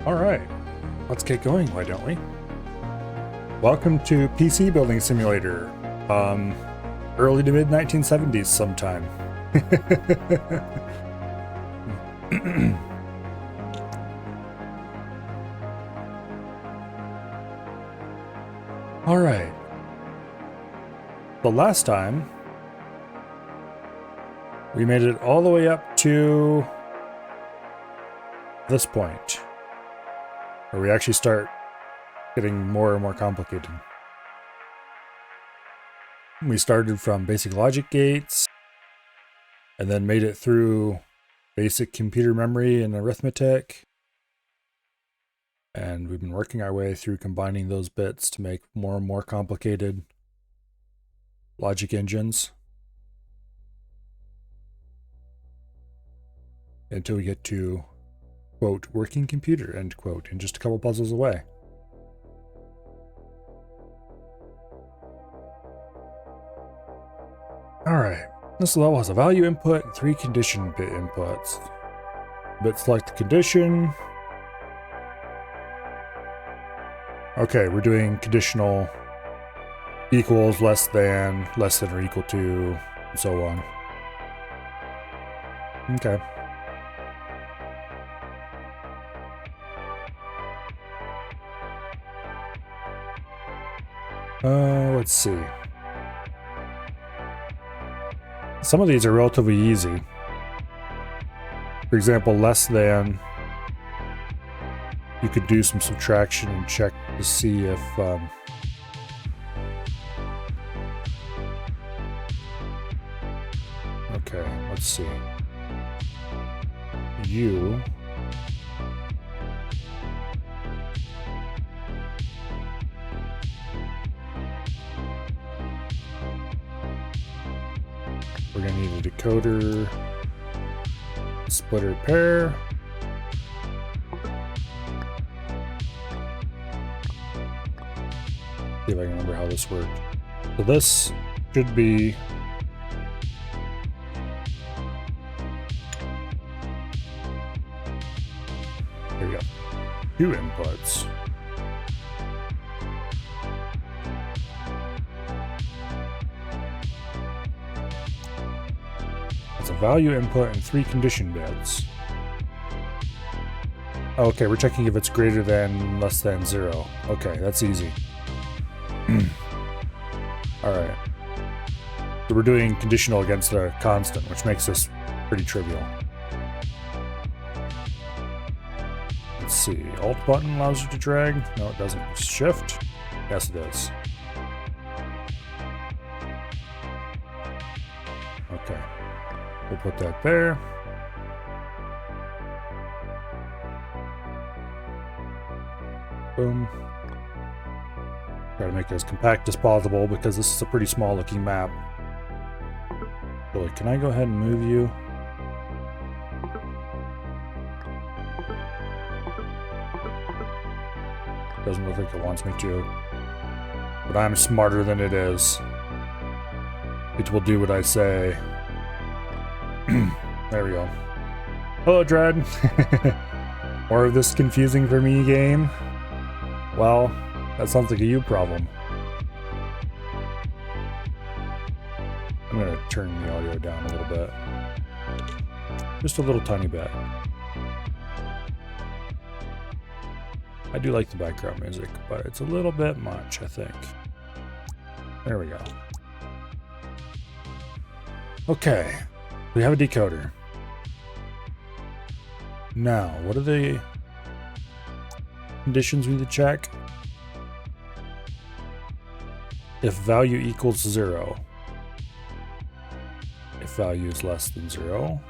All right, let's get going, why don't we? Welcome to PC Building Simulator. Early to mid 1970s sometime. All right. The last time we made it all the way up to this point, where we actually start getting more and more complicated. We started from basic logic gates, and then made it through basic computer memory and arithmetic. And we've been working our way through combining those bits to make more and more complicated logic engines, until we get to, quote, working computer, end quote, and just a couple puzzles away. Alright, this level has a value input and 3 condition bit inputs. Bit select the condition. Okay, we're doing conditional equals, less than or equal to, and so on. Okay. Let's see. Some of these are relatively easy. For example, less than, you could do some subtraction and check to see if okay, let's see. We're gonna need a decoder, splitter pair. See if I can remember how this worked. So this should be there we go. 2 inputs. That's a value input and 3 condition bits. Okay, we're checking if it's greater than, less than 0. Okay, that's easy. Alright. So we're doing conditional against a constant, which makes this pretty trivial. Let's see. Alt button allows you to drag. No, it doesn't. Shift? Yes, it is. Okay. We'll put that there. Boom. Try to make it as compact as possible because this is a pretty small looking map. Really, can I go ahead and move you? Doesn't look like it wants me to. But I'm smarter than it is. It will do what I say. There we go. Hello, Dread. More of this confusing for me game? Well, that sounds like a you problem. I'm gonna turn the audio down a little bit. Just a little tiny bit. I do like the background music, but it's a little bit much, I think. There we go. Okay, we have a decoder. Now, what are the conditions we need to check? If value equals 0. If value is less than 0.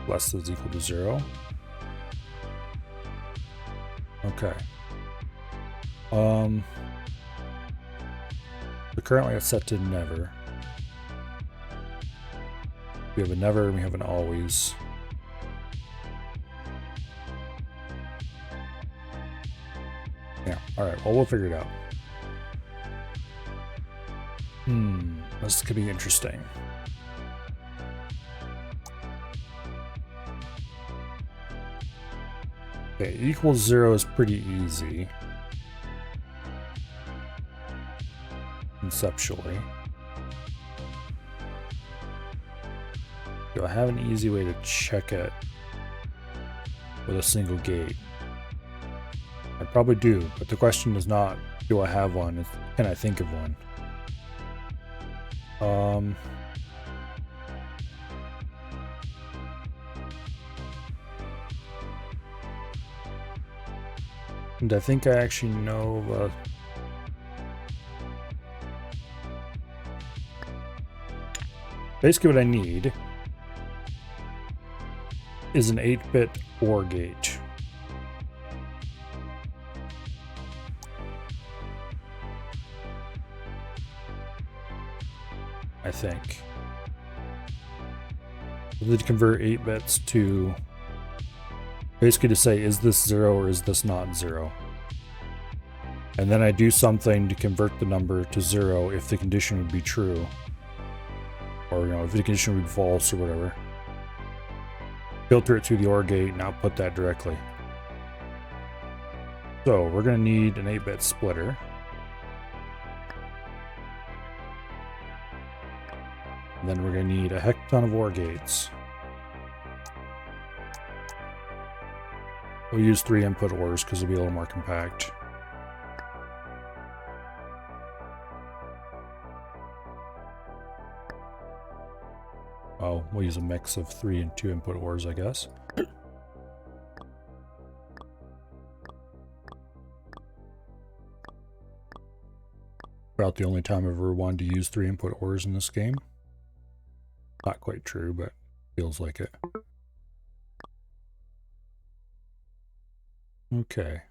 Less than is equal to 0. Okay. So currently it's set to never. We have a never and we have an always. Yeah, alright, well, we'll figure it out. This could be interesting. Okay, equals 0 is pretty easy. Conceptually. Do I have an easy way to check it with a single gate? I probably do, but the question is not, do I have one? It's, can I think of one? And I think I actually know basically what I need is an 8-bit OR gate. I think. We need to convert 8 bits to basically to say, is this 0 or is this not 0? And then I do something to convert the number to 0 if the condition would be true. Or, you know, if the condition would be false or whatever. Filter it through the OR gate and output that directly. So we're going to need an 8-bit splitter. And then we're going to need a heck ton of OR gates. We'll use 3 input ORs because it'll be a little more compact. Oh, we'll use a mix of 3 and 2 input ORs, I guess. About the only time I've ever wanted to use 3 input ORs in this game. Not quite true, but feels like it. Okay.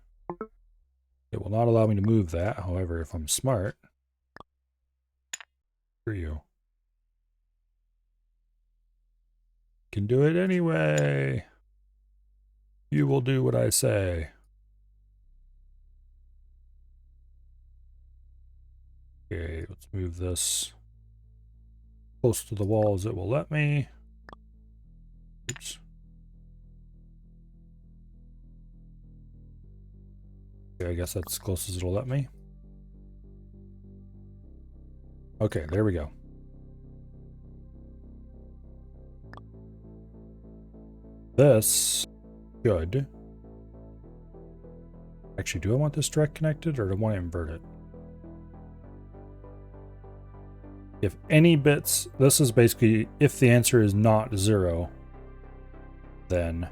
It will not allow me to move that. However, if I'm smart, for you, can do it anyway. You will do what I say. Okay, let's move this close to the wall as it will let me. Oops. Okay, I guess that's as close as it'll let me. Okay, there we go. This should... Actually, do I want this direct connected or do I want to invert it? If any bits... This is basically, if the answer is not 0, then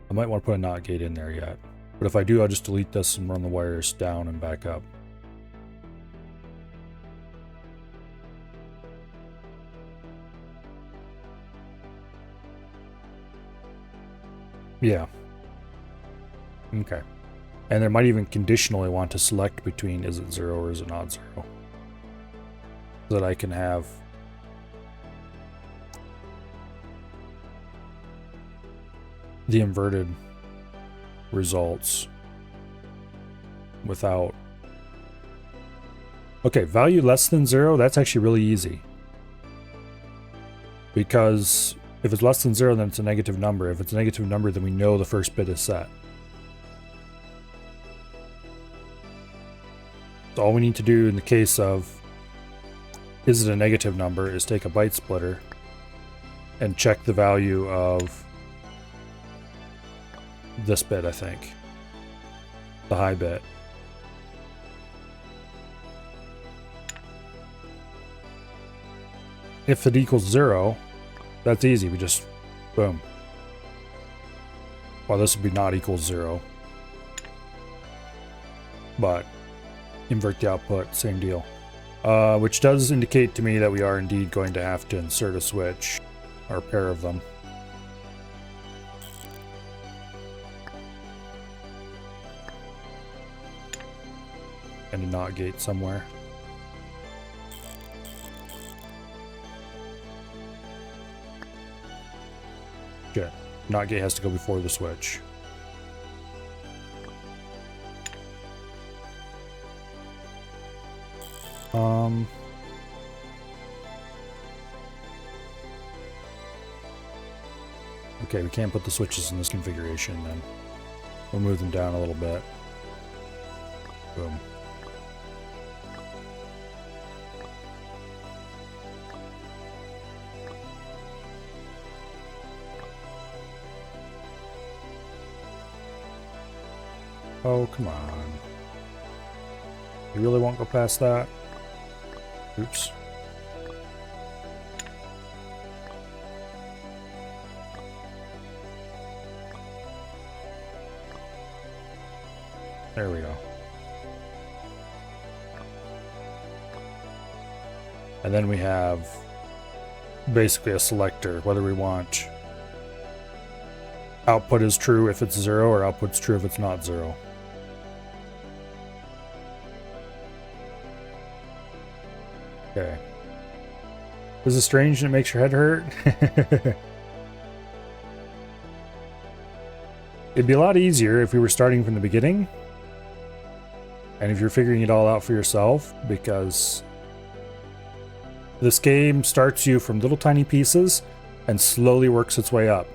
I might want to put a NOT gate in there yet. But if I do, I'll just delete this and run the wires down and back up. Yeah. Okay. And there might even conditionally want to select between is it 0 or is it not 0. So that I can have the inverted results without... Okay, value less than 0, that's actually really easy. Because if it's less than 0, then it's a negative number. If it's a negative number, then we know the first bit is set. So all we need to do in the case of is it a negative number is take a byte splitter and check the value of this bit, I think. The high bit. If it equals 0, that's easy. We just, boom. Well, this would be not equals 0. But invert the output, same deal. Which does indicate to me that we are indeed going to have to insert a switch, or a pair of them. And a NOT gate somewhere. Shit. NOT gate has to go before the switch. Okay, we can't put the switches in this configuration then. We'll move them down a little bit. Boom. Oh, come on. You really won't go past that? Oops. There we go. And then we have basically a selector, whether we want output is true if it's 0 or output's true if it's not 0. Okay. This is strange and it makes your head hurt. It'd be a lot easier if we were starting from the beginning. And if you're figuring it all out for yourself, because this game starts you from little tiny pieces and slowly works its way up.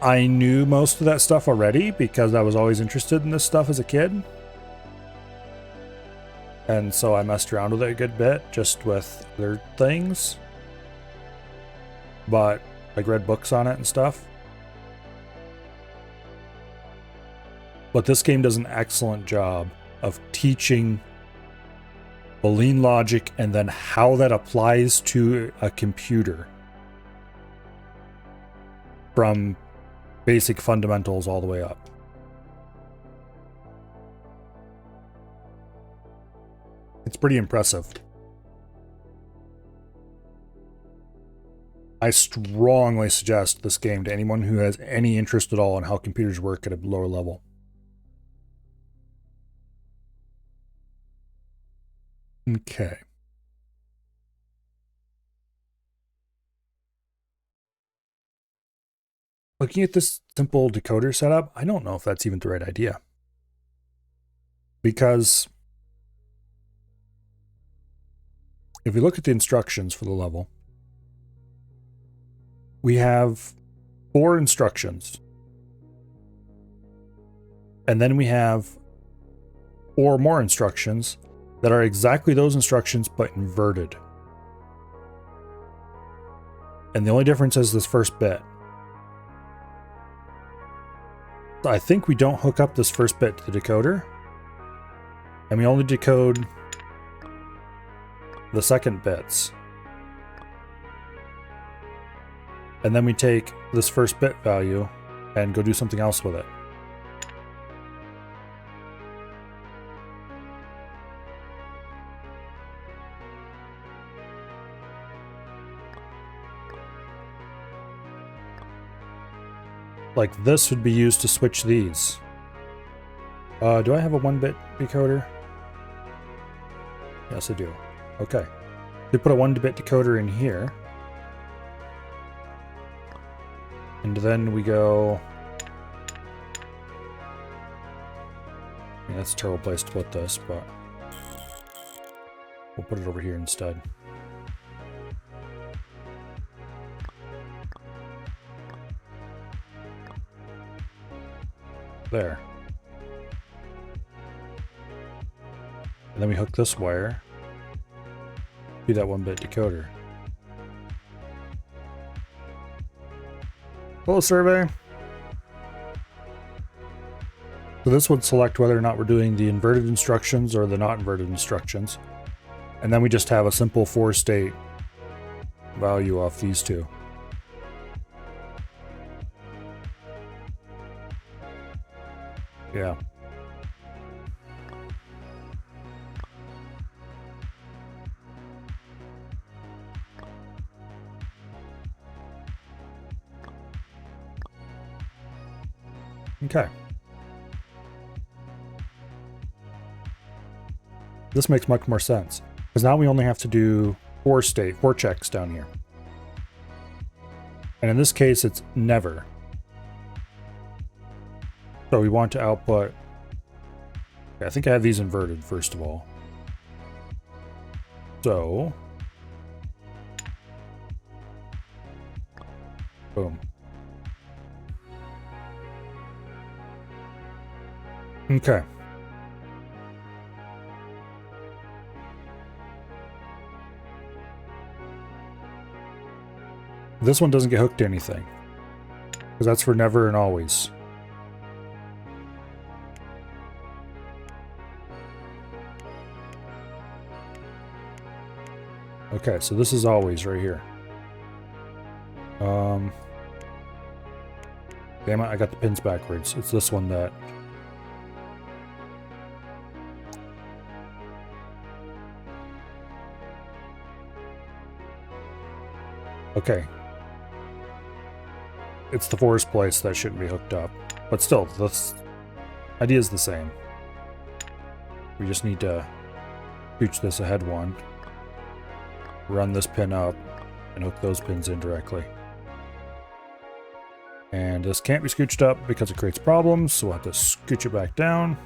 I knew most of that stuff already because I was always interested in this stuff as a kid. And so I messed around with it a good bit, just with other things. But I read books on it and stuff. But this game does an excellent job of teaching Boolean logic and then how that applies to a computer. From basic fundamentals all the way up. It's pretty impressive. I strongly suggest this game to anyone who has any interest at all in how computers work at a lower level. Okay. Looking at this simple decoder setup, I don't know if that's even the right idea. Because if we look at the instructions for the level, we have 4 instructions. And then we have 4 more instructions that are exactly those instructions but inverted. And the only difference is this first bit. I think we don't hook up this first bit to the decoder. And we only decode the second bits. And then we take this first bit value and go do something else with it. Like this would be used to switch these. Do I have a 1-bit decoder? Yes, I do. Okay. We put a 1-bit decoder in here. And then we go... Yeah, that's a terrible place to put this, but... we'll put it over here instead. There. And then we hook this wire to that 1-bit decoder. Hello, survey. So this would select whether or not we're doing the inverted instructions or the not inverted instructions. And then we just have a simple 4-state value off these two. Yeah. Okay. This makes much more sense, because now we only have to do 4 checks down here. And in this case, it's never. So we want to output... Okay, I think I have these inverted, first of all. So... Boom. Okay. This one doesn't get hooked to anything, because that's for never and always. Okay, so this is always right here. Damn it, I got the pins backwards. It's this one that... Okay. It's the forest place that shouldn't be hooked up. But still, the idea is the same. We just need to scooch this ahead one. Run this pin up and hook those pins in directly. And this can't be scooched up because it creates problems, so we'll have to scooch it back down.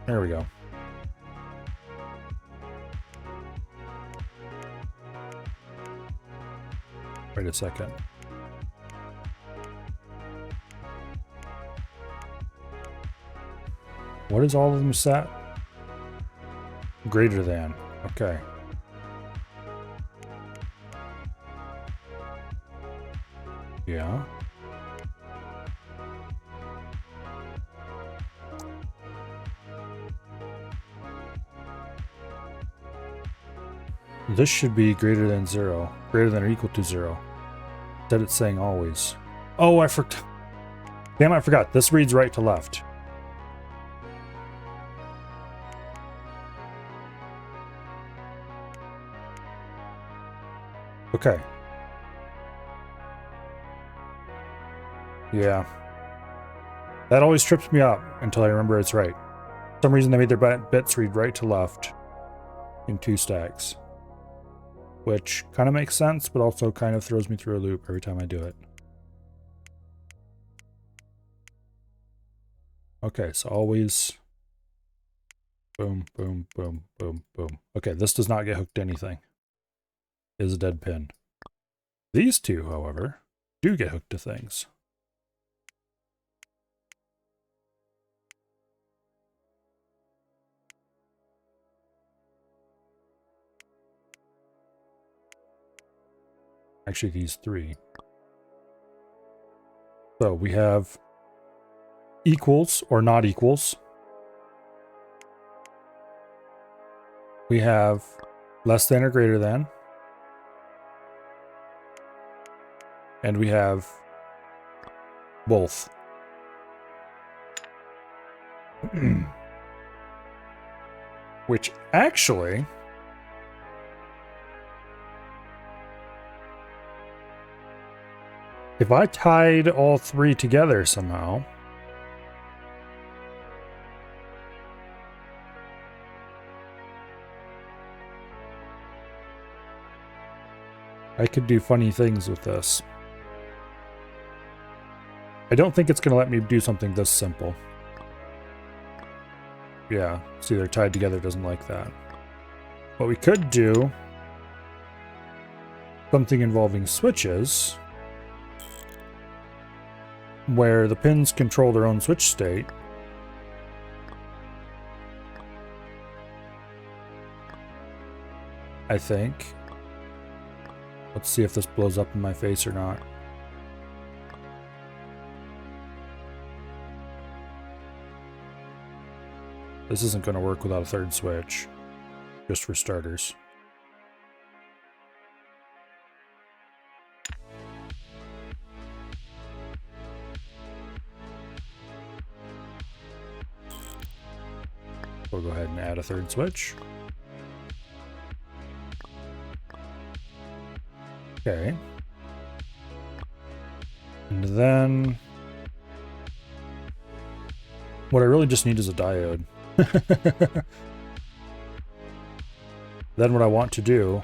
There we go. Wait a second. What is all of them set? Greater than. Okay. Yeah. This should be greater than 0. Greater than or equal to 0. Instead it's saying always. Oh, I forgot. Damn, I forgot. This reads right to left. Okay. Yeah. That always trips me up until I remember it's right. For some reason they made their bits read right to left in 2 stacks. Which kind of makes sense, but also kind of throws me through a loop every time I do it. Okay, so always... Boom, boom, boom, boom, boom. Okay, this does not get hooked to anything. It is a dead pin. These two, however, do get hooked to things. Actually, these 3. So we have equals or not equals. We have less than or greater than. And we have both. Which actually... if I tied all 3 together somehow... I could do funny things with this. I don't think it's going to let me do something this simple. Yeah, see, they're tied together, doesn't like that. What we could do... something involving switches... where the pins control their own switch state. I think. Let's see if this blows up in my face or not. This isn't going to work without a 3rd switch. Just for starters. We'll go ahead and add a 3rd switch. Okay. And then... what I really just need is a diode. Then what I want to do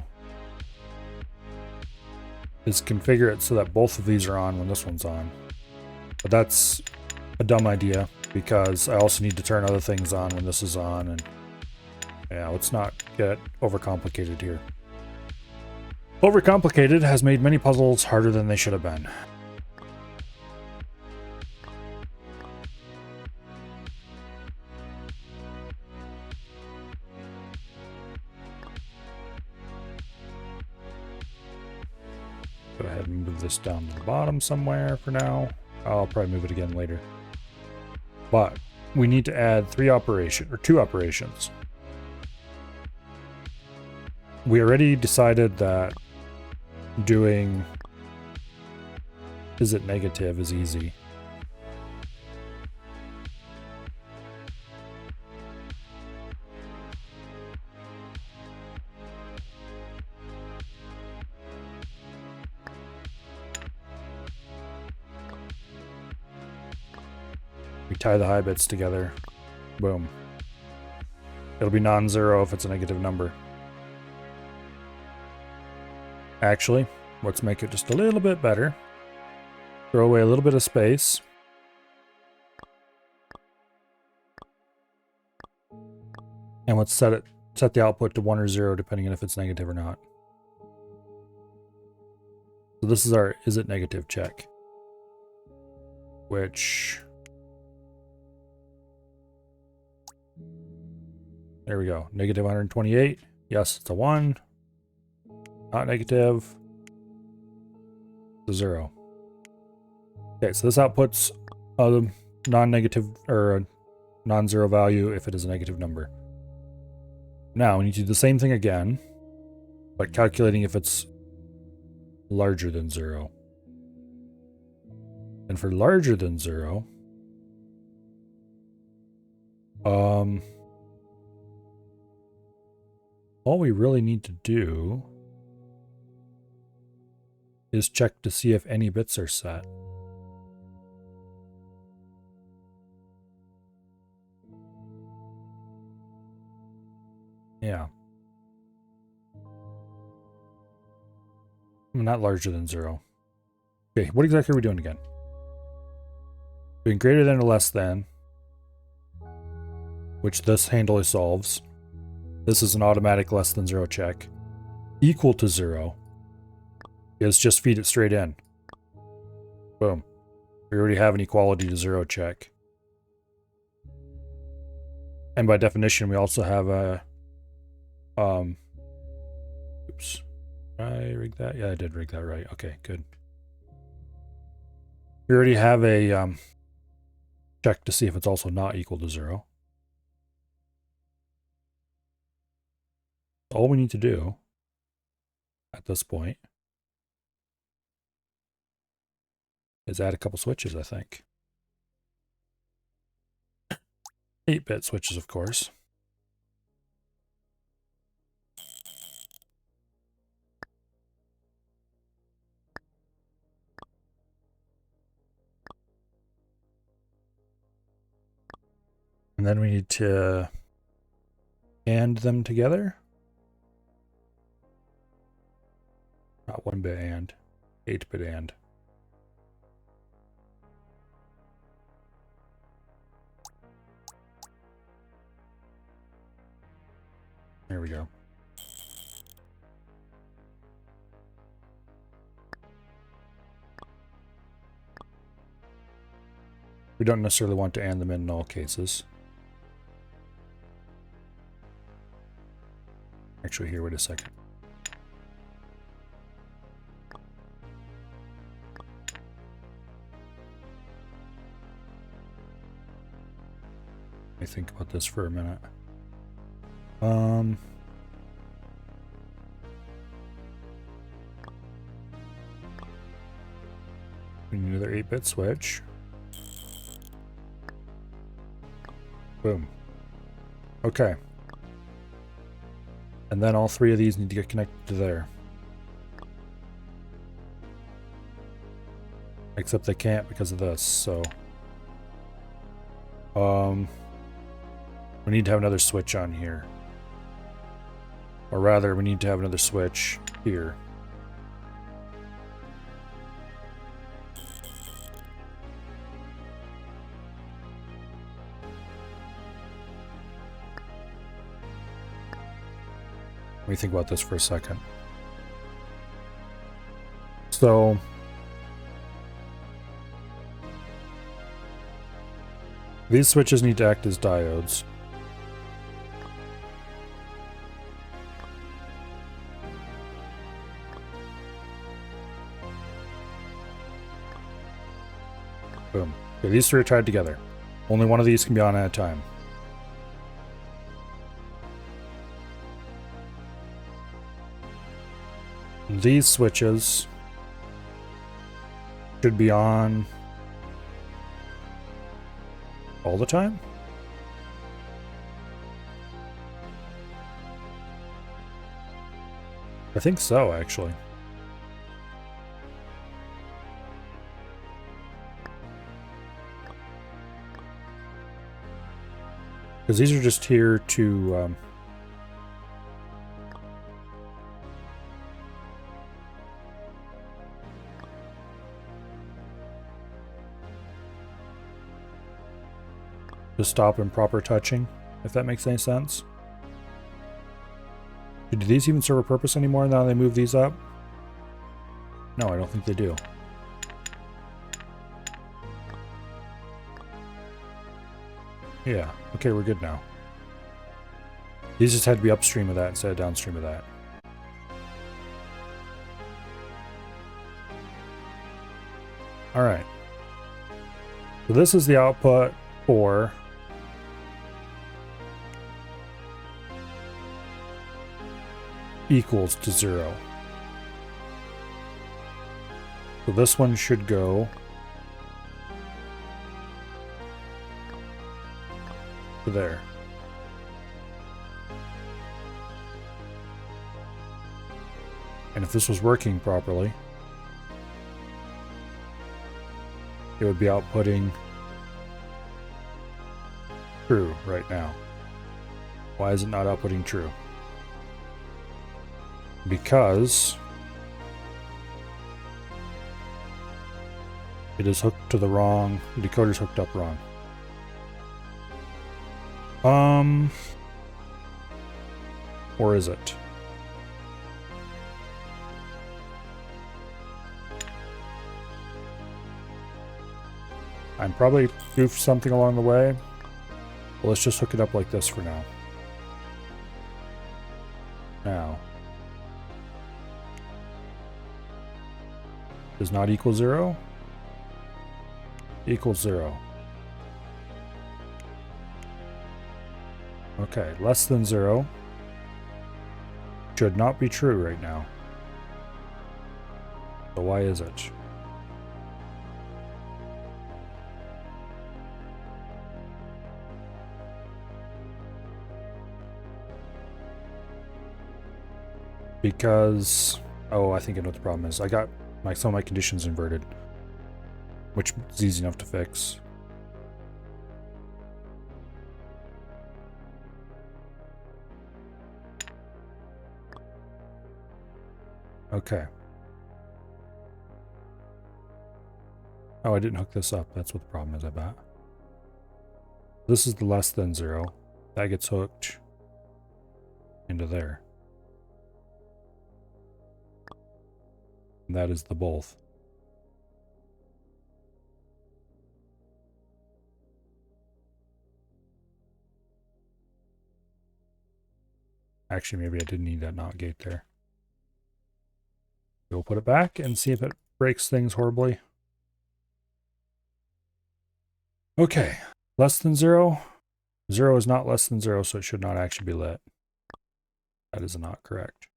is configure it so that both of these are on when this one's on. But that's a dumb idea because I also need to turn other things on when this is on, and yeah, let's not get overcomplicated here. Overcomplicated has made many puzzles harder than they should have been. Go ahead and move this down to the bottom somewhere for now. I'll probably move it again later. But we need to add two operations. We already decided that doing is it negative is easy. We tie the high bits together. Boom. It'll be non-zero if it's a negative number. Actually, let's make it just a little bit better. Throw away a little bit of space. And let's set the output to 1 or 0 depending on if it's negative or not. So this is our is it negative check. Which, there we go. Negative 128. Yes, it's a 1. Not negative. It's a 0. Okay, so this outputs a non-negative or a non-zero value if it is a negative number. Now we need to do the same thing again, but calculating if it's larger than 0. And for larger than 0, all we really need to do is check to see if any bits are set. Yeah. Not larger than 0. Okay, what exactly are we doing again? Doing greater than or less than, which this handle solves. This is an automatic less than 0 check. Equal to 0 is just feed it straight in. Boom. We already have an equality to 0 check. And by definition, we also have a oops. Did I rig that? Yeah, I did rig that right. Okay, good. We already have a check to see if it's also not equal to 0. All we need to do at this point is add a couple switches, I think. 8-bit switches, of course. And then we need to AND them together. Not 1-bit AND, 8-bit AND. There we go. We don't necessarily want to AND them in all cases. Actually, here, wait a second. Let me think about this for a minute. We need another 8-bit switch. Boom. Okay. And then all 3 of these need to get connected to there. Except they can't because of this, so... we need to have another switch on here. Or rather, we need to have another switch here. Let me think about this for a second. So these switches need to act as diodes. Boom. Okay, these three are tied together. Only one of these can be on at a time. These switches should be on all the time? I think so, actually. Because these are just here to stop improper touching, if that makes any sense. Do these even serve a purpose anymore now they move these up? No, I don't think they do. Yeah, okay, we're good now. These just had to be upstream of that instead of downstream of that. Alright. So this is the output for equals to 0. So this one should go to there. And if this was working properly, it would be outputting true right now. Why is it not outputting true? Because it is hooked to the wrong, the decoder's hooked up wrong. Or is it? I'm probably goofed something along the way. Well, let's just hook it up like this for now. Now. Does not equal 0? Equals 0. Okay, less than 0 should not be true right now. So why is it? Because, oh, I think I know what the problem is. I got some of my conditions inverted, which is easy enough to fix. Okay. Oh, I didn't hook this up. That's what the problem is, I bet. This is the less than 0. That gets hooked into there. And that is the both. Actually, maybe I didn't need that NOT gate there. We'll put it back and see if it breaks things horribly. Okay, less than 0. 0 is not less than 0, so it should not actually be lit. That is not correct.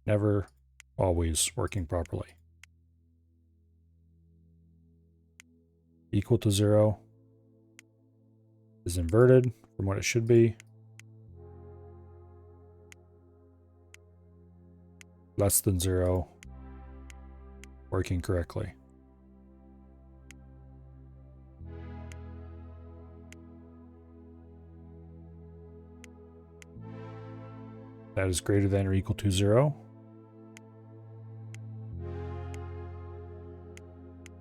Never, always working properly. Equal to 0 is inverted from what it should be. Less than 0, working correctly. That is greater than or equal to 0.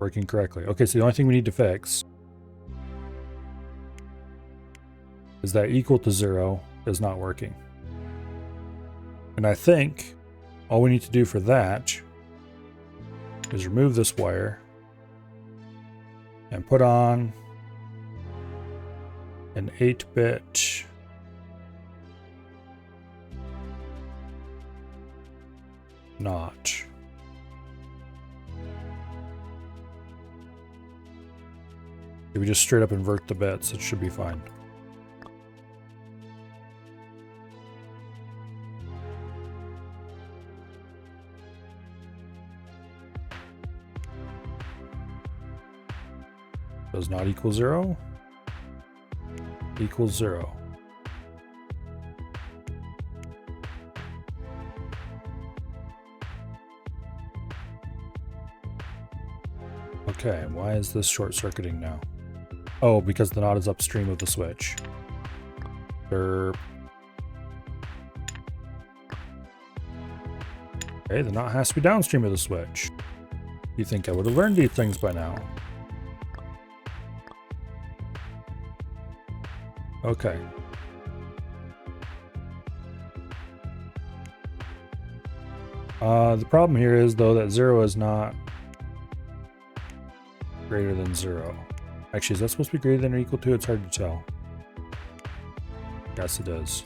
Working correctly. Okay, so the only thing we need to fix is that equal to 0 is not working. And I think all we need to do for that is remove this wire and put on an 8-bit notch. If we just straight up invert the bits, it should be fine. Does not equal 0. Equals 0. Okay, why is this short-circuiting now? Oh, because the knot is upstream of the switch. Derp. Okay, the knot has to be downstream of the switch. You think I would have learned these things by now? Okay. The problem here is, though, that 0 is not greater than 0. Actually, is that supposed to be greater than or equal to? It's hard to tell. Yes, it is.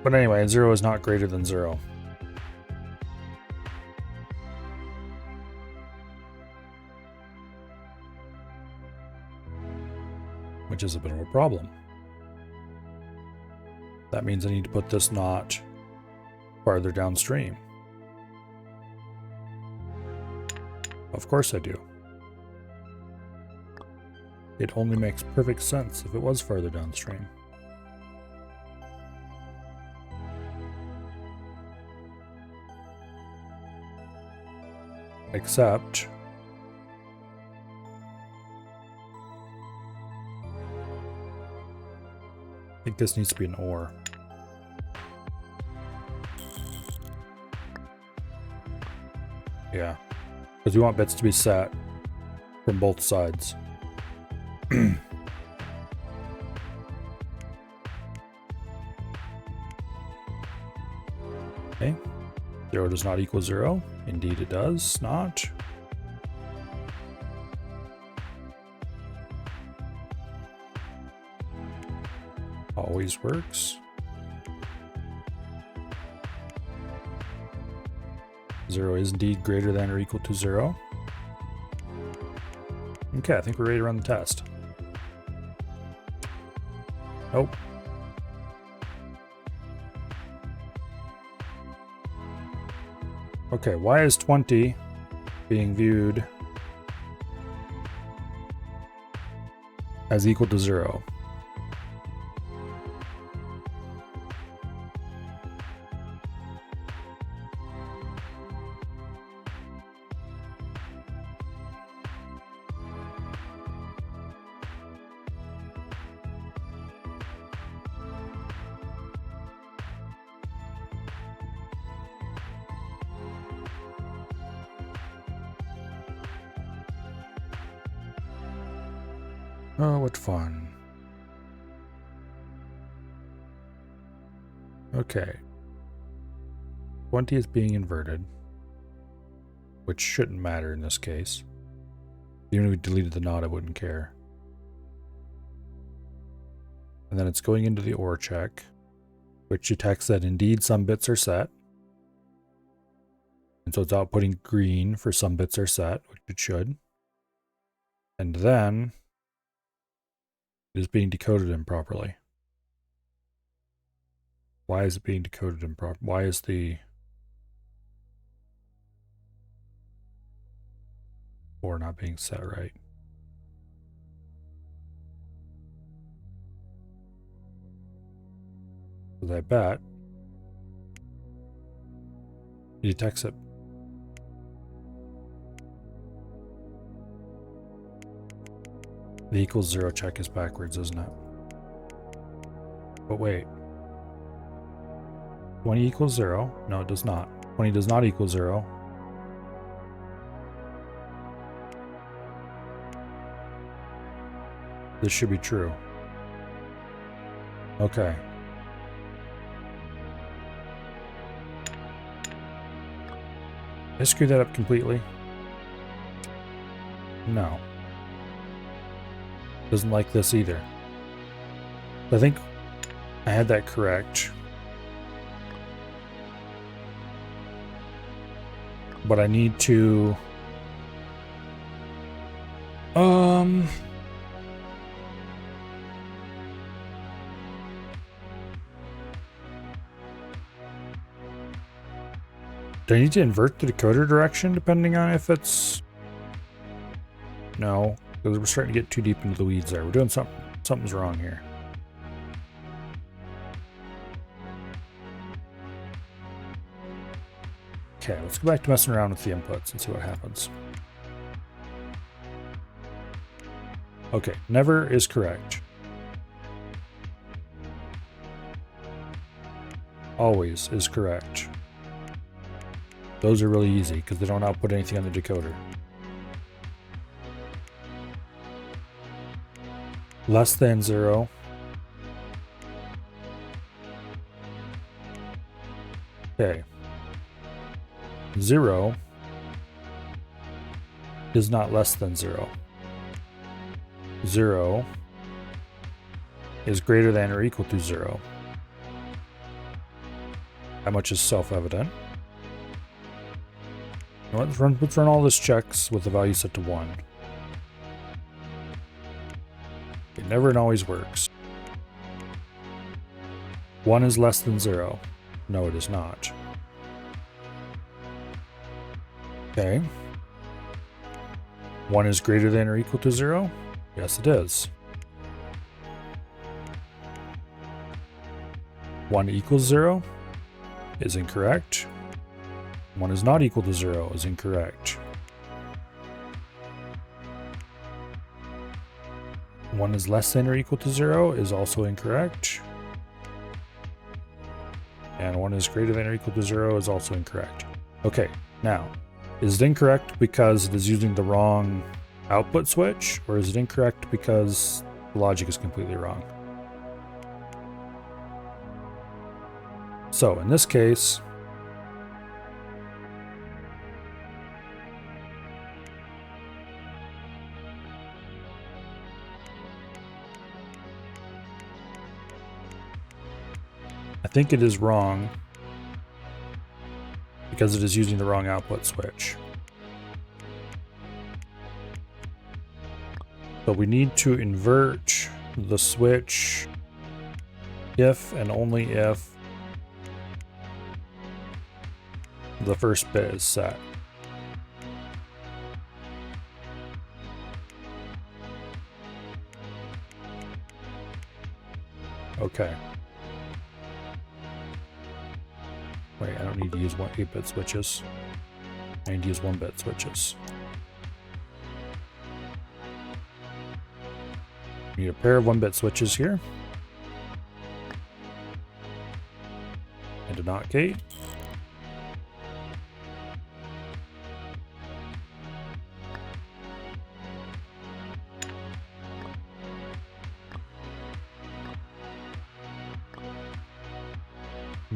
But anyway, 0 is not greater than 0. Which is a bit of a problem. That means I need to put this knot farther downstream. Of course I do. It only makes perfect sense if it was farther downstream. Except I think this needs to be an OR. Yeah. Because we want bits to be set from both sides. Okay. 0 does not equal 0. Indeed it does not. Always works. 0 is indeed greater than or equal to 0. Okay, I think we're ready to run the test. Nope. Okay, why is 20 being viewed as equal to 0? Oh, what fun. Okay. 20 is being inverted, which shouldn't matter in this case. Even if we deleted the knot, I wouldn't care. And then it's going into the OR check, which detects that indeed some bits are set. And so it's outputting green for some bits are set, which it should. And then it is being decoded improperly. Why is it being decoded improperly? Why is the OR not being set right? Because I bet it detects it. The equals 0 check is backwards, isn't it? But wait. 20 equals 0? No, it does not. 20 does not equal 0. This should be true. Okay. Did I screw that up completely? No. Doesn't like this either. I think I had that correct. But I need to... Do I need to invert the decoder direction depending on if it's... No, because we're starting to get too deep into the weeds there. We're doing something. Something's wrong here. Okay, let's go back to messing around with the inputs and see what happens. Okay, never is correct. Always is correct. Those are really easy because they don't output anything on the decoder. Less than 0. Okay. 0 is not less than 0. 0 is greater than or equal to 0. How much is self-evident? Let's run all this checks with the value set to 1. It never and always works. 1 is less than 0. No, it is not. Okay. 1 is greater than or equal to 0? Yes, it is. 1 equals 0 is incorrect. 1 is not equal to 0 is incorrect. 1 is less than or equal to 0 is also incorrect. And 1 is greater than or equal to 0 is also incorrect. Okay, now, is it incorrect because it is using the wrong output switch, or is it incorrect because the logic is completely wrong? So, in this case, I think it is wrong because it is using the wrong output switch. So we need to invert the switch if and only if the first bit is set. Okay. Wait, I don't need to use 8-bit switches. I need to use 1-bit switches. Need a pair of 1-bit switches here. And a NOT gate.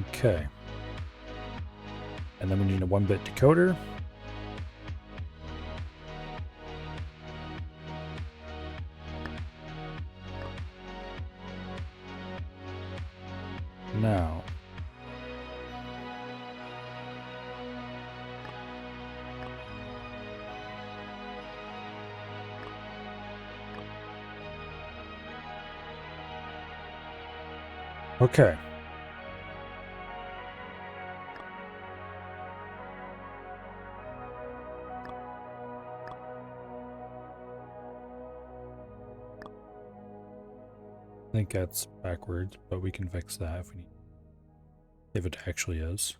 Okay. And then we need a 1-bit decoder. Now, okay. I think that's backwards, but we can fix that if we need. If it actually is.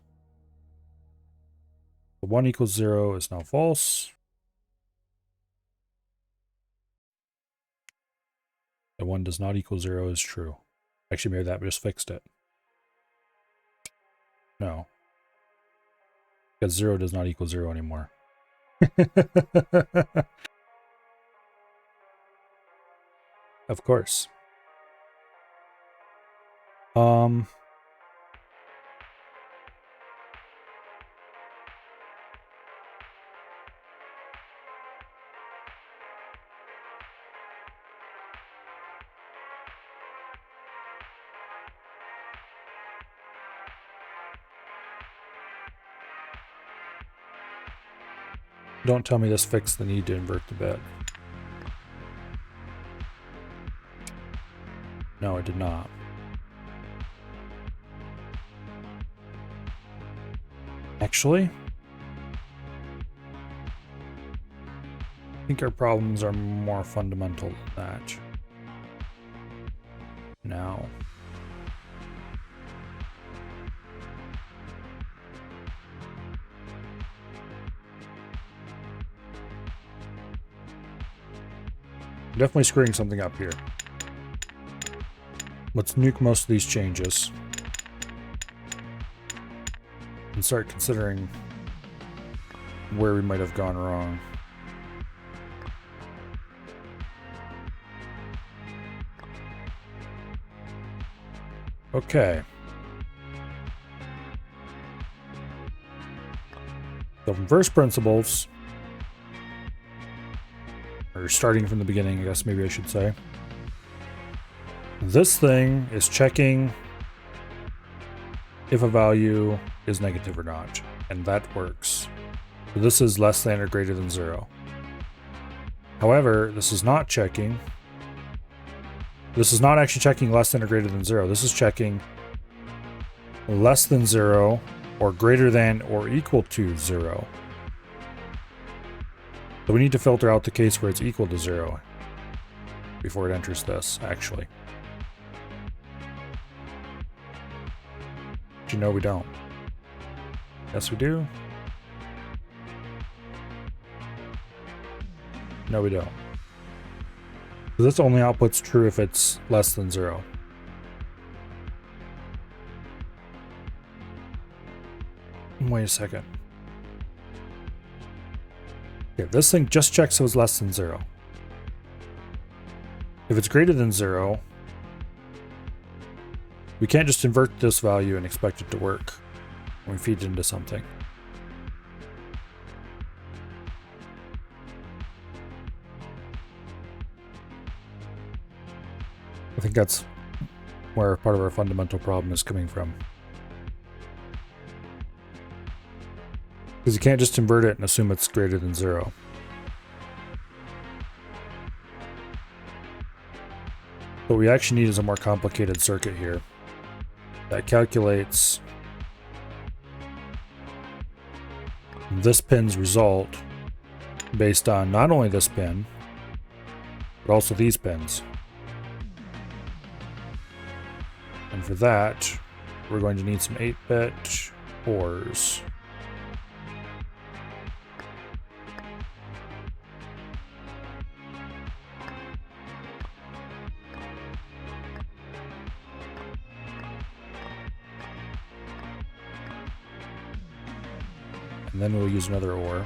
The 1 equals 0 is now false. The 1 does not equal 0 is true. Actually, maybe that just fixed it. No. Because 0 does not equal 0 anymore. Of course. Um, don't tell me this fixed the need to invert the bit. No, it did not. Actually, I think our problems are more fundamental than that. Now. Definitely screwing something up here. Let's nuke most of these changes and start considering where we might have gone wrong. Okay. So from first principles, or starting from the beginning, I guess maybe I should say, this thing is checking if a value is negative or not, and that works. So this is less than or greater than 0. However, this is not checking. This is not actually checking less than or greater than 0. This is checking less than 0 or greater than or equal to 0. So we need to filter out the case where it's equal to 0 before it enters this, actually. But you know we don't. Yes, we do. No, we don't. So this only outputs true if it's less than 0. Wait a second. Okay, this thing just checks if it's less than 0. If it's greater than 0, we can't just invert this value and expect it to work when we feed it into something. I think that's where part of our fundamental problem is coming from. Because you can't just invert it and assume it's greater than 0. What we actually need is a more complicated circuit here that calculates this pin's result based on not only this pin, but also these pins. And for that, we're going to need some 8-bit ORs. And then we'll use another OR.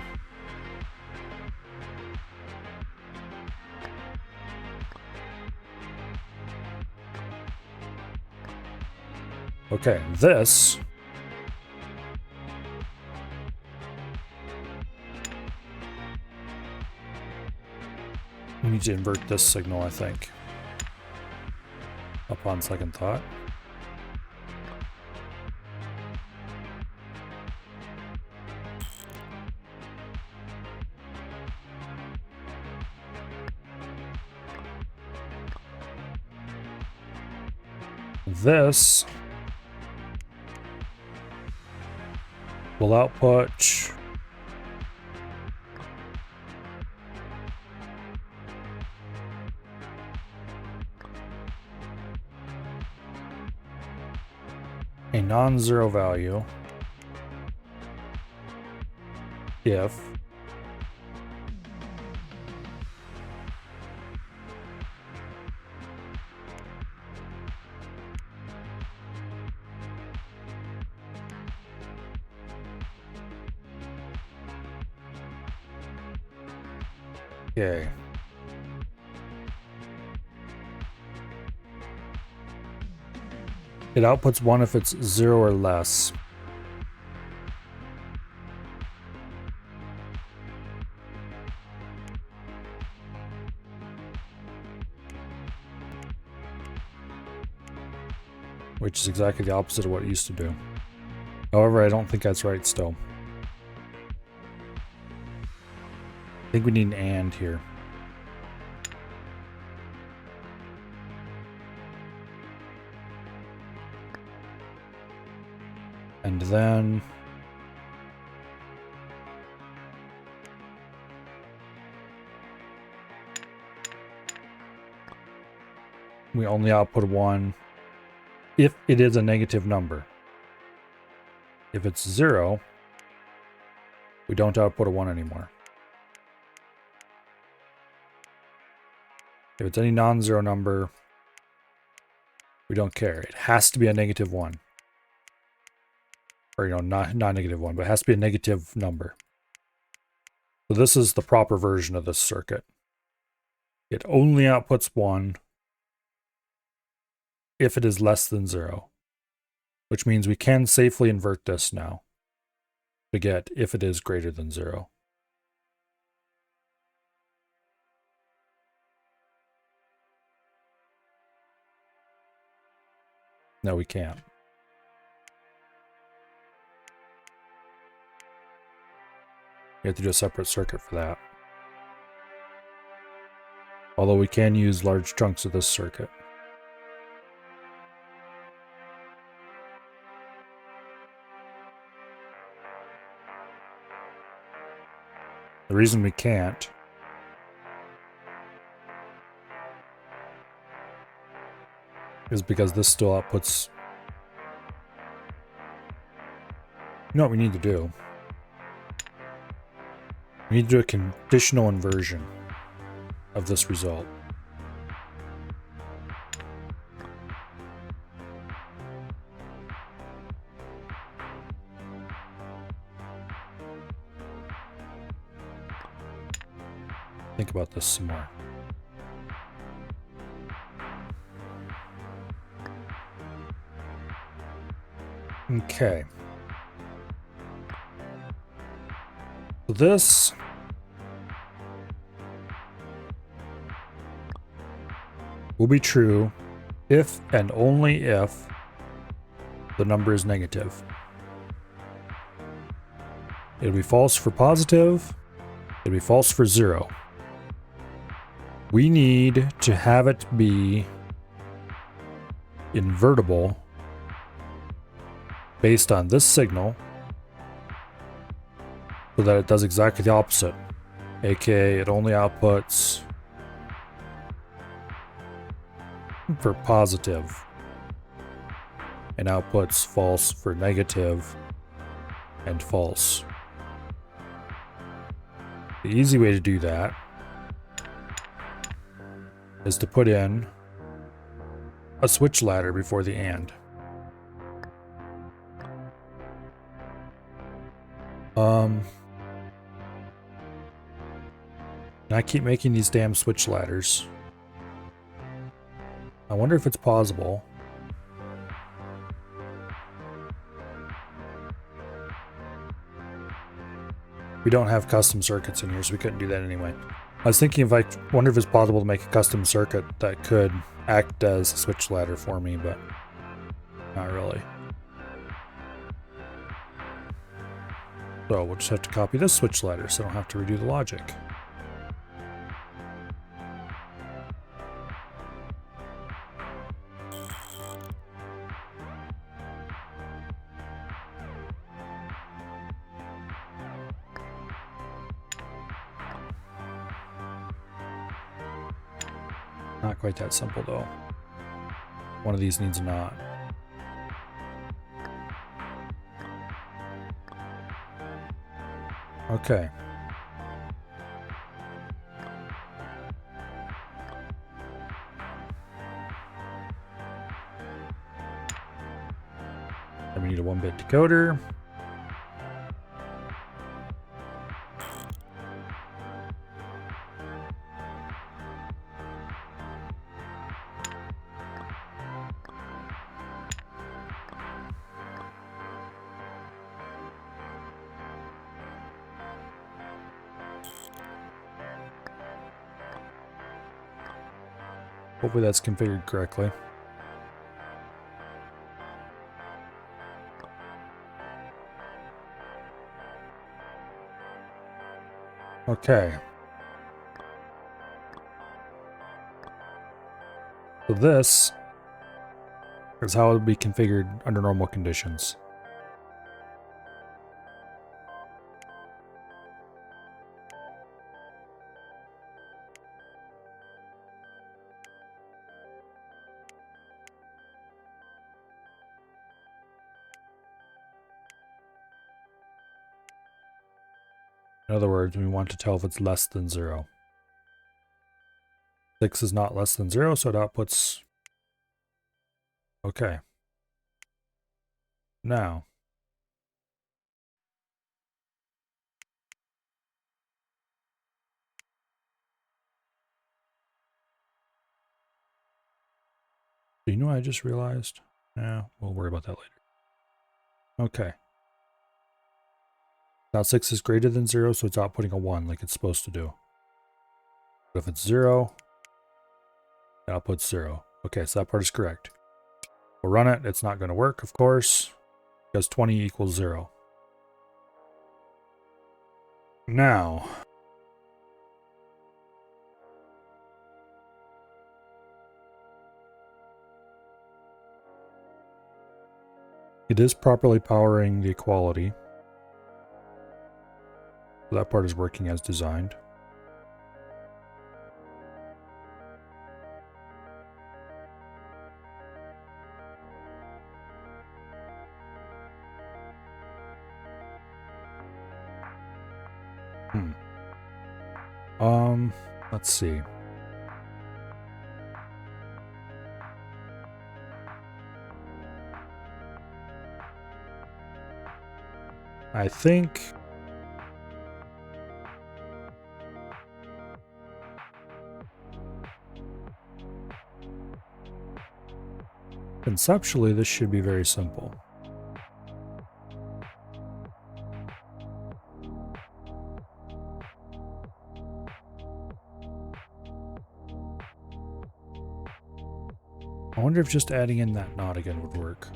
Okay, this we need to invert this signal, I think, upon second thought. This will output a non-zero value if okay. It outputs 1 if it's 0 or less. Which is exactly the opposite of what it used to do. However, I don't think that's right still. I think we need an AND here. And then we only output 1 if it is a negative number. If it's 0, we don't output a 1 anymore. If it's any non-zero number, we don't care. It has to be a negative 1. Or, not negative 1, but it has to be a negative number. So this is the proper version of this circuit. It only outputs 1 if it is less than 0. Which means we can safely invert this now to get if it is greater than 0. No, we can't. We have to do a separate circuit for that. Although we can use large chunks of this circuit. The reason we can't is because this still outputs. You know what we need to do? We need to do a conditional inversion of this result. Think about this some more. Okay. So this will be true if and only if the number is negative. It'll be false for positive. It'll be false for 0. We need to have it be invertible based on this signal so that it does exactly the opposite. AKA, it only outputs for positive and outputs false for negative and false. The easy way to do that is to put in a switch ladder before the AND. And I keep making these damn switch ladders. I wonder if it's possible. We don't have custom circuits in here, so we couldn't do that anyway. I was thinking I wonder if it's possible to make a custom circuit that could act as a switch ladder for me, but not really. So we'll just have to copy this switch ladder so I don't have to redo the logic. Not quite that simple though. One of these needs a knot. Okay. And we need a 1-bit decoder. Hopefully that's configured correctly. Okay. So this is how it would be configured under normal conditions. In other words, we want to tell if it's less than 0. 6 is not less than 0, so it outputs... Okay. Now, do you know what I just realized? Yeah, we'll worry about that later. Okay. Now 6 is greater than 0, so it's outputting a 1 like it's supposed to do. But if it's 0, it outputs 0. Okay, so that part is correct. We'll run it. It's not going to work, of course, because 20 equals 0. Now, it is properly powering the equality. So that part is working as designed. Let's see. I think conceptually this should be very simple. I wonder if just adding in that not again would work.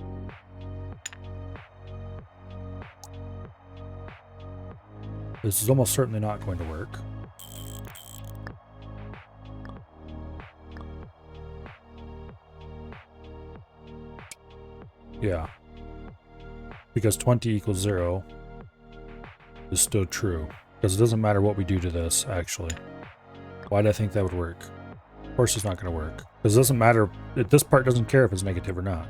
This is almost certainly not going to work. Yeah. Because 20 equals 0 is still true. Because it doesn't matter what we do to this, actually. Why do I think that would work? Of course it's not going to work. Because it doesn't matter. This part doesn't care if it's negative or not.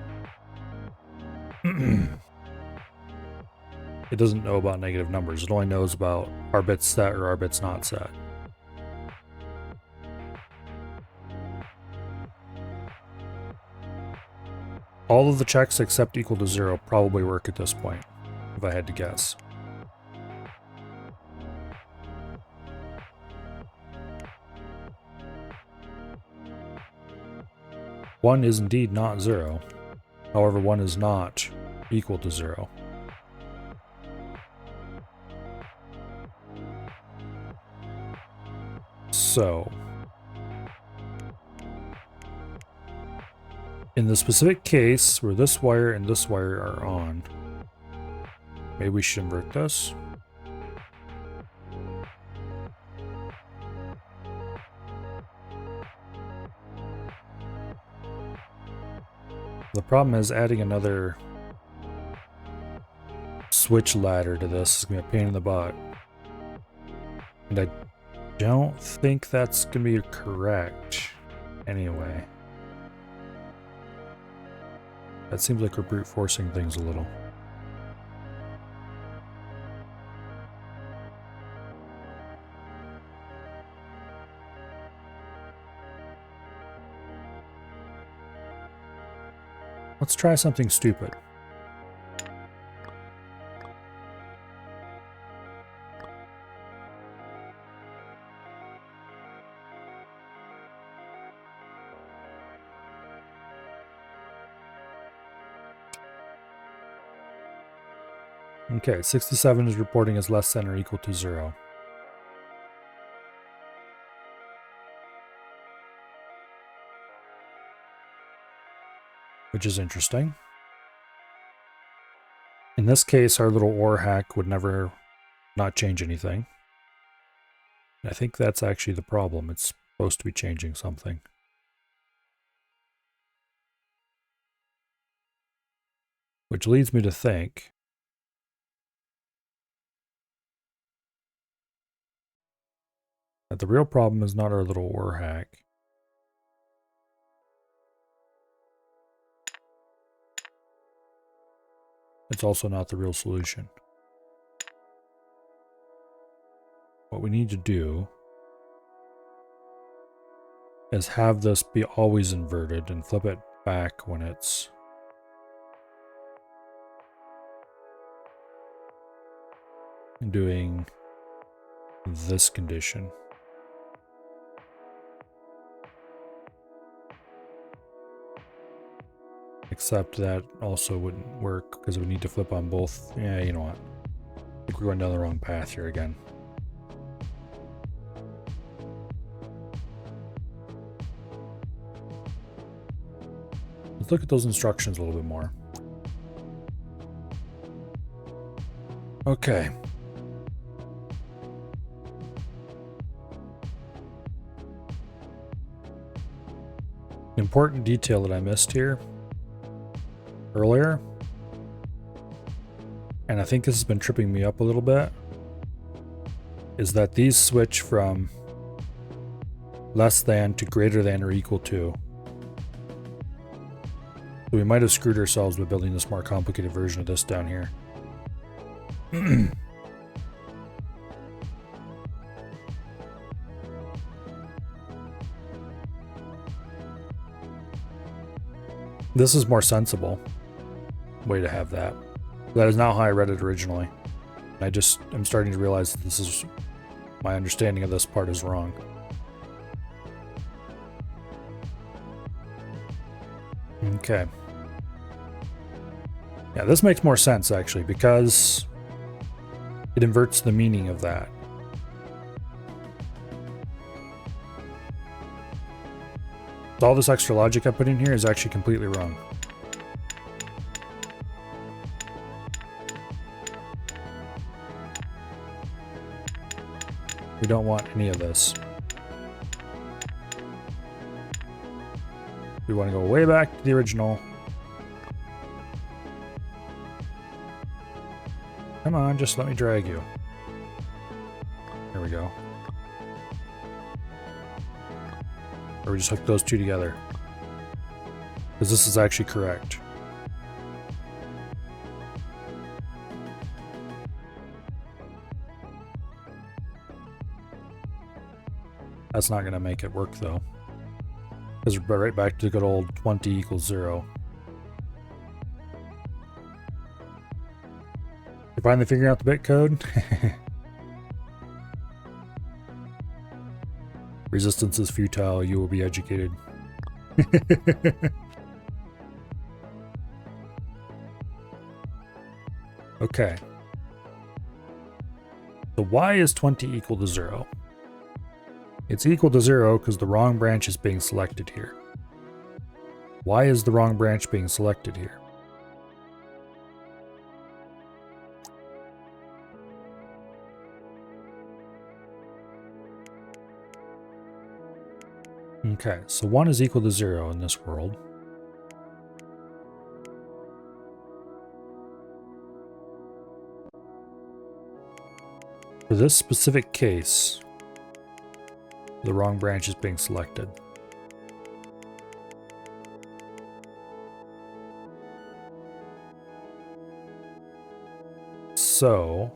It doesn't know about negative numbers. It only knows about are bits set or are bits not set. All of the checks except equal to 0 probably work at this point, if I had to guess. One is indeed not 0. However, 1 is not equal to 0. So, in the specific case where this wire and this wire are on, maybe we should invert this. The problem is adding another switch ladder to this is going to be a pain in the butt. And I don't think that's going to be correct anyway. That seems like we're brute forcing things a little. Let's try something stupid. Okay, 67 is reporting as less than or equal to 0. which is interesting. In this case, our little OR hack would never not change anything. I think that's actually the problem. It's supposed to be changing something. Which leads me to think that the real problem is not our little OR hack. It's also not the real solution. What we need to do is have this be always inverted and flip it back when it's doing this condition. Except that also wouldn't work because we need to flip on both. Yeah, you know what? I think we're going down the wrong path here again. Let's look at those instructions a little bit more. Okay. Important detail that I missed here earlier, and I think this has been tripping me up a little bit, is that these switch from less than to greater than or equal to. So we might have screwed ourselves by building this more complicated version of this down here. This is more sensible way to have that. That is not how I read it originally. I just am starting to realize that this is my understanding of this part is wrong. Okay. Yeah, this makes more sense actually because it inverts the meaning of that. All this extra logic I put in here is actually completely wrong. We don't want any of this. We want to go way back to the original. Come on, just let me drag you. There we go. Or we just hook those two together. Because this is actually correct. That's not going to make it work though. Because we're right back to the good old 20 equals 0. You're finally figuring out the bit code? Resistance is futile, you will be educated. Okay. So why is 20 equal to 0? It's equal to 0 because the wrong branch is being selected here. Why is the wrong branch being selected here? Okay, so 1 is equal to 0 in this world. For this specific case, the wrong branch is being selected. So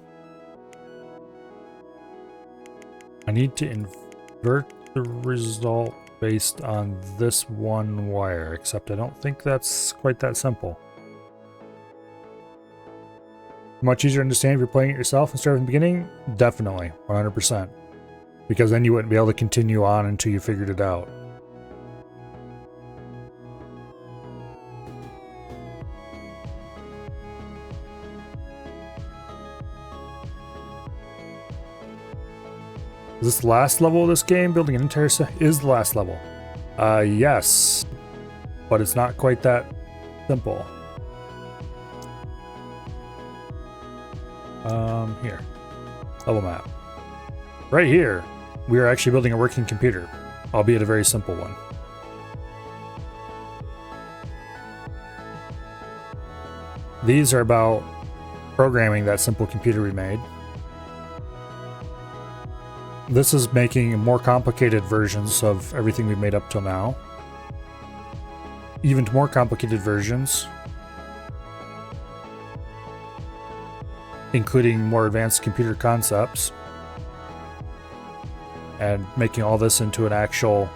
I need to invert the result based on this one wire, except I don't think that's quite that simple. Much easier to understand if you're playing it yourself and start from the beginning? Definitely, 100%. Because then you wouldn't be able to continue on until you figured it out. Is this the last level of this game? Building an entire set is the last level. Yes. But it's not quite that simple. Here. Level map. Right here, we are actually building a working computer, albeit a very simple one. These are about programming that simple computer we made. This is making more complicated versions of everything we've made up till now. Even more complicated versions, including more advanced computer concepts, and making all this into an actual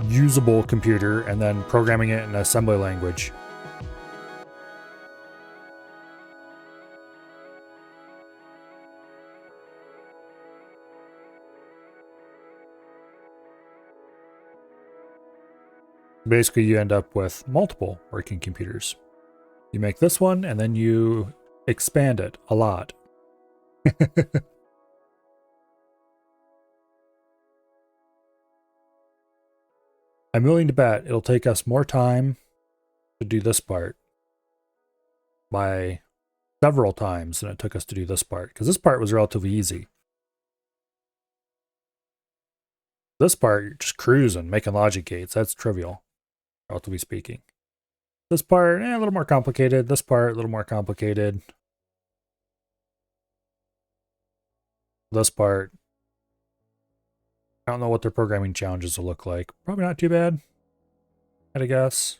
usable computer and then programming it in assembly language. Basically, you end up with multiple working computers. You make this one and then you expand it a lot. I'm willing to bet it'll take us more time to do this part by several times than it took us to do this part, because this part was relatively easy. This part, you're just cruising, making logic gates. That's trivial, relatively speaking. This part, a little more complicated. This part, a little more complicated. This part, I don't know what their programming challenges will look like. Probably not too bad, I'd guess.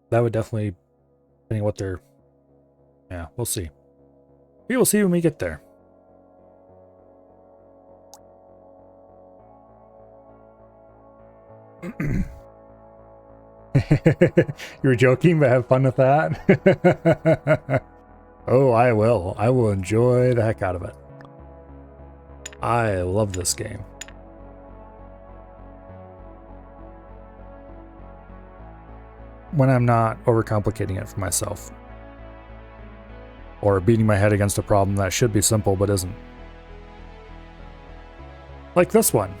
That would definitely, depending on what they're, yeah, we'll see. We will see when we get there. You were joking, but have fun with that. Oh, I will. I will enjoy the heck out of it. I love this game. When I'm not overcomplicating it for myself. Or beating my head against a problem that should be simple but isn't. Like this one.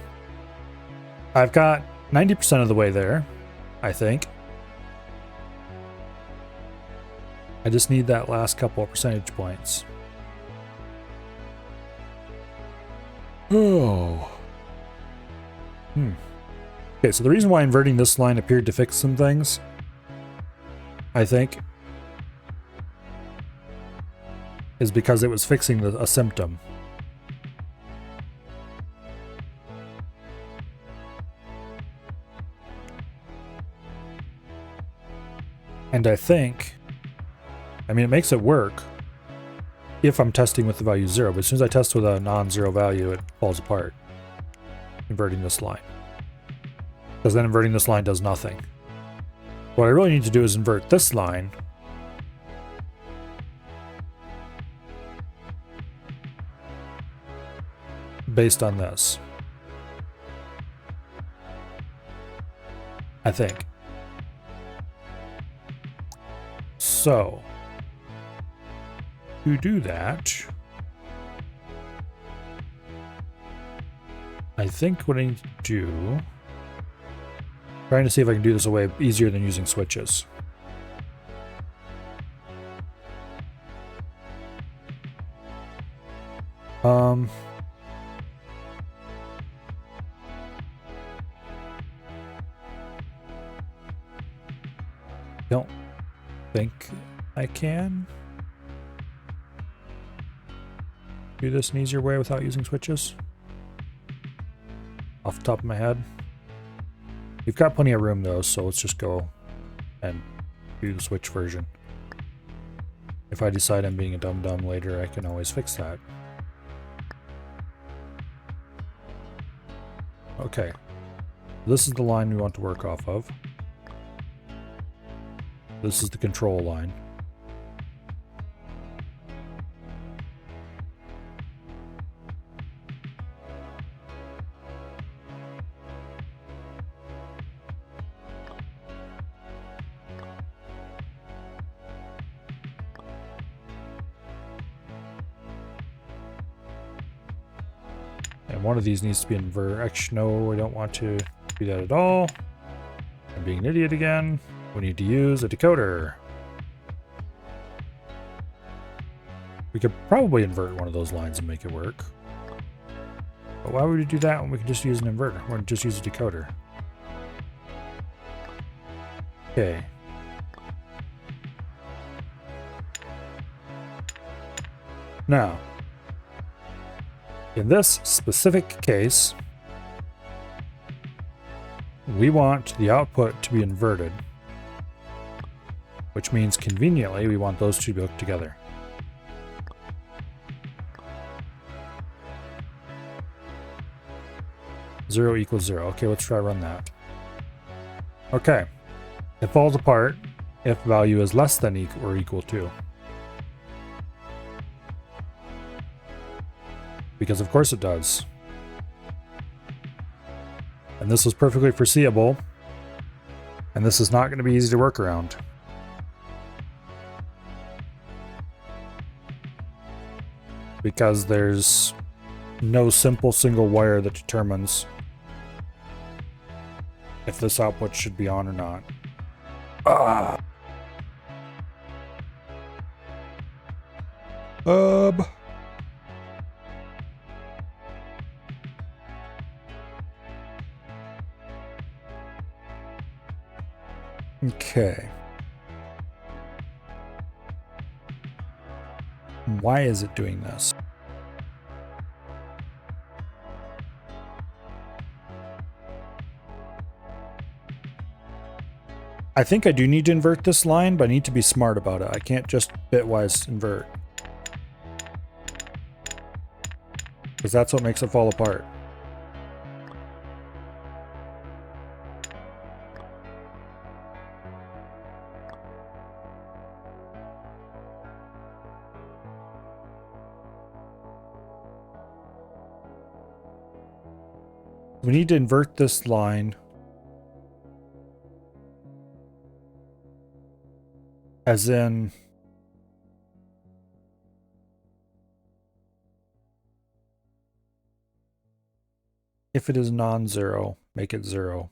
I've got 90% of the way there, I think. I just need that last couple of percentage points. Oh. Okay, so the reason why inverting this line appeared to fix some things, I think, is because it was fixing a symptom. And I think, I mean, it makes it work if I'm testing with the value 0, but as soon as I test with a non-zero value, it falls apart. Inverting this line. Because then inverting this line does nothing. What I really need to do is invert this line. Based on this. I think. So, to do that, I think what I need to do, trying to see if I can do this a way easier than using switches. Don't think I can do this an easier way without using switches. Off the top of my head. We've got plenty of room though, so let's just go and do the switch version. If I decide I'm being a dum-dum later, I can always fix that. Okay. This is the line we want to work off of. This is the control line. And one of these needs to be invert. Actually, no, I don't want to do that at all. I'm being an idiot again. We need to use a decoder. We could probably invert one of those lines and make it work. But why would we do that when we can just use an inverter? Or just use a decoder? Okay. Now, in this specific case, we want the output to be inverted, which means conveniently we want those two to be hooked together. Zero equals 0. Okay, let's try run that. Okay. It falls apart if value is less than or equal to. Because of course it does. And this was perfectly foreseeable. And this is not going to be easy to work around. Because there's no simple single wire that determines if this output should be on or not. Okay. Why is it doing this? I think I do need to invert this line, but I need to be smart about it. I can't just bitwise invert. Because that's what makes it fall apart. We need to invert this line as in if it is non-zero, make it 0.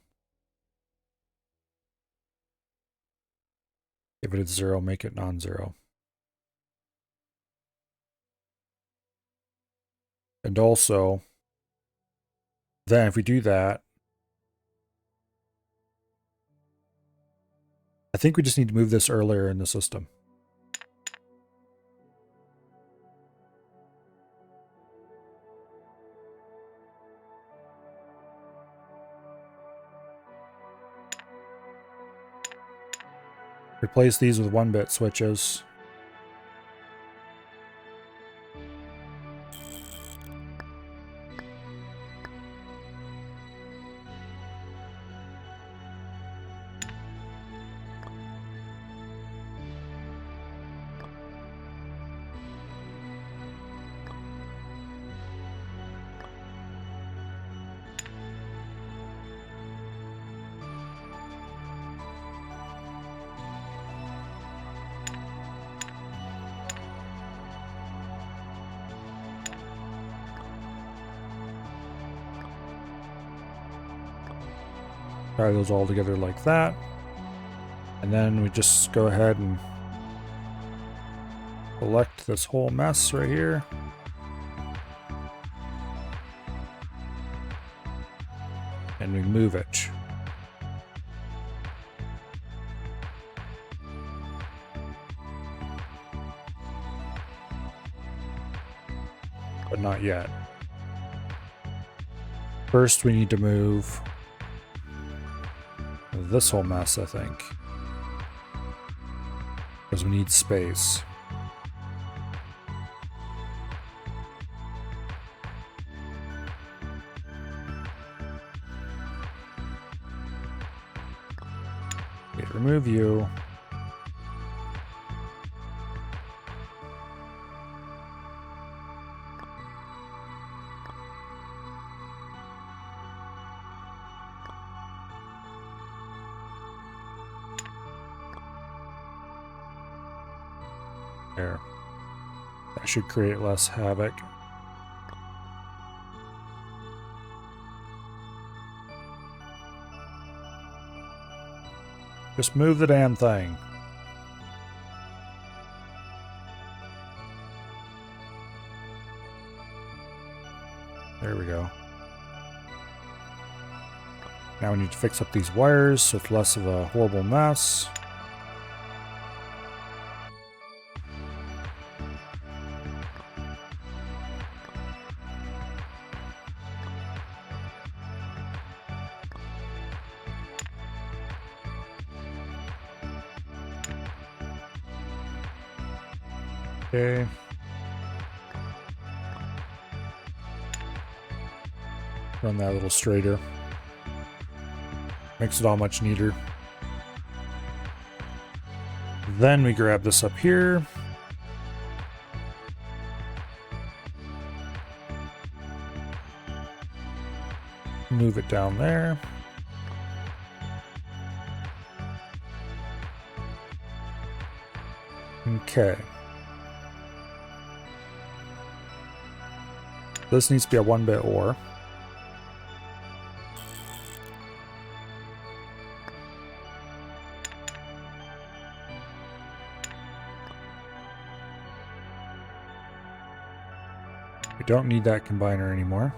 If it is 0, make it non-zero. And also, then if we do that, I think we just need to move this earlier in the system. Replace these with 1-bit switches. Tie those all together like that. And then we just go ahead and select this whole mess right here. And we move it. But not yet. First we need to move this whole mess, I think. Because we need space. Okay, remove you. There. That should create less havoc. Just move the damn thing. There we go. Now we need to fix up these wires so it's less of a horrible mess. Okay. Run that a little straighter. Makes it all much neater. Then we grab this up here. Move it down there. Okay. This needs to be a 1-bit ore. We don't need that combiner anymore.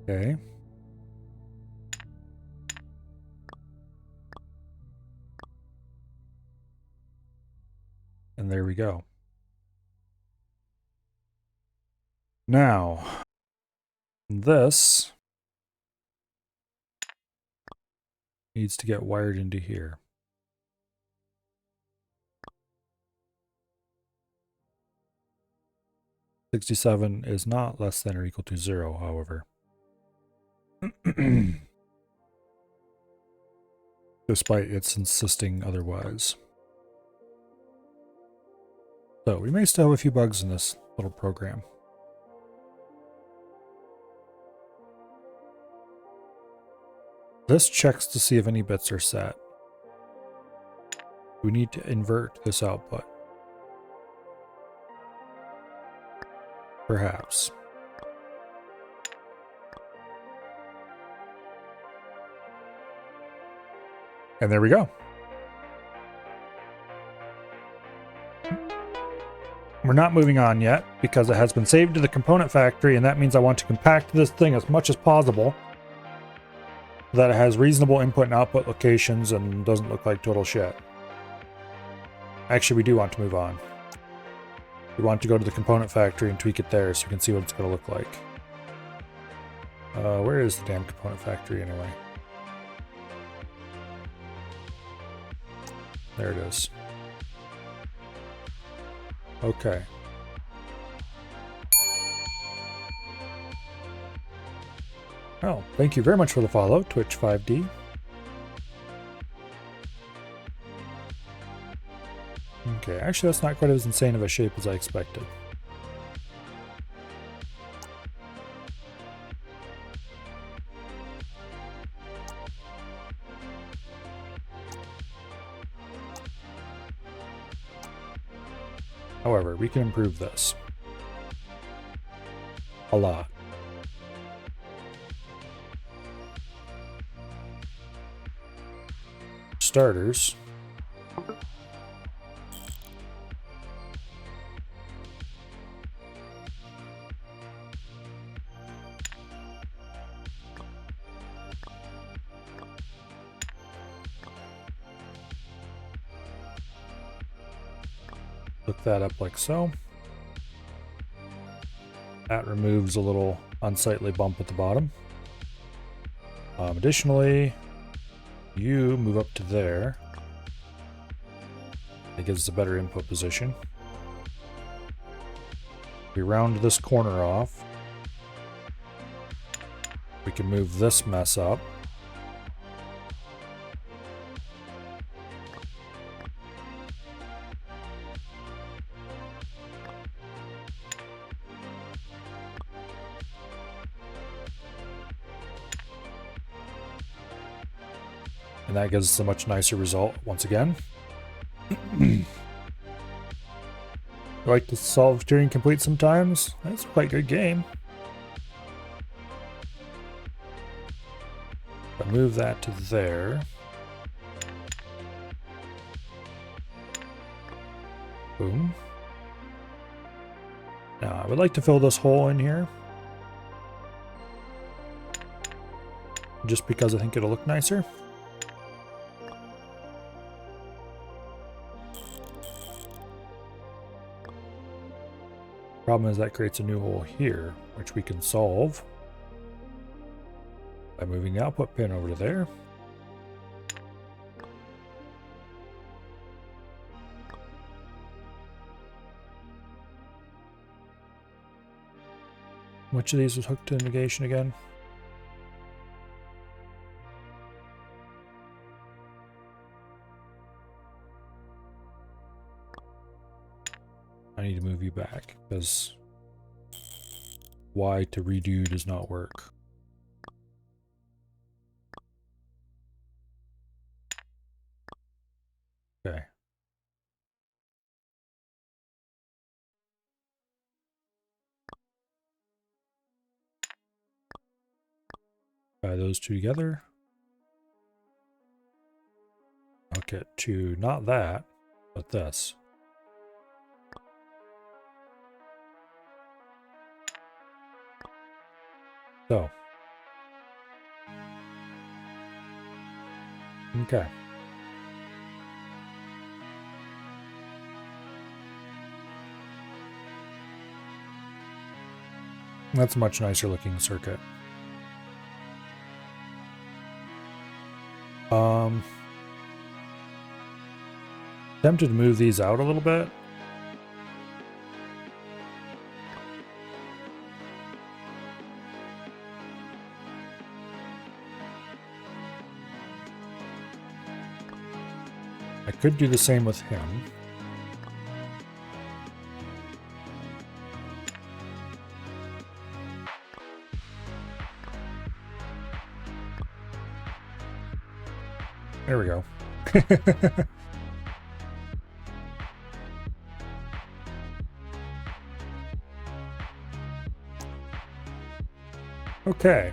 Okay. And there we go. Now, this needs to get wired into here. $67 is not less than or equal to 0, however. Despite its insisting otherwise. So we may still have a few bugs in this little program. This checks to see if any bits are set. We need to invert this output. Perhaps. And there we go. We're not moving on yet because it has been saved to the component factory, and that means I want to compact this thing as much as possible so that it has reasonable input and output locations and doesn't look like total shit. Actually, we do want to move on. We want to go to the component factory and tweak it there so we can see what it's going to look like. Where is the damn component factory anyway? There it is. Okay. Well, thank you very much for the follow, Twitch5D. Okay, actually that's not quite as insane of a shape as I expected. However, we can improve this a lot. Starters. Hook that up like so. That removes a little unsightly bump at the bottom. Additionally, you move up to there. It gives us a better input position. We round this corner off. We can move this mess up. And that gives us a much nicer result once again. I like to solve Turing Complete sometimes. That's a quite good game. I'll move that to there. Boom. Now, I would like to fill this hole in here. Just because I think it'll look nicer. Problem is that creates a new hole here, which we can solve by moving the output pin over to there. Which of these was hooked to negation again? I need to move you back because Y to redo does not work. Okay. Tie those two together. Hook it to not that, but this. So. Okay. That's a much nicer looking circuit. Tempted to move these out a little bit. I could do the same with him. There we go. Okay.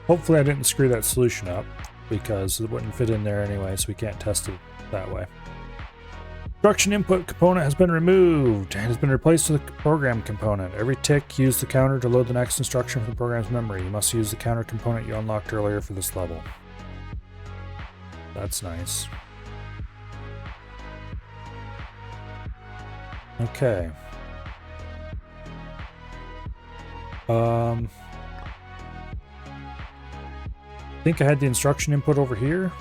Hopefully I didn't screw that solution up, because it wouldn't fit in there anyway, so we can't test it that way. Instruction input component has been removed and has been replaced with a program component. Every tick, use the counter to load the next instruction from the program's memory. You must use the counter component you unlocked earlier for this level. That's nice. Okay. I think I had the instruction input over here.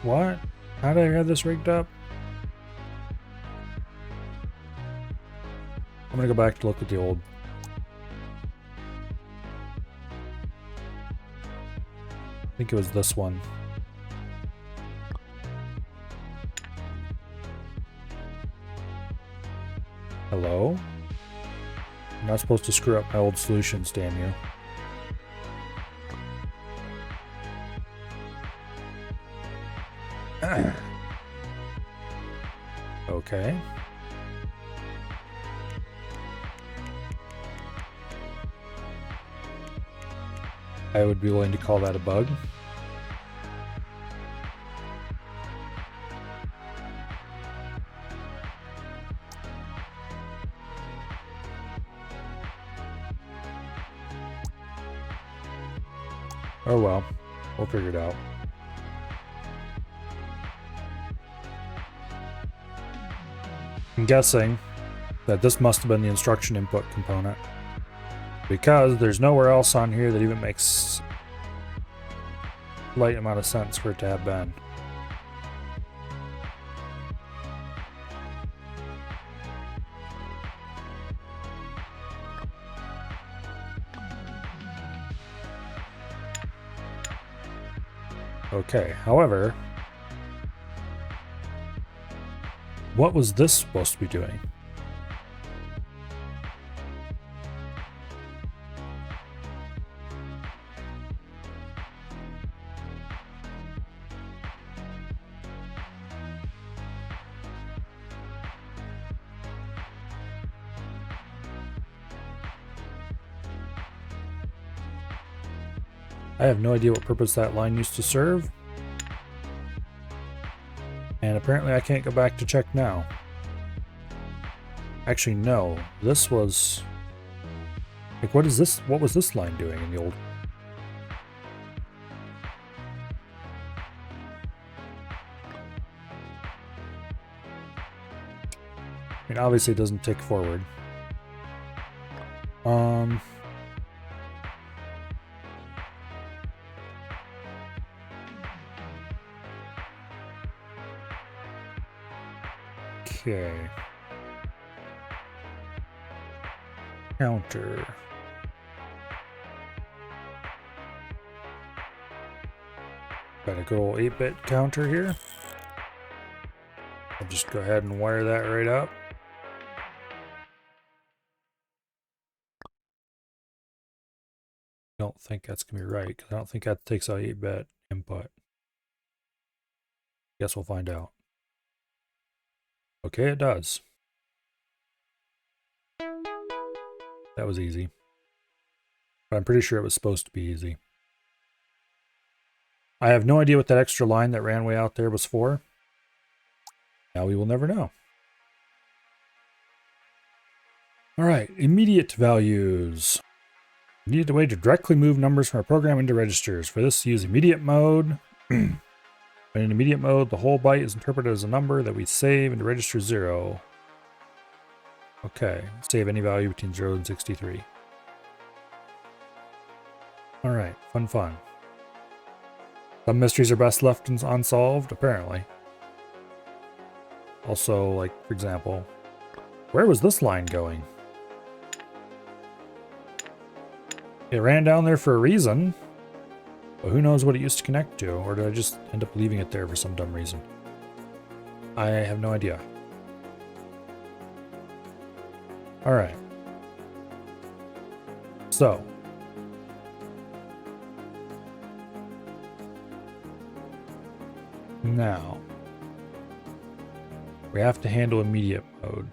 What? How did I have this rigged up? I'm gonna go back to look at the old. I think it was this one. Hello? You're not supposed to screw up my old solutions, damn you. Okay. I would be willing to call that a bug. Oh well, we'll figure it out. I'm guessing that this must have been the instruction input component, because there's nowhere else on here that even makes a light amount of sense for it to have been. Okay, however, what was this supposed to be doing? I have no idea what purpose that line used to serve. And apparently I can't go back to check now. Actually, no. This was... Like, what is this? What was this line doing in the old... I mean, obviously it doesn't tick forward. Okay. Counter. Got a good old 8-bit counter here. I'll just go ahead and wire that right up. I don't think that's going to be right, because I don't think that takes out 8-bit input. Guess we'll find out. Okay, it does. That was easy. But I'm pretty sure it was supposed to be easy. I have no idea what that extra line that ran way out there was for. Now we will never know. Alright, immediate values. We need a way to directly move numbers from our program into registers. For this, use immediate mode. When in immediate mode, the whole byte is interpreted as a number that we save into register 0. Okay, save any value between 0 and 63. Alright, fun. Some mysteries are best left unsolved, apparently. Also, like, for example, where was this line going? It ran down there for a reason. But who knows what it used to connect to, or did I just end up leaving it there for some dumb reason? I have no idea. Alright. So. Now. We have to handle immediate mode.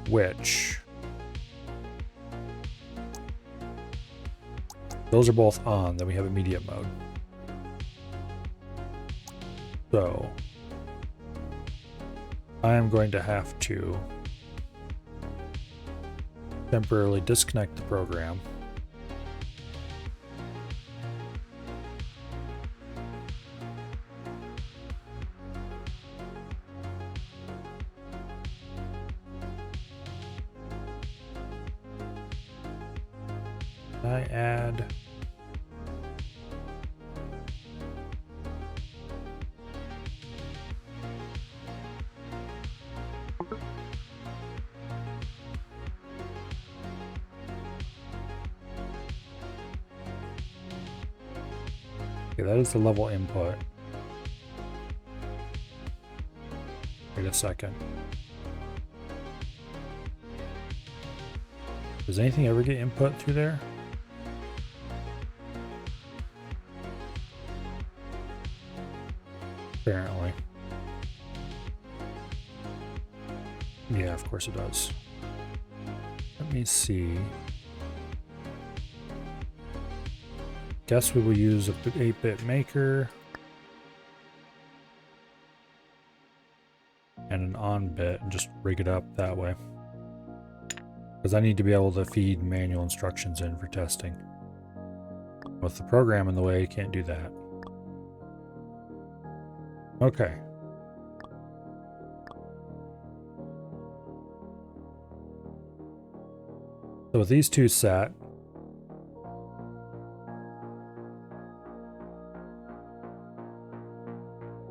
Which... Those are both on, then we have immediate mode. So, I am going to have to temporarily disconnect the program. I add okay, that is the level input. Wait a second. Does anything ever get input through there? Apparently. Yeah, of course it does. Let me see. Guess we will use a 8-bit maker and an on bit and just rig it up that way. Because I need to be able to feed manual instructions in for testing. With the program in the way, you can't do that. Okay. So with these two set,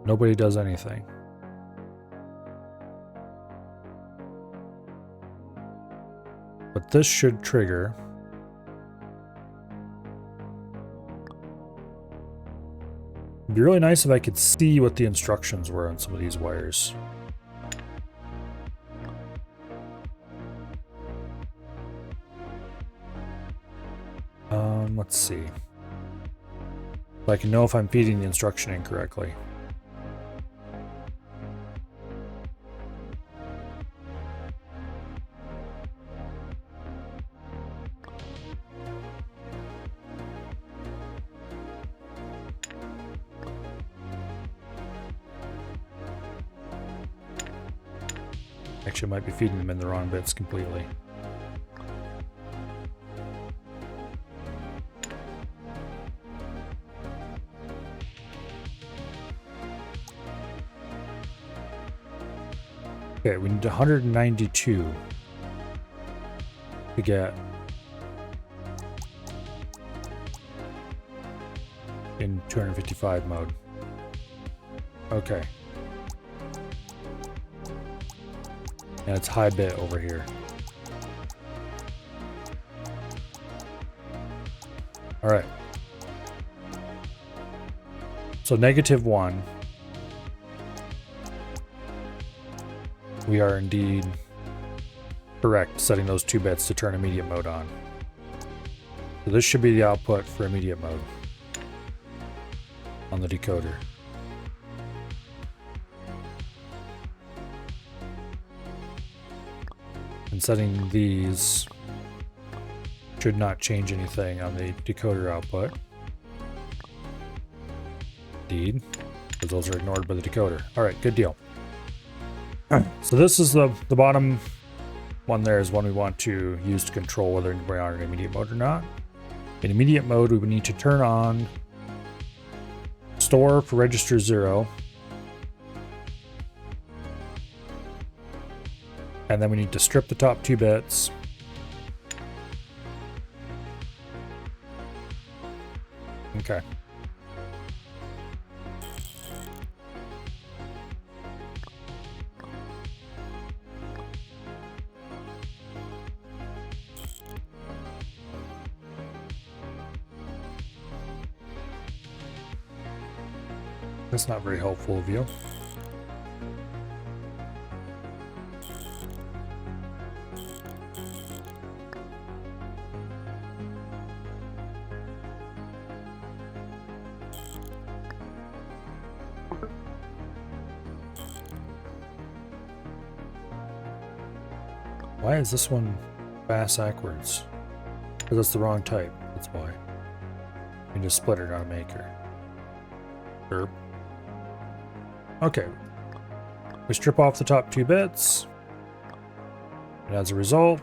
nobody does anything. But this should trigger. It'd be really nice if I could see what the instructions were on some of these wires. Let's see. So I can know if I'm feeding the instruction incorrectly. Actually, I might be feeding them in the wrong bits completely. Okay, we need 192 to get in 255 mode. Okay. And it's high bit over here. All right. So -1. We are indeed correct, setting those 2 bits to turn immediate mode on. So this should be the output for immediate mode on the decoder. And setting these should not change anything on the decoder output. Indeed, because those are ignored by the decoder. All right, good deal. So this is the bottom one there is one we want to use to control whether we're on in immediate mode or not. In immediate mode, we would need to turn on store for register 0. And then we need to strip the top 2 bits. Okay. That's not very helpful of you. Why is this one fast backwards? Because it's the wrong type, that's why. You can just split it on a maker. Derp. Okay. We strip off the top 2 bits. And as a result,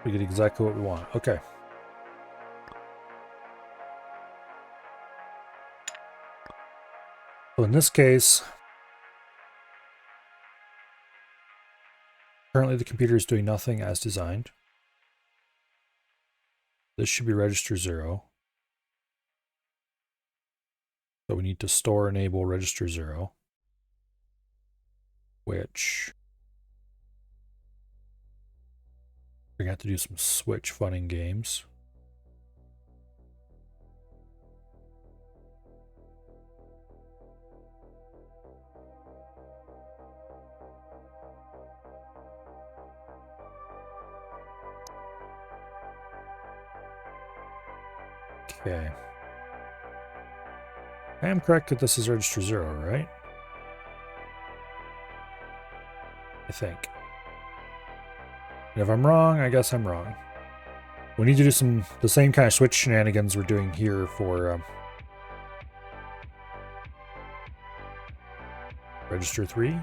we get exactly what we want. Okay. So in this case, currently the computer is doing nothing as designed. This should be register 0. So we need to store enable register 0, which we're going to have to do some switch funning games. Okay. I am correct that this is register 0, right? I think. And if I'm wrong, I guess I'm wrong. We need to do the same kind of switch shenanigans we're doing here for register 3.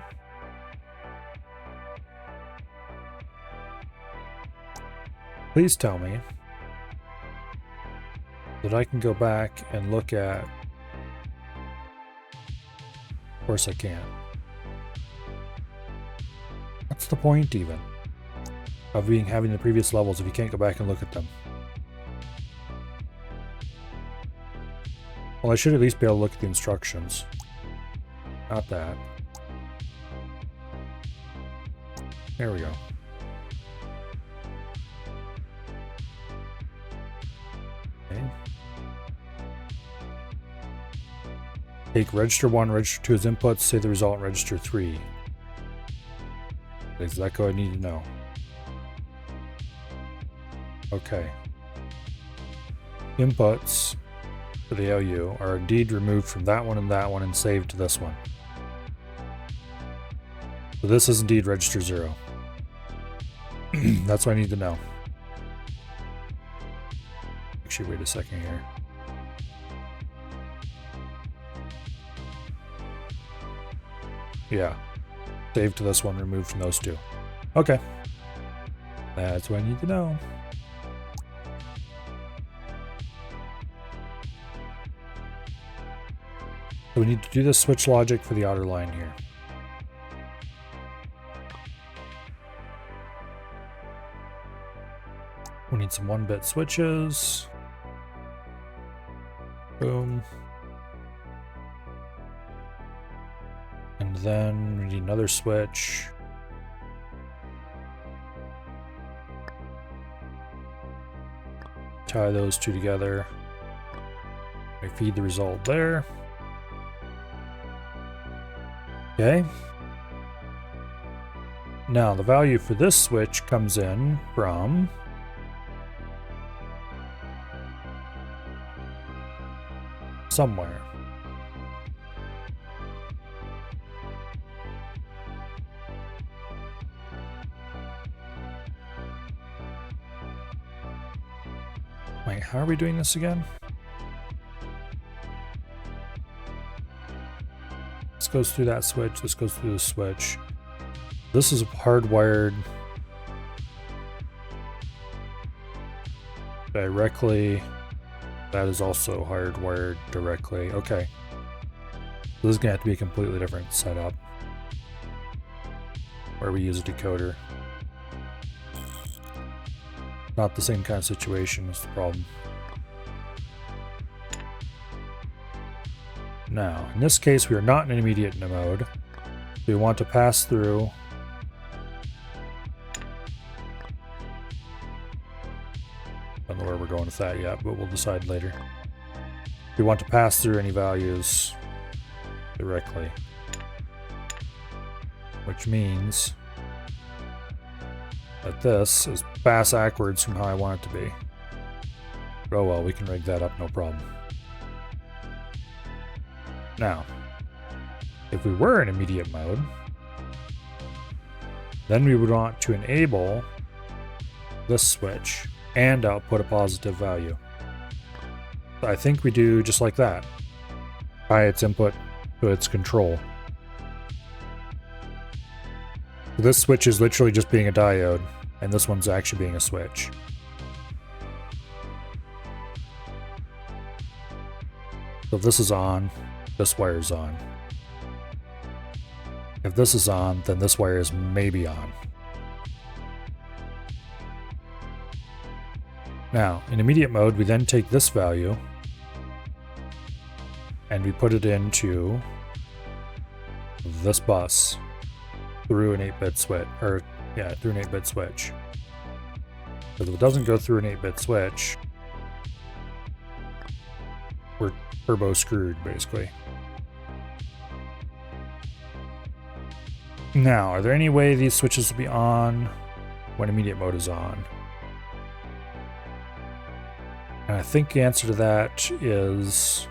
Please tell me that I can go back and look at... Of course I can't. What's the point even of having the previous levels if you can't go back and look at them? Well, I should at least be able to look at the instructions. Not that. There we go. Okay. Take register 1, register 2 as inputs, say the result in register 3. That's exactly what I need to know. Okay. Inputs for the ALU are indeed removed from that one and saved to this one. So this is indeed register 0. That's what I need to know. Actually, wait a second here. Yeah. Save to this one, remove from those two. Okay. That's what I need to know. So we need to do the switch logic for the outer line here. We need some 1-bit switches. Boom. And then we need another switch. Tie those two together. I feed the result there. Okay. Now the value for this switch comes in from somewhere. Wait, how are we doing this again? This goes through that switch, this goes through the switch. This is hardwired directly. That is also hardwired directly. Okay. So this is gonna have to be a completely different setup where we use a decoder. Not the same kind of situation is the problem. Now, in this case, we are not in an immediate mode. We want to pass through I don't know where we're going with that yet, but we'll decide later. We want to pass through any values directly, which means that this is pass backwards from how I want it to be. Oh well, we can rig that up, no problem. Now, if we were in immediate mode, then we would want to enable this switch and output a positive value. So I think we do just like that. Tie its input to its control. So this switch is literally just being a diode, and this one's actually being a switch. So if this is on, this wire is on. If this is on, then this wire is maybe on. Now, in immediate mode, we then take this value and we put it into this bus through an 8-bit switch, through an 8-bit switch. Because if it doesn't go through an 8-bit switch, we're turbo screwed, basically. Now, are there any way these switches will be on when immediate mode is on? And I think the answer to that is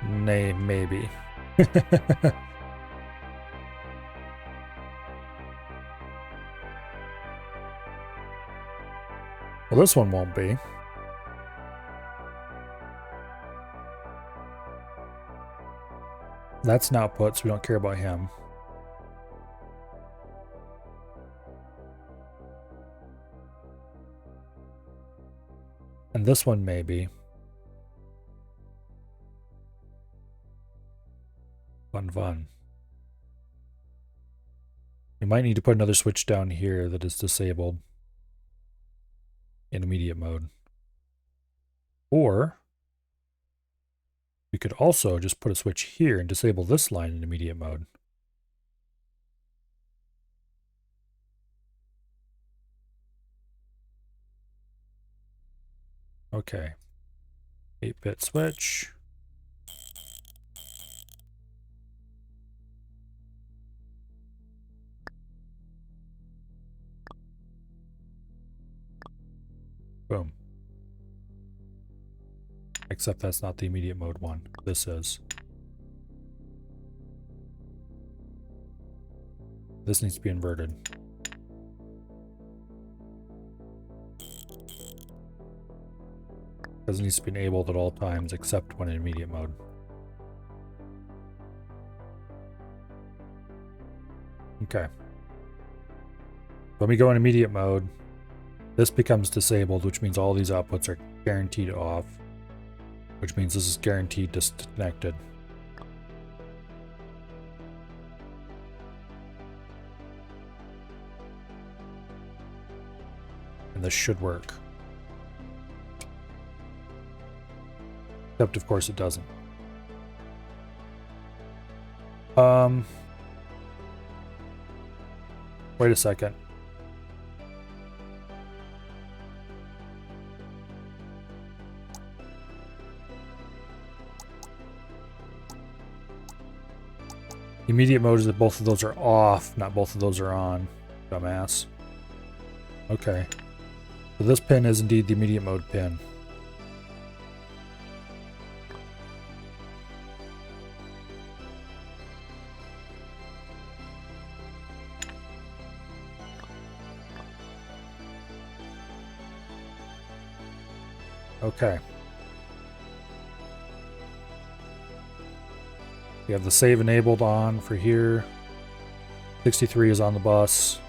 maybe. Well, this one won't be. That's an output, so we don't care about him. And this one may be. Fun. We might need to put another switch down here that is disabled in immediate mode. Or we could also just put a switch here and disable this line in immediate mode. Okay. 8-bit switch. Boom. Except that's not the immediate mode one. This is. This needs to be inverted. This needs to be enabled at all times except when in immediate mode. Okay. When we go in immediate mode, this becomes disabled, which means all these outputs are guaranteed off, which means this is guaranteed disconnected. And this should work. Except, of course, it doesn't. Wait a second. Immediate mode is that both of those are off, not both of those are on. Dumbass. Okay. So this pin is indeed the immediate mode pin. Okay. We have the save enabled on for here. 63 is on the bus.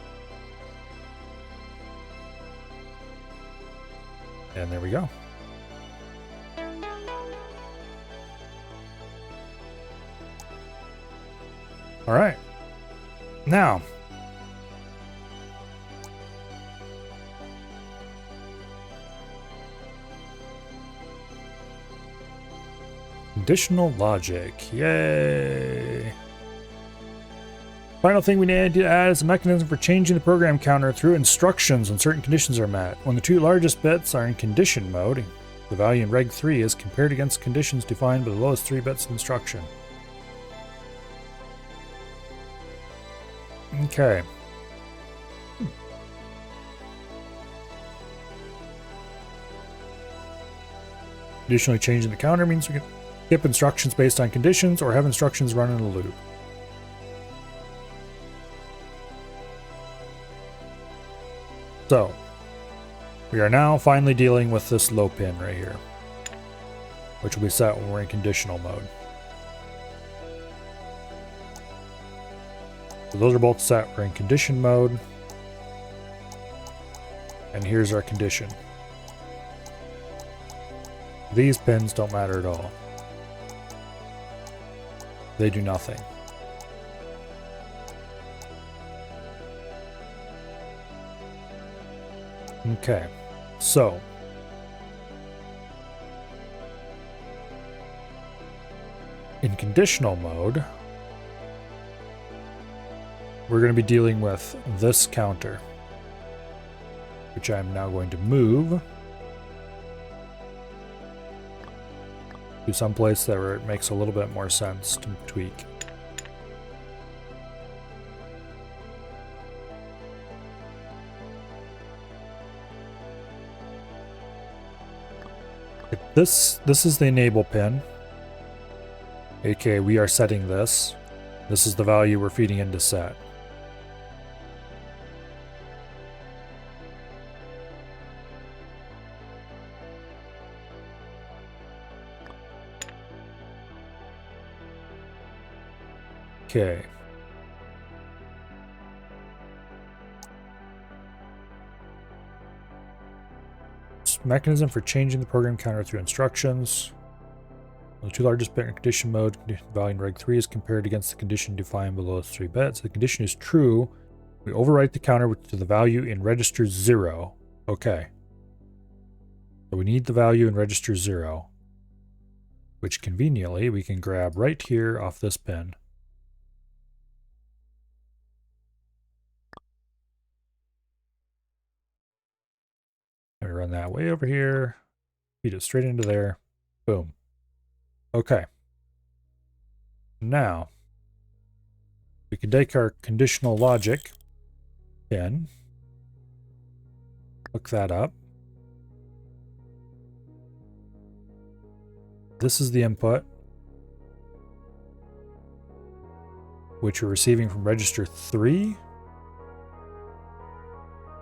And there we go. All right. Now, conditional logic. Yay. Final thing we need to add is a mechanism for changing the program counter through instructions when certain conditions are met. When the two largest bits are in condition mode, the value in reg 3 is compared against conditions defined by the lowest 3 bits of instruction. Okay. Additionally, changing the counter means we can skip instructions based on conditions or have instructions run in a loop. So, we are now finally dealing with this low pin right here, which will be set when we're in conditional mode. So those are both set. We're in condition mode. And here's our condition. These pins don't matter at all. They do nothing. Okay, so in conditional mode, we're going to be dealing with this counter, which I'm now going to move to someplace that where it makes a little bit more sense to tweak. This is the enable pin. Okay, we are setting this. This is the value we're feeding into set. Okay. Mechanism for changing the program counter through instructions. The two largest bit in condition mode, condition value in reg 3 is compared against the condition defined below 3 bits. The condition is true. We overwrite the counter to the value in register 0. Okay. So we need the value in register 0, which conveniently we can grab right here off this pin. And we run that way over here, feed it straight into there. Boom. Okay. Now, we can take our conditional logic pin, look that up. This is the input, which we're receiving from register 3.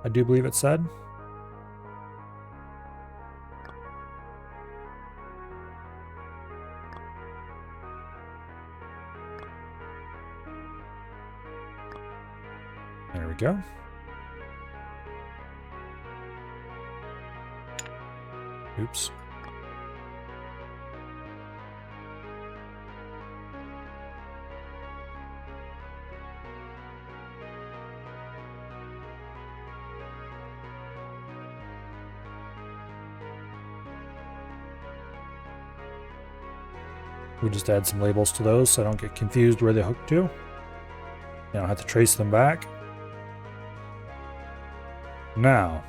I do believe it said. There we go. Oops. We'll just add some labels to those so I don't get confused where they hook to. I don't have to trace them back. Now,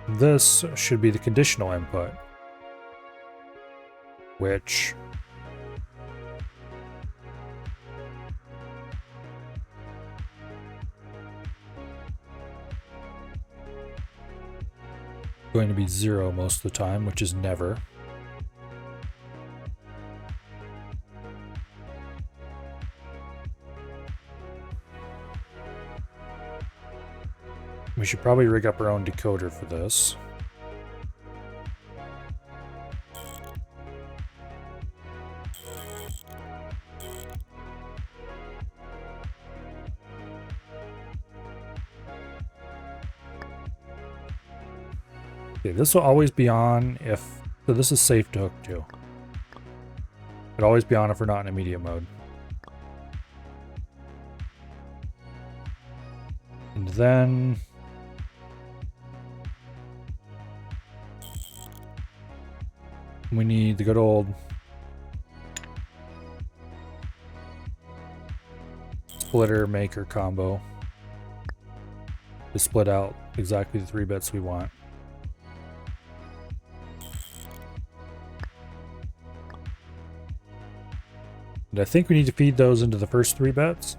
this should be the conditional input, which is going to be 0 most of the time, which is never. We should probably rig up our own decoder for this. Okay, this will always be on if... So this is safe to hook to. It'll always be on if we're not in immediate mode. And then... we need the good old splitter maker combo to split out exactly the 3 bits we want. And I think we need to feed those into the first 3 bits.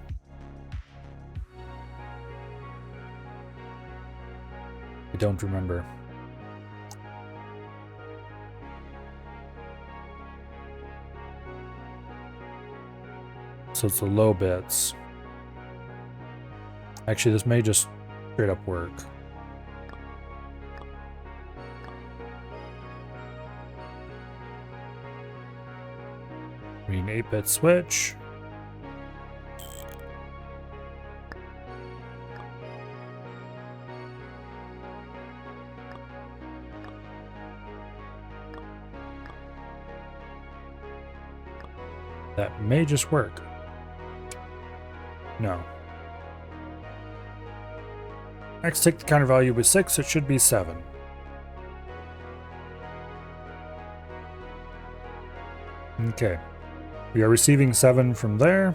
I don't remember. So it's the low bits. Actually, this may just straight up work. We need an 8-bit switch. That may just work. No. Next, take the counter value with 6, it should be 7. Okay. We are receiving 7 from there.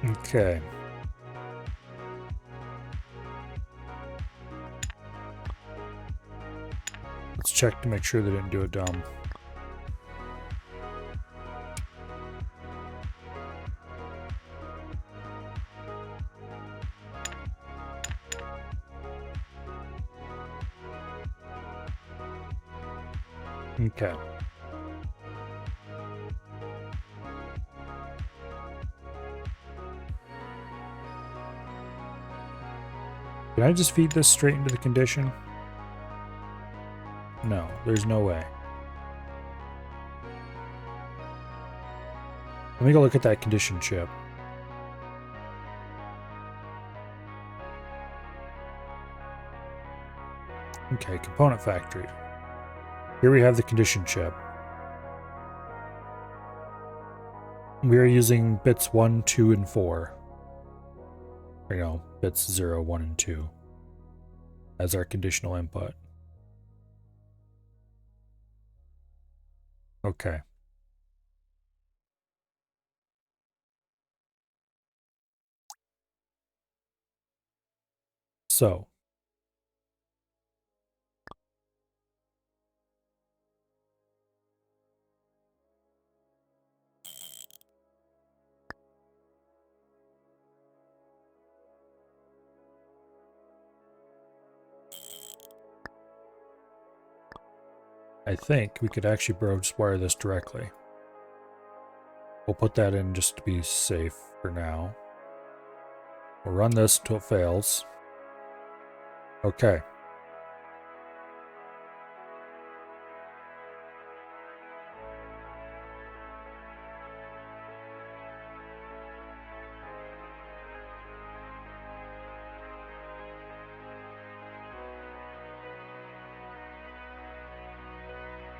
Okay. Let's check to make sure they didn't do a dumb. Okay. Can I just feed this straight into the condition? No, there's no way. Let me go look at that condition chip. Okay, component factory. Here we have the condition chip. We are using bits 1, 2, and 4. You know, bits 0, 1, and 2 as our conditional input. Okay. So. I think we could actually just wire this directly. We'll put that in just to be safe for now. We'll run this until it fails. Okay.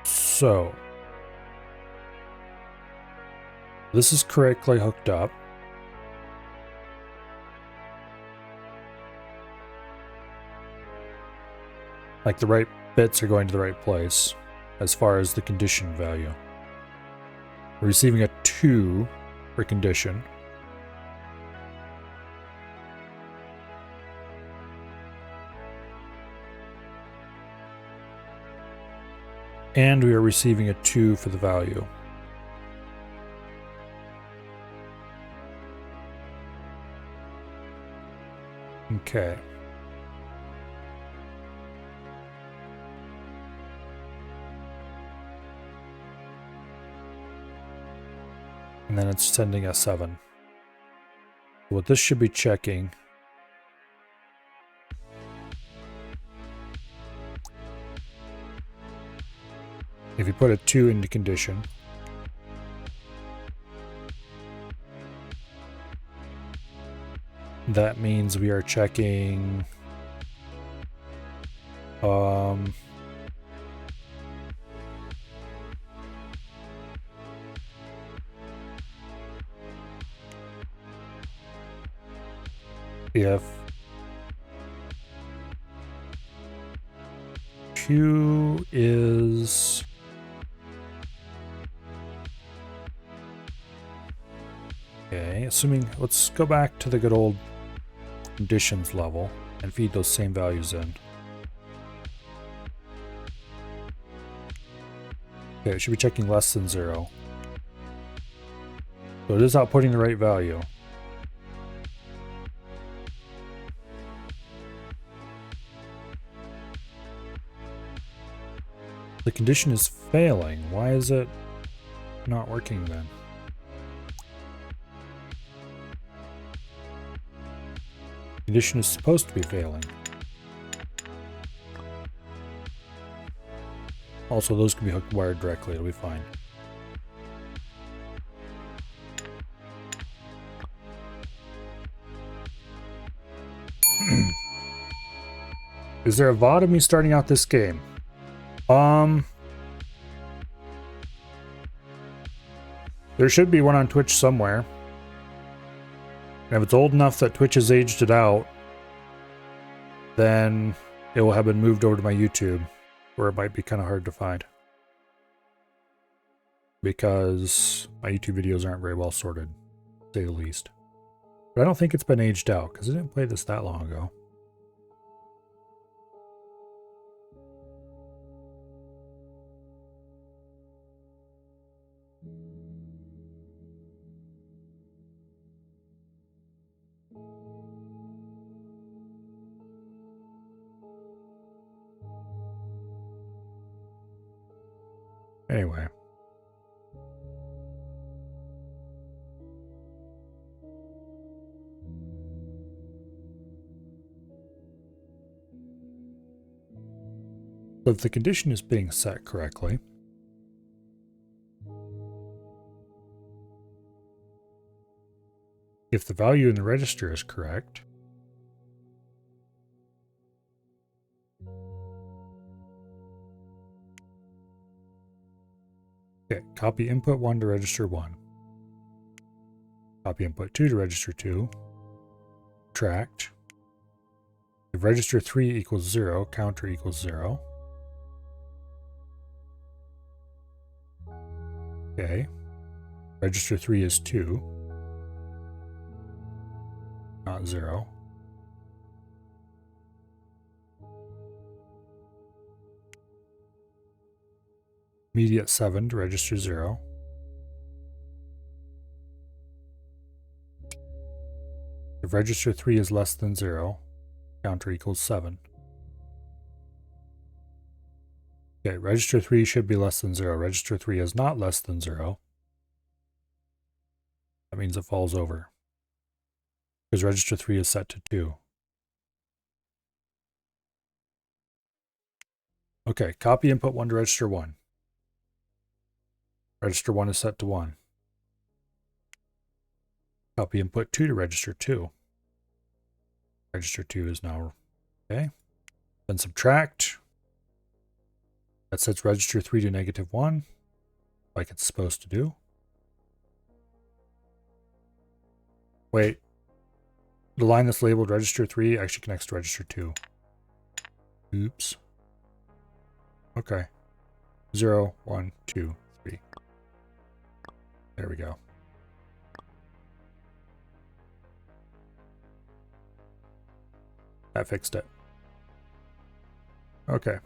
So, this is correctly hooked up. Like the right bits are going to the right place as far as the condition value. We're receiving a 2 for condition. And we are receiving a 2 for the value. Okay. And then it's sending a 7. What this should be checking if you put a 2 into condition, that means we are checking if Q is okay, assuming, let's go back to the good old conditions level and feed those same values in. Okay, it should be checking less than 0. So it is outputting the right value. The condition is failing. Why is it not working then? Condition is supposed to be failing. Also, those can be hooked wired directly. It'll be fine. Is there a VOD of me starting out this game? There should be one on Twitch somewhere. And if it's old enough that Twitch has aged it out, then it will have been moved over to my YouTube, where it might be kind of hard to find. Because my YouTube videos aren't very well sorted, to say the least. But I don't think it's been aged out, because I didn't play this that long ago. Anyway. So if the condition is being set correctly, if the value in the register is correct, okay, copy input 1 to register 1. Copy input 2 to register 2. Subtract. If register 3 equals 0, counter equals 0. Okay. Register 3 is 2. Not 0. Immediate 7 to register 0. If register 3 is less than 0, counter equals 7. Okay, register 3 should be less than 0. Register 3 is not less than 0. That means it falls over. Because register 3 is set to 2. Okay, copy input 1 to register 1. Register 1 is set to 1. Copy input 2 to register 2. Register 2 is now okay. Then subtract. That sets register 3 to -1, like it's supposed to do. Wait. The line that's labeled register 3 actually connects to register 2. Oops. Okay. 0, 1, 2, 3. There we go. That fixed it. Okay.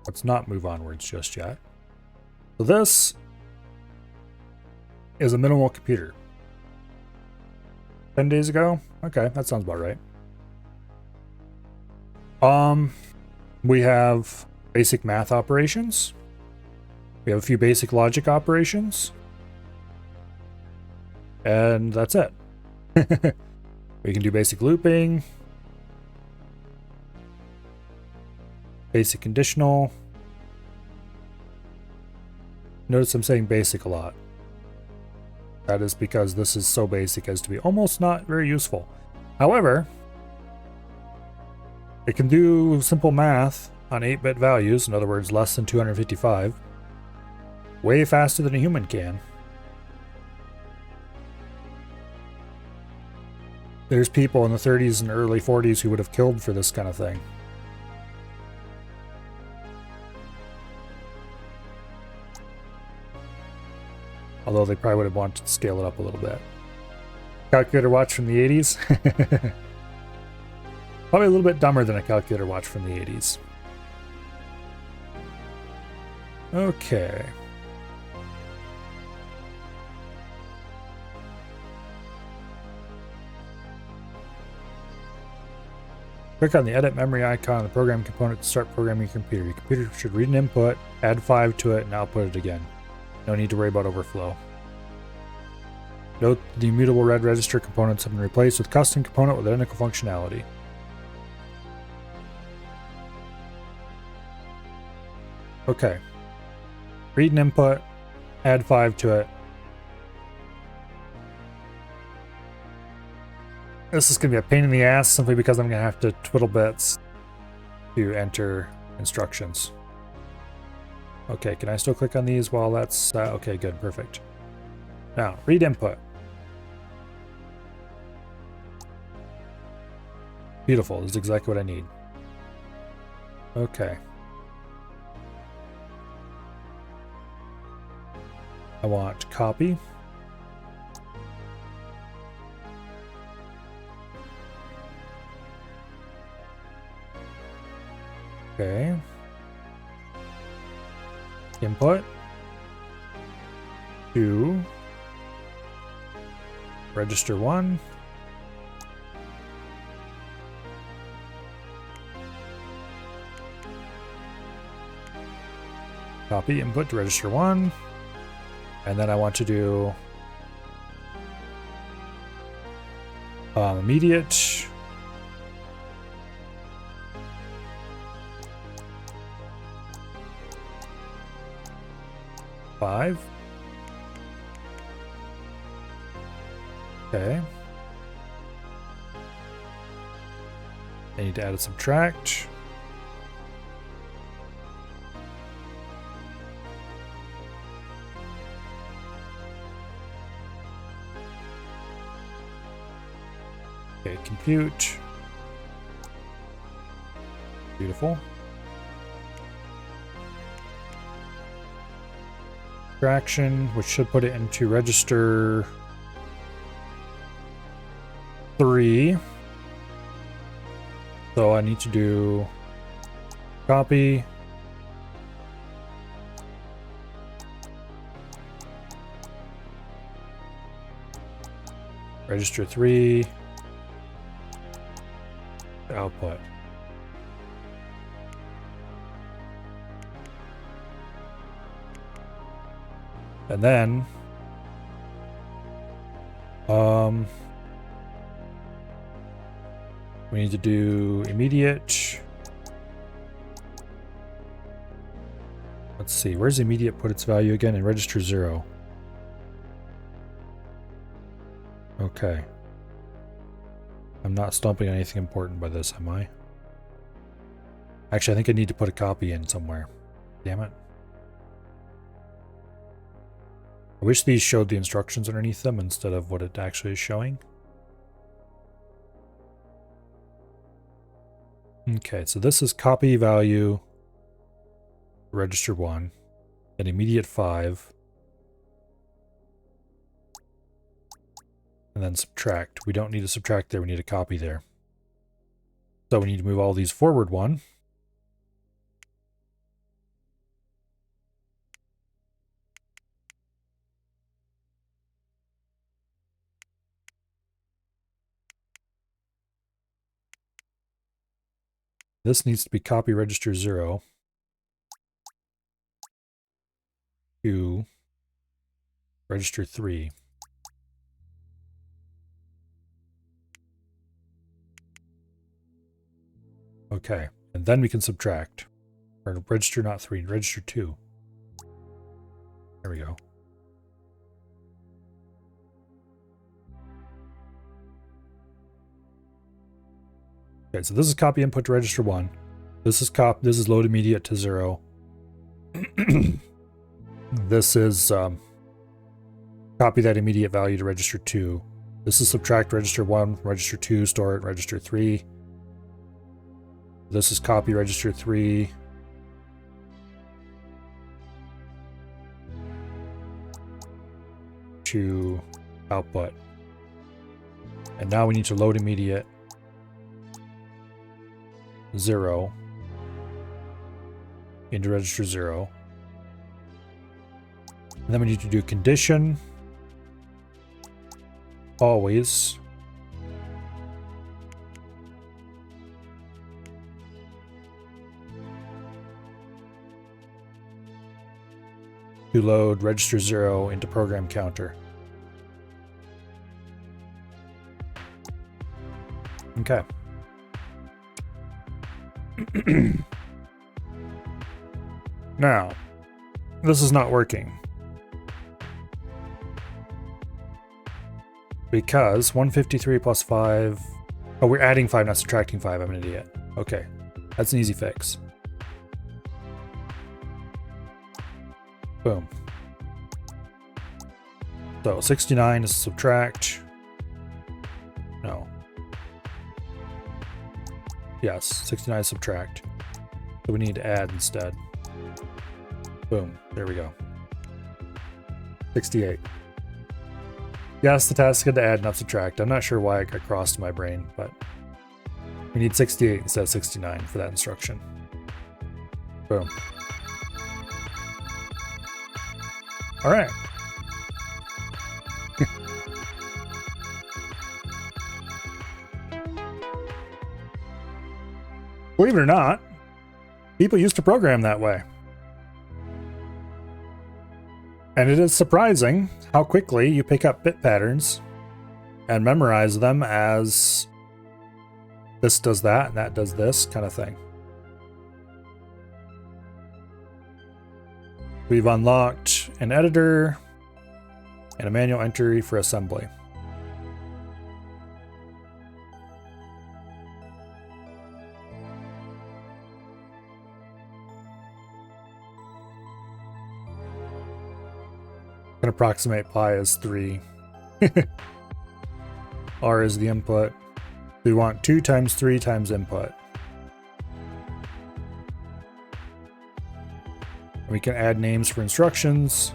Let's not move onwards just yet. So this is a minimal computer. 10 days ago? Okay, that sounds about right. We have basic math operations. We have a few basic logic operations. And that's it. We can do basic looping. Basic conditional. Notice I'm saying basic a lot. That is because this is so basic as to be almost not very useful. However, it can do simple math on 8-bit values, in other words, less than 255, way faster than a human can. There's people in the 30s and early 40s who would have killed for this kind of thing. Although they probably would have wanted to scale it up a little bit. Calculator watch from the 80s? Probably a little bit dumber than a calculator watch from the 80s. Okay. Click on the edit memory icon on the program component to start programming your computer. Your computer should read an input, add 5 to it, and output it again. No need to worry about overflow. Note the immutable red register components have been replaced with custom component with identical functionality. Okay. Read an input, add 5 to it. This is going to be a pain in the ass simply because I'm going to have to twiddle bits to enter instructions. Okay, can I still click on these while that's... okay, good, perfect. Now, read input. Beautiful, this is exactly what I need. Okay. I want copy. Okay. Input to register 1. Copy input to register 1. And then I want to do immediate. Five. Okay. I need to add a subtract. Okay, compute. Beautiful. Subtraction, which should put it into register 3. So I need to do copy. Register 3. Output. And then we need to do immediate. Let's see, where's immediate put its value again? In register 0. Okay. I'm not stumping on anything important by this, am I? Actually, I think I need to put a copy in somewhere. Damn it. I wish these showed the instructions underneath them instead of what it actually is showing. Okay, so this is copy value, register 1, and immediate 5, and then subtract. We don't need to subtract there, we need a copy there. So we need to move all these forward 1. This needs to be copy register 0 to register 3. Okay, and then we can subtract. Or register not 3, register 2. There we go. Okay, so this is copy input to register 1. This is load immediate to 0. This is copy that immediate value to register 2. This is subtract register 1, register 2, store it, register 3. This is copy register 3. To output. And now we need to load immediate 0 into register 0. And then we need to do condition always to load register 0 into program counter. Okay. Now, this is not working. Because 153 plus 5... Oh, we're adding 5, not subtracting 5. I'm an idiot. Okay. That's an easy fix. Boom. So 69 is subtract. No. Yes, 69 is subtract. So we need to add instead. Boom. There we go. 68. Yes, the task had to add, not subtract. I'm not sure why it got crossed in my brain, but we need 68 instead of 69 for that instruction. Boom. All right. Believe it or not, people used to program that way. And it is surprising how quickly you pick up bit patterns and memorize them as this does that and that does this kind of thing. We've unlocked an editor and a manual entry for assembly. Can approximate pi as 3. R is the input. We want 2 times 3 times input. We can add names for instructions.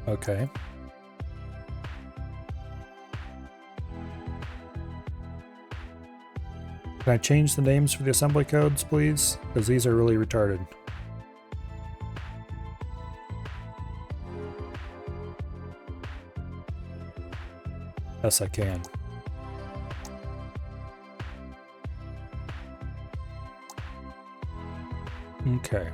Okay. Can I change the names for the assembly codes, please? Because these are really retarded. Yes, I can. Okay.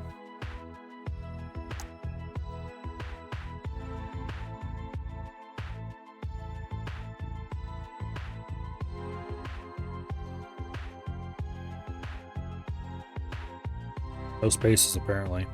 No spaces, apparently.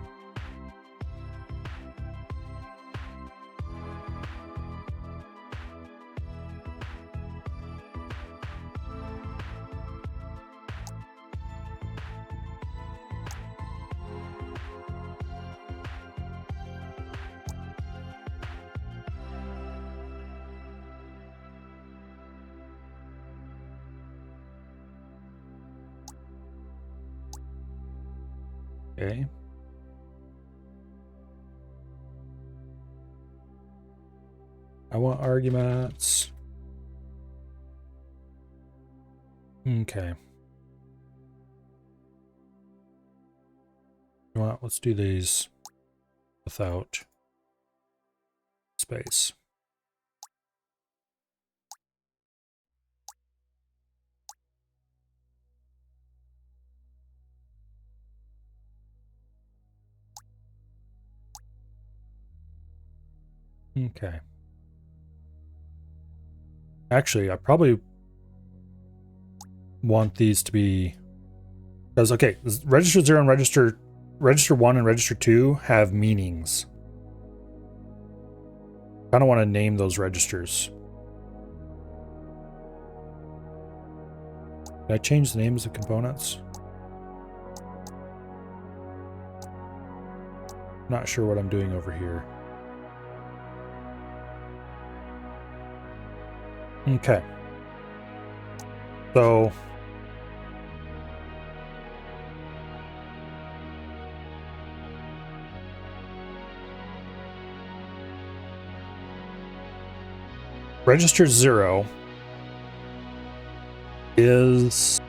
Okay. I want arguments. Okay. Well, let's do these without space. Okay. Actually, I probably want these to be, because okay, register 0 and register 1 and register 2 have meanings. I kind of want to name those registers. Can I change the names of components? Not sure what I'm doing over here. Okay. So register 0 is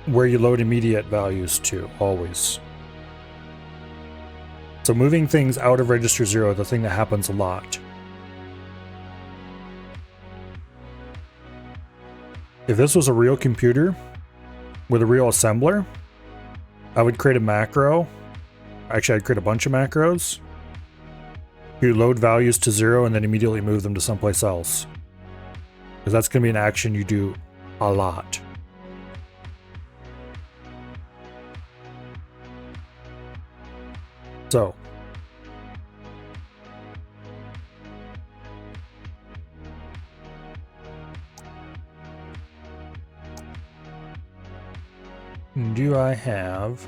where you load immediate values to, always. So moving things out of register 0 is the thing that happens a lot. If this was a real computer with a real assembler, I would create a macro. Actually, I'd create a bunch of macros. You load values to 0 and then immediately move them to someplace else. Because that's going to be an action you do a lot. So, do I have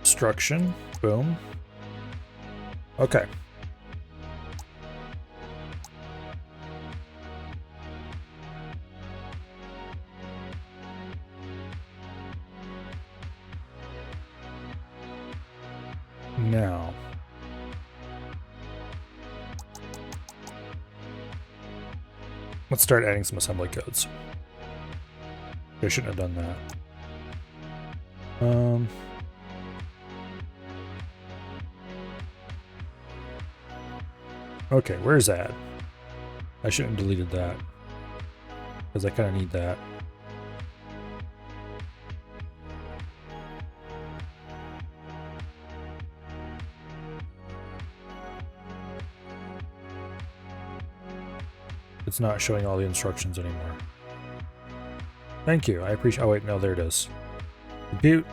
instruction? Boom. Okay. Now, let's start adding some assembly codes. I shouldn't have done that. Okay, where's that? I shouldn't have deleted that, because I kind of need that. It's not showing all the instructions anymore. Thank you, I appreciate. Oh wait, no, there it is. Compute.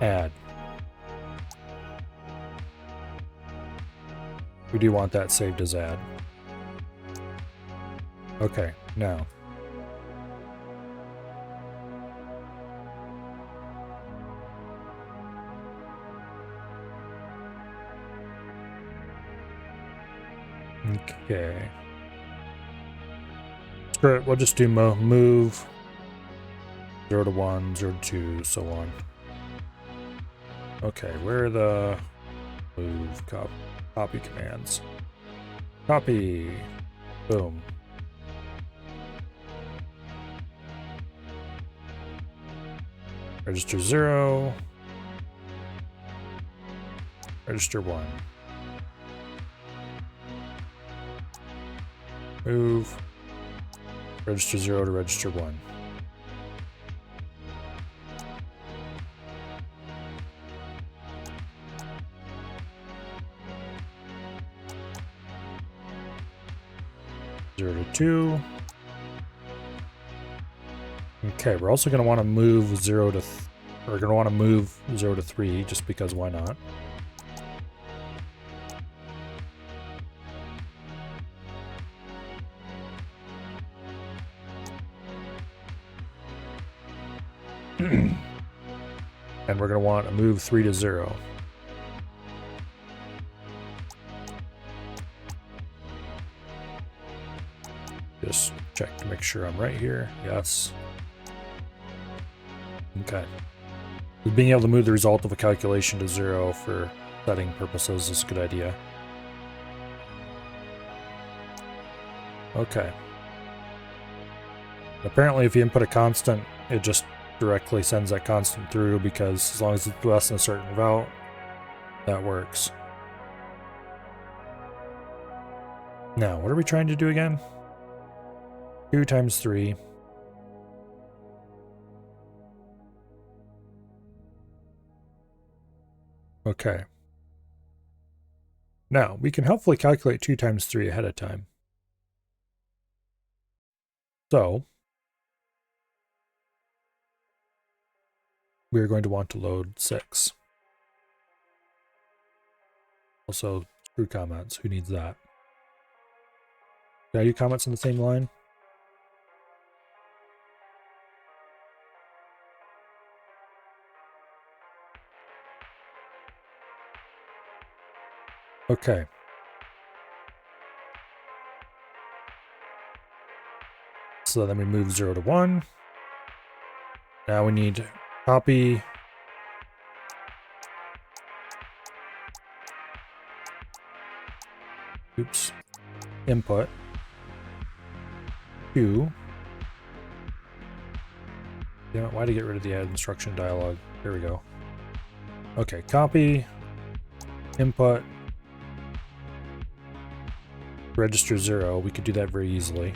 Add. We do want that saved as add. Okay, now. Okay. Screw it, we'll just do move 0 to 1, 0 to 2, so on. Okay, where are the move copy commands? Copy. Boom. Register 0. Register 1. Move register 0 to register 1. Zero to 2. Okay, we're also going to want to move 0 to... we're going to want to move 0 to 3, just because why not? And we're going to want to move 3 to 0. Just check to make sure I'm right here. Yes. Okay. Being able to move the result of a calculation to 0 for setting purposes is a good idea. Okay. Apparently if you input a constant, it just directly sends that constant through, because as long as it's less than a certain route, that works. Now, what are we trying to do again? 2 times 3. Okay. Now, we can helpfully calculate 2 times 3 ahead of time. So, we're going to want to load 6. Also, screw comments. Who needs that? Can I do comments on the same line? Okay. So then we move 0 to 1. Now we need copy input Q. Damn it, why did I get rid of the add instruction dialog? There we go. Okay, copy input register 0. We could do that very easily.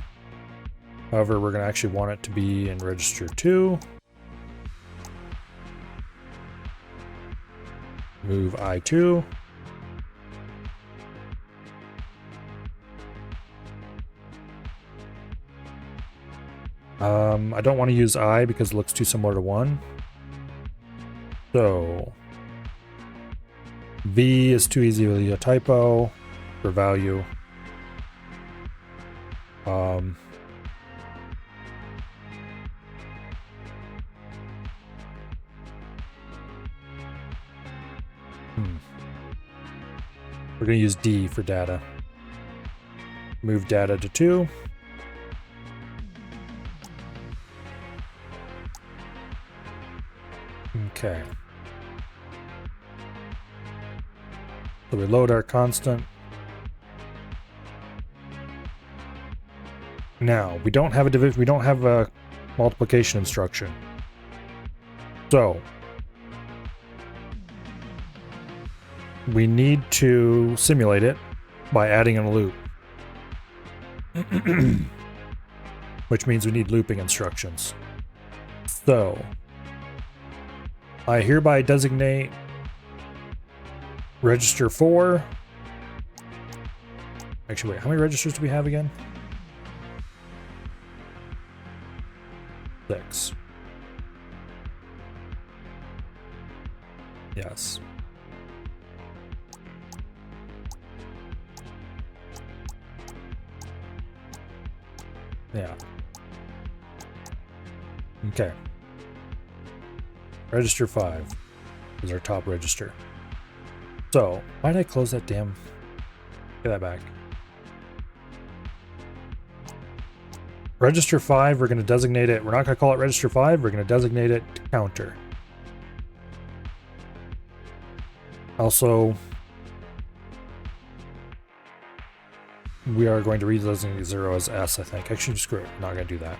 However, we're going to actually want it to be in register 2. Move I2. I don't want to use I because it looks too similar to 1. So V is too easily a typo for value. We're going to use D for data. Move data to 2. Okay. So we load our constant. Now, we don't have a division, we don't have a multiplication instruction. So we need to simulate it by adding in a loop. Which means we need looping instructions. So I hereby designate register 4. Actually, wait, how many registers do we have again? 6. Yes. Yeah. Okay. Register 5 is our top register. So, why did I close that damn... Get that back. Register 5, we're going to designate it... We're not going to call it register 5, we're going to designate it counter. Also, we are going to redesignate 0 as S, I think. Actually, screw it. I'm not going to do that.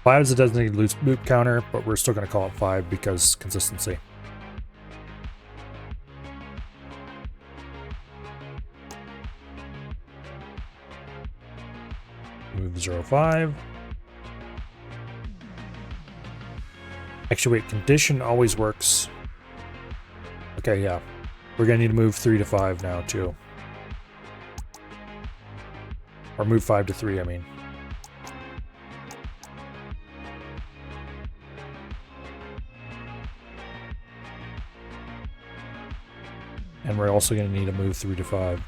5 is a designated loop counter, but we're still going to call it 5 because consistency. Move 0, 5. Actually, wait, condition always works. Okay, yeah. We're gonna need to move 3 to 5 now, too. Or move 5 to 3, I mean. And we're also gonna need to move 3 to 5.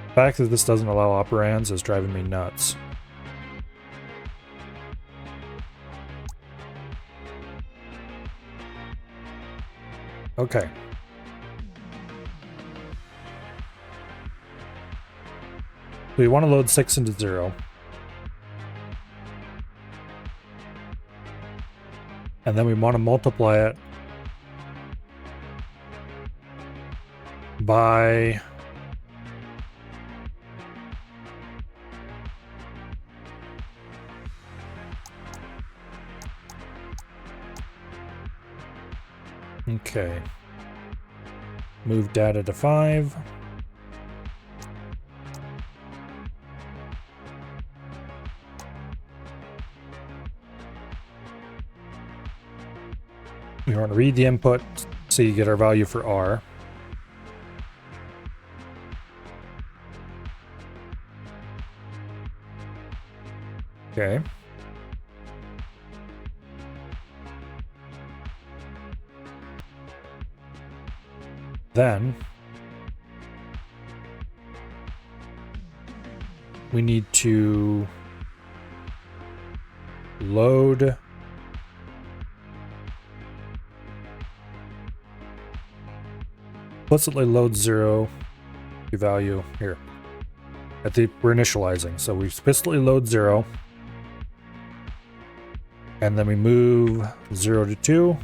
The fact that this doesn't allow operands is driving me nuts. Okay. We want to load 6 into 0. And then we want to multiply it by okay. Move data to 5. We want to read the input so you get our value for R. Okay. Then we need to load explicitly load 0 to value here. We're initializing, so we explicitly load 0, and then we move 0 to 2.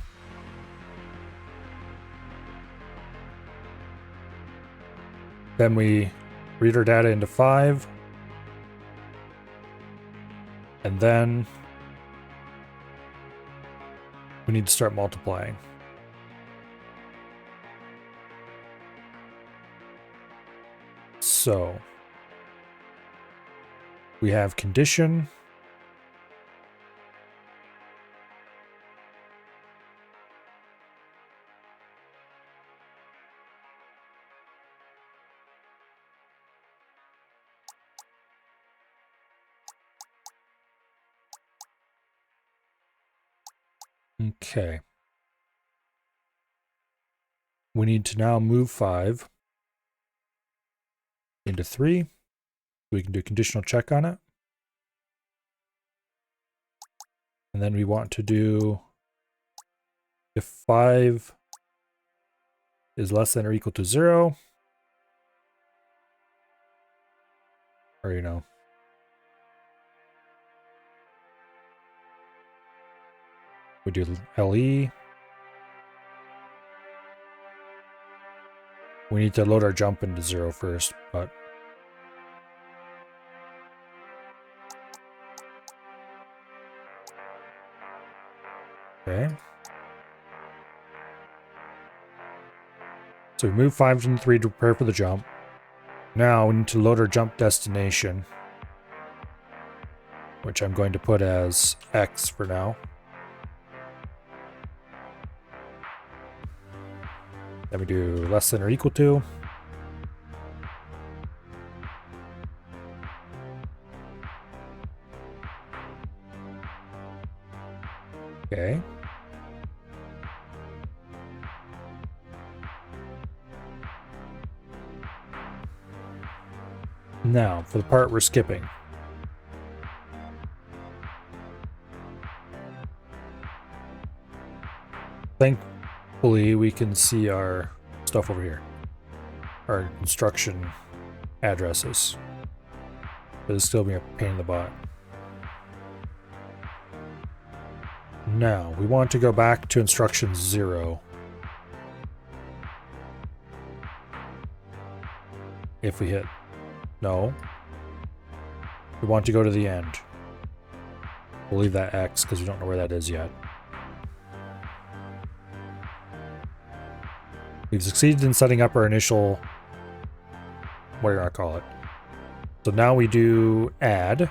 Then we read our data into 5, and then we need to start multiplying. So we have condition. Okay. We need to now move 5 into 3. We can do a conditional check on it. And then we want to do if 5 is less than or equal to 0. Or, you know. We do LE. We need to load our jump into 0 first, but okay. So we move 5 and 3 to prepare for the jump. Now we need to load our jump destination, which I'm going to put as X for now. Then we do less than or equal to. Okay. Now, for the part we're skipping. Thankfully, we can see our stuff over here. Our instruction addresses. But it's still being a pain in the butt. Now, we want to go back to instruction 0. If we hit no. We want to go to the end. We'll leave that X because we don't know where that is yet. We've succeeded in setting up our initial, what do you want to call it? So now we do add,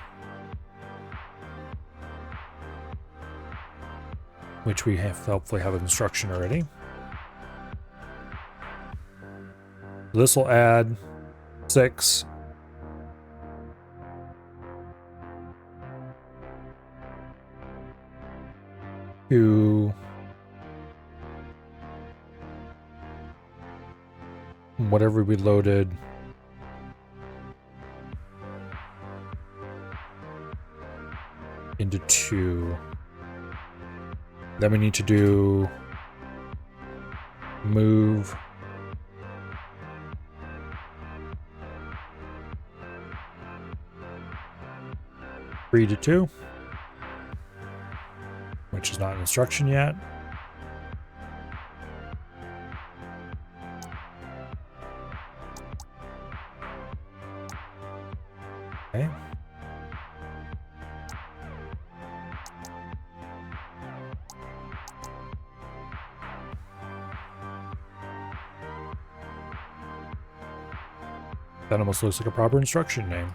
which we have hopefully have an instruction already. This will add 6. To whatever we loaded into 2. Then we need to do move three to 2, which is not an instruction yet. Okay. That almost looks like a proper instruction name.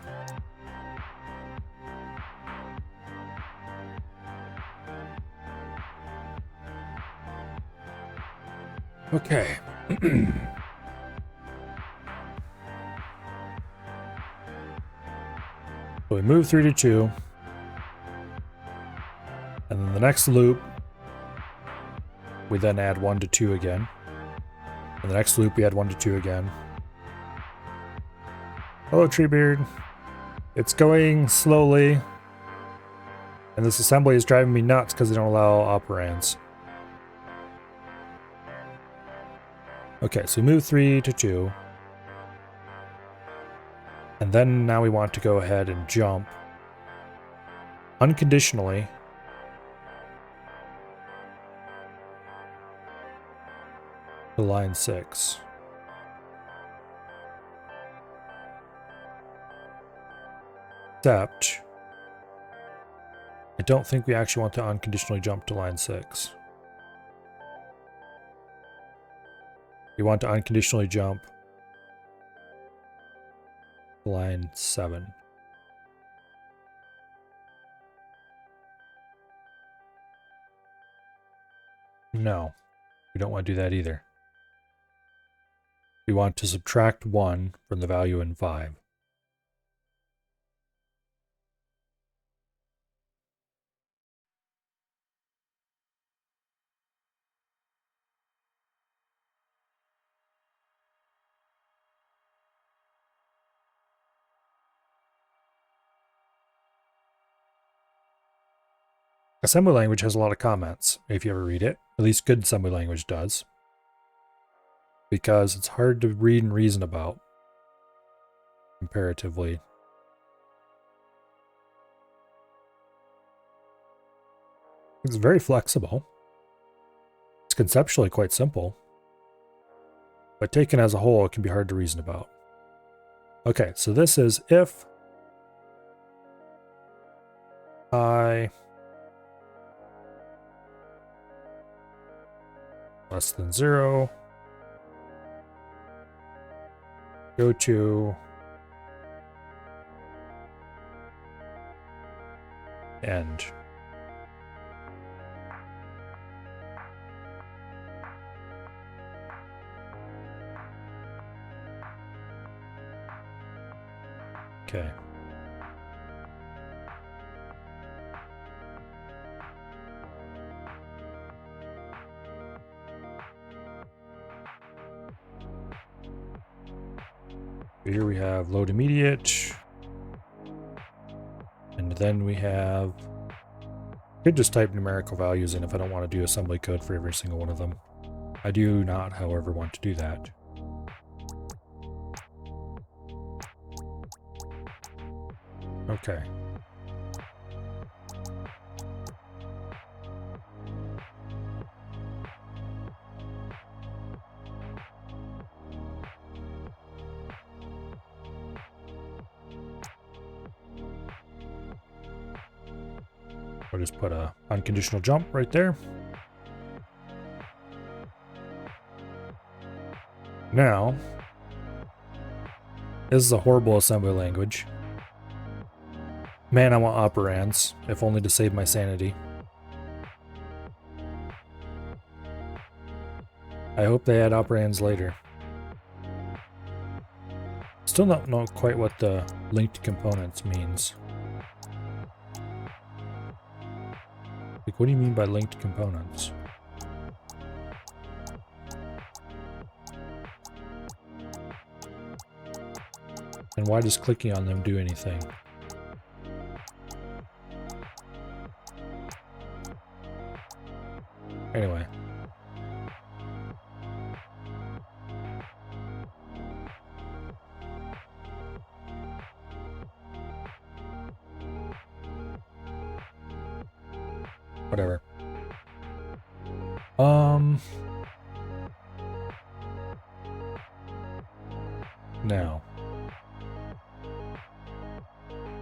Okay. So we move 3 to 2. And then the next loop, we then add 1 to 2 again. And the next loop, we add 1 to 2 again. Hello, Treebeard. It's going slowly. And this assembly is driving me nuts because they don't allow operands. Okay, so we move 3 to 2. And then now we want to go ahead and jump unconditionally to line 6. Except, I don't think we actually want to unconditionally jump to line 6. We want to unconditionally jump to line 7. No, we don't want to do that either. We want to subtract 1 from the value in 5. Assembly language has a lot of comments, if you ever read it. At least good assembly language does. Because it's hard to read and reason about, comparatively. It's very flexible. It's conceptually quite simple. But taken as a whole, it can be hard to reason about. Okay, so this is if I less than 0, go to end. Okay. Here we have load immediate. And then we have, I could just type numerical values in if I don't want to do assembly code for every single one of them. I do not, however, want to do that. Okay. I'll just put a unconditional jump right there. Now, this is a horrible assembly language. Man, I want operands, if only to save my sanity. I hope they add operands later. Still don't know quite what the linked components means. Like, what do you mean by linked components? And why does clicking on them do anything? Anyway. Whatever. Now.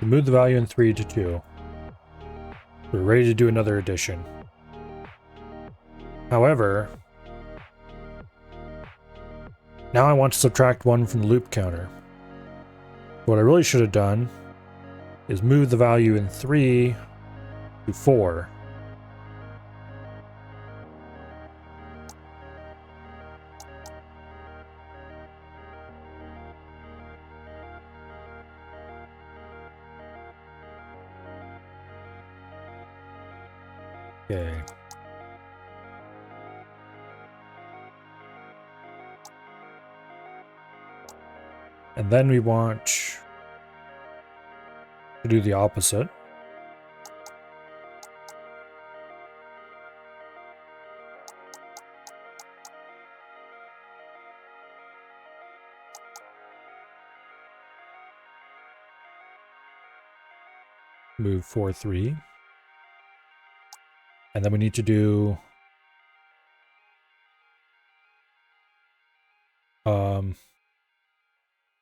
We moved the value in 3 to 2. We're ready to do another addition. However, now I want to subtract 1 from the loop counter. What I really should have done is move the value in 3 to 4. Okay. And then we want to do the opposite. Move 4, 3. And then we need to do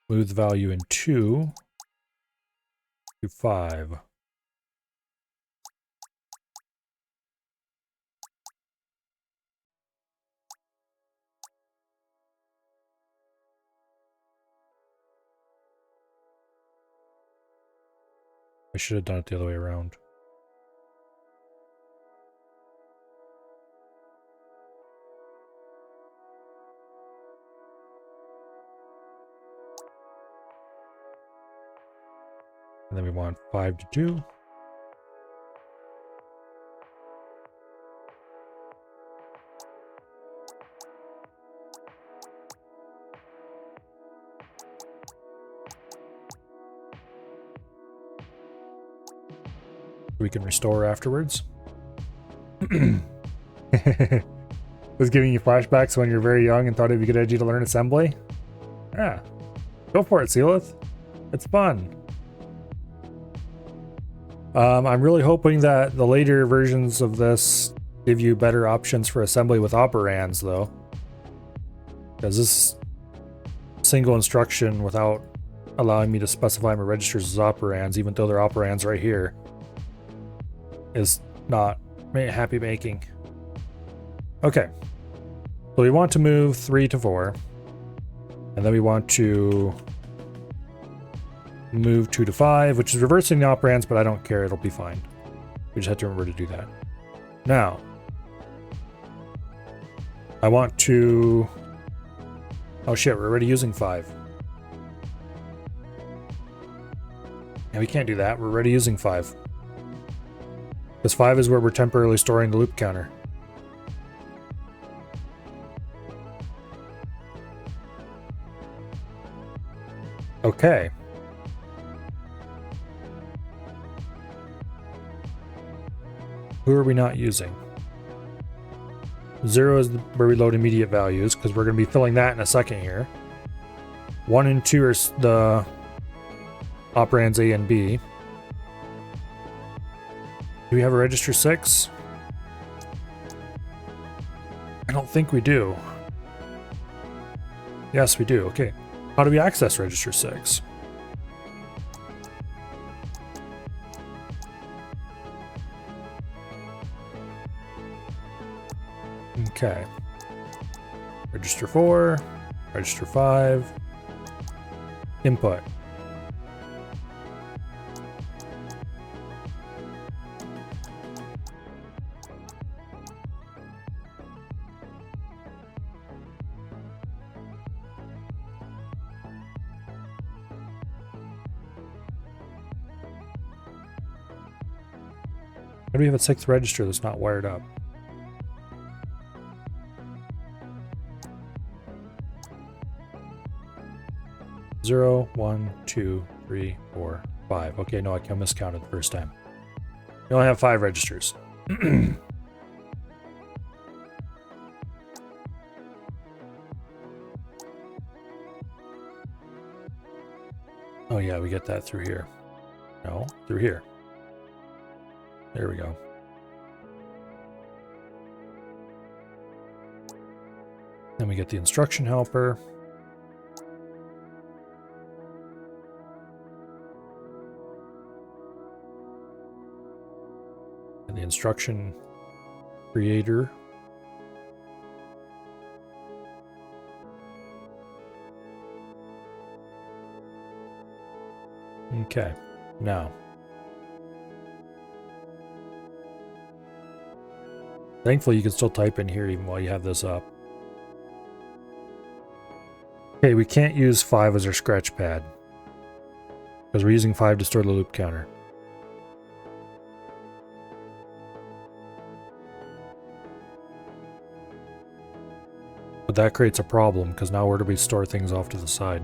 move the value in 2 to 5. I should have done it the other way around. And then we want 5 to 2. We can restore afterwards. Was giving you flashbacks when you're very young and thought it'd be a good idea to learn assembly? Yeah. Go for it, Sealith. It's fun. I'm really hoping that the later versions of this give you better options for assembly with operands, though. Because this single instruction without allowing me to specify my registers as operands, even though they're operands right here, is not happy making. Okay. So we want to move 3 to 4. And then we want to move 2 to 5, which is reversing the operands, but I don't care, it'll be fine. We just have to remember to do that. Now, I want to... Oh shit, we're already using 5. Yeah, we can't do that, we're already using 5. Because 5 is where we're temporarily storing the loop counter. Okay. Who are we not using? 0 is where we load immediate values, because we're going to be filling that in a second here. 1 and 2 are the operands A and B. Do we have a register 6? I don't think we do. Yes, we do. Okay. How do we access register 6? Okay. Register 4. Register 5. Input. Why do we have a 6th register that's not wired up? Zero, 1, 2, 3, 4, 5. Okay, no, I miscounted the first time. We only have 5 registers. Oh yeah, we get that through here. No, through here. There we go. Then we get the instruction helper. And the instruction creator. Okay, now. Thankfully, you can still type in here even while you have this up. Okay, we can't use 5 as our scratch pad, because we're using 5 to store the loop counter. But that creates a problem, because now where do we store things off to the side?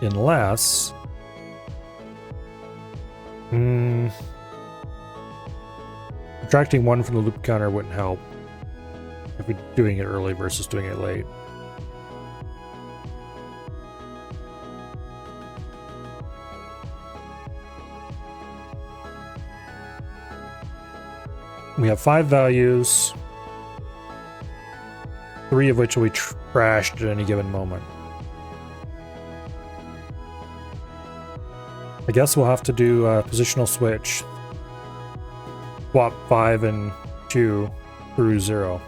Unless... subtracting 1 from the loop counter wouldn't help if we're doing it early versus doing it late. We have 5 values, 3 of which will be trashed at any given moment. I guess we'll have to do a positional switch. Swap 5 and 2 through 0.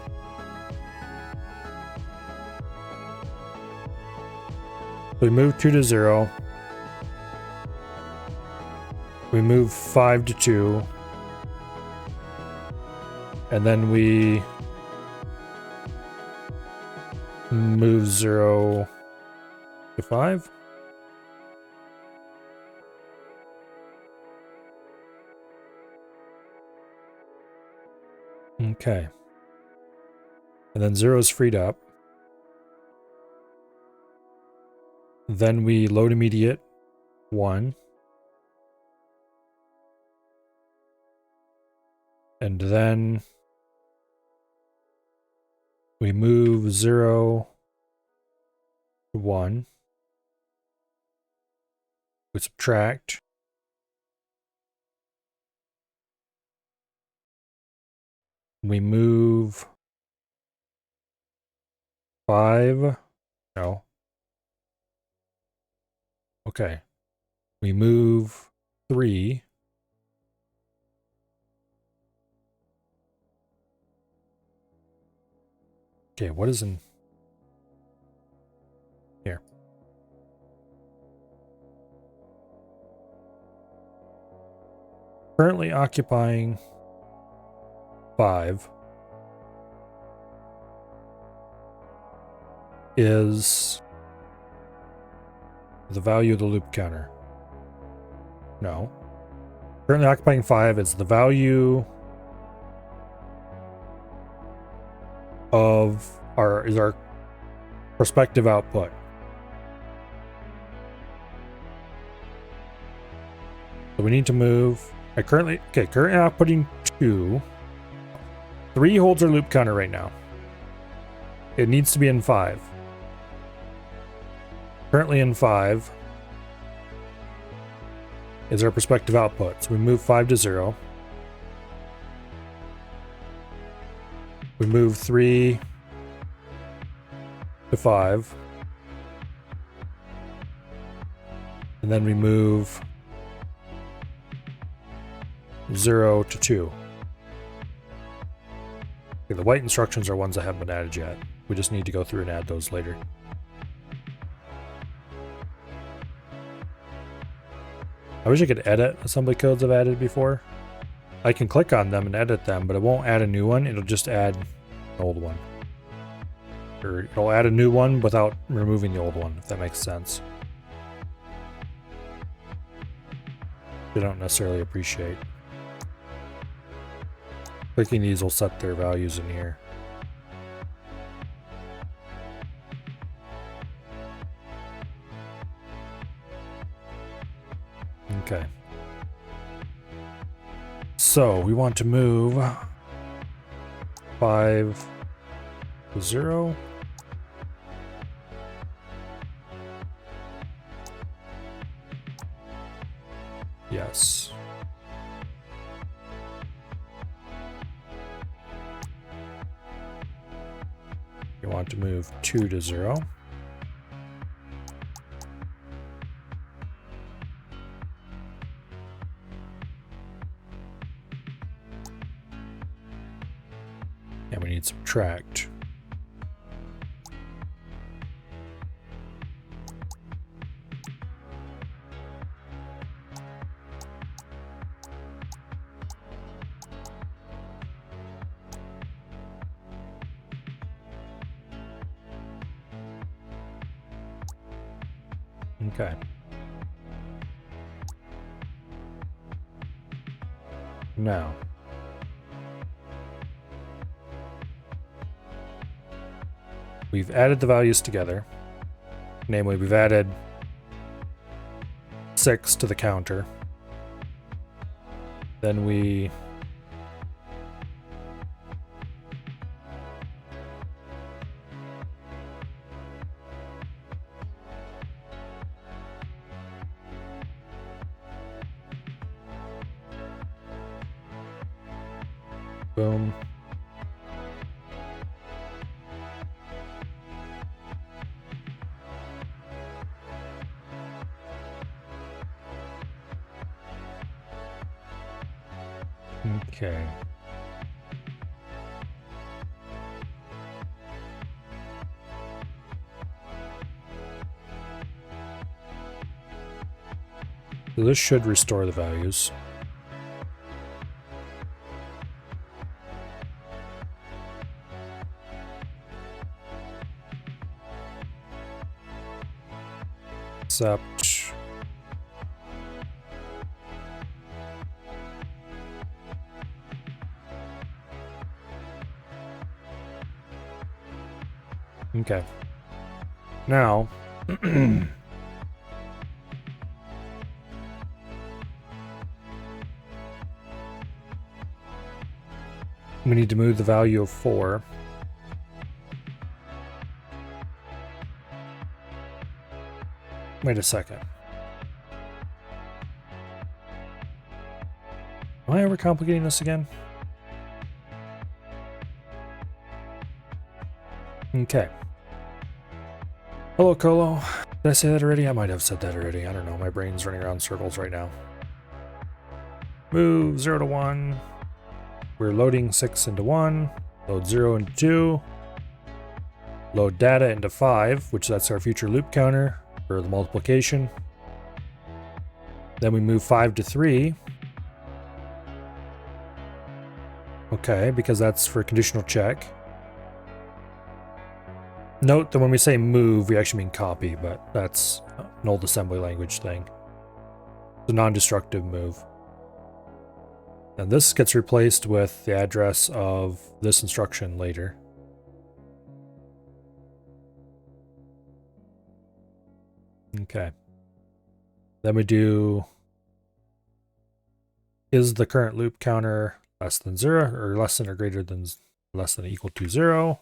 We move 2 to 0. We move 5 to 2. And then we move 0 to 5. Okay. And then 0 is freed up. Then we load immediate 1. And then we move 0 to 1. We subtract. We move 5. No. Okay. We move 3. Okay, what is in here? Currently occupying 5 is the value of the loop counter. No. Currently occupying 5 is the value of our prospective output. So we need to move. Currently outputting 2. 3 holds our loop counter right now. It needs to be in 5. Currently in 5 is our prospective output. So we move 5 to 0. We move 3 to 5. And then we move 0 to 2. The white instructions are ones that haven't been added yet. We just need to go through and add those later. I wish I could edit assembly codes I've added before. I can click on them and edit them, but it won't add a new one. It'll just add an old one. Or it'll add a new one without removing the old one, if that makes sense. I don't necessarily appreciate. Clicking these will set their values in here. Okay. So we want to move 5 to 0. Yes. You want to move 2 to 0. And we need subtract. Okay. Now, we've added the values together. Namely, we've added 6 to the counter. Then we boom. Okay. So this should restore the values. Except okay. Now we need to move the value of 4. Wait a second. Am I overcomplicating this again? Okay. Hello, Colo. Did I say that already? I might have said that already. I don't know. My brain's running around in circles right now. Move 0 to 1. We're loading 6 into 1. Load 0 into 2. Load data into 5, which that's our future loop counter for the multiplication. Then we move 5 to 3. Okay, because that's for conditional check. Note that when we say move, we actually mean copy, but that's an old assembly language thing. It's a non-destructive move. And this gets replaced with the address of this instruction later. Okay. Then we do, is the current loop counter less than 0 or less than or greater than less than or equal to 0?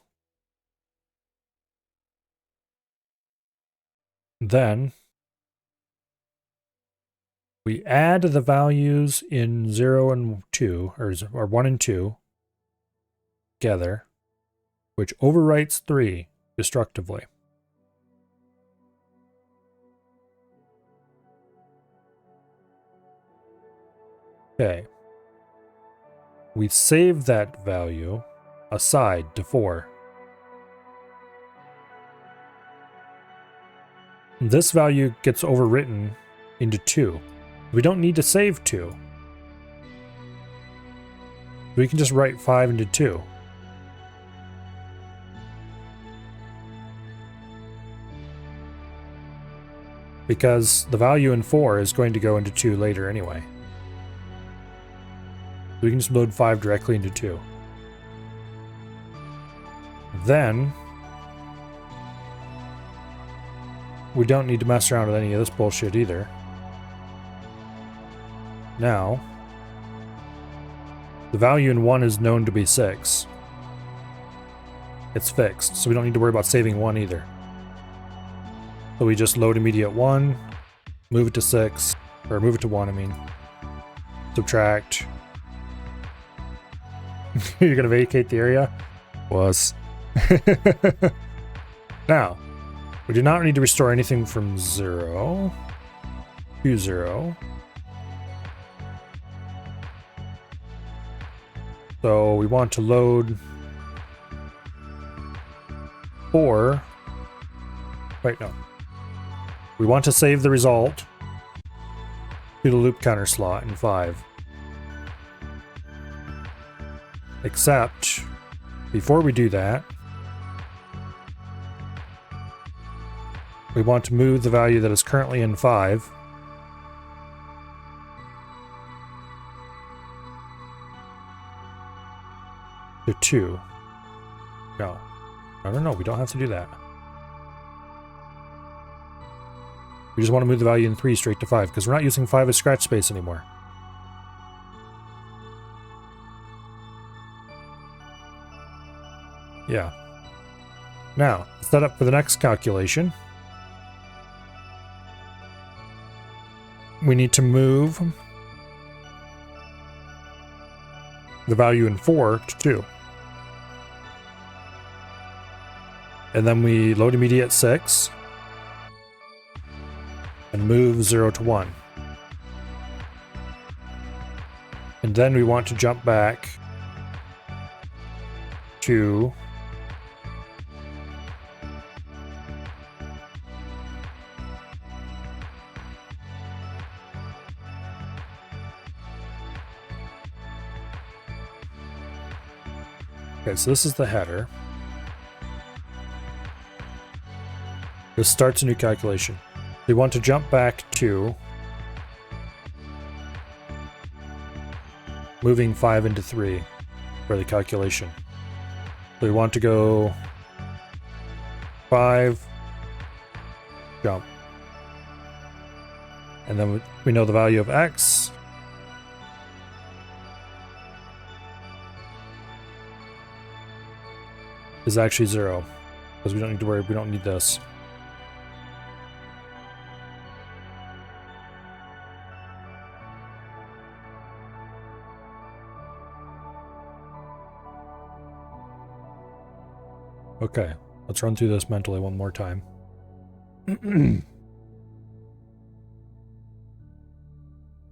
Then we add the values in 0 and 2, or 1 and 2 together, which overwrites 3 destructively. Okay. We save that value aside to 4. This value gets overwritten into 2. We don't need to save 2. We can just write 5 into 2. Because the value in 4 is going to go into 2 later anyway. We can just load 5 directly into 2. Then, we don't need to mess around with any of this bullshit either. Now, the value in 1 is known to be 6. It's fixed, so we don't need to worry about saving 1 either. So we just load immediate 1, move it to 6, or move it to 1, I mean. Subtract. You're gonna vacate the area? Was. Now, we do not need to restore anything from 0 to 0. So we want to load 4. Wait, no. We want to save the result to the loop counter slot in 5. Except, before we do that, we want to move the value that is currently in 5 to 2. No, we don't have to do that. We just want to move the value in 3 straight to 5, because we're not using 5 as scratch space anymore. Yeah. Now, set up for the next calculation. We need to move the value in 4 to 2. And then we load immediate 6 and move 0 to 1. And then we want to jump back to okay, so this is the header. This starts a new calculation. We want to jump back to moving 5 into 3 for the calculation. So we want to go 5, jump. And then we know the value of x. Is actually 0. Because we don't need to worry, we don't need this. Okay, let's run through this mentally one more time.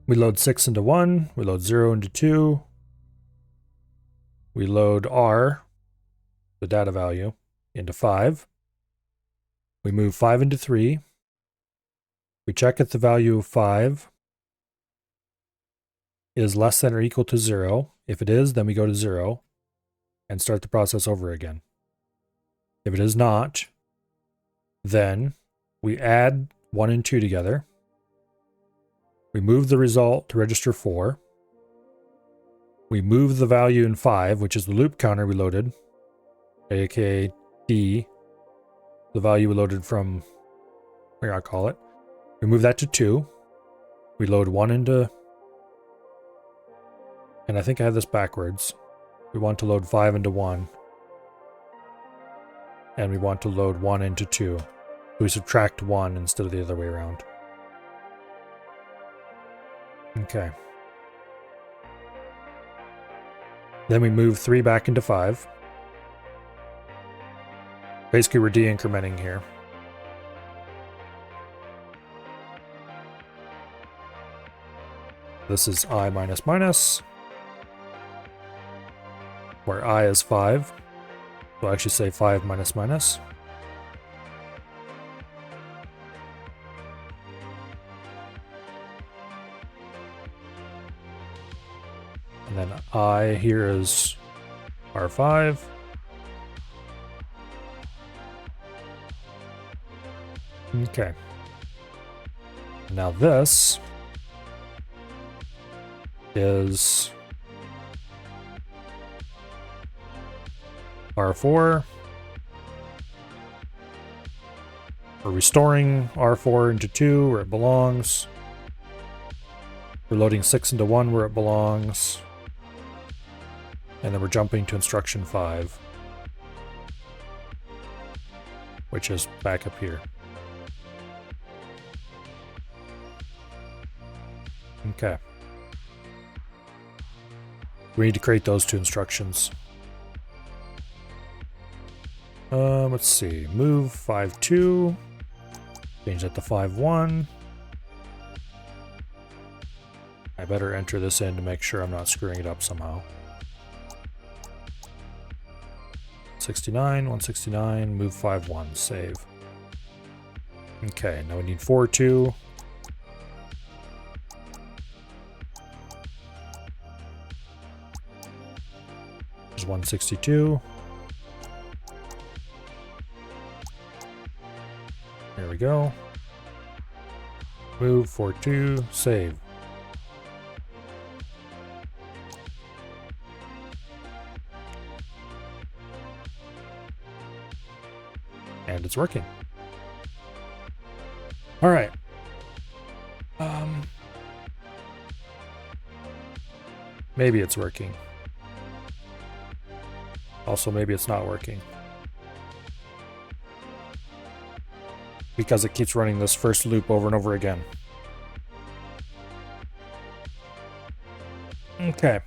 We load 6 into 1, we load 0 into 2, we load R, the data value, into 5. We move 5 into 3. We check if the value of 5 is less than or equal to 0. If it is, then we go to 0 and start the process over again. If it is not, then we add 1 and 2 together. We move the result to register 4. We move the value in 5, which is the loop counter we loaded, aka D, the value we loaded from, where I call it. We move that to 2. We load 1 into, and I think I have this backwards. We want to load 5 into 1. And we want to load 1 into 2. So we subtract 1 instead of the other way around. Okay. Then we move 3 back into 5. Basically, we're de-incrementing here. This is I minus minus. where I is 5. We'll actually say 5 minus minus. And then I here is R5. Okay. Now this is R4. We're restoring R4 into 2 where it belongs. We're loading 6 into 1 where it belongs. And then we're jumping to instruction 5, which is back up here. Okay. We need to create those 2 instructions. Let's see. Move 5-2. Change that to 5-1. I better enter this in to make sure I'm not screwing it up somehow. 69, 169, move 5-1, save. Okay, now we need 4-2. There's 162. There we go. Move 4-2, save. And it's working. All right. Maybe it's working. Also, maybe it's not working. Because it keeps running this first loop over and over again. Okay.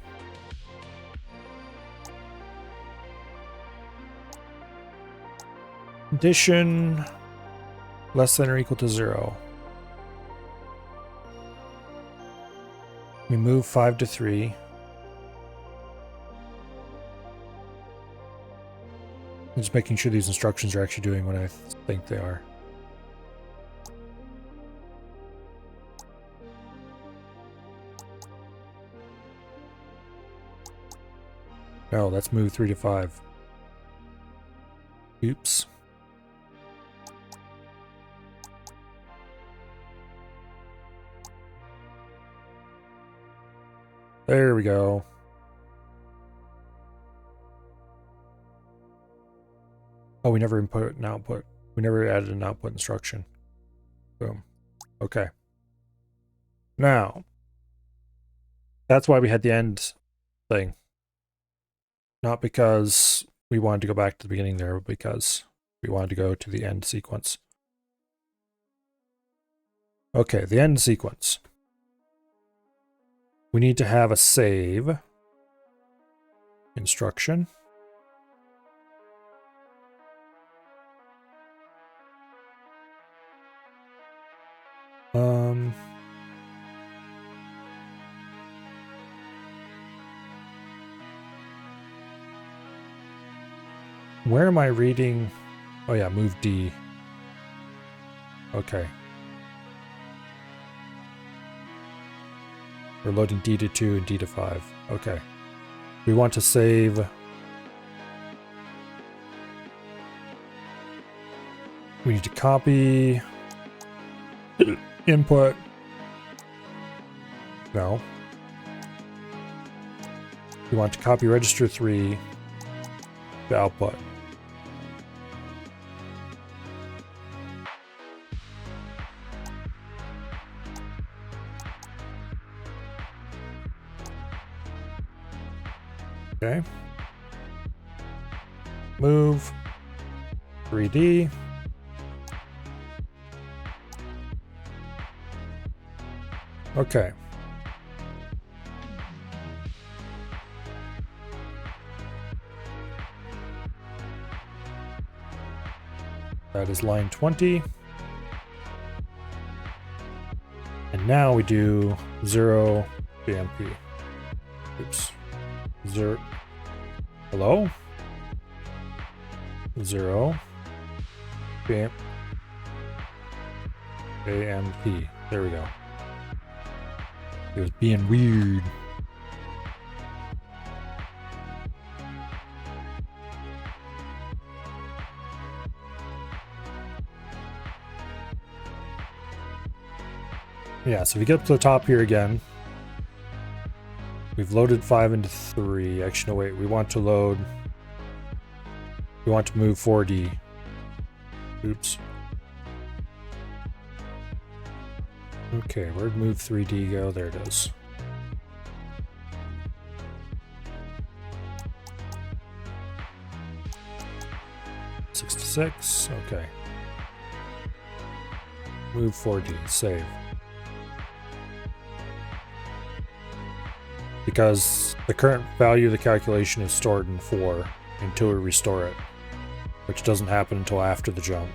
Condition less than or equal to 0. We move 5 to 3. I'm just making sure these instructions are actually doing what I think they are. No, let's move 3 to 5. Oops. There we go. Oh, we never input an output. We never added an output instruction. Boom. Okay. Now, that's why we had the end thing. Not because we wanted to go back to the beginning there, but because we wanted to go to the end sequence. Okay, the end sequence. We need to have a save instruction. Where am I reading? Oh yeah, move D. Okay. We're loading D to 2 and D to 5. Okay. We want to save. We need to copy input. No. We want to copy register 3 to output. Okay. Move 3D. Okay. That is line 20. And now we do 0 BMP. Oops. 0. Hello? 0. AMP. There we go. It was being weird. Yeah, so if you get up to the top here again, we've loaded 5 into 3. Actually, no, wait, we want to move 4D. Oops. Okay, where'd move 3D go? There it is. $66, okay. Move 4D, save. Because the current value of the calculation is stored in 4 until we restore it, which doesn't happen until after the jump.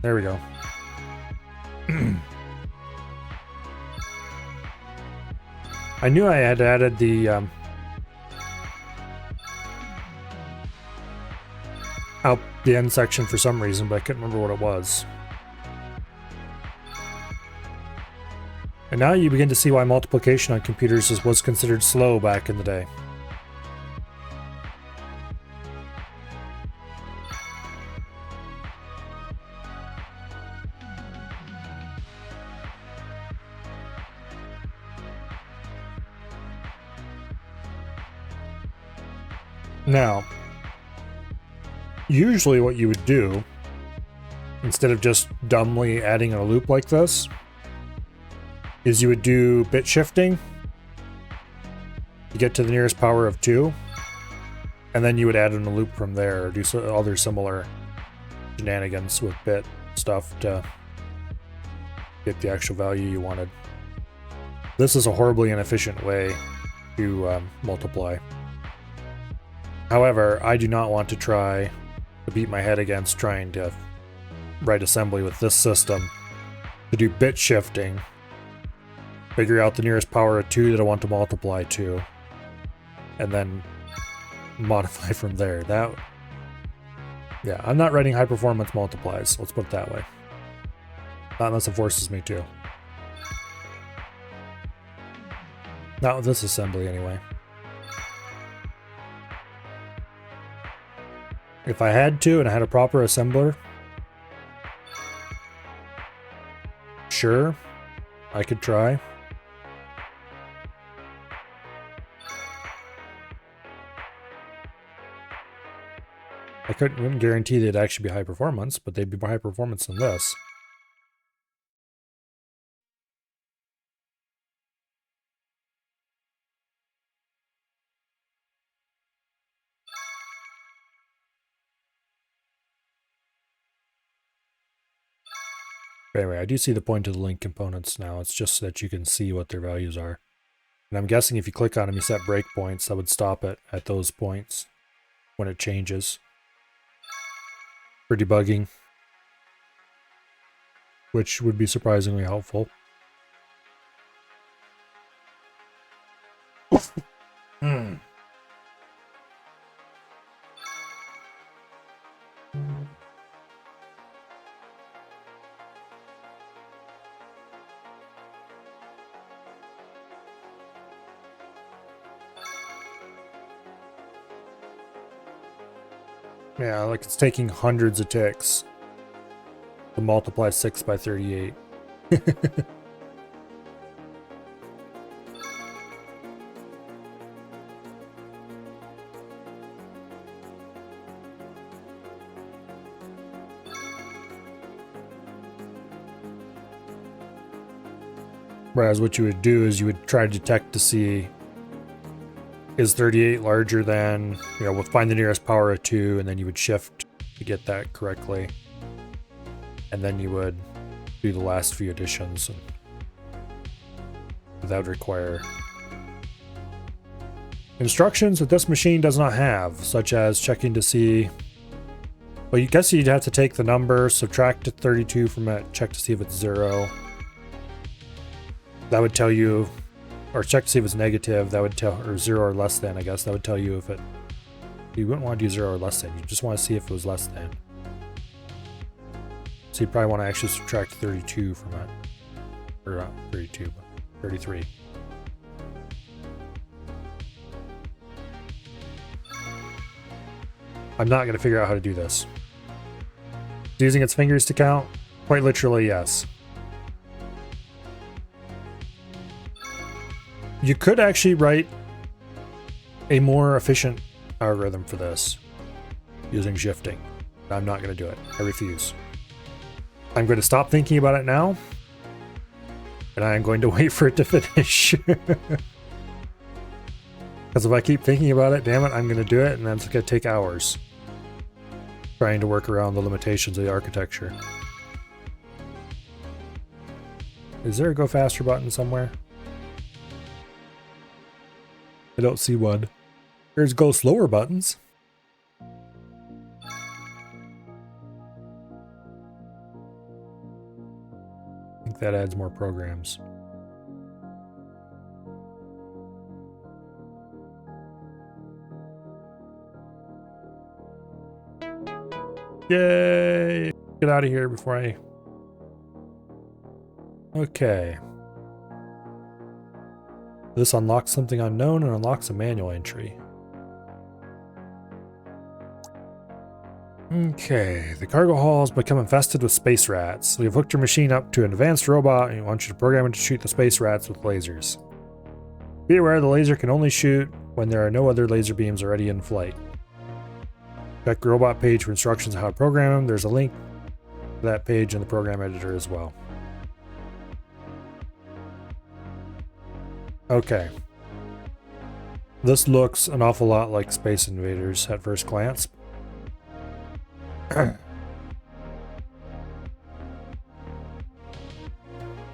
There we go. I knew I had added the out the end section for some reason, but I couldn't remember what it was. And now you begin to see why multiplication on computers was considered slow back in the day. Now, usually what you would do, instead of just dumbly adding a loop like this, is you would do bit shifting to get to the nearest power of 2, and then you would add in a loop from there, or do other similar shenanigans with bit stuff to get the actual value you wanted. This is a horribly inefficient way to multiply. However, I do not want to try to beat my head against trying to write assembly with this system to do bit shifting, figure out the nearest power of 2 that I want to multiply to, and then modify from there. Yeah, I'm not writing high performance multiplies, let's put it that way. Not unless it forces me to. Not with this assembly anyway. If I had to and I had a proper assembler, sure, I could try. Wouldn't guarantee they'd actually be high performance, but they'd be more high performance than this. Anyway, I do see the point of the link components now. It's just so that you can see what their values are. And I'm guessing if you click on them, you set breakpoints, that would stop it at those points when it changes. For debugging. Which would be surprisingly helpful. Yeah, like it's taking hundreds of ticks to multiply 6 by 38. Whereas what you would do is you would try to detect to see, is 38 larger than, we'll find the nearest power of 2, and then you would shift to get that correctly. And then you would do the last few additions. And that would require instructions that this machine does not have, such as checking to see Well, you guess you'd have to take the number, subtract 32 from it, check to see if it's 0. That would tell you, or check to see if it's negative, that would tell, or 0 or less than, I guess. That would tell you if it, you wouldn't want to do 0 or less than. You just want to see if it was less than. So you probably want to actually subtract 32 from it. Or not 32, but 33. I'm not going to figure out how to do this. It's using its fingers to count? Quite literally, yes. You could actually write a more efficient algorithm for this using shifting. I'm not going to do it. I refuse. I'm going to stop thinking about it now, and I am going to wait for it to finish. Because if I keep thinking about it, damn it, I'm going to do it, and that's going to take hours trying to work around the limitations of the architecture. Is there a go faster button somewhere? I don't see one. There's go slower buttons. I think that adds more programs. Yay! Get out of here before I... Okay. This unlocks something unknown and unlocks a manual entry. Okay, the cargo hall has become infested with space rats. We've hooked your machine up to an advanced robot and we want you to program it to shoot the space rats with lasers. Be aware the laser can only shoot when there are no other laser beams already in flight. Check the robot page for instructions on how to program them. There's a link to that page in the program editor as well. Okay. This looks an awful lot like Space Invaders at first glance.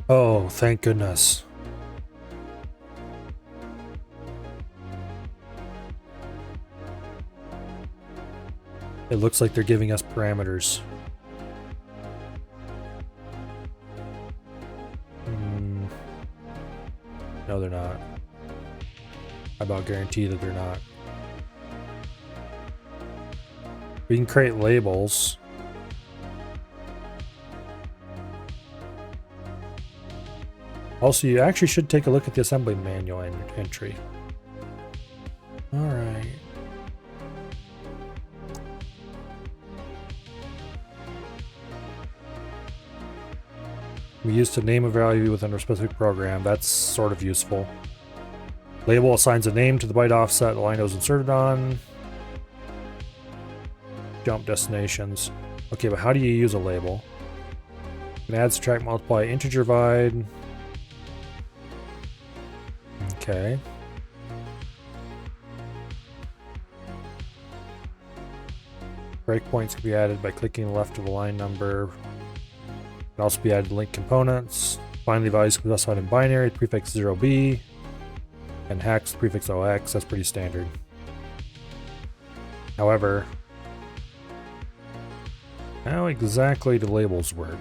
Oh, thank goodness. It looks like they're giving us parameters. No, they're not. I about guarantee that they're not. We can create labels. Also, you actually should take a look at the assembly manual entry. Alright. We used to name a value within a specific program. That's sort of useful. Label assigns a name to the byte offset the line was inserted on. Jump destinations. Okay, but how do you use a label? You can add, subtract, multiply, integer divide. Okay. Breakpoints can be added by clicking left of a line number. Can also be added to link components. Finally, values can be specified in binary, prefix 0b, and hex, prefix 0x. That's pretty standard. However, how exactly do labels work?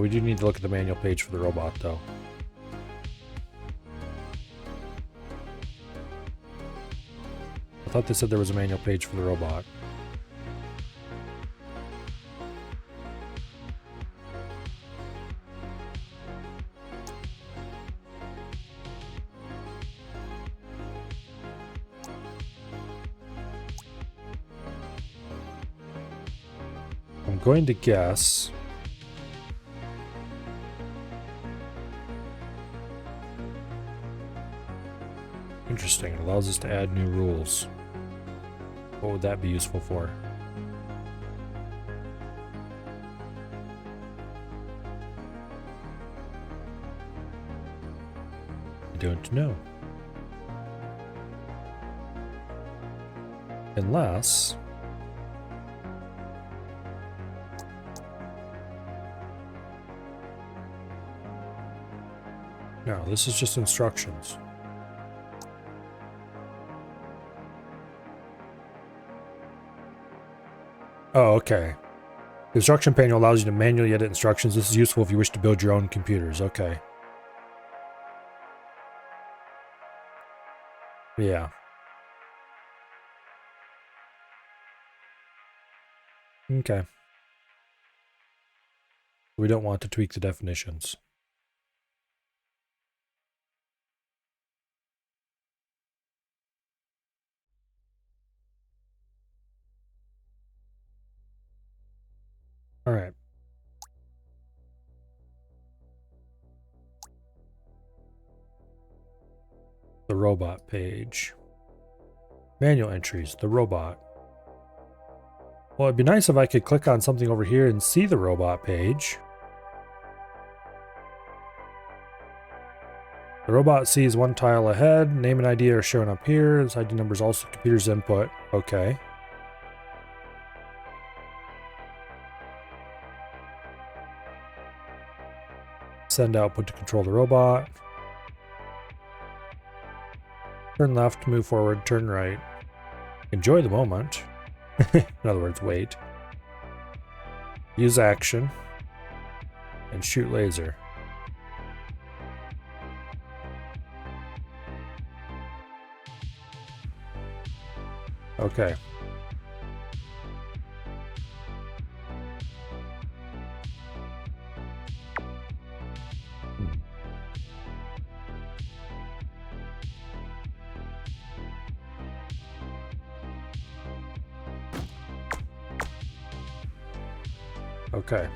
We do need to look at the manual page for the robot, though. I thought they said there was a manual page for the robot. I'm going to guess... Interesting. It allows us to add new rules. What would that be useful for? I don't know. Unless... No, this is just instructions. Oh, okay. The instruction panel allows you to manually edit instructions. This is useful if you wish to build your own computers. Okay. Yeah. Okay. We don't want to tweak the definitions. All right. The robot page. Manual entries, the robot. Well, it'd be nice if I could click on something over here and see the robot page. The robot sees one tile ahead. Name and ID are shown up here. This ID number is also computer's input. Okay. Send output to control the robot. Turn left, move forward, turn right. Enjoy the moment. In other words, wait. Use action. And shoot laser. Okay. Okay.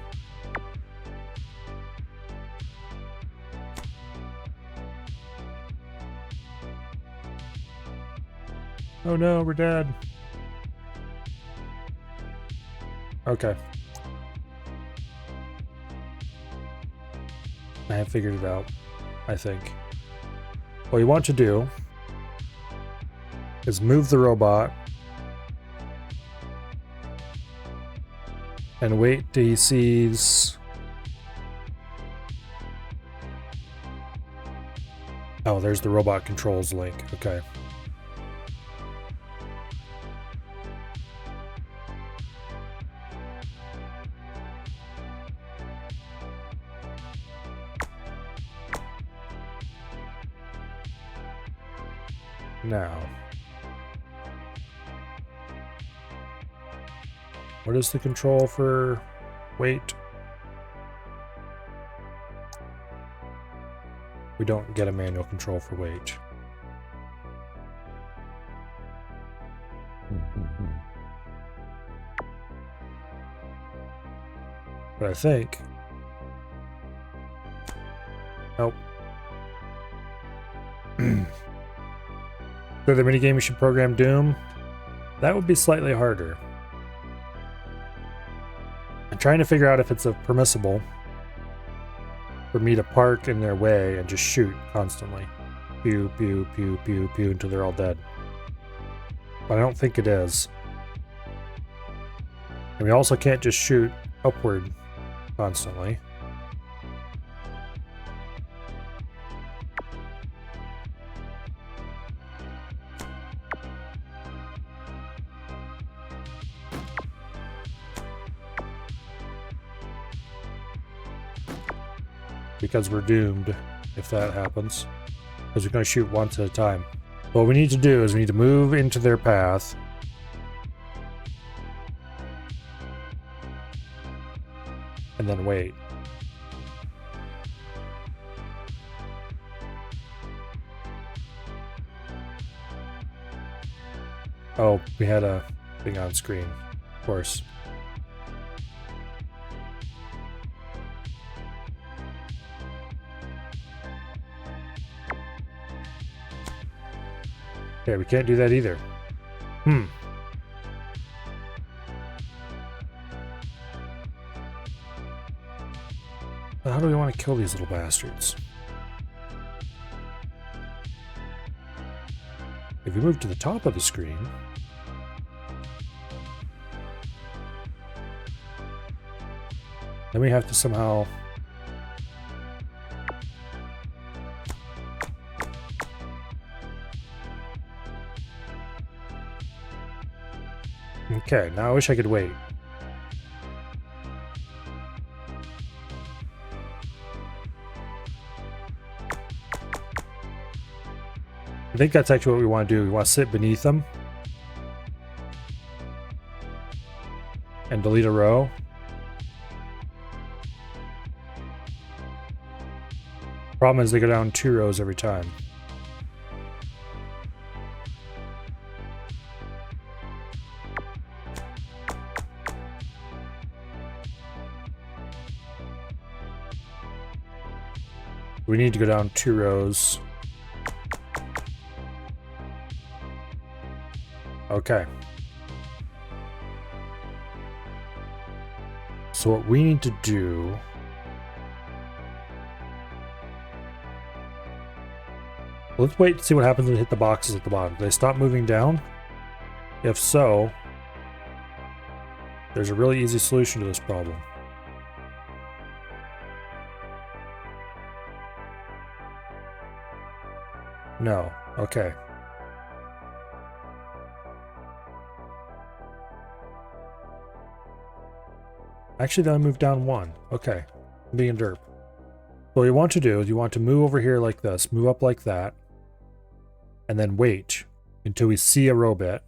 Oh no, we're dead. Okay. I have figured it out, I think. What you want to do is move the robot and wait till he sees... Oh, there's the robot controls link. Okay. Now, what is the control for weight? We don't get a manual control for weight. But I think... Nope. For the minigame, you should program Doom. That would be slightly harder. I'm trying to figure out if it's permissible for me to park in their way and just shoot constantly. Pew, pew, pew, pew, pew, until they're all dead. But I don't think it is. And we also can't just shoot upward constantly. Because we're doomed if that happens. Because we're going to shoot once at a time. What we need to do is we need to move into their path. And then wait. Oh, we had a thing on screen. Of course. Okay, we can't do that either. But how do we want to kill these little bastards? If we move to the top of the screen... then we have to somehow... Okay, now I wish I could wait. I think that's actually what we want to do. We want to sit beneath them and delete a row. Problem is they go down 2 rows every time. We need to go down 2 rows. Okay. So what we need to do... Let's wait to see what happens when we hit the boxes at the bottom. Do they stop moving down? If so, there's a really easy solution to this problem. No. Okay. Actually, then I moved down 1. Okay. I'm being a derp. So what you want to do is you want to move over here like this, move up like that, and then wait until we see a row bit,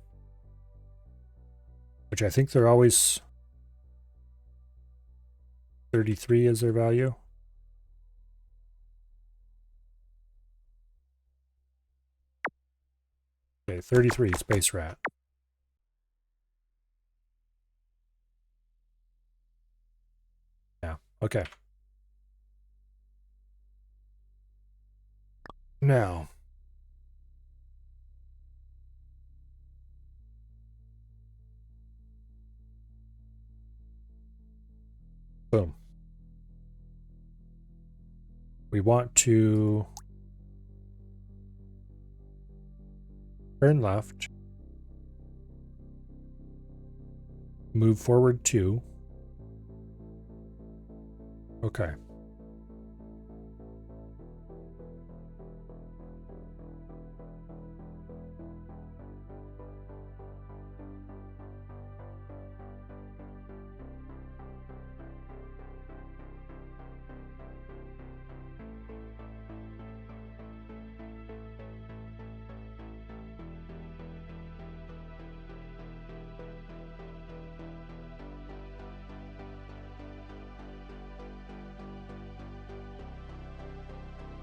which I think they're always 33 is their value. Okay, 33, Space Rat. Yeah, okay. Now, boom. We want to turn left, move forward 2. Okay.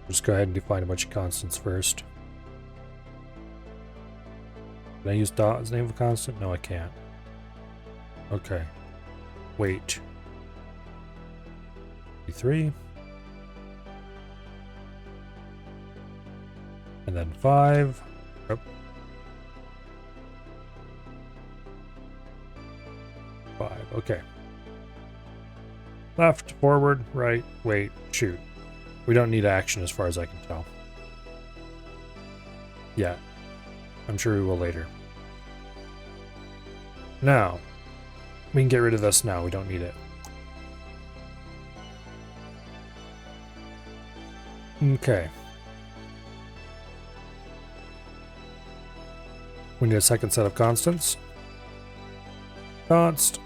Just go ahead and define a bunch of constants first. Can I use dot as the name of a constant? No, I can't. Okay. Wait. 3. And then 5. Oh. 5. Okay. Left, forward, right, wait, shoot. We don't need action as far as I can tell. Yeah. I'm sure we will later. Now, we can get rid of this now. We don't need it. Okay. We need a second set of constants. Const.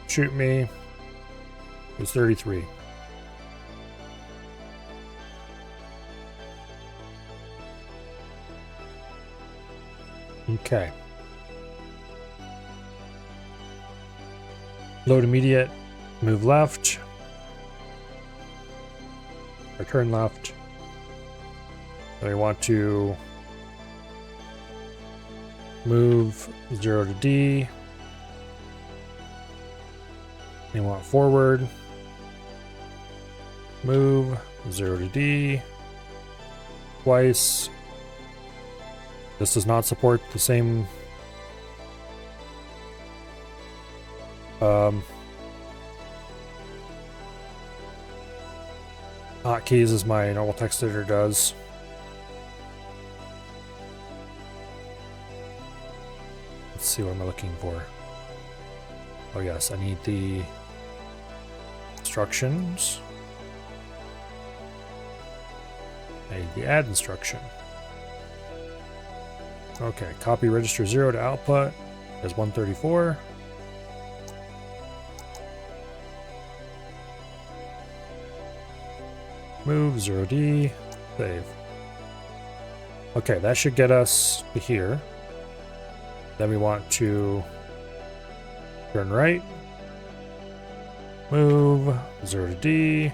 Shoot me. It's 33. Okay. Load immediate. Move left. Or turn left. And we want to move 0 to D. And we want forward. Move 0 to D. Twice. This does not support the same hotkeys as my normal text editor does. Let's see what I'm looking for. Oh yes, I need the instructions. I need the add instruction. Okay, copy register 0 to output as 134. Move 0D, save. Okay, that should get us to here. Then we want to turn right. Move 0 to D.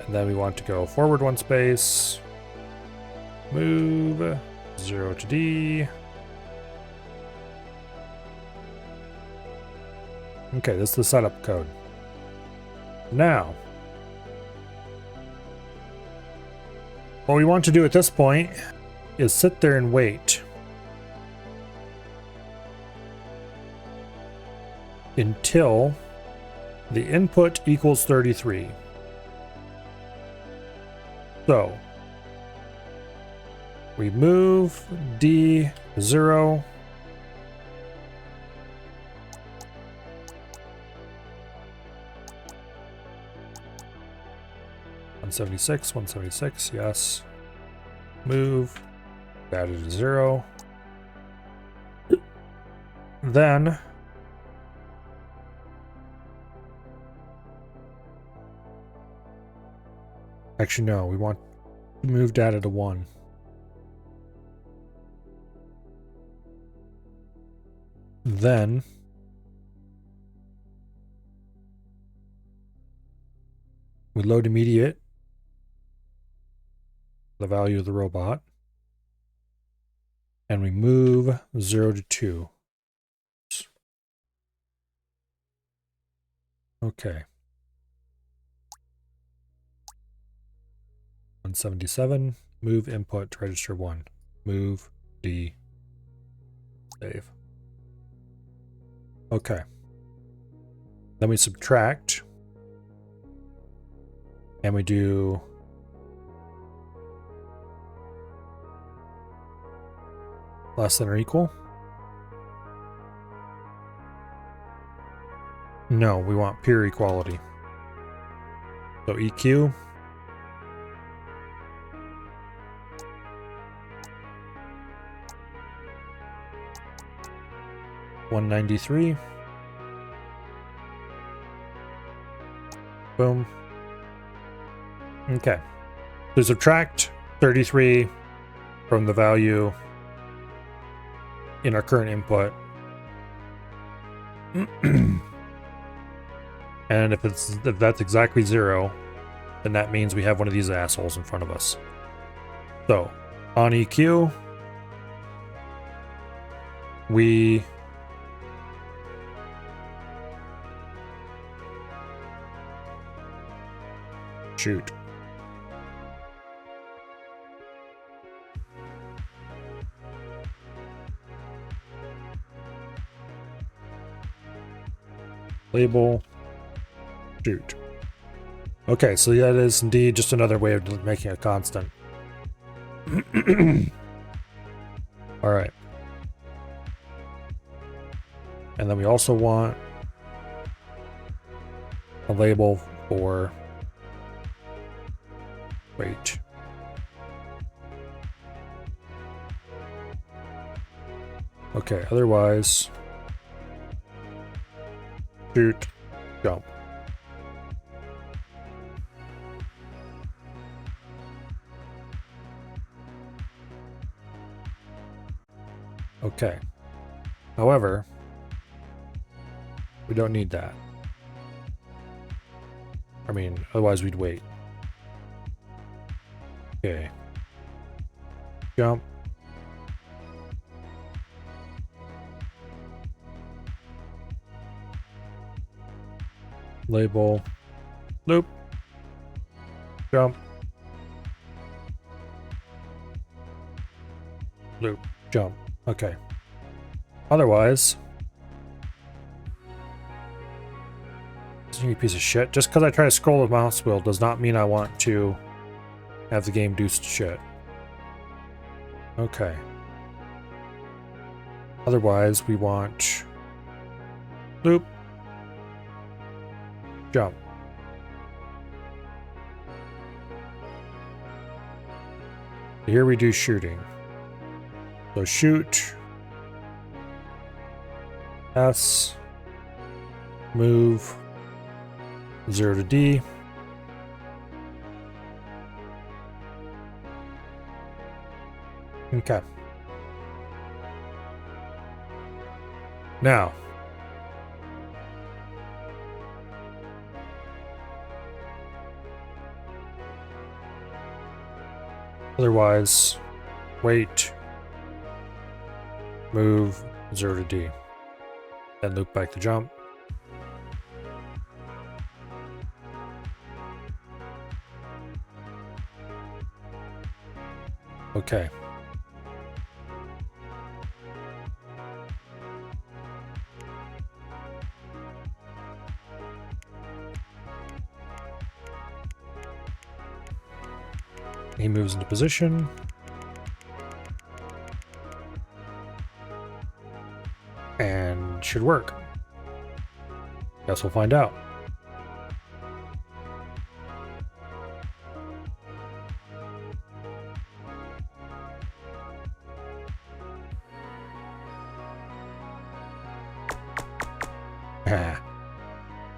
And then we want to go forward 1 space. Move 0 to D. Okay, this is the setup code. Now, what we want to do at this point is sit there and wait until the input equals 33. So, we move D0. $176, 176, yes. Move, added to 0. Then actually no, we want to move data to 1. Then we load immediate, the value of the robot, and we move 0 to 2. Okay. 177, move input to register 1. Move D, save. Okay. Then we subtract, and we do less than or equal. No, we want pure equality. So EQ. $193. Boom. Okay. So subtract 33 from the value in our current input. And if that's exactly 0, then that means we have one of these assholes in front of us. So on EQ, we shoot. Label, shoot. Okay, so that is indeed just another way of making a constant. All right. And then we also want a label for weight. Okay, otherwise, shoot, jump. Okay. However, we don't need that. I mean, otherwise we'd wait. Okay. Jump. Label. Loop. Jump. Loop. Jump. Okay. Otherwise, you piece of shit. Just because I try to scroll with mouse wheel does not mean I want to have the game do shit. Okay. Otherwise, we want loop, jump. Here we do shooting. So shoot, S, move 0 to D. Okay. Now, otherwise, wait, move 0 to D, then loop back the jump. Okay. He moves into position. And should work. Guess we'll find out.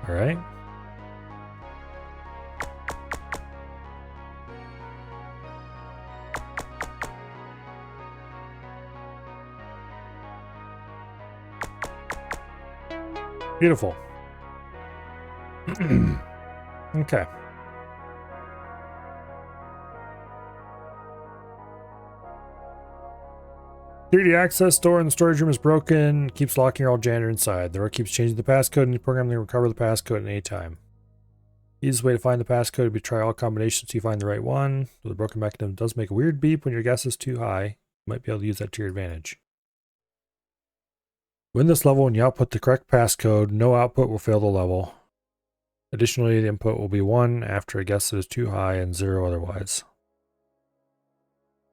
All right. Beautiful. Okay. Security access door in the storage room is broken. Keeps locking all janitor inside. The door keeps changing the passcode and the program can recover the passcode at any time. Easiest way to find the passcode would be try all combinations so you find the right one. Though the broken mechanism does make a weird beep when your guess is too high. You might be able to use that to your advantage. Win this level when you output the correct passcode. No output will fail the level. Additionally, the input will be 1 after a guess that is too high and 0 otherwise.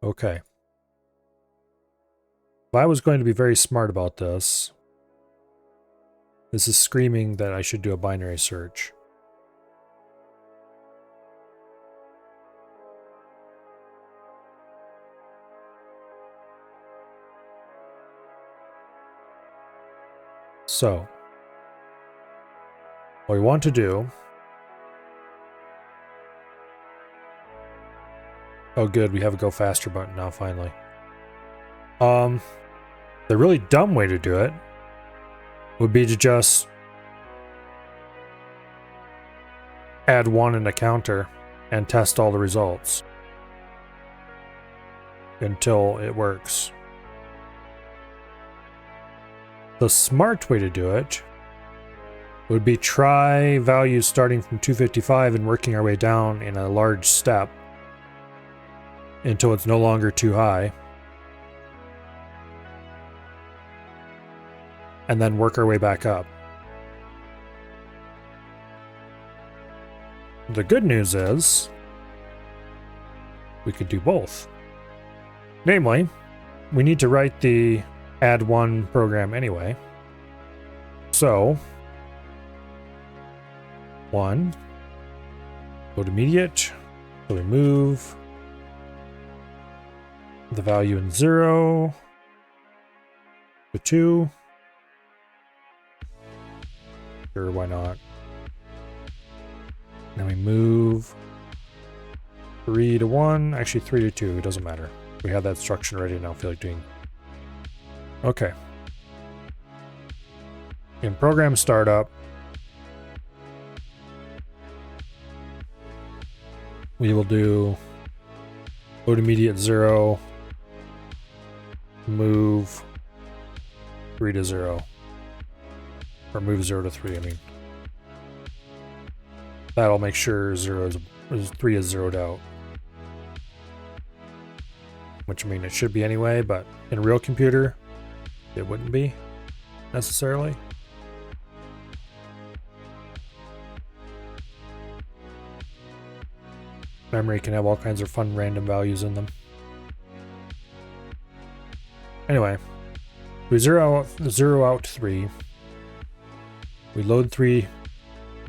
Okay. If I was going to be very smart about this, this is screaming that I should do a binary search. So, what we want to do... Oh good, we have a go faster button now finally. The really dumb way to do it would be to just add 1 in a counter and test all the results until it works. The smart way to do it would be try values starting from 255 and working our way down in a large step until it's no longer too high. And then work our way back up. The good news is we could do both. Namely, we need to write the add 1 program anyway. So, 1, go to immediate, so we move the value in 0 to 2. Sure, why not? Then we move 3 to 1, actually 3 to 2, it doesn't matter. We have that instruction ready now, I feel like doing. Okay. In program startup, we will do go to immediate 0, move 3 to 0. Or move 0 to 3, I mean. That'll make sure 3 is zeroed out. Which, I mean, it should be anyway, but in a real computer, it wouldn't be, necessarily. Memory can have all kinds of fun random values in them. Anyway, we zero out 3. We load 3.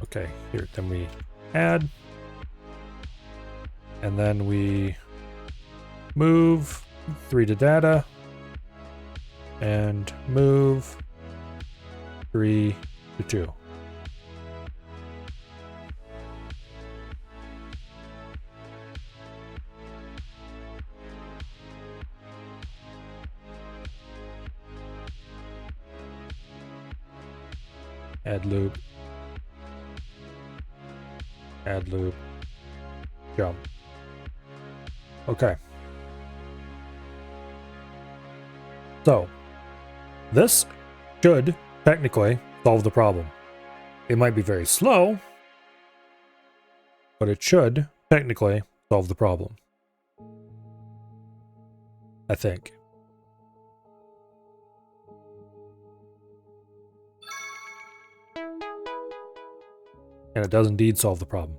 Okay, here, then we add. And then we move 3 to data. And move 3 to 2. add loop, jump. Okay. So, this should technically solve the problem. It might be very slow, but it should technically solve the problem. I think. And it does indeed solve the problem.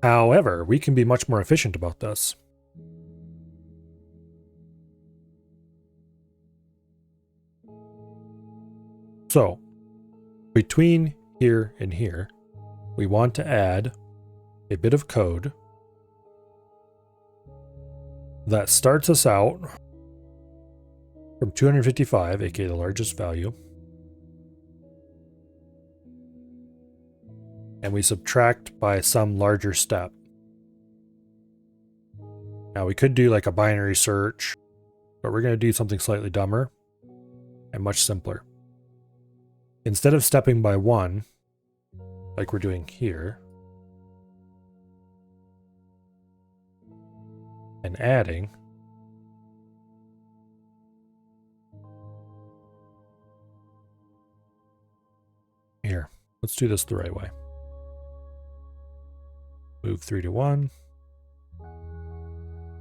However, we can be much more efficient about this. So, between here and here, we want to add a bit of code that starts us out from 255, aka the largest value, and we subtract by some larger step. Now we could do like a binary search, but we're going to do something slightly dumber and much simpler. Instead of stepping by 1, like we're doing here, and adding, here, let's do this the right way. Move 3 to 1,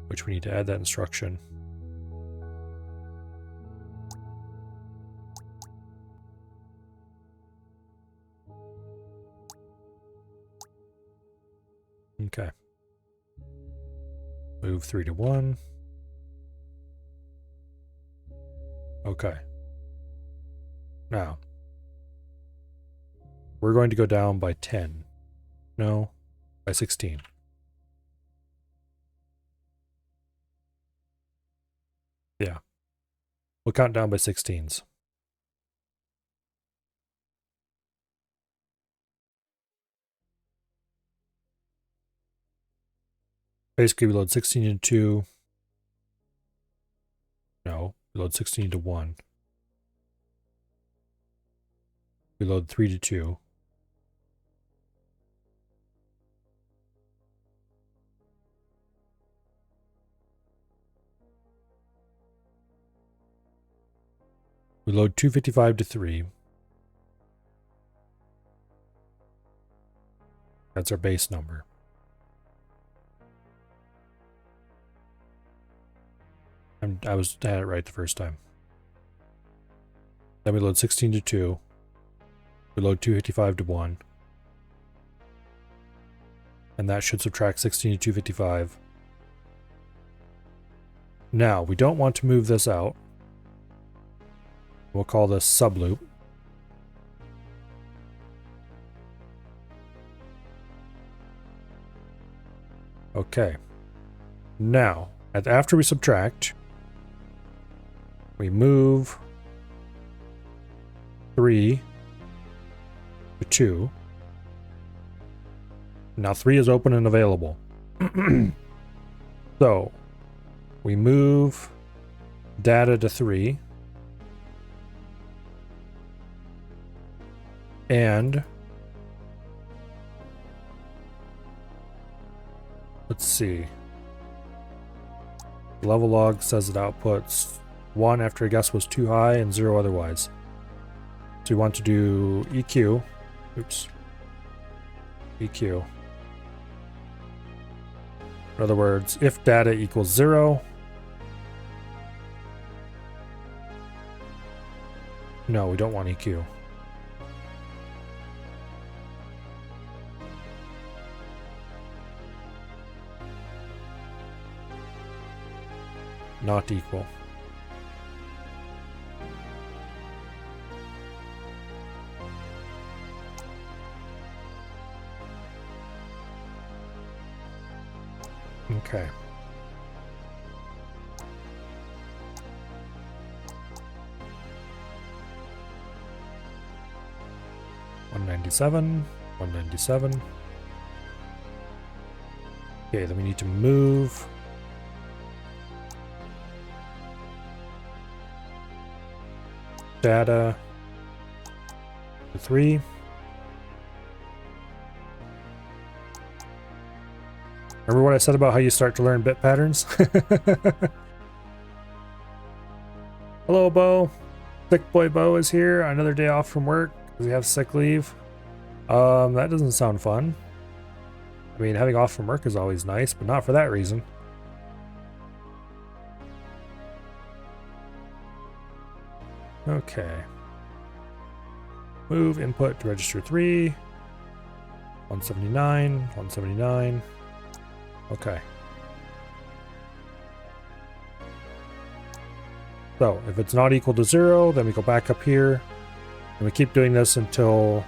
which we need to add that instruction. Okay. Move 3 to 1. Okay. Now, we're going to go down by 10. No, by 16. Yeah. We'll count down by 16s. Basically, we load 16 into 2. No, we load 16 into 1. We load 3 to 2. We load 255 to 3. That's our base number. I had it right the first time. Then we load 16 to 2. We load 255 to 1. And that should subtract 16 to 255. Now, we don't want to move this out. We'll call this subloop. Okay. Now, after we subtract, we move 3 to 2. Now 3 is open and available. So, we move data to 3. And let's see. Level log says it outputs 1 after a guess was too high and 0 otherwise. So we want to do EQ. Oops. EQ. In other words, if data equals 0. No, we don't want EQ. Not equal. Okay. $197. Okay, then we need to move data to 3. Remember what I said about how you start to learn bit patterns? Hello, Bo. Sick boy Bo is here. Another day off from work because we have sick leave. That doesn't sound fun. I mean, having off from work is always nice, but not for that reason. Okay. Move input to register 3. 179, 179. Okay. So if it's not equal to 0, then we go back up here. And we keep doing this until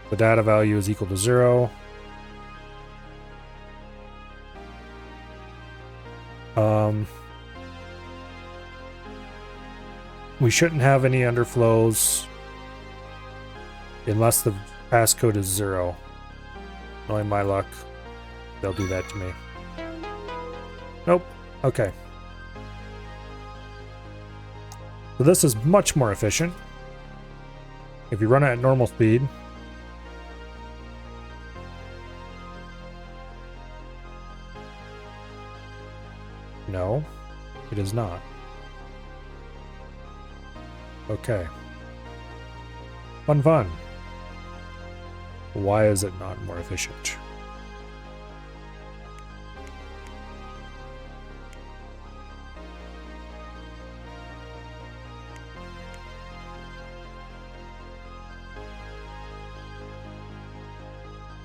the data value is equal to 0. We shouldn't have any underflows unless the passcode is 0. Knowing my luck, they'll do that to me. Nope. Okay. So this is much more efficient. If you run it at normal speed. No, it is not. Okay. Fun, fun. Why is it not more efficient?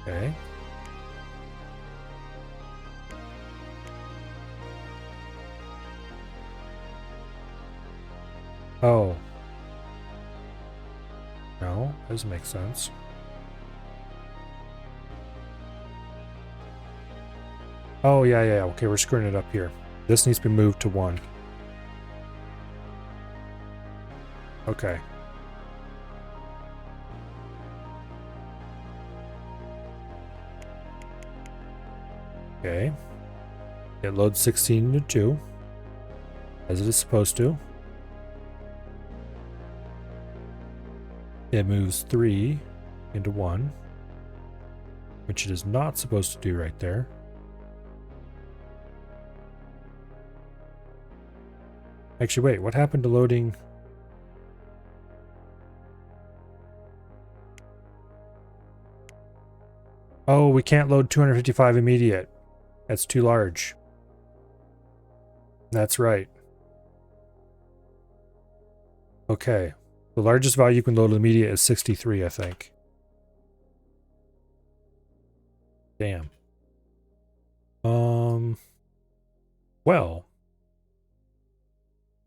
Okay. Oh. No, doesn't make sense. Oh, yeah. Okay, we're screwing it up here. This needs to be moved to 1. Okay. Okay. It loads 16 into 2, as it is supposed to. It moves 3 into 1, which it is not supposed to do right there. Actually, wait, what happened to loading? Oh, we can't load 255 immediate. That's too large. That's right. Okay. The largest value you can load immediate is 63, I think. Damn. Well,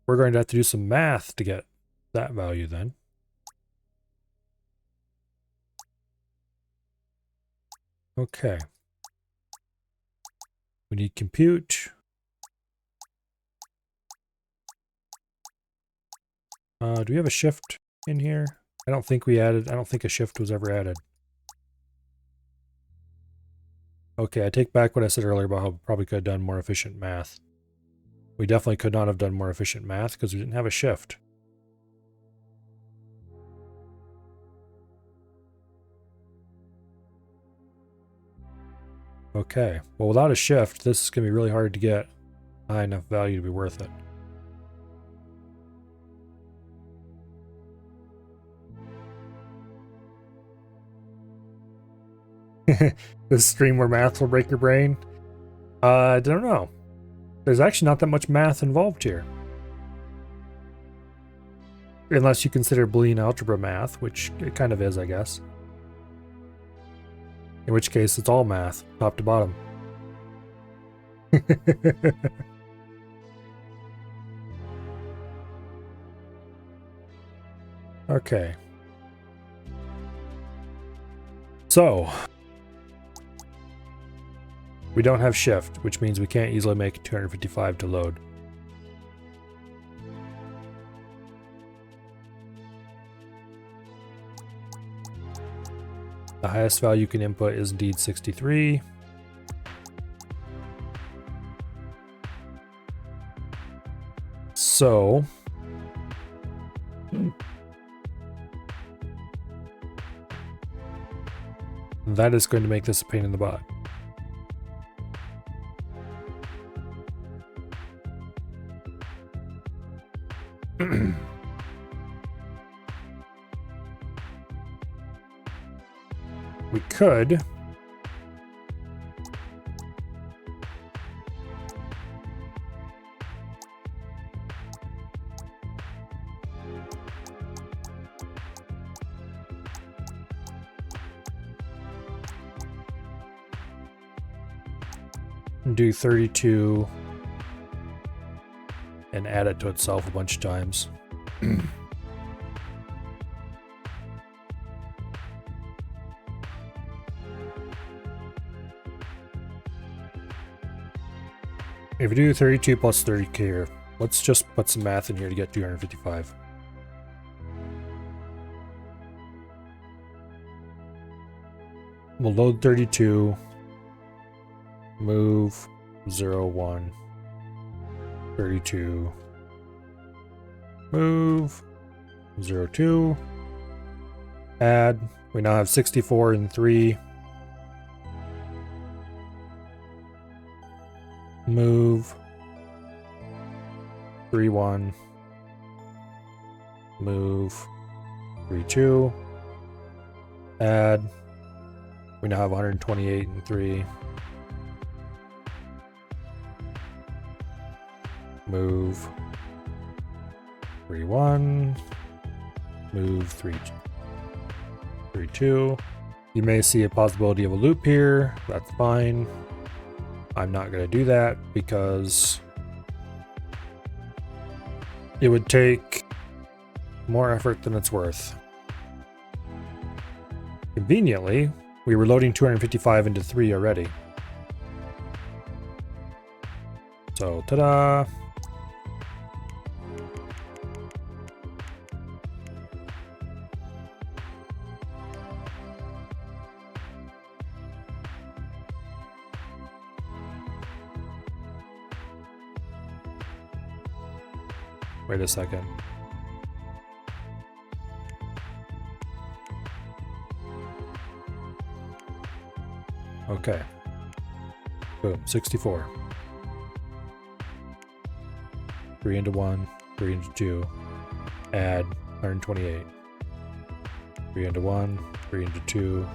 we're going to have to do some math to get that value then. Okay. We need compute. Do we have a shift in here? I don't think a shift was ever added. Okay, I take back what I said earlier about how we probably could have done more efficient math. We definitely could not have done more efficient math because we didn't have a shift. Okay, well without a shift, this is going to be really hard to get high enough value to be worth it. This stream where math will break your brain? I don't know. There's actually not that much math involved here. Unless you consider Boolean algebra math, which it kind of is, I guess. In which case, it's all math, top to bottom. Okay. So, we don't have shift, which means we can't easily make 255 to load. The highest value you can input is indeed 63. So, that is going to make this a pain in the butt. We could do 32 and add it to itself a bunch of times. If we do 32 plus 30 here, let's just put some math in here to get 255. We'll load 32, move 0, 1, 32, move 0, 2, add. We now have 64 and 3. Move 3, 1, move 3, 2, add. We now have 128 and 3. Move 3, 1, move 3, 2. You may see a possibility of a loop here. That's fine. I'm not going to do that because it would take more effort than it's worth. Conveniently, we were loading 255 into 3 already. So, ta-da! Wait a second. Okay. Boom, 64. 3 into 1, 3 into 2, add 128. 3 into 1, 3 into 2,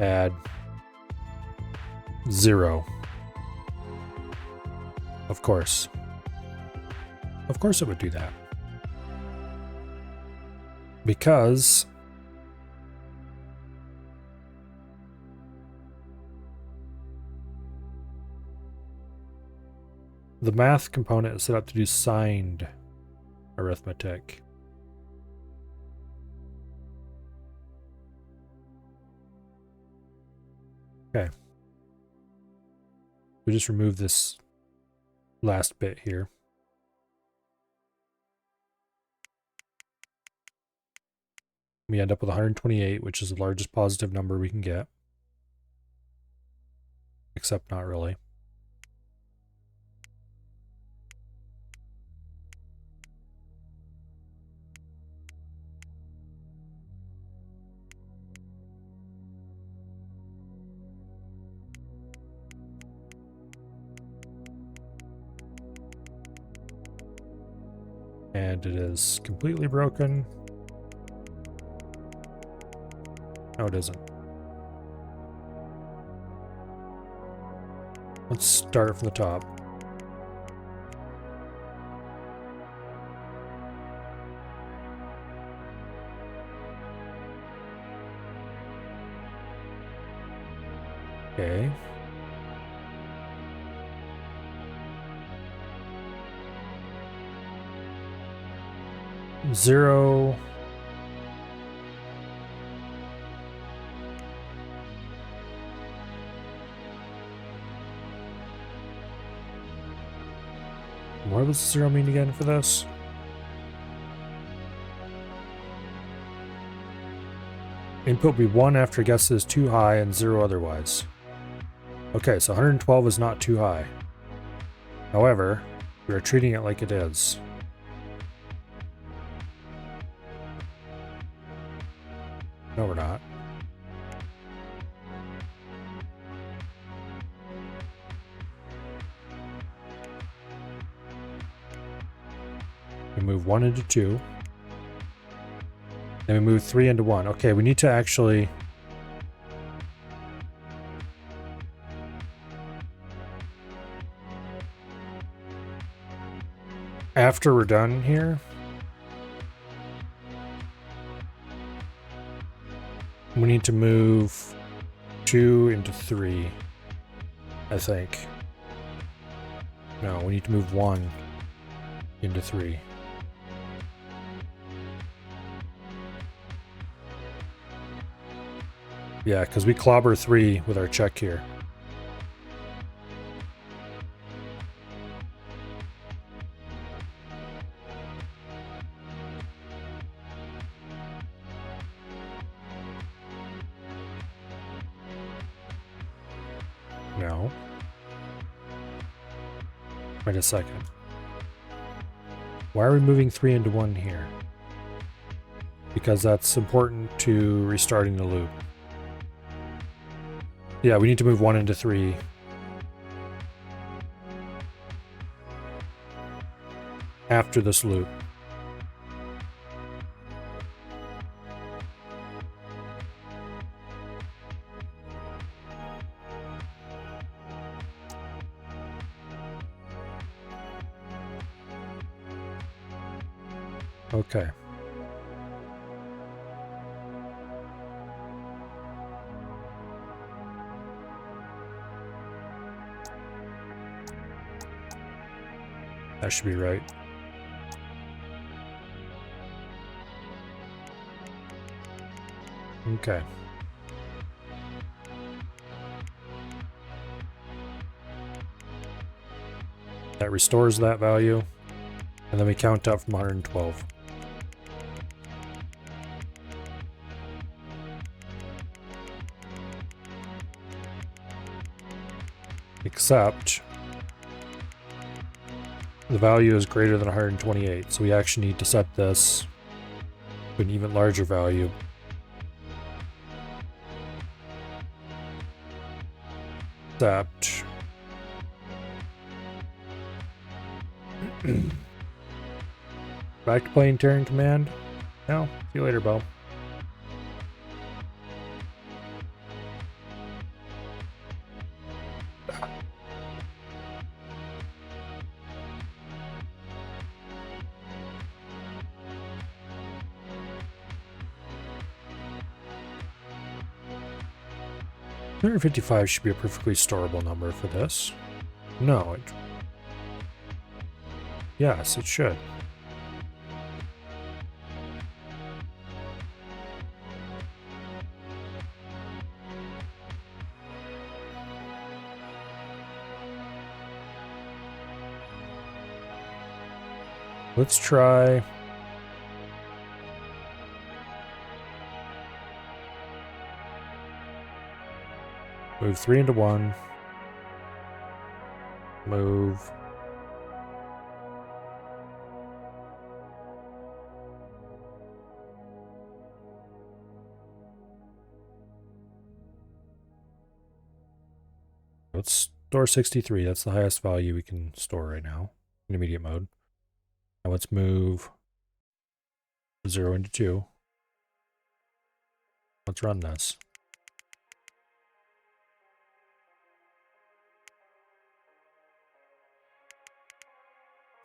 add 0. Of course. Of course it would do that. Because the math component is set up to do signed arithmetic. Okay. We just remove this last bit here. We end up with 128, which is the largest positive number we can get. Except not really. And it is completely broken. No, it isn't. Let's start from the top. Okay. Zero. What does 0 mean again for this? Input will be 1 after guess is too high and 0 otherwise. Okay, so 112 is not too high. However, we are treating it like it is. No, we're not. We move 1 into 2. Then we move 3 into 1. Okay, we need to actually... After we're done here, we need to move 2 into 3, I think. No, we need to move 1 into 3. Yeah, because we clobber 3 with our check here. No. Wait a second. Why are we moving 3 into 1 here? Because that's important to restarting the loop. Yeah, we need to move 1 into 3. After this loop. Okay. That should be right. Okay. That restores that value, and then we count up from 112. Except the value is greater than 128, so we actually need to set this to an even larger value. Except back to playing Terran Command. No, see you later, Bo. $155 should be a perfectly storable number for this. No, it... Yes, it should. Let's try... Move 3 into 1. Move... Let's store 63. That's the highest value we can store right now. Intermediate mode. Now let's move 0 into 2. Let's run this.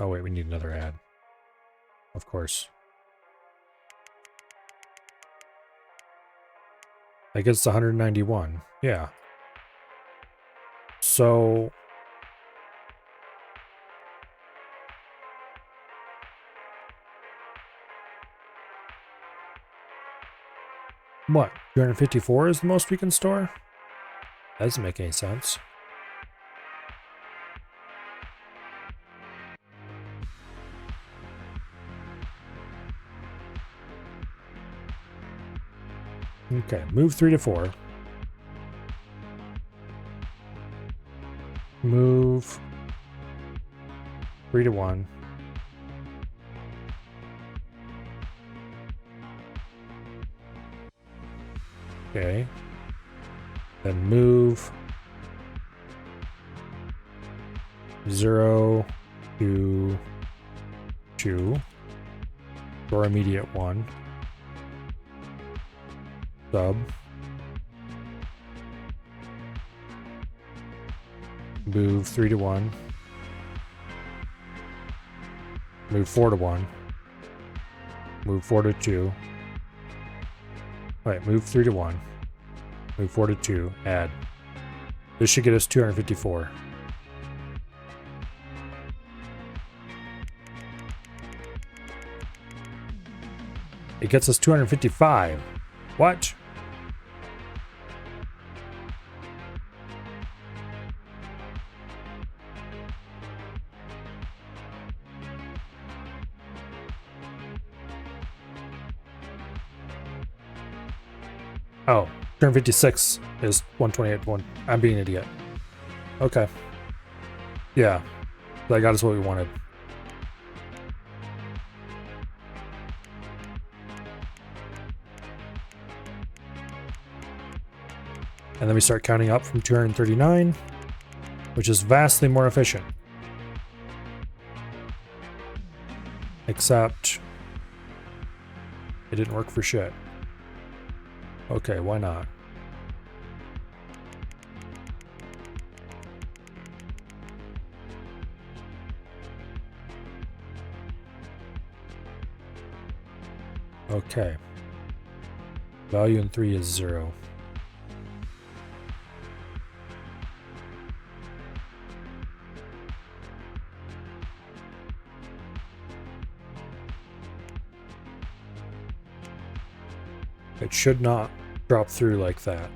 Oh wait, we need another add. Of course. I guess it's 191. Yeah. So... What? 254 is the most we can store? That doesn't make any sense. Okay, move 3 to 4. Move 3 to 1. Okay. Then move 0 to 2. Store immediate 1. Sub. Move 3 to 1. Move 4 to 1. Move 4 to 2. Alright, move 3 to 1. Move 4 to 2. Add. This should get us 254. It gets us 255. What? Oh, 256 is 128. I'm being an idiot. Okay. Yeah. That got us what we wanted. And then we start counting up from 239, which is vastly more efficient. Except it didn't work for shit. Okay, why not? Okay. Value in 3 is 0. It should not drop through like that.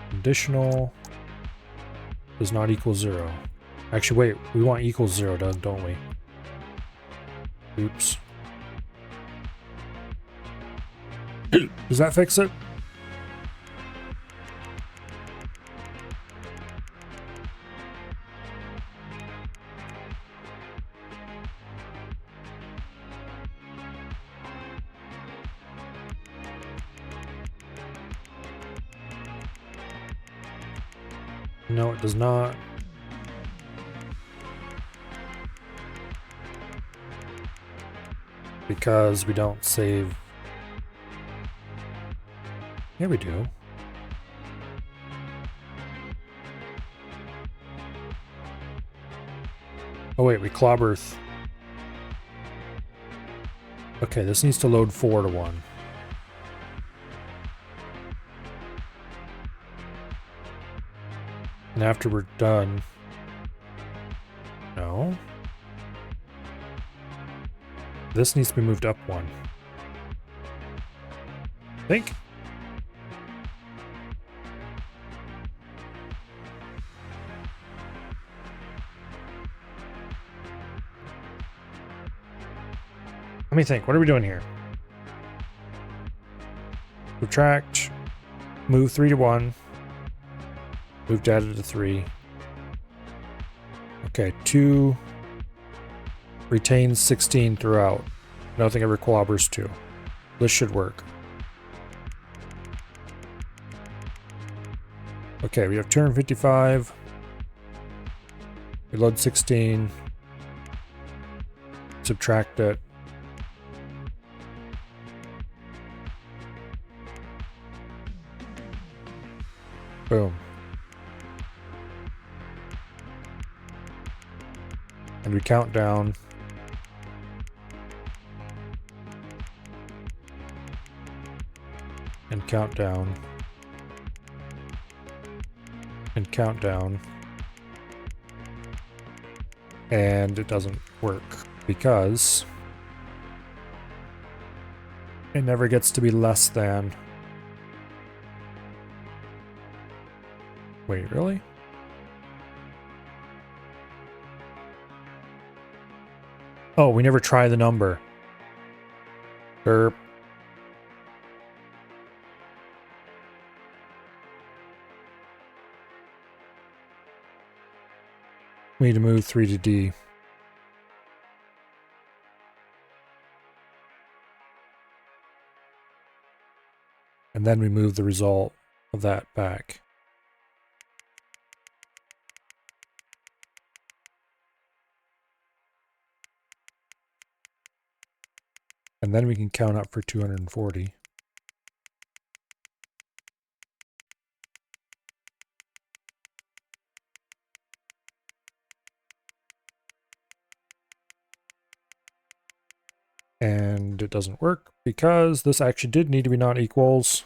Conditional does not equal 0. Actually, wait, we want equals 0, don't we? Oops. Does that fix it? No, it does not. Because we don't save. Here we do. Oh wait, we clobber. Okay, this needs to load 4 to 1. And after we're done... No. This needs to be moved up 1. I think. Let me think. What are we doing here? Subtract. Move 3 to 1. Move data to 3. Okay, 2 retains 16 throughout. Nothing ever clobbers 2. This should work. Okay, we have 255. We load 16. Subtract it. Boom. And we count down. And count down. And count down. And it doesn't work because it never gets to be less than. Wait, really? Oh, we never try the number. Derp. We need to move 3 to D. and then we move the result of that back. And then we can count up for 240. And it doesn't work because this actually did need to be not equals.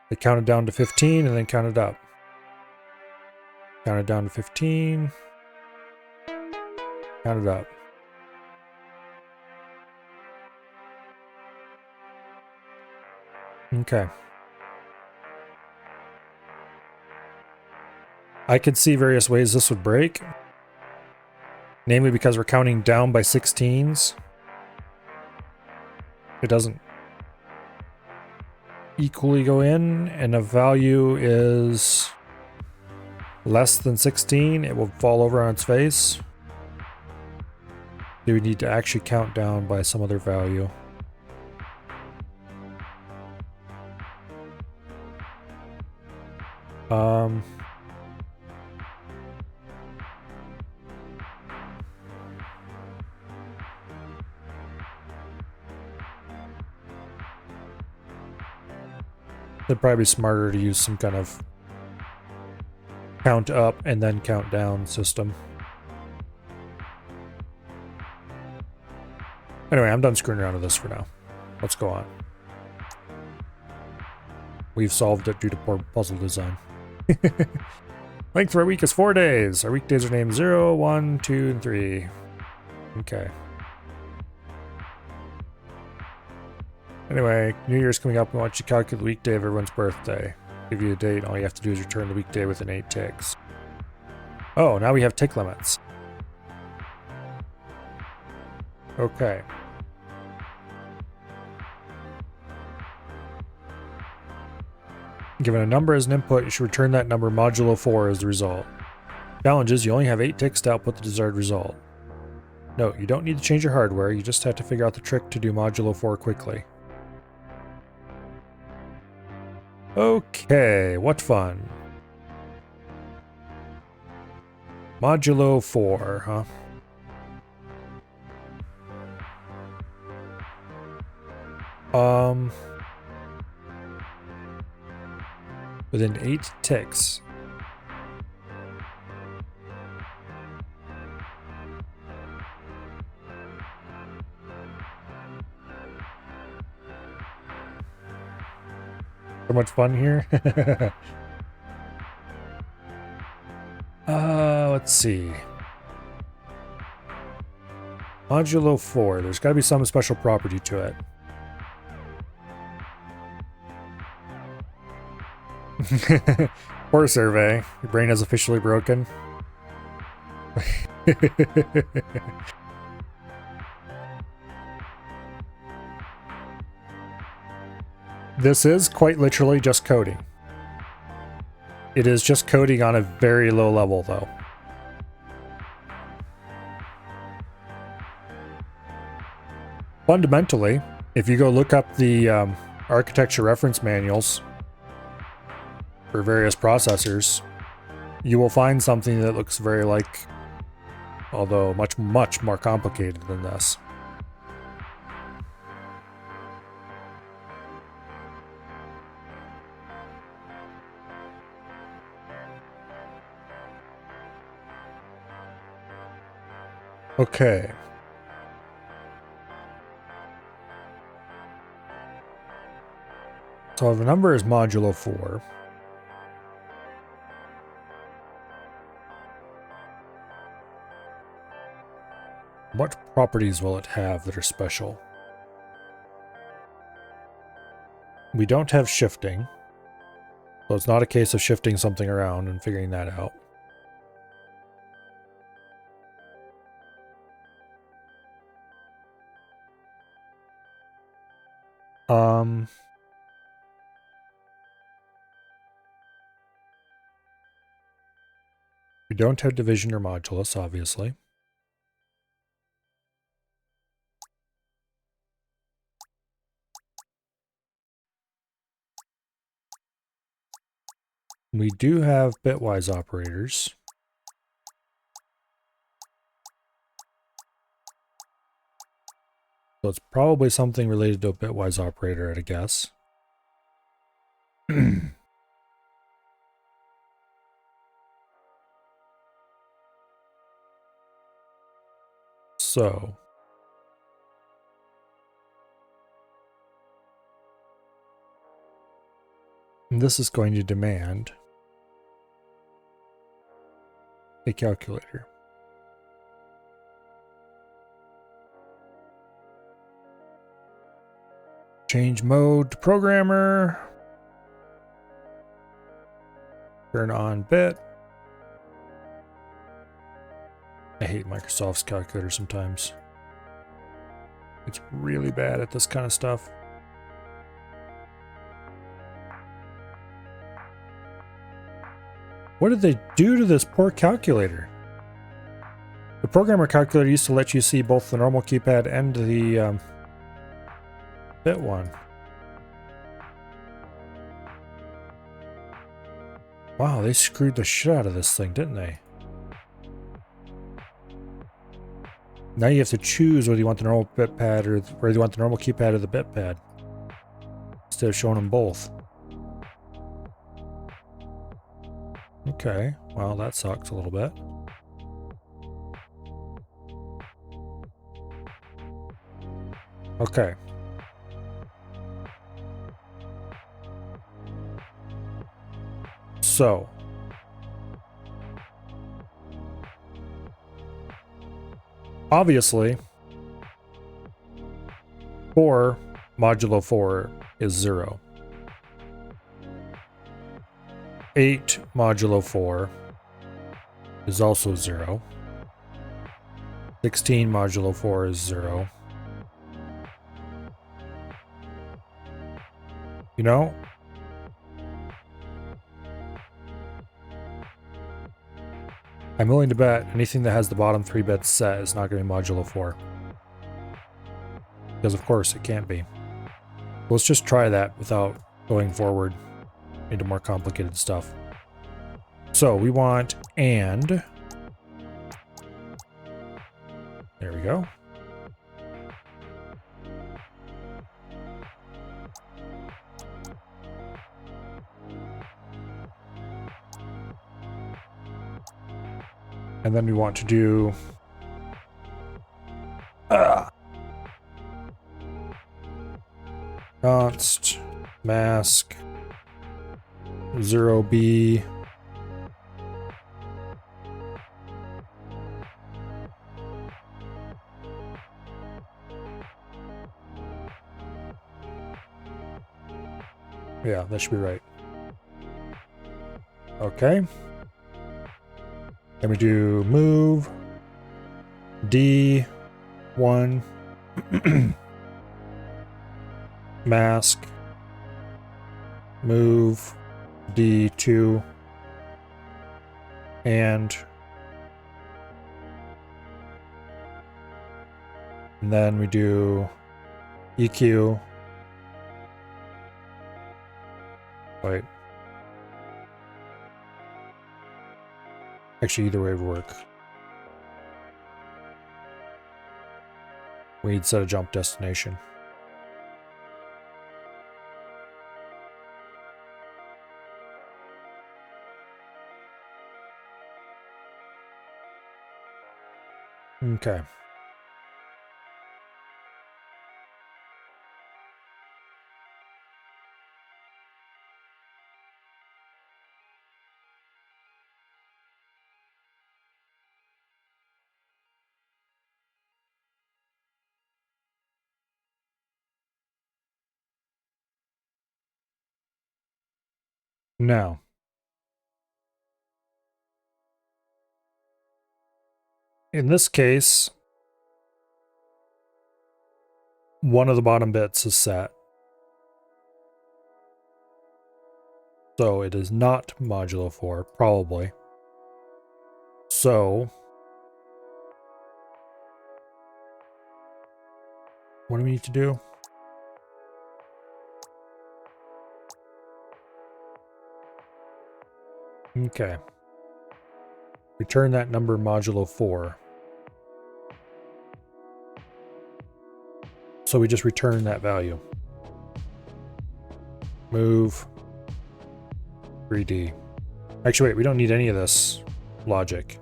It counted down to 15 and then counted up. Counted down to 15. Counted up. Okay. I could see various ways this would break. Namely because we're counting down by 16s. It doesn't equally go in, and a value is less than 16, it will fall over on its face. So we need to actually count down by some other value. It'd probably be smarter to use some kind of count up and then count down system. Anyway, I'm done screwing around with this for now. Let's go on. We've solved it due to poor puzzle design. Length for our week is 4 days. Our weekdays are named 0, 1, 2, and 3. Okay. Anyway, New Year's coming up. We want you to calculate the weekday of everyone's birthday. Give you a date. All you have to do is return the weekday within 8 ticks. Oh, now we have tick limits. Okay. Given a number as an input, you should return that number modulo 4 as the result. Challenges, you only have 8 ticks to output the desired result. Note, you don't need to change your hardware, you just have to figure out the trick to do modulo 4 quickly. Okay, what fun. Modulo 4, huh? Within 8 ticks. So much fun here. Let's see. Modulo 4. There's got to be some special property to it. Poor survey. Your brain is officially broken. This is quite literally just coding. It is just coding on a very low level, though. Fundamentally, if you go look up the architecture reference manuals for various processors, you will find something that looks very like, although much, much more complicated than this. Okay. So if a number is modulo 4, what properties will it have that are special? We don't have shifting, so it's not a case of shifting something around and figuring that out. We don't have division or modulus, obviously. We do have bitwise operators. So it's probably something related to a bitwise operator, I'd guess. So this is going to demand a calculator. Change mode to programmer. Turn on bit. I hate Microsoft's calculator sometimes. It's really bad at this kind of stuff. What did they do to this poor calculator? The programmer calculator used to let you see both the normal keypad and the bit one. Wow, they screwed the shit out of this thing, didn't they? Now you have to choose whether you want the normal bit pad or whether you want the normal keypad or the bit pad, instead of showing them both. Okay, well that sucks a little bit. Okay. So obviously 4 modulo 4 is 0. 8 modulo 4 is also 0. 16 modulo 4 is 0. You know, I'm willing to bet anything that has the bottom 3 bits set is not going to be modulo 4. Because of course it can't be. Let's just try that without going forward into more complicated stuff. So we want and. There we go. And then we want to do const mask 0b yeah, that should be right. Okay. Then we do move D1 mask move D2 and then we do EQ. Wait. Actually, either way would work. We need to set a jump destination. Okay. Now, in this case, one of the bottom bits is set. So it is not modulo 4, probably. So what do we need to do? Okay. Return that number modulo 4. So we just return that value. Move 3D. Actually, wait, we don't need any of this logic.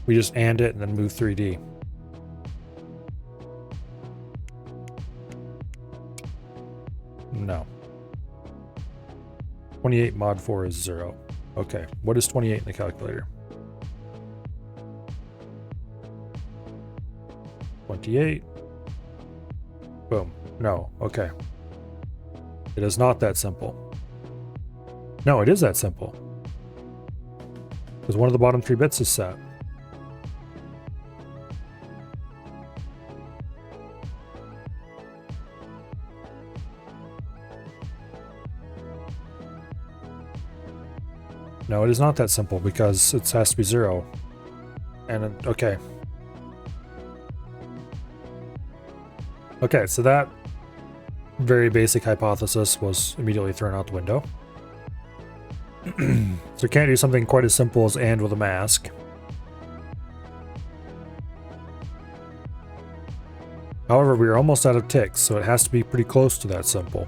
We just AND it and then move 3D. No. 28 mod 4 is 0. Okay, what is 28 in the calculator? 28. Boom. No, okay. It is not that simple. No, it is that simple. Because one of the bottom 3 bits is set. No, it is not that simple because it has to be 0. And, okay. Okay, so that very basic hypothesis was immediately thrown out the window. So we can't do something quite as simple as AND with a mask. However, we are almost out of ticks, so it has to be pretty close to that simple.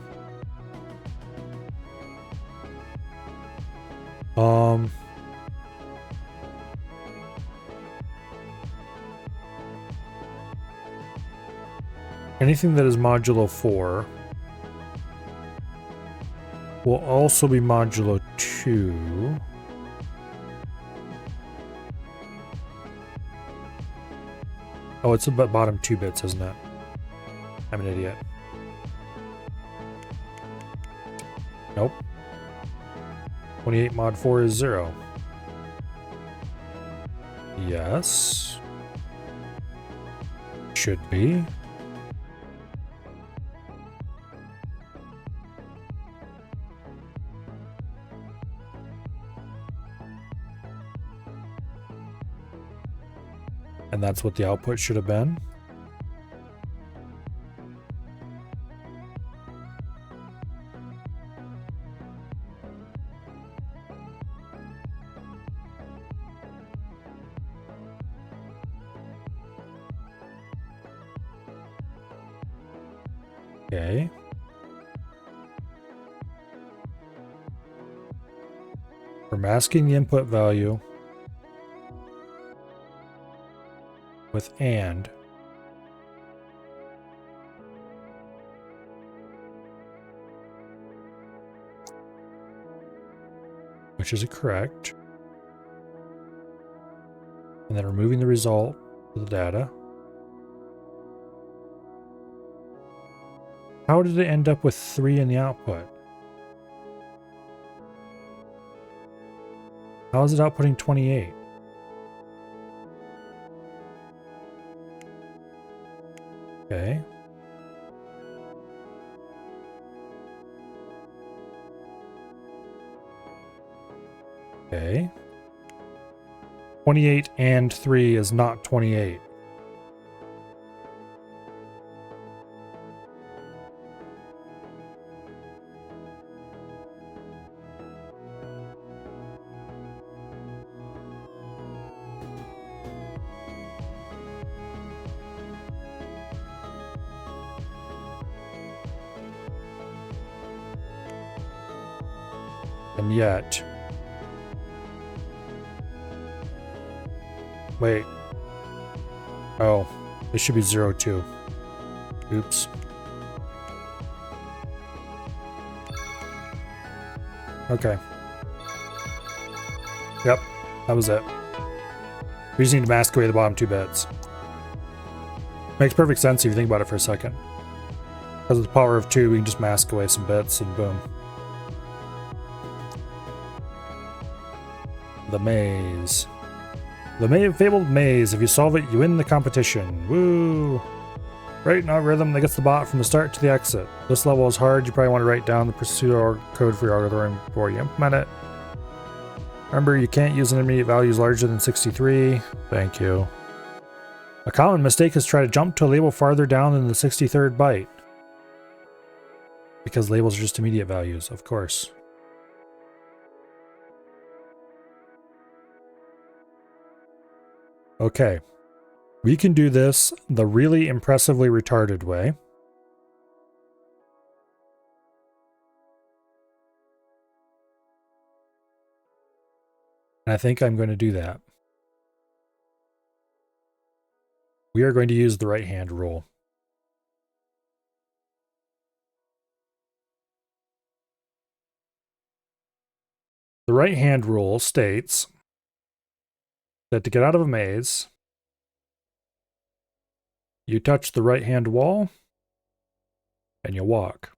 Anything that is modulo 4 will also be modulo 2. Oh, it's about bottom 2 bits, isn't it? I'm an idiot. Nope. 28 mod 4 is 0. Yes. Should be. And that's what the output should have been. Okay. We're masking the input value with AND. Which is correct. And then removing the result of the data. How did it end up with 3 in the output? How is it outputting 28? Okay. Okay. 28 and 3 is not 28. And yet... Wait. Oh, it should be 0, 2. Oops. Okay. Yep, that was it. We just need to mask away the bottom 2 bits. Makes perfect sense if you think about it for a second. Because of the power of 2, we can just mask away some bits and boom. The maze. The fabled maze. If you solve it, you win the competition. Woo! Write an algorithm that gets the bot from the start to the exit. This level is hard. You probably want to write down the pseudo code for your algorithm before you implement it. Remember, you can't use intermediate values larger than 63. Thank you. A common mistake is try to jump to a label farther down than the 63rd byte. Because labels are just immediate values, of course. Okay. We can do this the really impressively retarded way. And I think I'm going to do that. We are going to use the right-hand rule. The right-hand rule states that to get out of a maze, you touch the right-hand wall and you walk.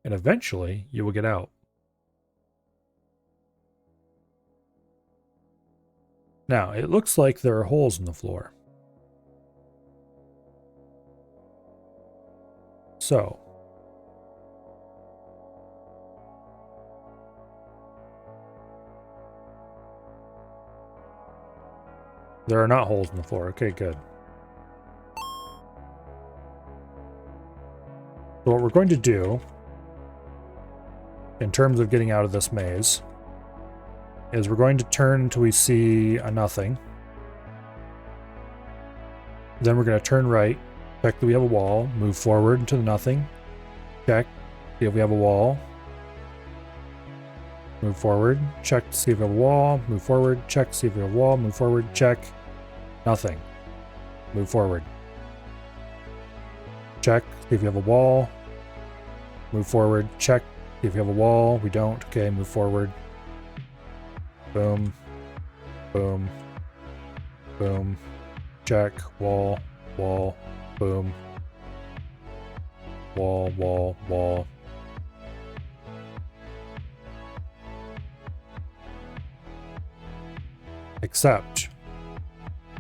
And eventually, you will get out. Now, it looks like there are holes in the floor. So, there are not holes in the floor. Okay, good. So what we're going to do, in terms of getting out of this maze, is we're going to turn until we see a nothing. Then we're going to turn right, check that we have a wall, move forward into the nothing, check, see if we have a wall, move forward, check to see if we have a wall, move forward, check to see if we have a wall, move forward, check, nothing, move forward. Check, see if you have a wall, move forward, check, see if you have a wall, we don't, okay, move forward. Boom, boom, boom, check, wall, wall, boom, wall, wall, wall. Except,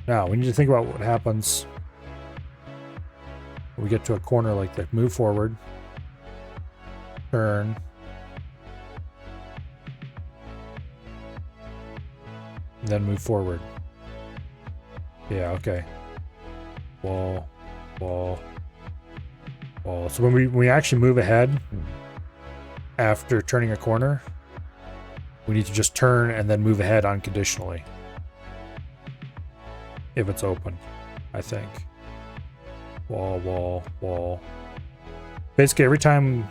now we need to think about what happens when we get to a corner like that. Move forward, turn, then move forward. Yeah, okay. Wall, wall, wall. So when we actually move ahead after turning a corner, we need to just turn and then move ahead unconditionally. If it's open, I think. Wall, wall, wall. Basically, every time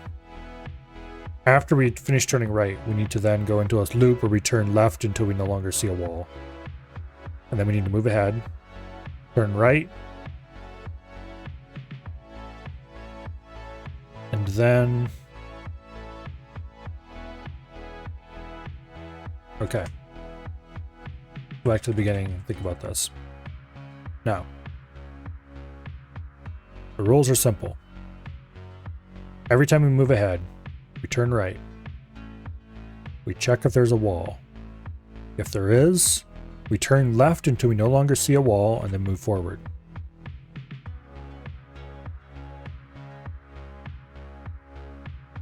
after we finish turning right, we need to then go into a loop where we turn left until we no longer see a wall. And then we need to move ahead, turn right, and then... Okay. Go back to the beginning and think about this. Now, the rules are simple. Every time we move ahead, we turn right. We check if there's a wall. If there is, we turn left until we no longer see a wall and then move forward.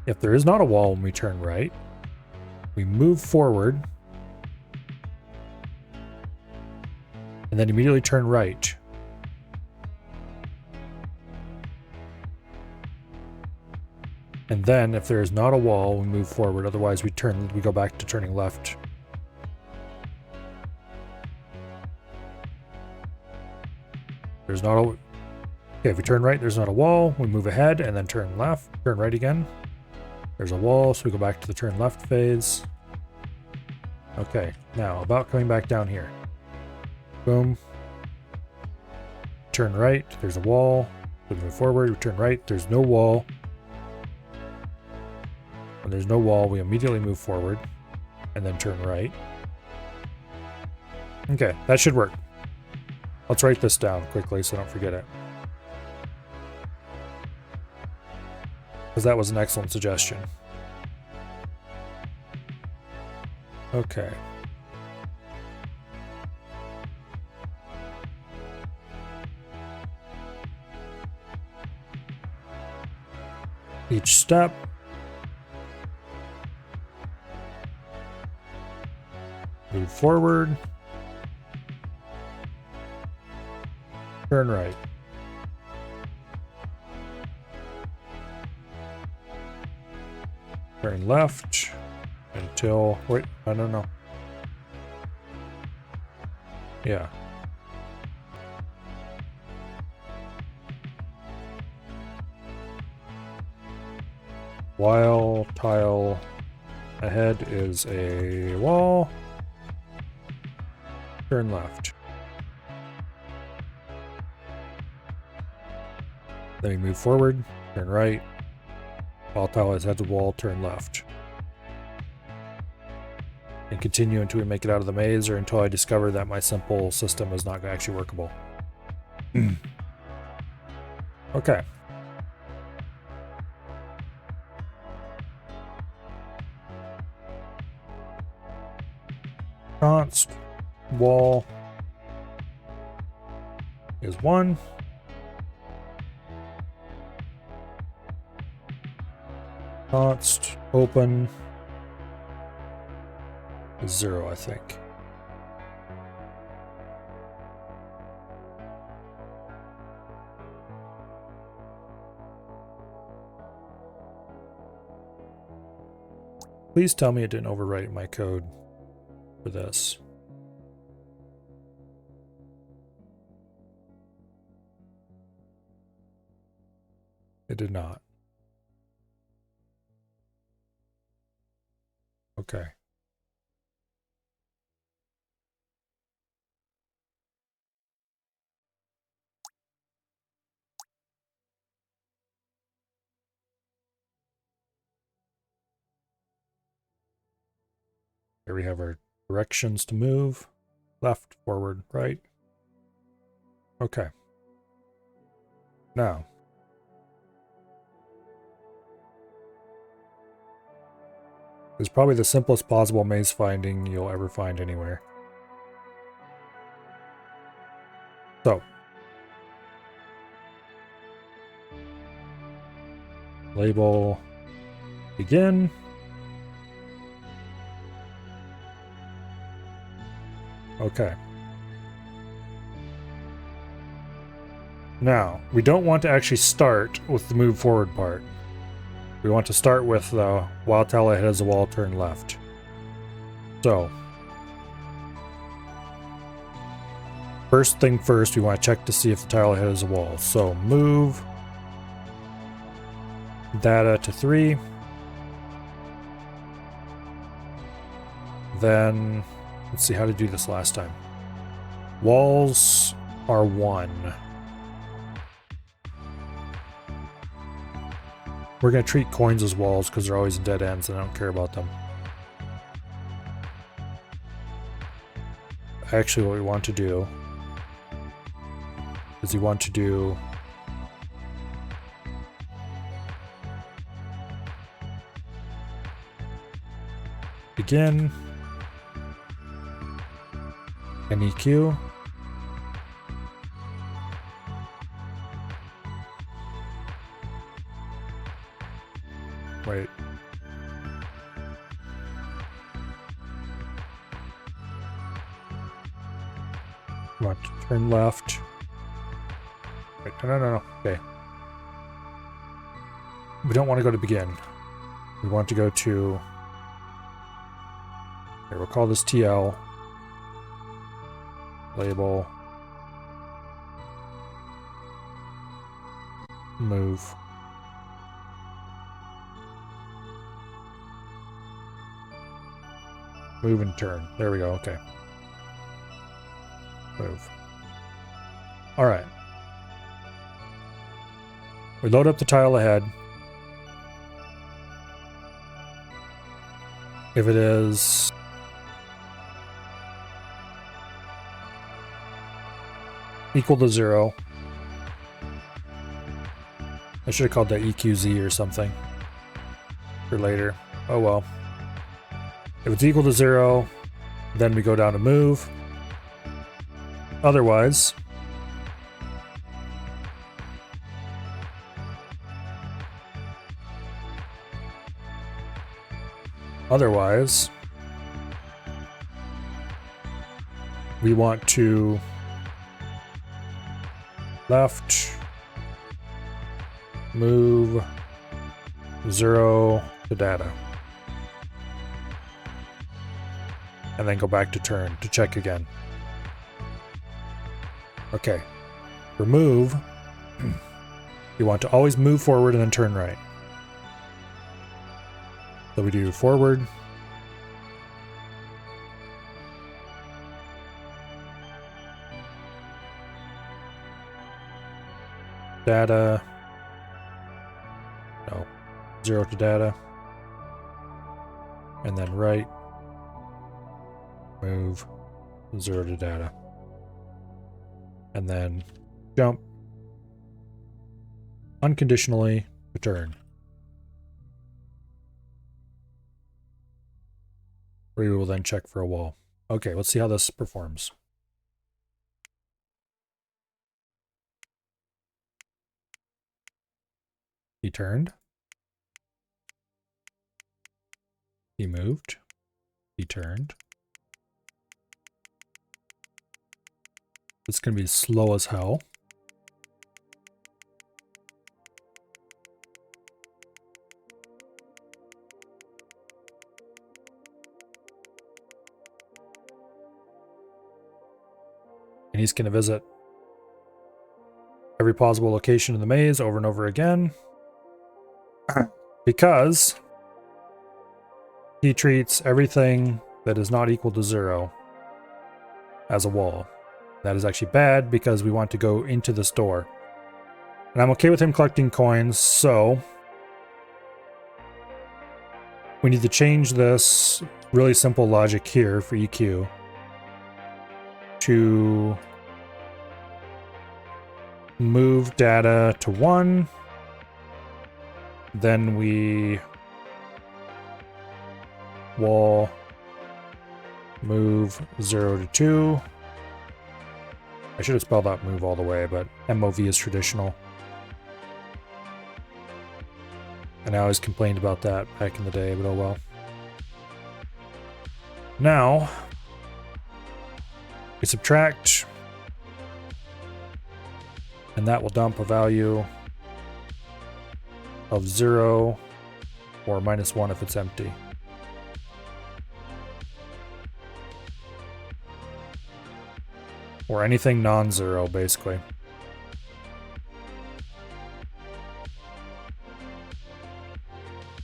If there is not a wall when we turn right, we move forward and then immediately turn right. And then if there is not a wall, we move forward. Otherwise we go back to turning left. There's not a... Okay, if we turn right, there's not a wall. We move ahead and then turn left, turn right again. There's a wall, so we go back to the turn left phase. Okay, now about coming back down here. Boom. Turn right, there's a wall. We move forward, we turn right, there's no wall. When there's no wall, we immediately move forward and then turn right. Okay, that should work. Let's write this down quickly so I don't forget it. Because that was an excellent suggestion. Okay. Each step. Move forward. Turn right. turn left until, wait, I don't know. Yeah. While tile ahead is a wall, turn left. Then we move forward, turn right. While tile ahead is a wall, turn left. And continue until we make it out of the maze or until I discover that my simple system is not actually workable. Okay. Const wall is 1. Const open is 0, I think. Please tell me it didn't overwrite my code for this. It did not. Okay. Here we have our directions to move. Left, forward, right. Okay. Now. It's probably the simplest possible maze finding you'll ever find anywhere. So. Label begin. Okay. Now, we don't want to actually start with the move forward part. We want to start with the while tile ahead is a wall, turn left. So, first thing first, we want to check to see if the tile ahead is a wall. So, move data to 3. Then, let's see how to do this last time. Walls are 1. We're going to treat coins as walls because they're always dead ends and I don't care about them. Actually, what we want to do is we want to do begin and EQ. Wait. Want to turn left. Wait, no. Okay. We don't want to go to begin. We want to go to... Okay, we'll call this TL. Label. Move. Move and turn. There we go. Okay. Move. All right. We load up the tile ahead. If it is equal to 0, I should have called that EQZ or something for later. Oh well. If it's equal to 0, then we go down to move. Otherwise, we want to left, move 0 to data. and then go back to turn to check again. Okay. For move, you want to always move forward and then turn right. So we do forward. Data. No. 0 to data. And then right. Move. 0 to data. And then jump. Unconditionally return. We will then check for a wall. Okay, let's see how this performs. He turned. He moved. He turned. It's going to be slow as hell. And he's going to visit every possible location in the maze over and over again. Because he treats everything that is not equal to 0 as a wall. That is actually bad because we want to go into this door. And I'm okay with him collecting coins, so we need to change this really simple logic here for EQ to move data to 1. Then we wall move 0 to 2. I should have spelled out move all the way, but MOV is traditional. And I always complained about that back in the day, but oh well. Now, we subtract, and that will dump a value of 0 or -1 if it's empty. Or anything non-zero, basically.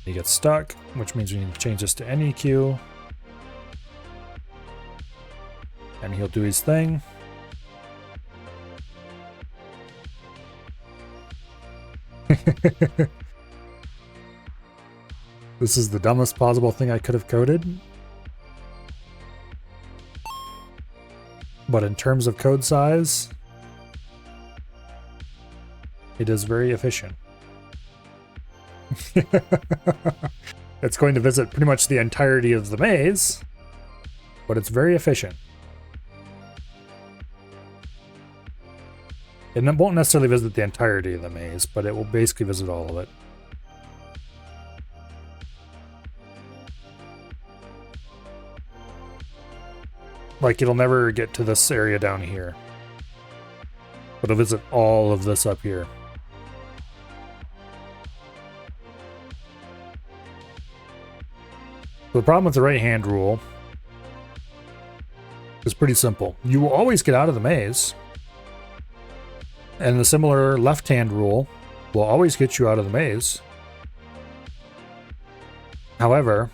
He gets stuck, which means we need to change this to NEQ. And he'll do his thing. This is the dumbest possible thing I could have coded. But in terms of code size, it is very efficient. It's going to visit pretty much the entirety of the maze, but it's very efficient. It won't necessarily visit the entirety of the maze, but it will basically visit all of it. Like, it'll never get to this area down here. But it'll visit all of this up here. The problem with the right-hand rule is pretty simple. You will always get out of the maze. And the similar left-hand rule will always get you out of the maze. However,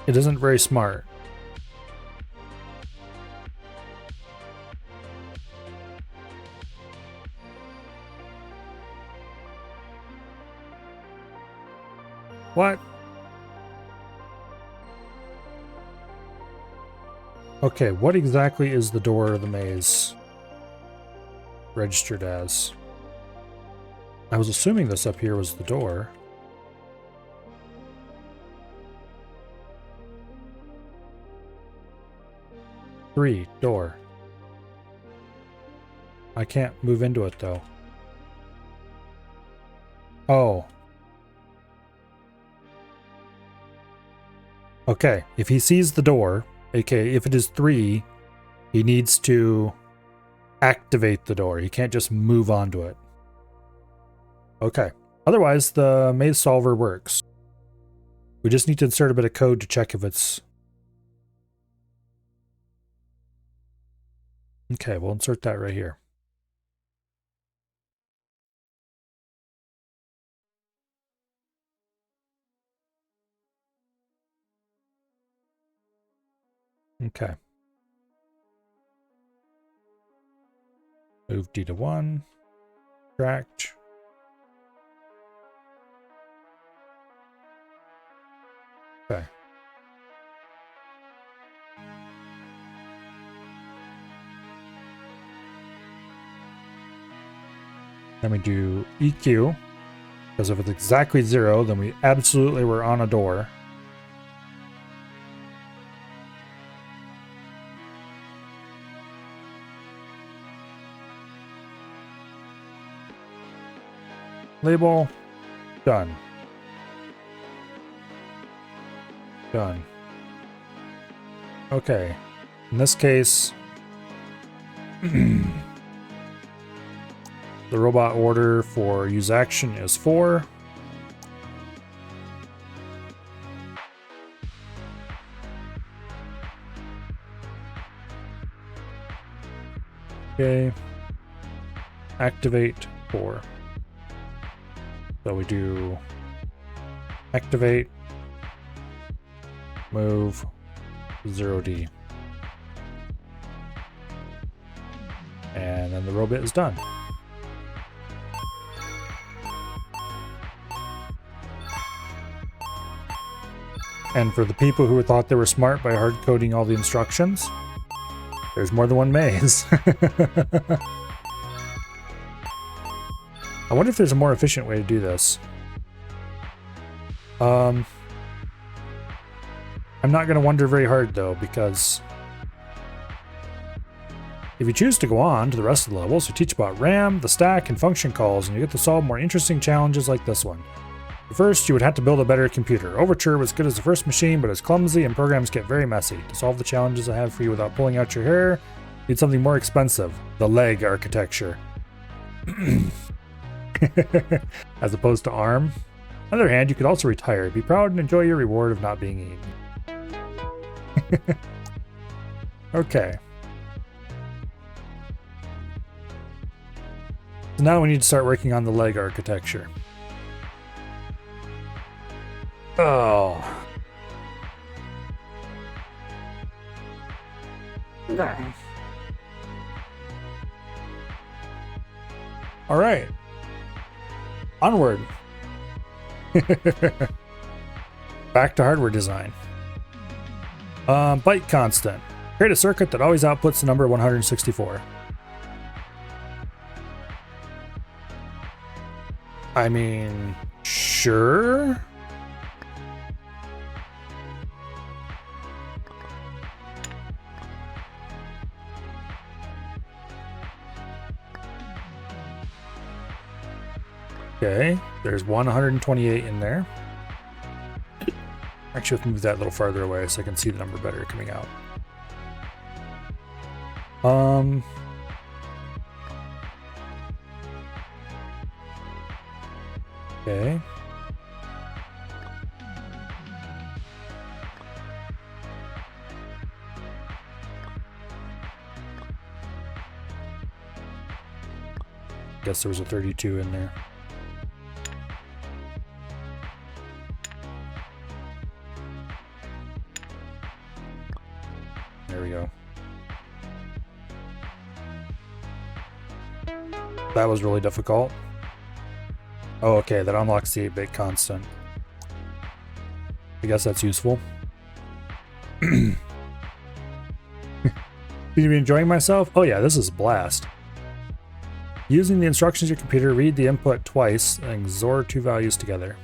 it isn't very smart. What? Okay, what exactly is the door of the maze registered as? I was assuming this up here was the door. Three, door. I can't move into it though. Oh. Okay, if he sees the door, aka if it is 3, he needs to activate the door. He can't just move onto it. Okay, Otherwise, the maze solver works. We just need to insert a bit of code to check if it's... Okay, we'll insert that right here. Okay. Move D to 1. Tract. Okay. Then we do EQ, because if it's exactly 0, then we absolutely were on a door. Label, done. Done. Okay, in this case, the robot order for use action is 4. Okay, activate 4. So we do activate, move 0D. And then the robot is done. And for the people who thought they were smart by hard coding all the instructions, there's more than one maze. I wonder if there's a more efficient way to do this. I'm not going to wonder very hard though, because if you choose to go on to the rest of the levels, you teach about RAM, the stack, and function calls, and you get to solve more interesting challenges like this one. First, you would have to build a better computer. Overture was good as the first machine, but it's clumsy and programs get very messy. To solve the challenges I have for you without pulling out your hair, you need something more expensive. The leg architecture. As opposed to ARM. On the other hand, you could also retire. Be proud and enjoy your reward of not being eaten. Okay. So now we need to start working on the leg architecture. Oh. All right. Onward. Back to hardware design. Byte constant. Create a circuit that always outputs the number 164. I mean, sure. Okay, there's 128 in there. Actually, let's move that a little farther away so I can see the number better coming out. Okay. Guess there was a 32 in there. There we go. That was really difficult. Oh, okay, that unlocks the 8-bit constant. I guess that's useful. Seem to be enjoying myself? Oh yeah, this is a blast. Using the instructions of your computer, read the input twice and XOR two values together.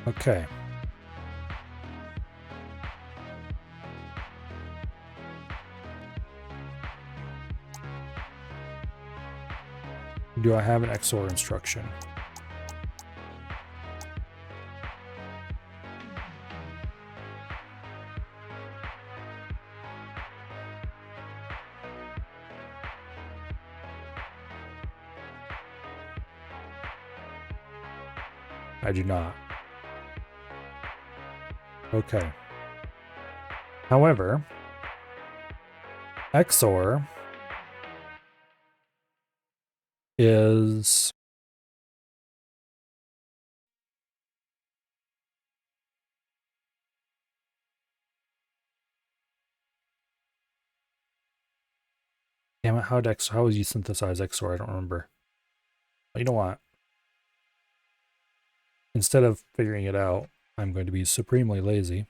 Okay. Do I have an XOR instruction? I do not. Okay. However, XOR is damn it, how would you synthesize XOR? I don't remember. But you know what? Instead of figuring it out, I'm going to be supremely lazy.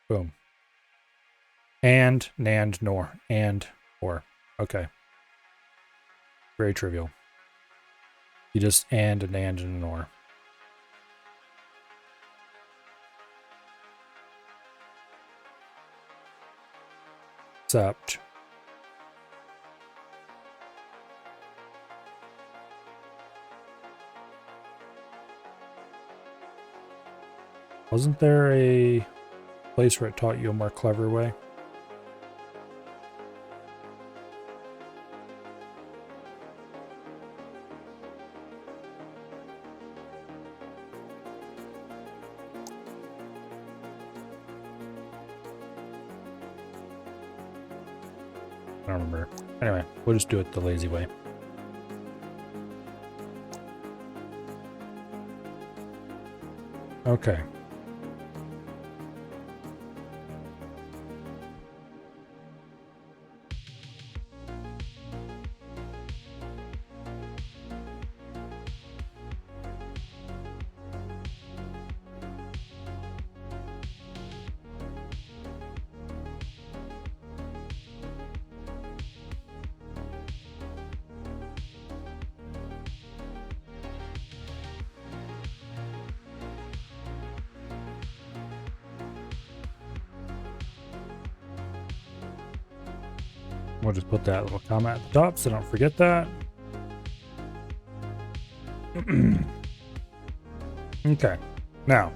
Boom. And, NAND, NOR, and, OR. Okay. Very trivial. You just and, an and, and an OR. Except wasn't there a place where it taught you a more clever way? I don't remember. Anyway, we'll just do it the lazy way. Okay. We'll just put that little comment at the top so don't forget that. Okay, now.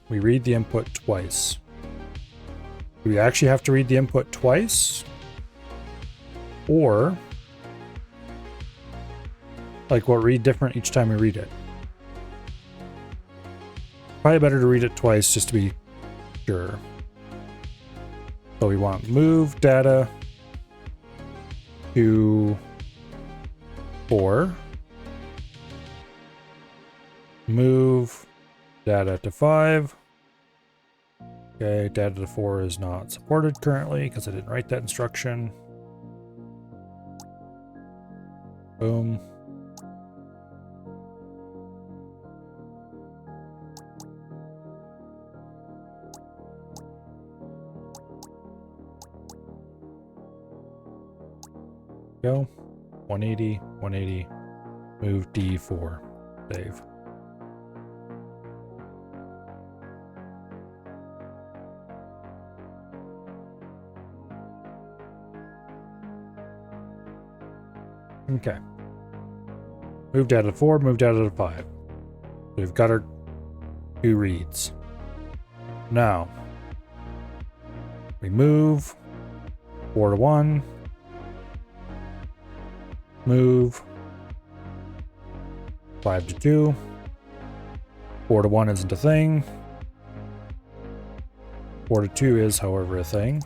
We read the input twice. Do we actually have to read the input twice? Or, like, what, read different each time we read it? Probably better to read it twice just to be sure. So we want move data to 4. Move data to 5. Okay, data to 4 is not supported currently because I didn't write that instruction. Boom. Go. 180, 180. Move D4. Save. Okay. Move data to 4, move data to 5. We've got our 2 reads. Now, we move 4 to 1. Move 5 to 2. 4 to 1 isn't a thing. 4 to 2 is, however, a thing.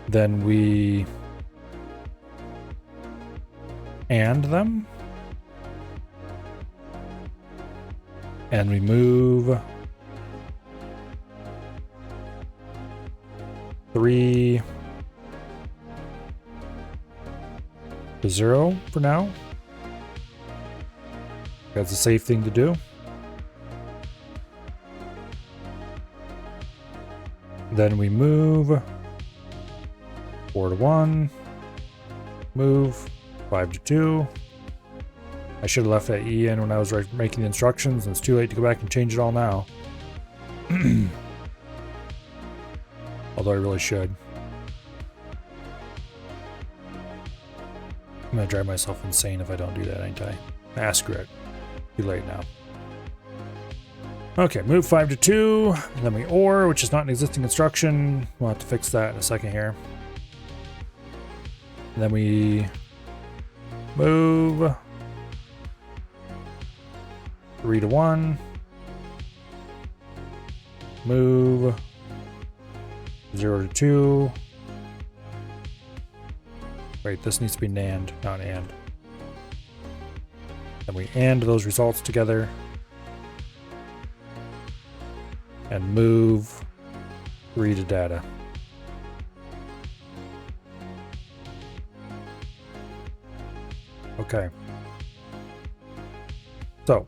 Then we AND them. And we move 3 to 0 for now. That's a safe thing to do. Then we move 4 to 1, move 5 to 2. I should have left that E in when I was making the instructions, and it's too late to go back and change it all now. Although I really should. I'm gonna drive myself insane if I don't do that, ain't I? Ah, screw it. Too late now. Okay, move 5 to 2. And then we OR, which is not an existing instruction. We'll have to fix that in a second here. And then we move 3 to 1. Move 0 to 2. Wait, this needs to be NAND, not AND. Then we AND those results together. And move 3 to data. Okay. So.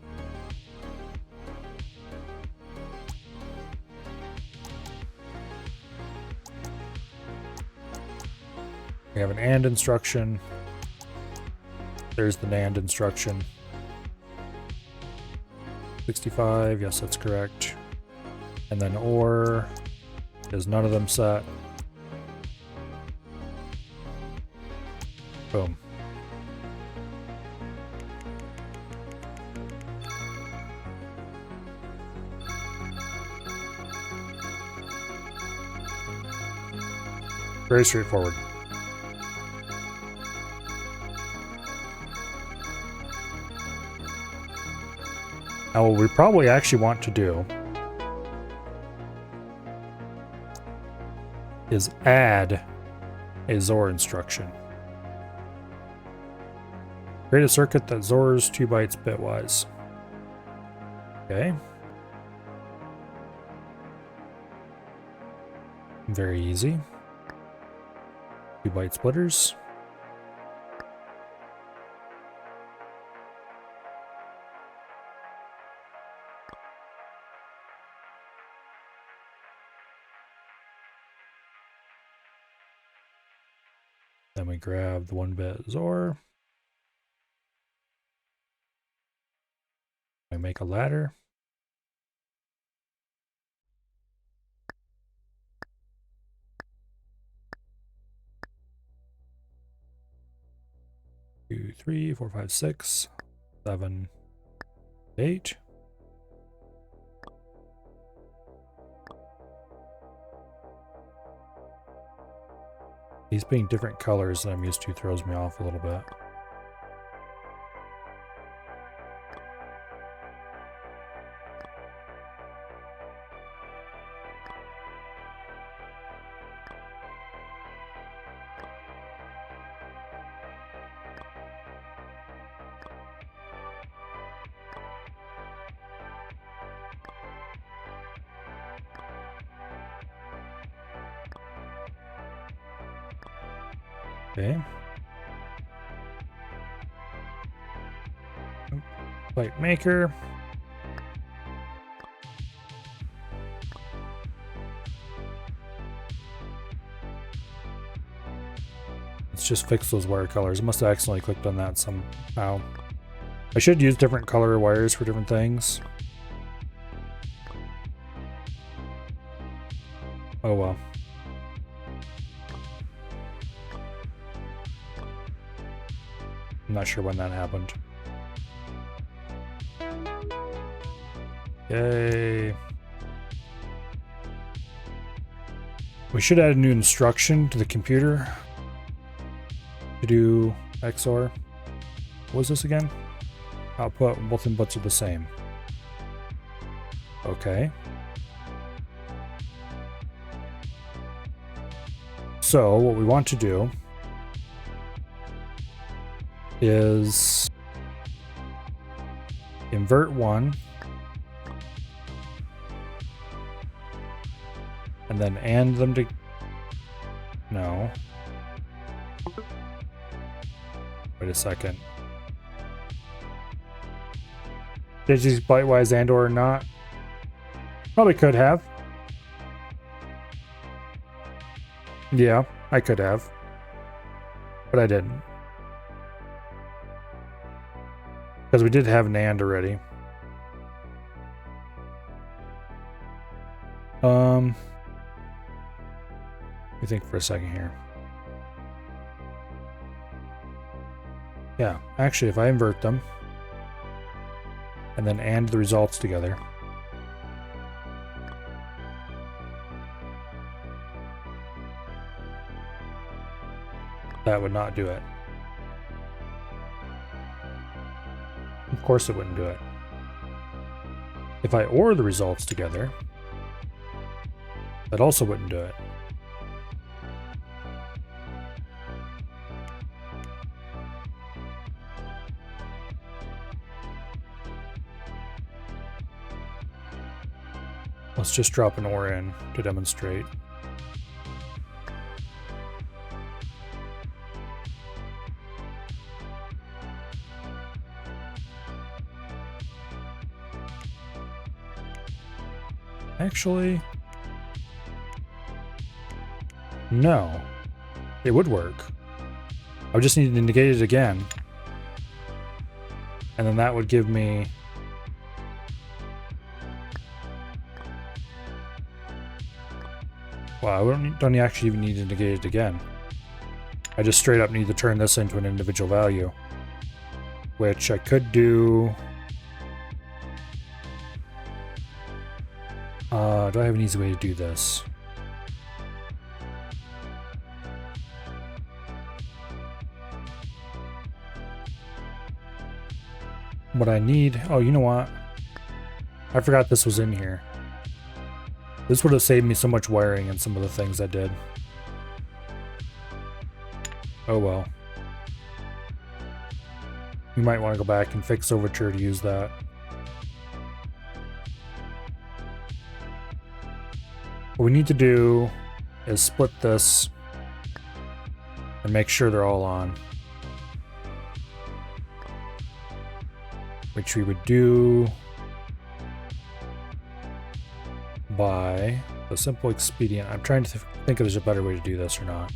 We have an AND instruction. There's the NAND instruction. 65, yes, that's correct. And then OR is none of them set. Boom. Very straightforward. Now, what we probably actually want to do is add a XOR instruction. Create a circuit that XORs 2 bytes bitwise. Okay. Very easy. 2 byte splitters. Then we grab the 1-bit XOR. We make a ladder. Two, 3, 4, 5, 6, 7, 8. These being different colors than I'm used to throws me off a little bit. Okay. Byte maker. Let's just fix those wire colors. I must have accidentally clicked on that somehow. I should use different color wires for different things. Oh well. I'm not sure when that happened. Yay. We should add a new instruction to the computer to do XOR. What was this again? Output, both inputs are the same. Okay. So what we want to do is invert 1 and then AND them to... No. Wait a second. Did you use bytewise and or not? Probably could have. Yeah, I could have. But I didn't. Because we did have NAND already. Let me think for a second here. Yeah, actually, if I invert them and then AND the results together, that would not do it. Of course it wouldn't do it. If I OR the results together, that also wouldn't do it. Let's just drop an OR in to demonstrate. Actually, no. It would work. I would just need to negate it again. And then that would give me... Wow, I don't actually even need to negate it again. I just straight up need to turn this into an individual value. Which I could do... do I have an easy way to do this? What I need... Oh, you know what? I forgot this was in here. This would have saved me so much wiring in some of the things I did. Oh well. You might want to go back and fix Overture to use that. What we need to do is split this and make sure they're all on. Which we would do by the simple expedient. I'm trying to think if there's a better way to do this or not.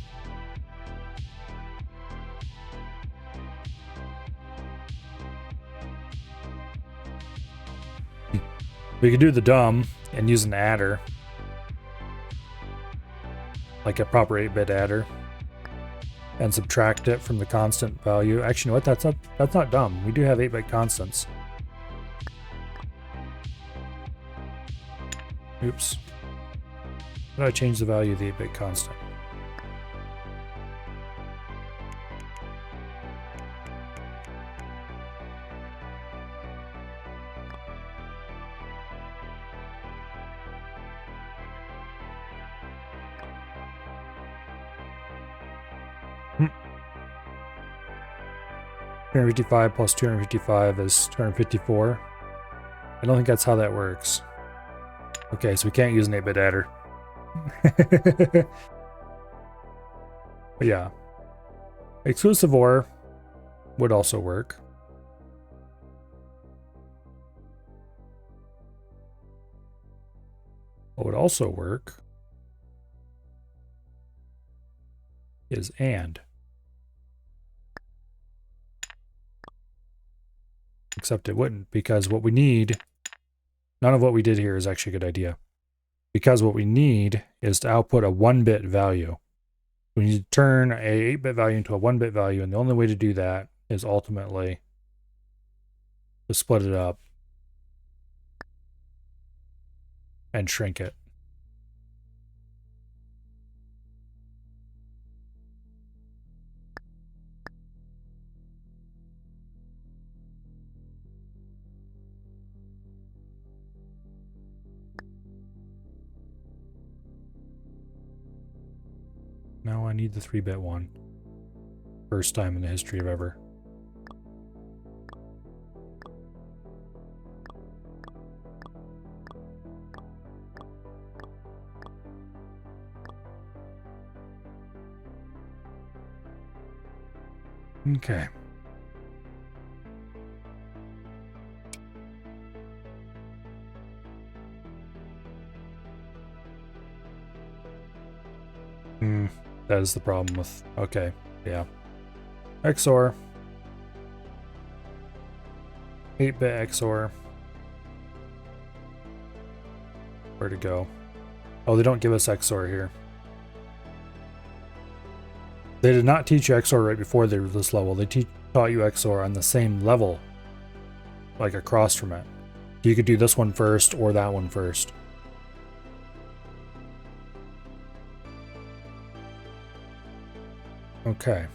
We could do the dumb and use an adder. Like a proper 8-bit adder. And subtract it from the constant value. Actually, you know what? That's not dumb. We do have 8-bit constants. Oops. How do I change the value of the 8-bit constant? Hmm. 255 plus 255 is 254. I don't think that's how that works. Okay, so we can't use an 8-bit adder. But yeah. Exclusive OR would also work. What would also work is AND. Except it wouldn't, because what we need... None of what we did here is actually a good idea. Because what we need is to output a 1-bit value. We need to turn a 8-bit value into a 1-bit value, and the only way to do that is ultimately to split it up and shrink it. Now I need the 3-bit one. First time in the history of ever. Okay. That is the problem with... Okay, yeah. XOR. 8-bit XOR. Where to go? Oh, they don't give us XOR here. They did not teach you XOR right before this level. They taught you XOR on the same level, like across from it. You could do this one first or that one first. Okay.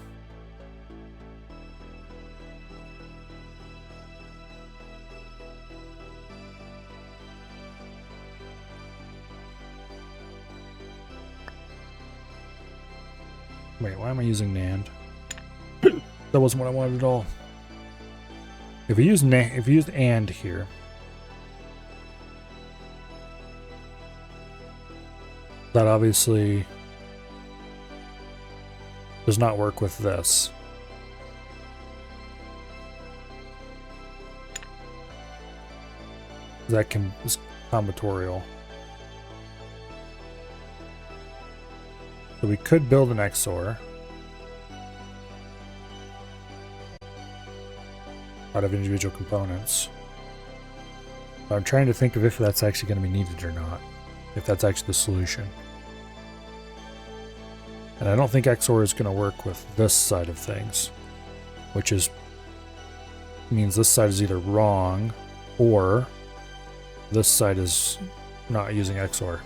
Wait, why am I using NAND? That wasn't what I wanted at all. If we use AND here, that obviously does not work with this. That is combinatorial. So we could build an XOR out of individual components. But I'm trying to think of if that's actually going to be needed or not. If that's actually the solution. And I don't think XOR is going to work with this side of things, which means this side is either wrong or this side is not using XOR.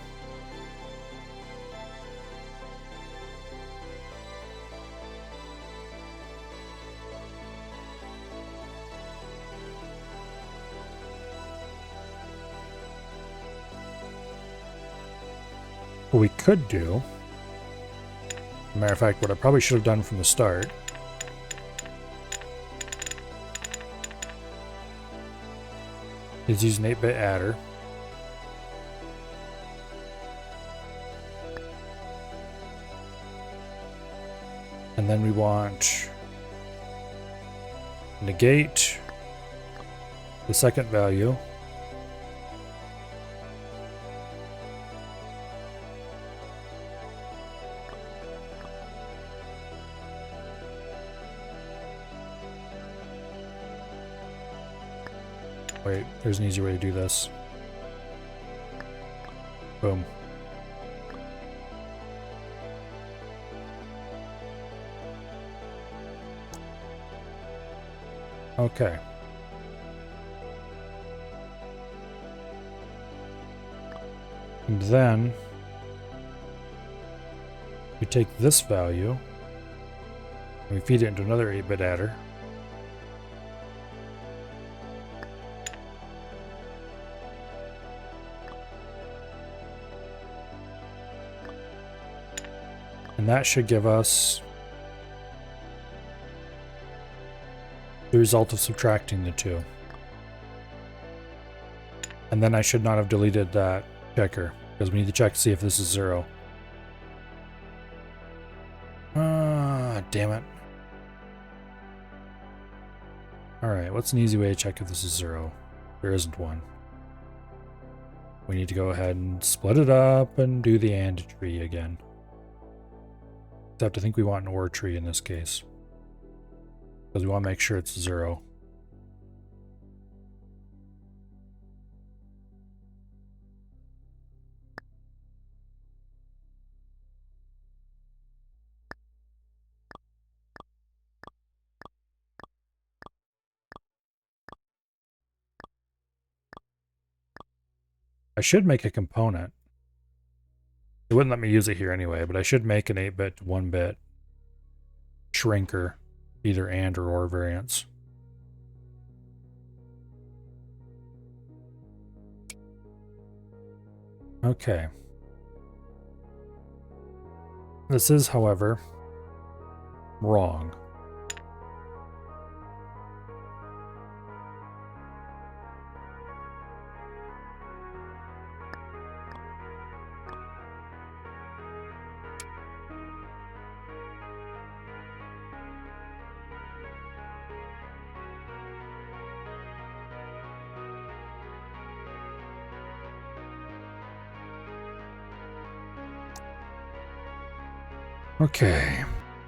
What we could do, as a matter of fact, what I probably should have done from the start is use an 8-bit adder. And then we want negate the second value. Wait, there's an easy way to do this. Boom. Okay. And then we take this value and we feed it into another 8-bit adder. And that should give us the result of subtracting the two. And then I should not have deleted that checker, because we need to check to see if this is 0. Ah, damn it. Alright, what's an easy way to check if this is 0? There isn't one. We need to go ahead and split it up and do the AND tree again. Except I think we want an OR tree in this case, because we want to make sure it's 0. I should make a component. It wouldn't let me use it here anyway, but I should make an 8-bit to 1-bit shrinker, either AND or OR variants. Okay. This is, however, wrong. Okay.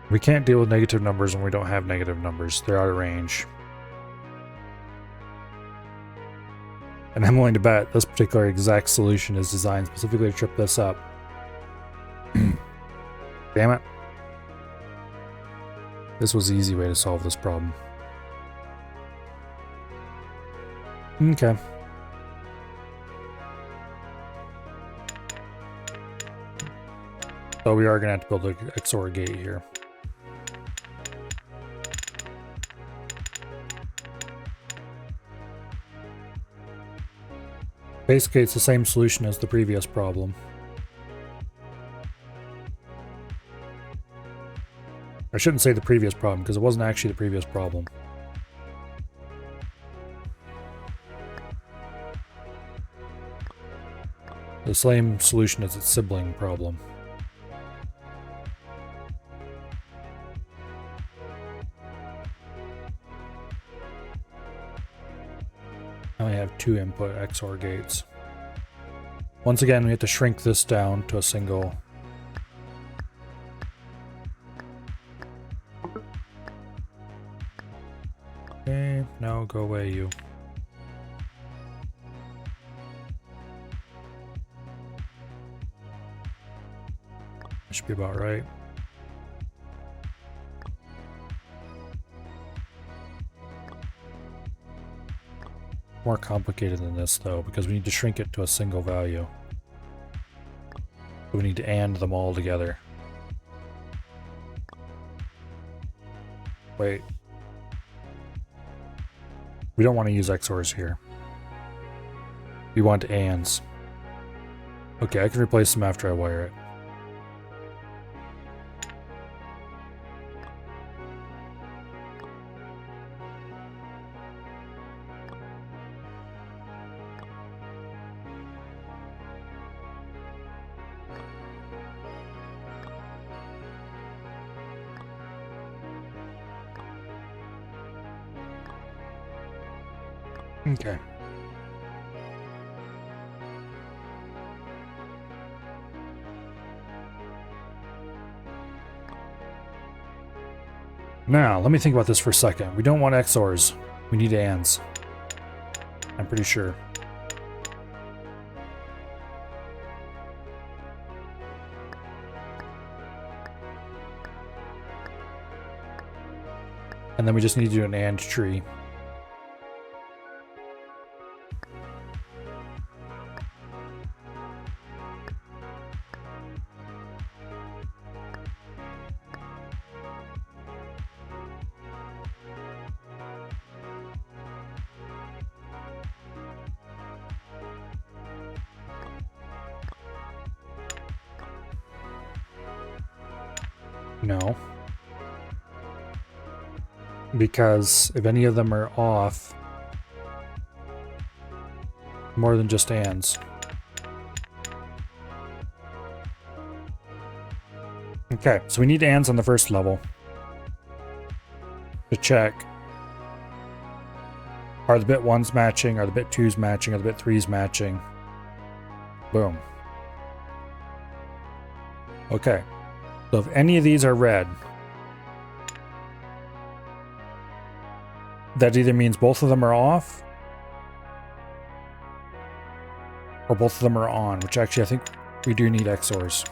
We can't deal with negative numbers when we don't have negative numbers. They're out of range. And I'm willing to bet this particular exact solution is designed specifically to trip this up. Damn it. This was the easy way to solve this problem. Okay. So we are going to have to build an XOR gate here. Basically, it's the same solution as the previous problem. I shouldn't say the previous problem, because it wasn't actually the previous problem. The same solution as its sibling problem. Now I have 2 input XOR gates. Once again, we have to shrink this down to a single. Okay, now go away, you. That should be about right. More complicated than this, though, because we need to shrink it to a single value. So we need to AND them all together. Wait. We don't want to use XORs here. We want ANDs. Okay, I can replace them after I wire it. Okay. Now, let me think about this for a second. We don't want XORs. We need ANDs. I'm pretty sure. And then we just need to do an AND tree. No. Because if any of them are off, more than just ANDs. Okay, so we need ANDs on the first level to check. Are the bit 1s matching? Are the bit 2s matching? Are the bit 3s matching? Boom. Okay. So if any of these are red, that either means both of them are off or both of them are on, which actually I think we do need XORs.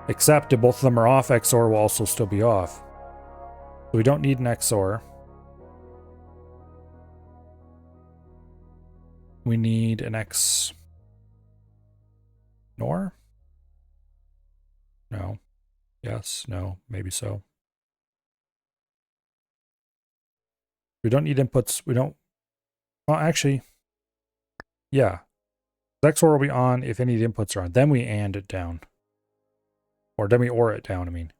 Except if both of them are off, XOR will also still be off. So we don't need an XOR. We need an XNOR? No. Yes, no, maybe so. We don't need inputs. We don't... Well, actually, yeah. XOR will be on if any of the inputs are on. Then we AND it down. Or then we OR it down, I mean.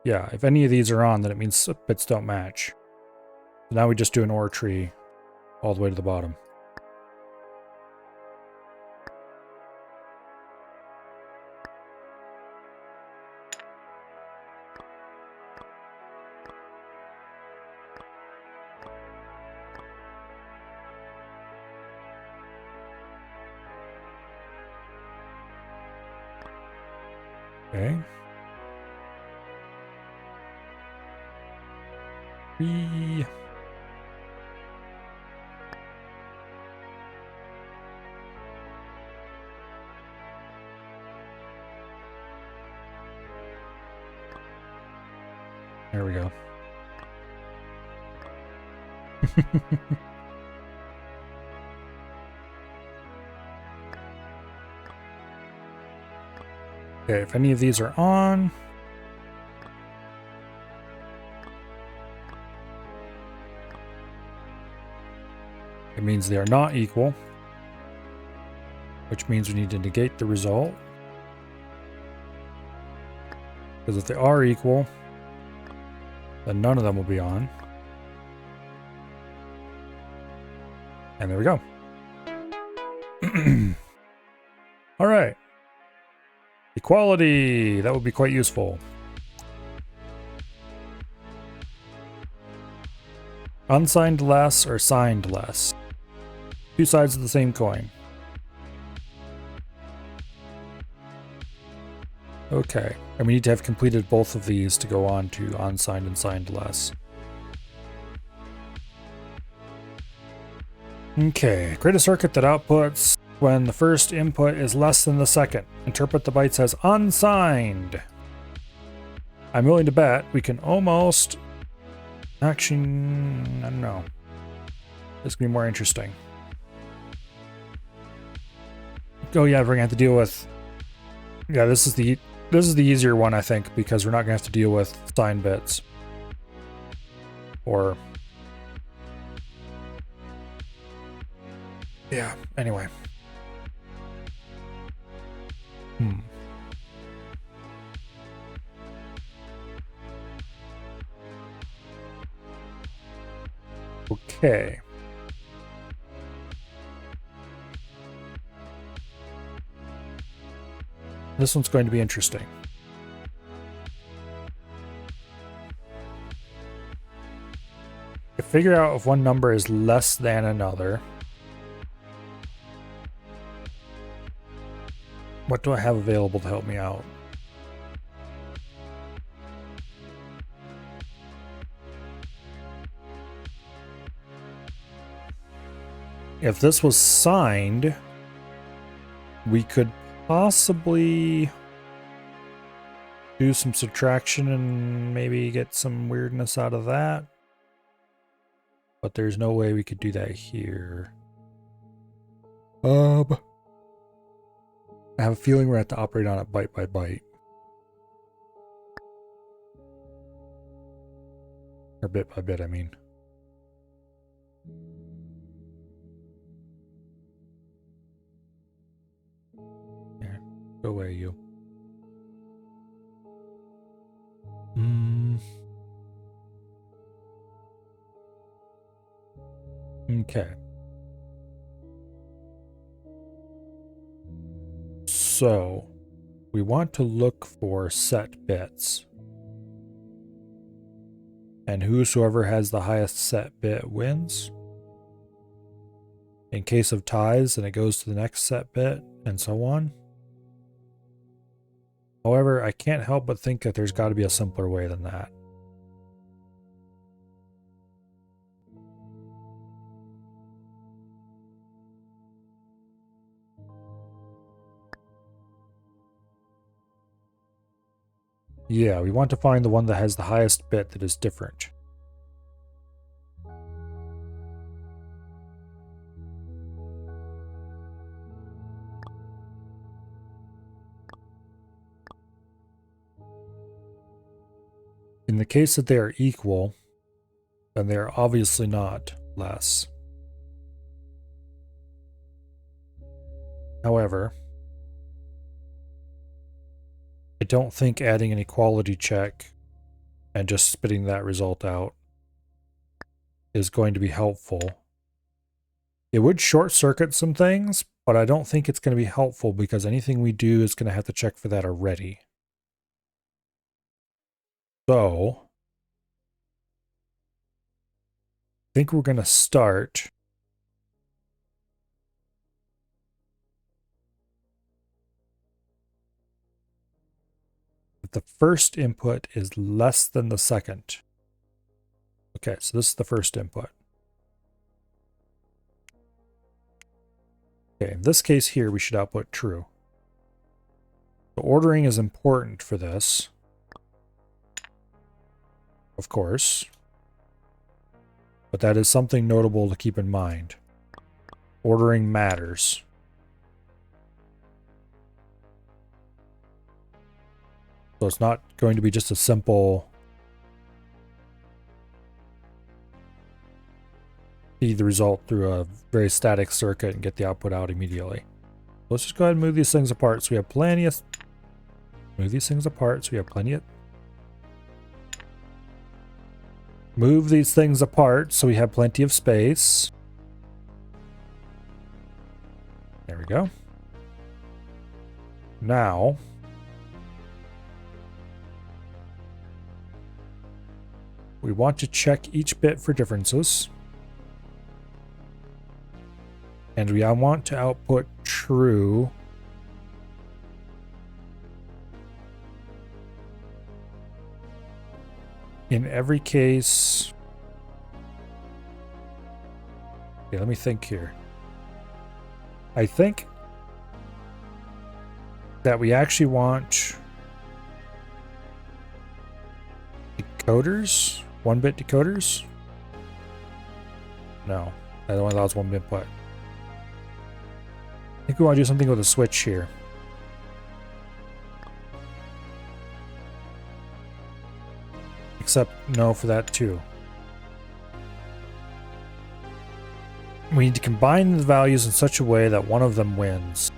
Yeah, if any of these are on, then it means bits don't match. So now we just do an OR tree all the way to the bottom. Okay. There we go. Okay, if any of these are on, it means they are not equal, which means we need to negate the result. Because if they are equal, then none of them will be on. And there we go. All right. Equality. That would be quite useful. Unsigned less or signed less. Two sides of the same coin. Okay. And we need to have completed both of these to go on to unsigned and signed less. Okay. Create a circuit that outputs when the first input is less than the second. Interpret the bytes as unsigned. I'm willing to bet we can almost... Actually, I don't know. This could be more interesting. Oh yeah, we're gonna have to deal with... Yeah, this is the easier one, I think, because we're not gonna have to deal with signed bits. Or... Yeah, anyway. Okay. This one's going to be interesting. To figure out if one number is less than another, what do I have available to help me out? If this was signed, we could possibly do some subtraction and maybe get some weirdness out of that. But there's no way we could do that here. I have a feeling we're going to have to operate on it byte by byte. Or bit by bit, I mean. Here, go away, you. Okay. So, we want to look for set bits. And whosoever has the highest set bit wins. In case of ties, then it goes to the next set bit, and so on. However, I can't help but think that there's got to be a simpler way than that. Yeah, we want to find the one that has the highest bit that is different. In the case that they are equal, then they are obviously not less. However, I don't think adding an equality check and just spitting that result out is going to be helpful. It would short circuit some things, but I don't think it's going to be helpful because anything we do is going to have to check for that already. So, I think we're going to start if the first input is less than the second. Okay, so this is the first input. Okay, in this case here, we should output true. The ordering is important for this. of course. But that is something notable to keep in mind. Ordering matters. So it's not going to be just a simple feed the result through a very static circuit and get the output out immediately. Let's just go ahead and move these things apart so we have plenty of... Move these things apart so we have plenty of... Move these things apart so we have plenty of space. There we go. Now... we want to check each bit for differences. And I want to output true. In every case... Okay, let me think here. I think that we actually want decoders, 1-bit decoders. No, that only allows 1 input. I think we want to do something with a switch here. Except no for that too. We need to combine the values in such a way that one of them wins.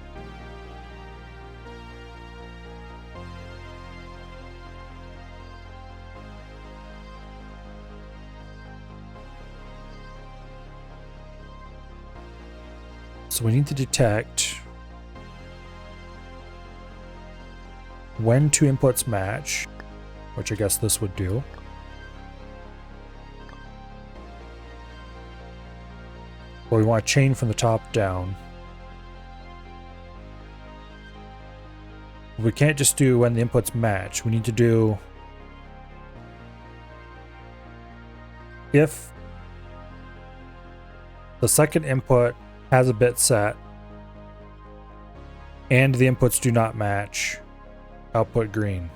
So we need to detect when 2 inputs match, which I guess this would do. But we want to chain from the top down. We can't just do when the inputs match. We need to do if the second input has a bit set and the inputs do not match, output green.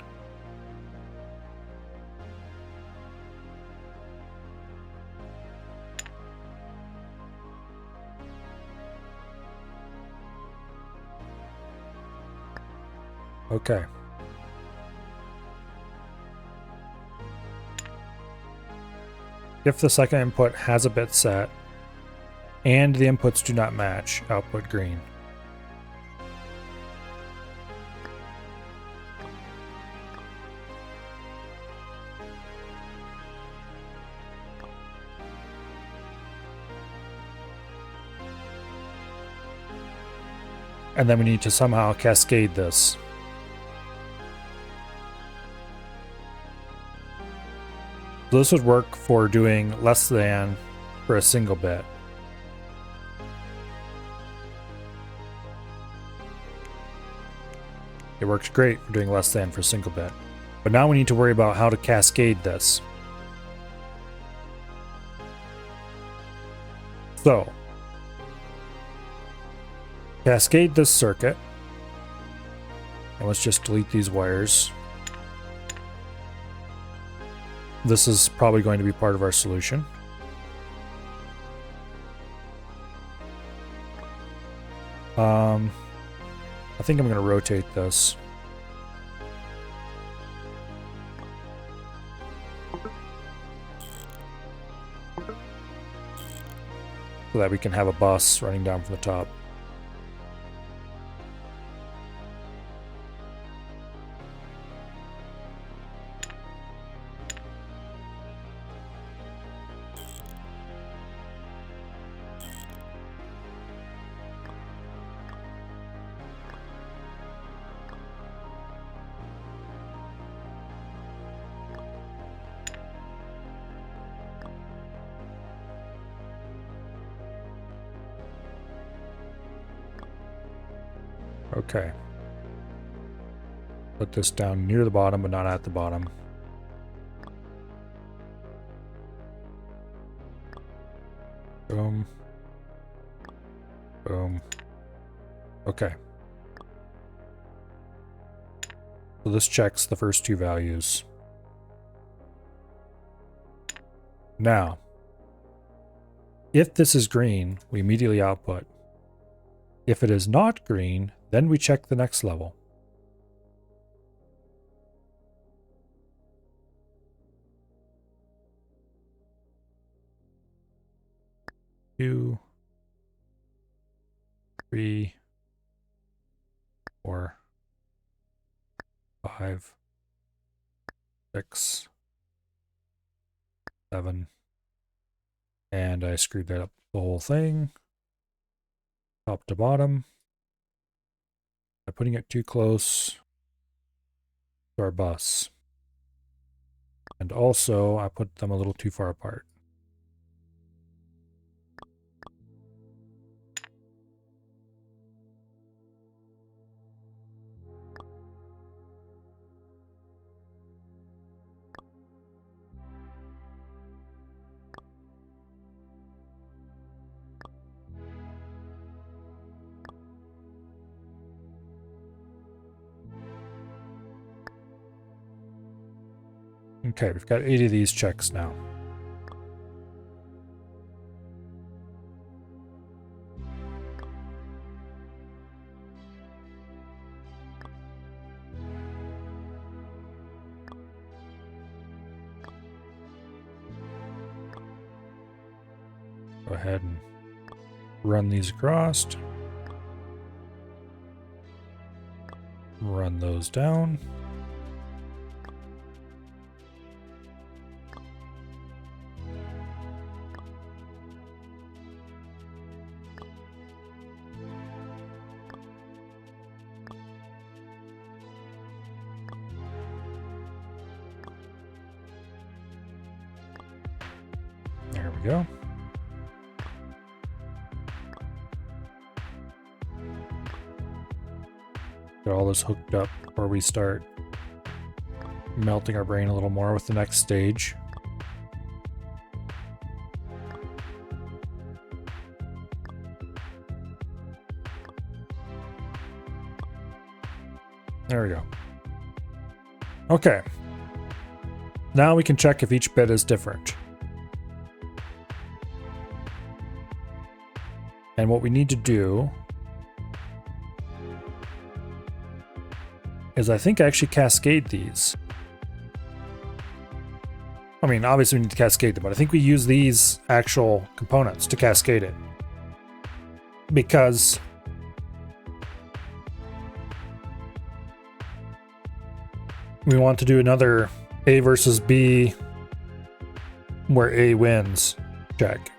Okay. If the second input has a bit set and the inputs do not match, output green. And then we need to somehow cascade this. So this would work for doing less than for a single bit. It works great for doing less than for a single bit. But now we need to worry about how to cascade this. So, cascade this circuit. And let's just delete these wires. This is probably going to be part of our solution. I think I'm going to rotate this. So that we can have a bus running down from the top. Okay. Put this down near the bottom, but not at the bottom. Boom. Boom. Okay. So this checks the first 2 values. Now, if this is green, we immediately output. If it is not green, then we check the next level. Two, 3, 4, 5, 6, 7, and I screwed that up the whole thing, top to bottom. I'm putting it too close to our bus. And also, I put them a little too far apart. Okay, we've got 8 of these checks now. Go ahead and run these across. Run those down. There we go. Get all this hooked up before we start melting our brain a little more with the next stage. There we go. Okay. Now we can check if each bit is different. And what we need to do is I think actually cascade these. I mean, obviously we need to cascade them, but I think we use these actual components to cascade it. Because we want to do another A versus B where A wins check.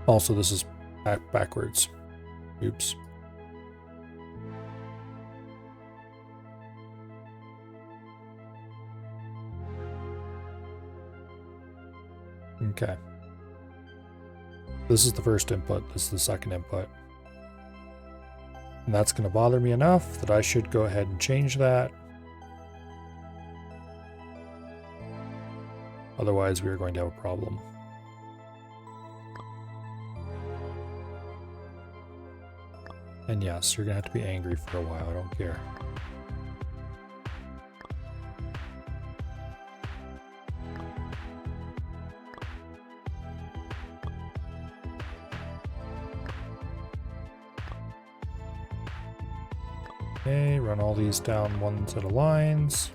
Also, this is backwards. Oops. Okay. This is the first input. This is the second input. And that's going to bother me enough that I should go ahead and change that. Otherwise, we are going to have a problem. And yes, you're going to have to be angry for a while. I don't care. Okay, run all these down one set of lines.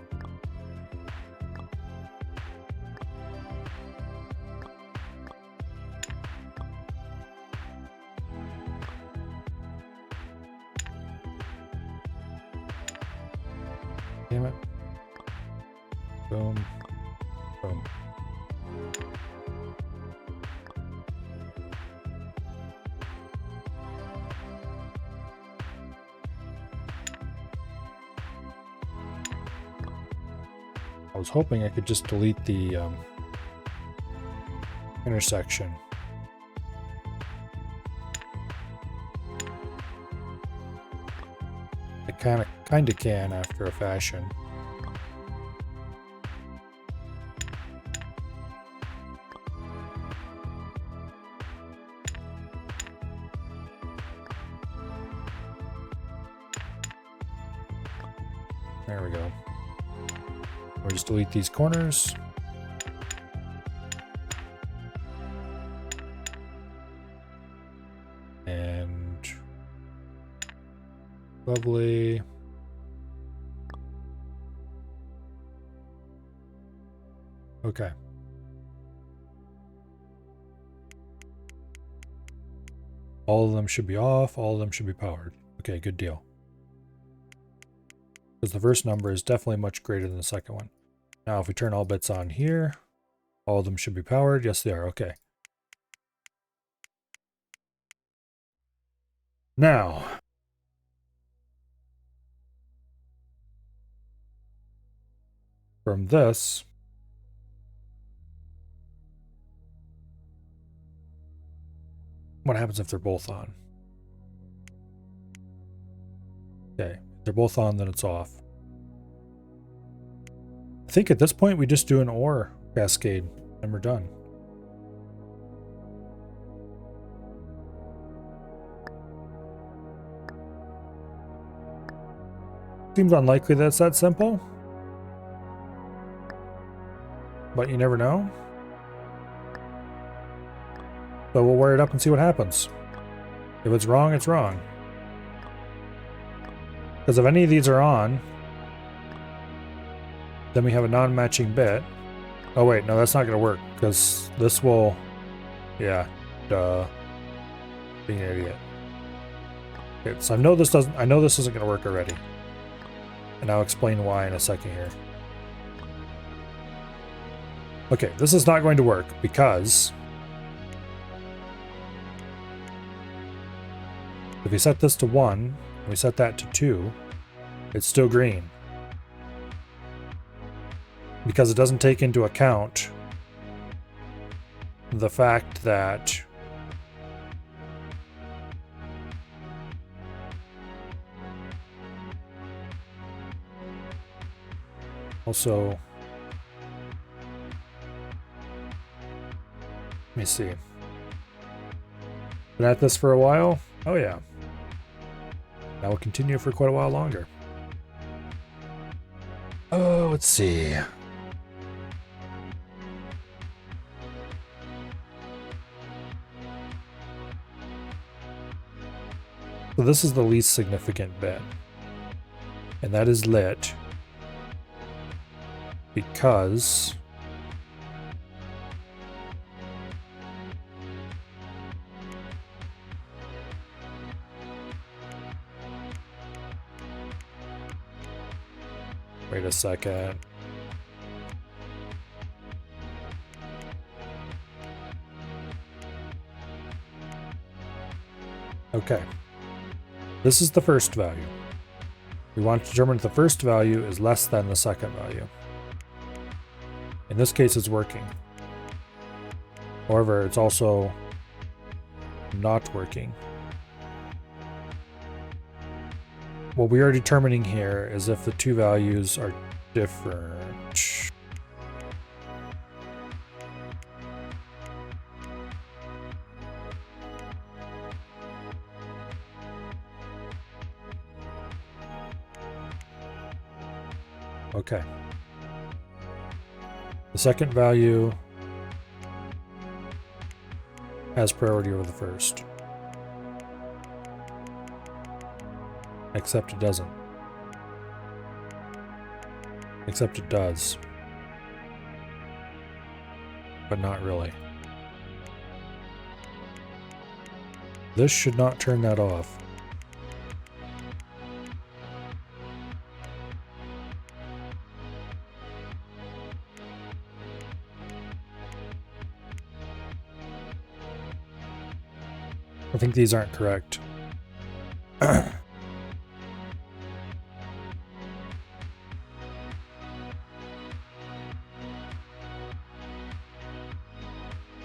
Damn it. Boom. Boom. I was hoping I could just delete the intersection. I kinda can after a fashion. There we go. We'll just delete these corners. And lovely. Okay. All of them should be off. All of them should be powered. Okay, good deal. Because the first number is definitely much greater than the second one. Now, if we turn all bits on here, all of them should be powered. Yes, they are. Okay. Now, from this, what happens if they're both on? Okay, if they're both on, then it's off. I think at this point we just do an OR cascade and we're done. Seems unlikely that it's that simple, but you never know. So we'll wire it up and see what happens. If it's wrong, it's wrong. Because if any of these are on, then we have a non-matching bit. Oh wait, no, that's not going to work, because this will... Yeah, duh. Being an idiot. Okay, so I know this isn't going to work already. And I'll explain why in a second here. Okay, this is not going to work because if we set this to 1, and we set that to 2, it's still green. Because it doesn't take into account the fact that also, let me see. Been at this for a while? Oh yeah. Now we'll continue for quite a while longer. Oh, let's see. So this is the least significant bit. And that is lit. Because wait a second. Okay. This is the first value. We want to determine if the first value is less than the second value. In this case, it's working. However, it's also not working. What we are determining here is if the two values are different. Okay. The second value has priority over the first. Except it doesn't. Except it does. But not really. This should not turn that off. I think these aren't correct.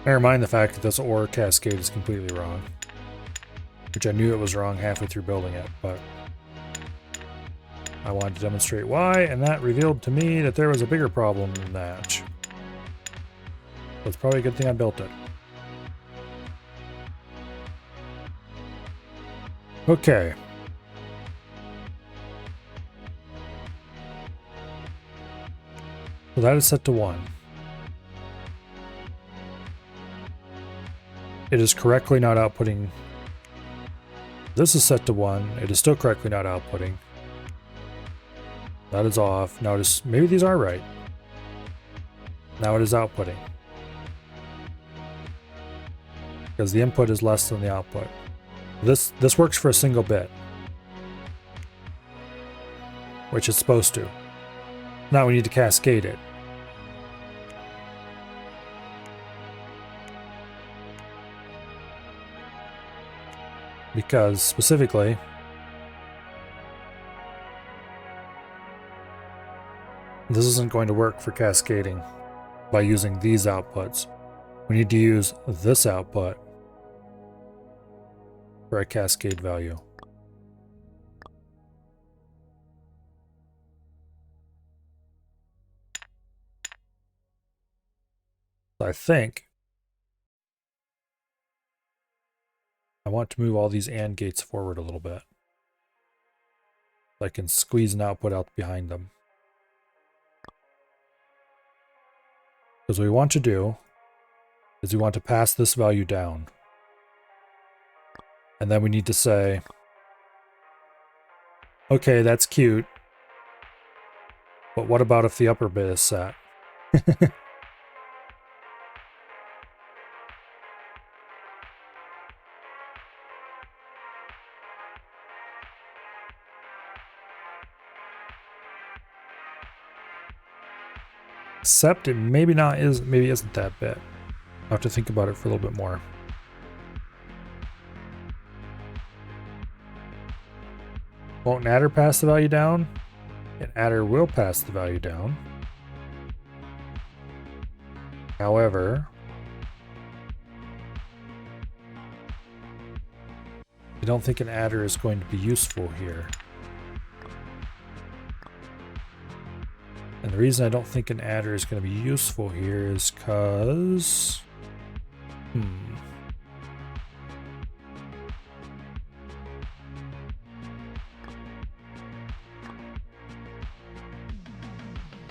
Never mind the fact that this OR cascade is completely wrong. Which I knew it was wrong halfway through building it, but I wanted to demonstrate why, and that revealed to me that there was a bigger problem than that. So it's probably a good thing I built it. that is set to 1. It is correctly not outputting. This is set to 1. It is still correctly not outputting. That is off. Now it is, maybe these are right. Now it is outputting. Because the input is less than the output. This works for a single bit. Which it's supposed to. Now we need to cascade it. Because specifically, this isn't going to work for cascading by using these outputs. We need to use this output for a cascade value. I think I want to move all these AND gates forward a little bit. So I can squeeze an output out behind them. Because what we want to do is we want to pass this value down. And then we need to say, okay, that's cute. But what about if the upper bit is set? Except it maybe isn't that bit. I'll have to think about it for a little bit more. Won't an adder pass the value down? An adder will pass the value down. However, I don't think an adder is going to be useful here. And the reason I don't think an adder is going to be useful here is because...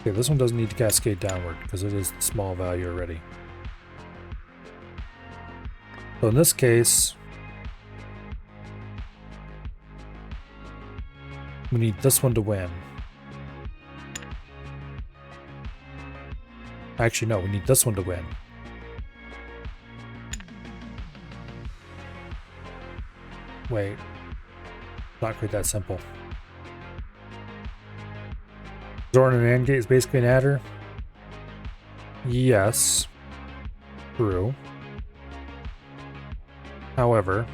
Okay, this one doesn't need to cascade downward because it is the small value already. So in this case, we need this one to win. Actually, no, we need this one to win. Wait. Not quite that simple. XOR and an AND gate is basically an adder? Yes. True. However,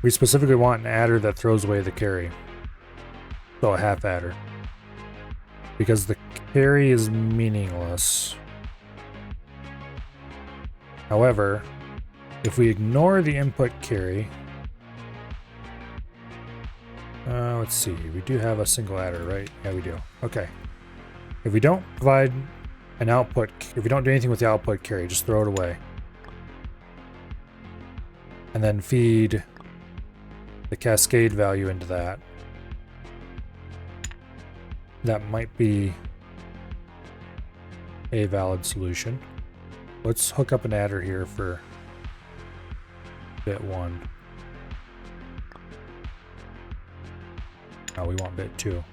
we specifically want an adder that throws away the carry. So a half adder. Because the carry is meaningless. However, if we ignore the input carry... let's see, we do have a single adder, right? Yeah, we do. Okay. If we don't provide an output, if we don't do anything with the output carry, just throw it away. And then feed the cascade value into that. That might be a valid solution. Let's hook up an adder here for bit 1. Now we want bit 2.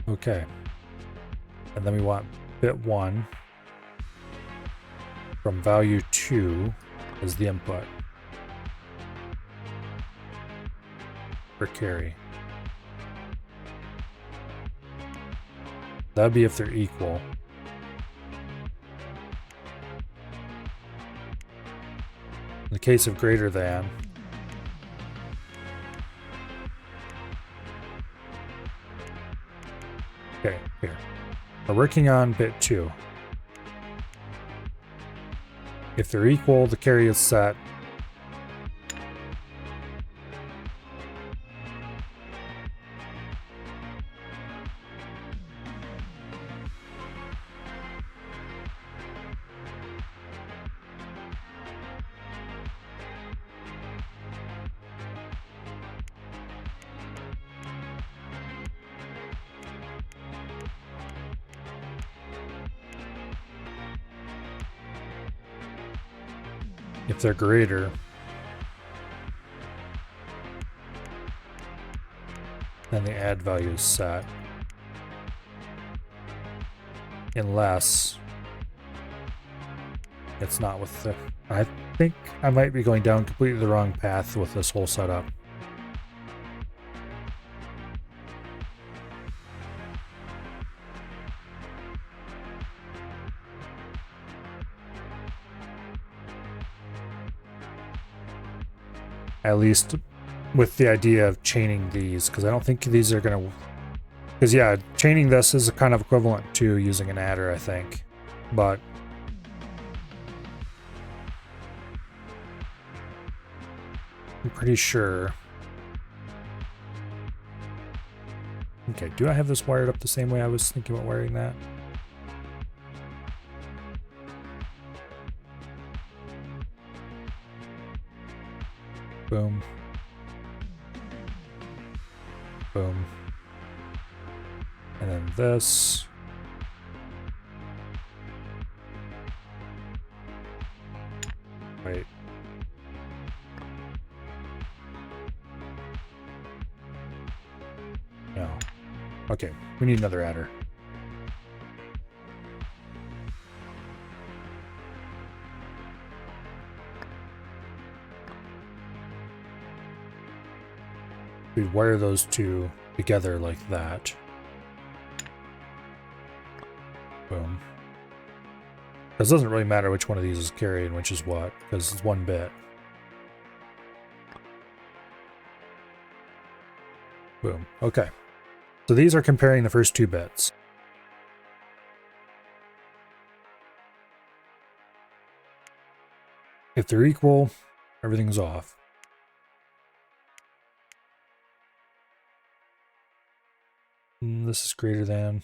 Okay. And then we want bit 1 from value 2 as the input for carry. That'd be if they're equal. In the case of greater than, okay, here. We're working on bit 2. If they're equal, the carry is set. If they're greater, then the add value is set. Unless it's not with the... I think I might be going down completely the wrong path with this whole setup. At least with the idea of chaining these, because I don't think these are going to... Because yeah, chaining this is kind of equivalent to using an adder, I think. But I'm pretty sure... Okay, do I have this wired up the same way I was thinking about wiring that? Boom. Boom. And then this. Wait. No. Okay, we need another adder. We wire those two together like that. Boom. Because it doesn't really matter which one of these is carried and which is what, because it's one bit. Boom. Okay. So these are comparing the first two bits. If they're equal, everything's off. This is greater than.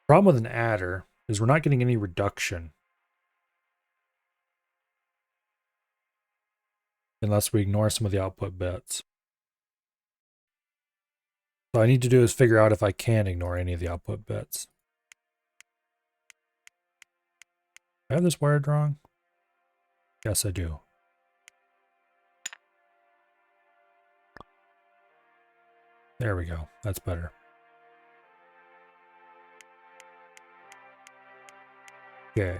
Problem with an adder is we're not getting any reduction unless we ignore some of the output bits. So all I need to do is figure out if I can ignore any of the output bits. I have this wired wrong? Yes, I do. There we go. That's better. Okay.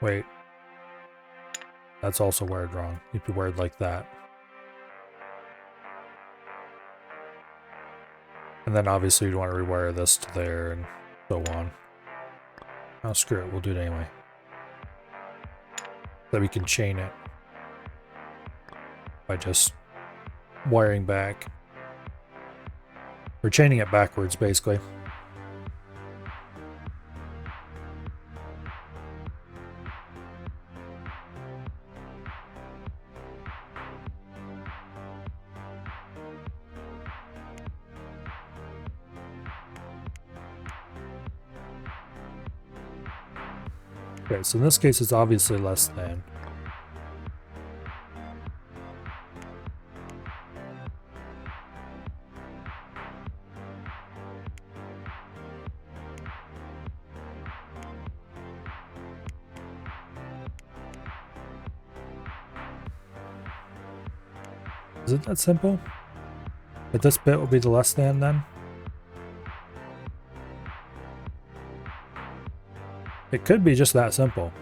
Wait. That's also wired wrong. You'd be wired like that. And then obviously you'd want to rewire this to there and so on. Oh, screw it. We'll do it anyway. So we can chain it by just wiring back. We're chaining it backwards, basically. Okay, so in this case, it's obviously less than. Is it that simple? But this bit will be the less than then? It could be just that simple.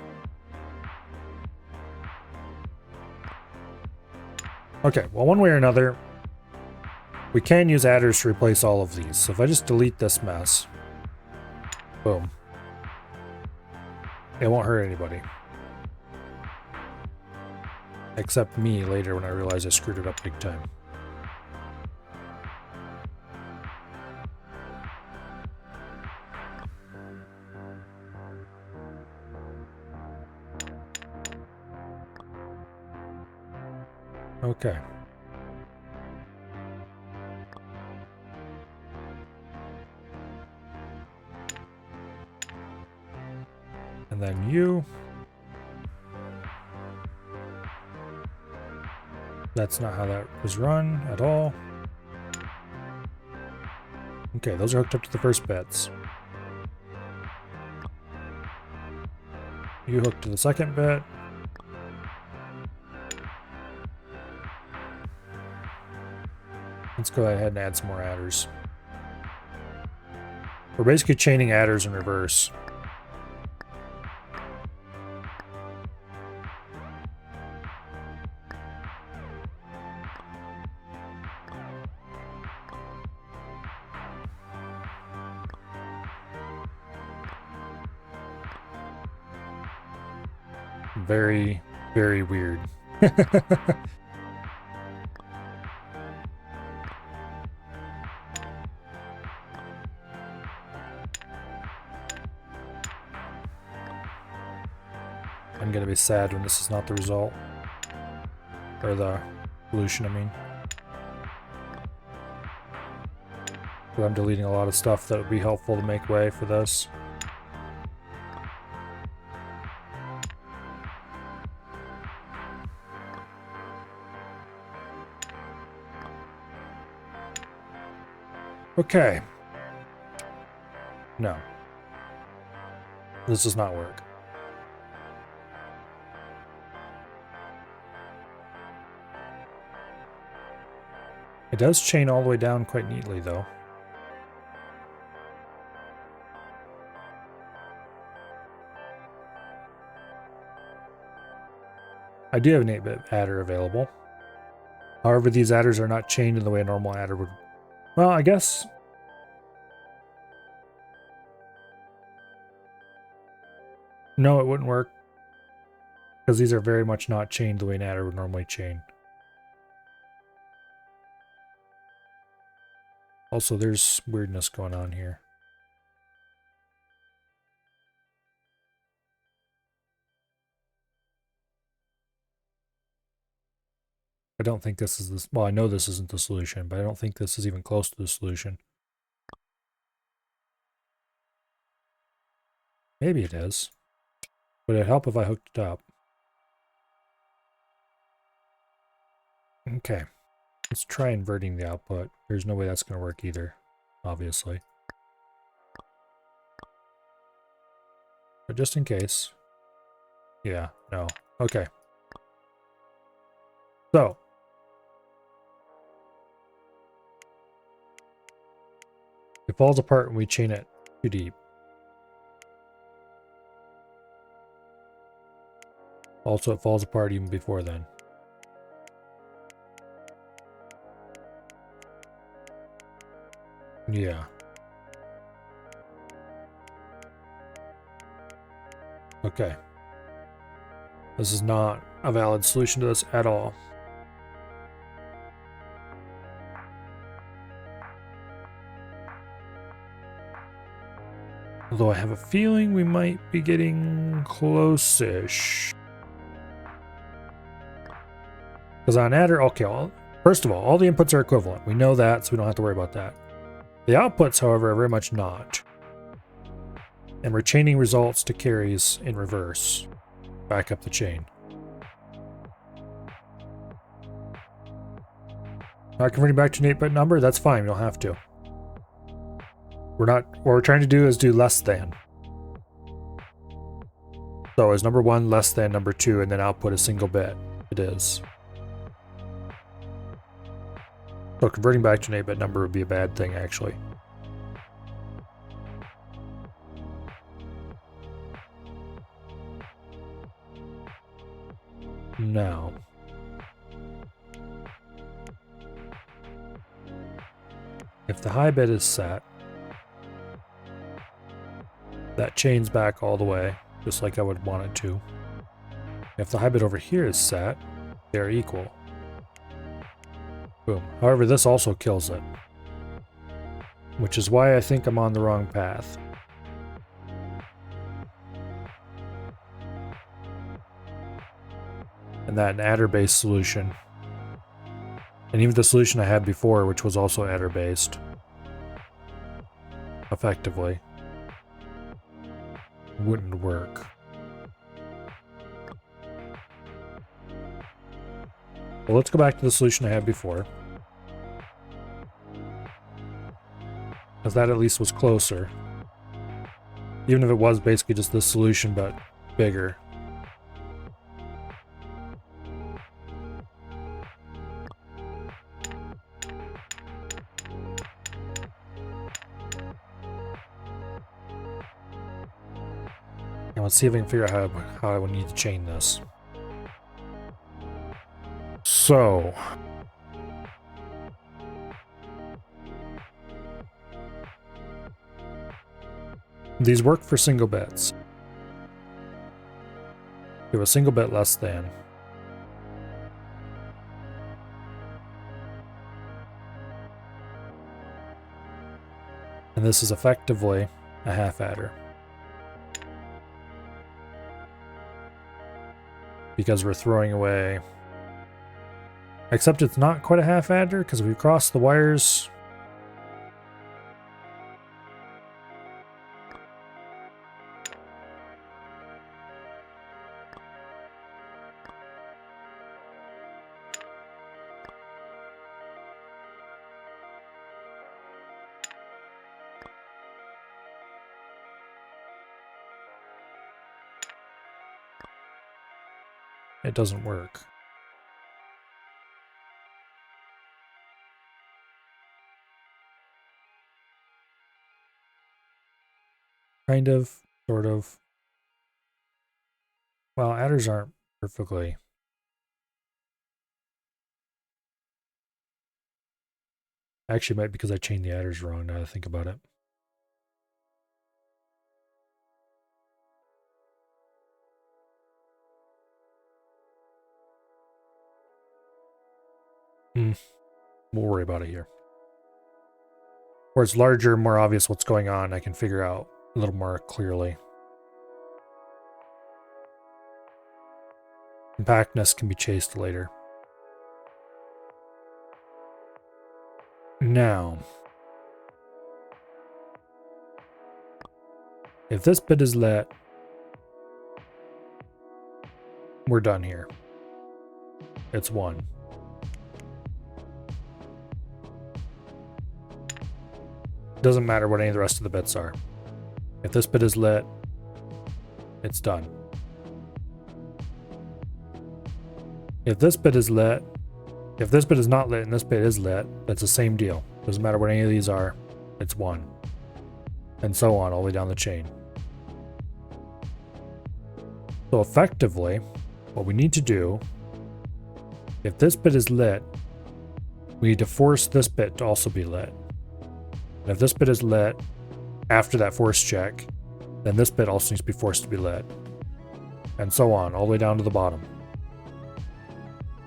Okay, well, one way or another, we can use adders to replace all of these. So if I just delete this mess, boom, it won't hurt anybody. Except me later when I realize I screwed it up big time. Okay. And then you. That's not how that was run at all. Okay, those are hooked up to the first bits. You hook to the second bit. Let's go ahead and add some more adders. We're basically chaining adders in reverse. Very, very weird. I'm gonna be sad when this is not the result. Or the solution, I mean. But I'm deleting a lot of stuff that would be helpful to make way for this. Okay. No. This does not work. It does chain all the way down quite neatly, though. I do have an 8-bit adder available. However, these adders are not chained in the way a normal adder would. Well, I guess. No, it wouldn't work. Because these are very much not chained the way an adder would normally chain. Also, there's weirdness going on here. I don't think this is this. Well, I know this isn't the solution, but I don't think this is even close to the solution. Maybe it is. Would it help if I hooked it up? Okay. Let's try inverting the output. There's no way that's going to work either, obviously. But just in case. Yeah, no. Okay. So. It falls apart when we chain it too deep. Also, it falls apart even before then. Yeah. Okay. This is not a valid solution to this at all. Although I have a feeling we might be getting close-ish. Because on adder, okay, well, first of all the inputs are equivalent. We know that, so we don't have to worry about that. The outputs, however, are very much not. And we're chaining results to carries in reverse. Back up the chain. Not converting back to an 8-bit number? That's fine, we don't have to. What we're trying to do is do less than. So is number 1 less than number 2 and then output a single bit? It is. So converting back to an 8-bit number would be a bad thing, actually. Now. If the high bit is set, that chains back all the way, just like I would want it to. If the high bit over here is set, they're equal. Boom. However, this also kills it. Which is why I think I'm on the wrong path. And that an adder-based solution. And even the solution I had before, which was also adder-based. Effectively. Wouldn't work. Well, let's go back to the solution I had before. Because that at least was closer. Even if it was basically just this solution, but bigger. Now let's see if we can figure out how I would need to chain this. So these work for single bits. We have a single bit less than. And this is effectively a half adder. Because we're throwing away. Except it's not quite a half adder because we crossed the wires. It doesn't work. Kind of, sort of. Well, adders aren't perfectly. Actually, it might be because I chained the adders wrong now that I think about it. We'll worry about it here. Where it's larger, more obvious what's going on, I can figure out a little more clearly. Compactness can be chased later. Now, if this bit is lit, we're done here. It's 1. Doesn't matter what any of the rest of the bits are. If this bit is lit, it's done. If this bit is lit, if this bit is not lit and this bit is lit, that's the same deal. Doesn't matter what any of these are, it's 1. And so on, all the way down the chain. So effectively, what we need to do, if this bit is lit, we need to force this bit to also be lit. And if this bit is lit after that force check, then this bit also needs to be forced to be lit. And so on, all the way down to the bottom.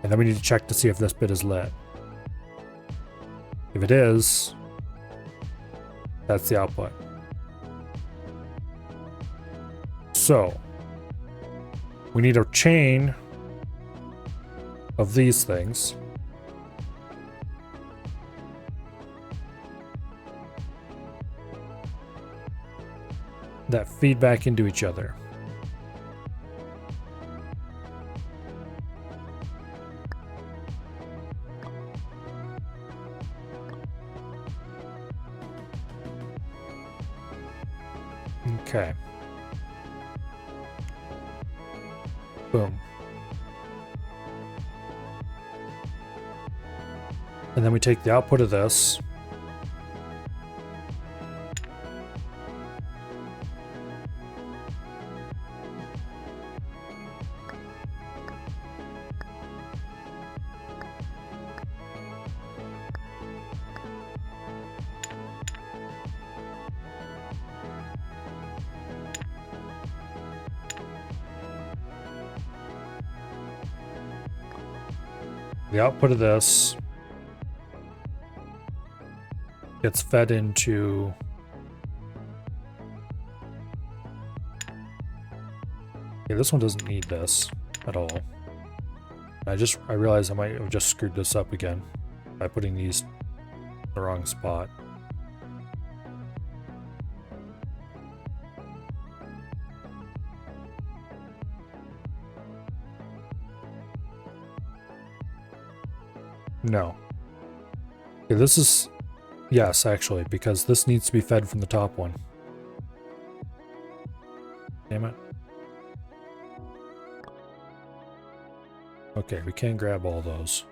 And then we need to check to see if this bit is lit. If it is, that's the output. So, we need a chain of these things. That feed back into each other. Okay. Boom. And then we take the output of this. The output of this gets fed into this one doesn't need this at all. I realized I might have just screwed this up again by putting these in the wrong spot. No. Okay, this is... Yes, actually, because this needs to be fed from the top one. Damn it. Okay, we can grab all those.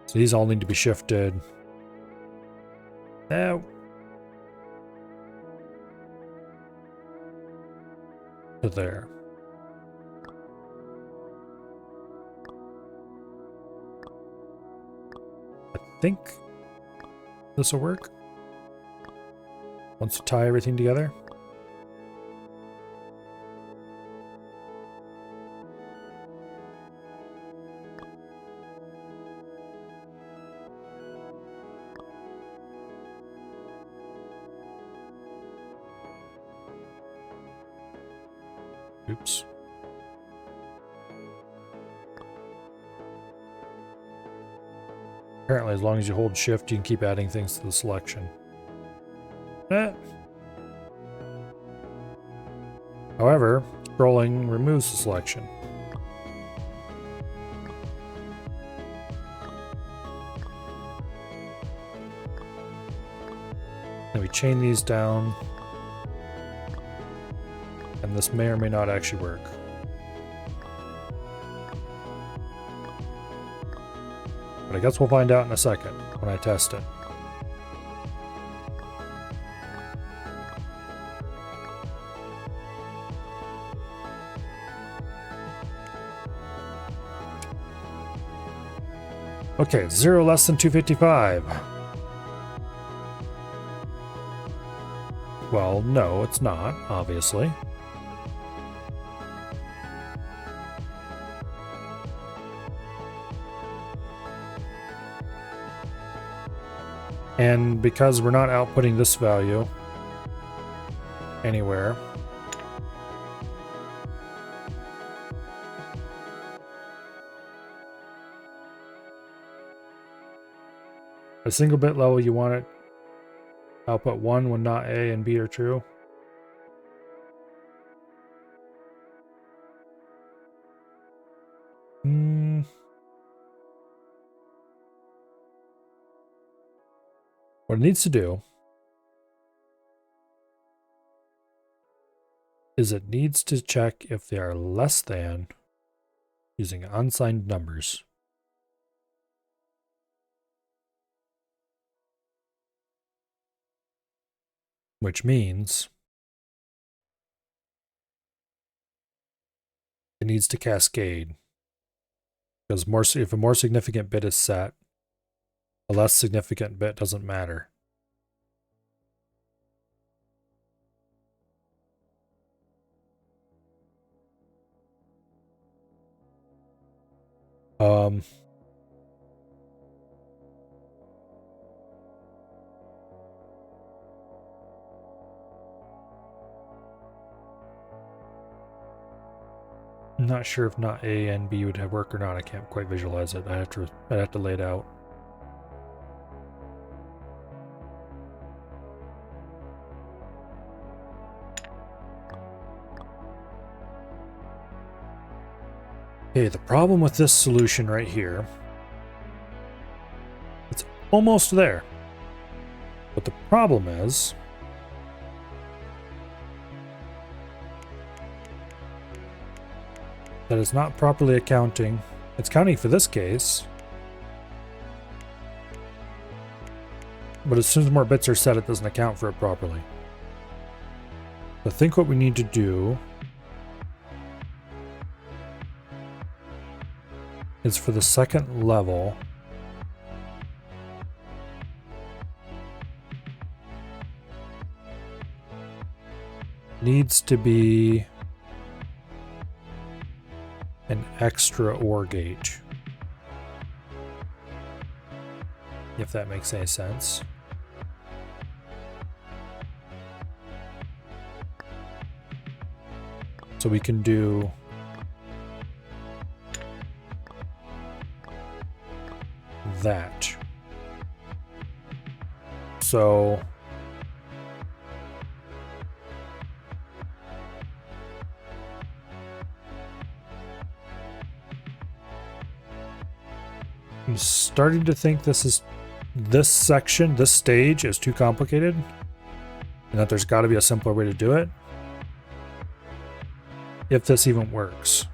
So these all need to be shifted. Now, to there. I think this will work. Once you tie everything together. Oops. Apparently, as long as you hold shift, you can keep adding things to the selection. However, scrolling removes the selection. Then we chain these down. And this may or may not actually work. But I guess we'll find out in a second when I test it. Okay, 0 less than 255. Well, no, it's not, obviously. And because we're not outputting this value anywhere, a single bit level, you want it output 1 when not A and B are true. What it needs to do is it needs to check if they are less than using unsigned numbers. Which means it needs to cascade. Because if a more significant bit is set, a less significant bit doesn't matter. I'm not sure if not A and B would have work or not. I can't quite visualize it. I'd have to lay it out. Okay, the problem with this solution right here, it's almost there. But the problem is that it's not properly accounting. It's counting for this case, but as soon as more bits are set, it doesn't account for it properly. So I think what we need to do is for the second level, needs to be an extra OR gauge, if that makes any sense. So we can do that. So I'm starting to think this section, this stage is too complicated, and that there's got to be a simpler way to do it, if this even works.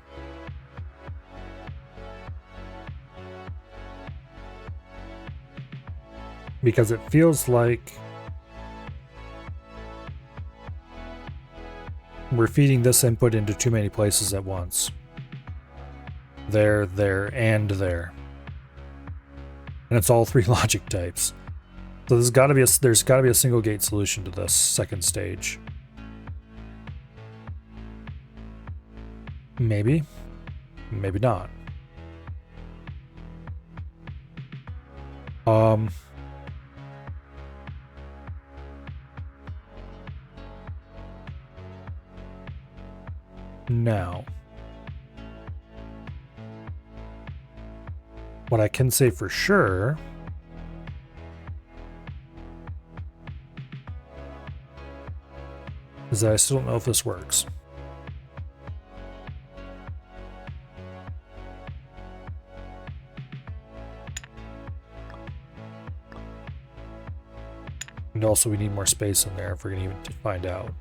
because it feels like we're feeding this input into too many places at once. There, and there. And it's all three logic types. So there's got to be a single gate solution to this second stage. Maybe. Maybe not. Now, what I can say for sure is that I still don't know if this works. And also we need more space in there if we're going to even find out.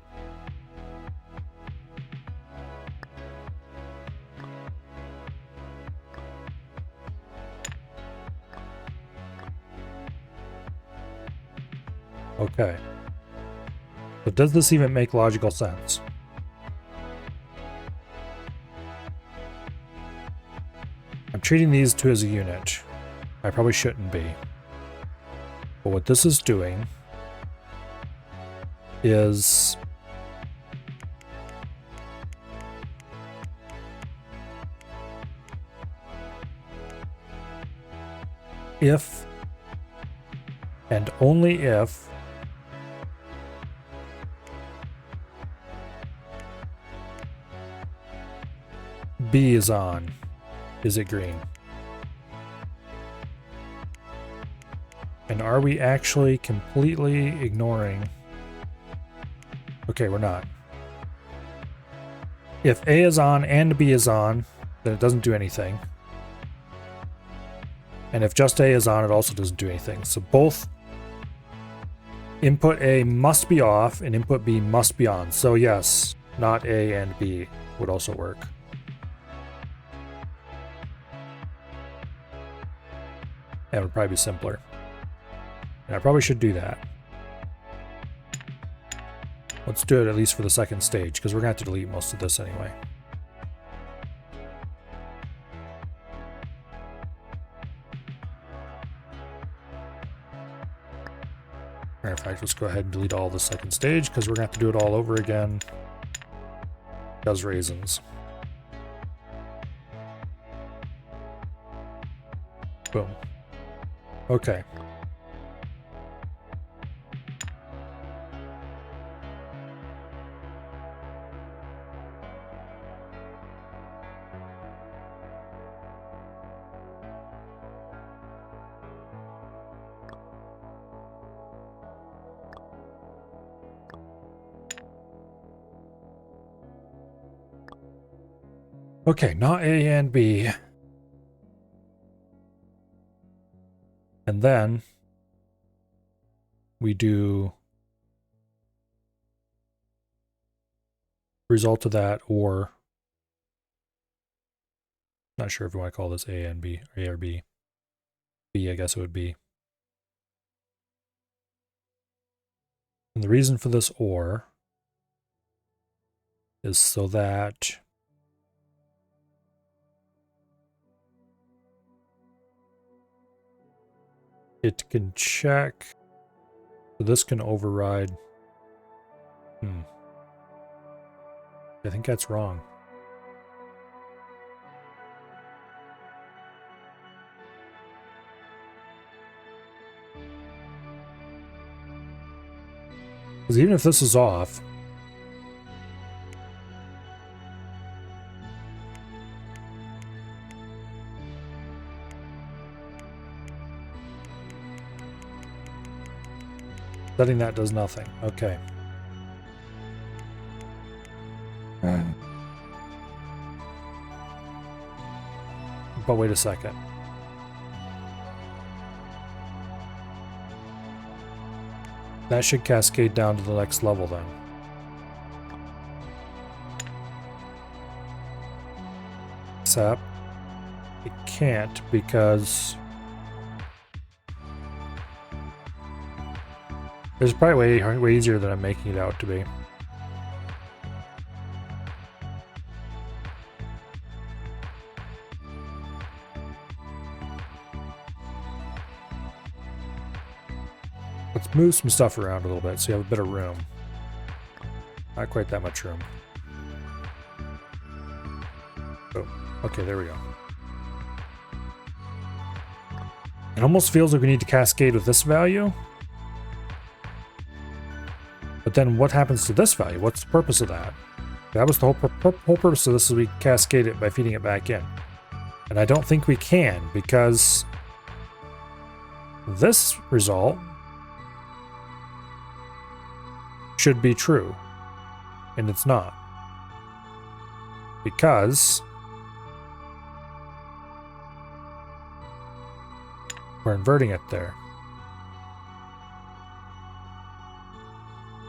Okay. But does this even make logical sense? I'm treating these two as a unit. I probably shouldn't be. But what this is doing is if and only if B is on, is it green? And are we actually completely ignoring? Okay, we're not. If A is on and B is on, then it doesn't do anything. And if just A is on, it also doesn't do anything. So both input A must be off and input B must be on. So yes, not A and B would also work. That would probably be simpler. And I probably should do that. Let's do it at least for the second stage, because we're going to have to delete most of this anyway. Matter of fact, let's go ahead and delete all the second stage, because we're going to have to do it all over again. Does raisins. Boom. Okay. Okay, not A and B. And then we do result of that, or not sure if we want to call this A and B, or A or B. B, I guess it would be. And the reason for this or is so that it can check. So this can override. I think that's wrong. Because even if this is off, setting that does nothing. Okay. But wait a second. That should cascade down to the next level then. Except it can't, because It's probably way easier than I'm making it out to be. Let's move some stuff around a little bit so you have a bit of room. Not quite that much room. Oh, okay, there we go. It almost feels like we need to cascade with this value. But then what happens to this value? What's the purpose of that? That was the whole purpose of this, is we cascade it by feeding it back in. And I don't think we can, because this result should be true. And it's not. Because we're inverting it there.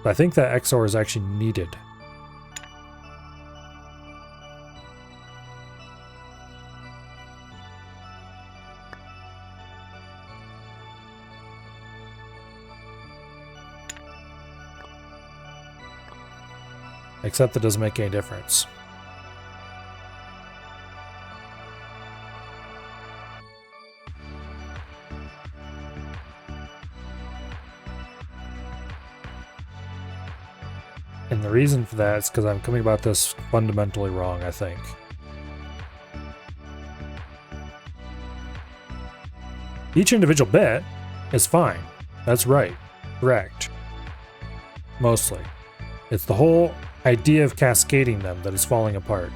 I think that XOR is actually needed. Except that doesn't make any difference. And the reason for that is because I'm coming about this fundamentally wrong, I think. Each individual bit is fine. That's right. Correct. Mostly. It's the whole idea of cascading them that is falling apart.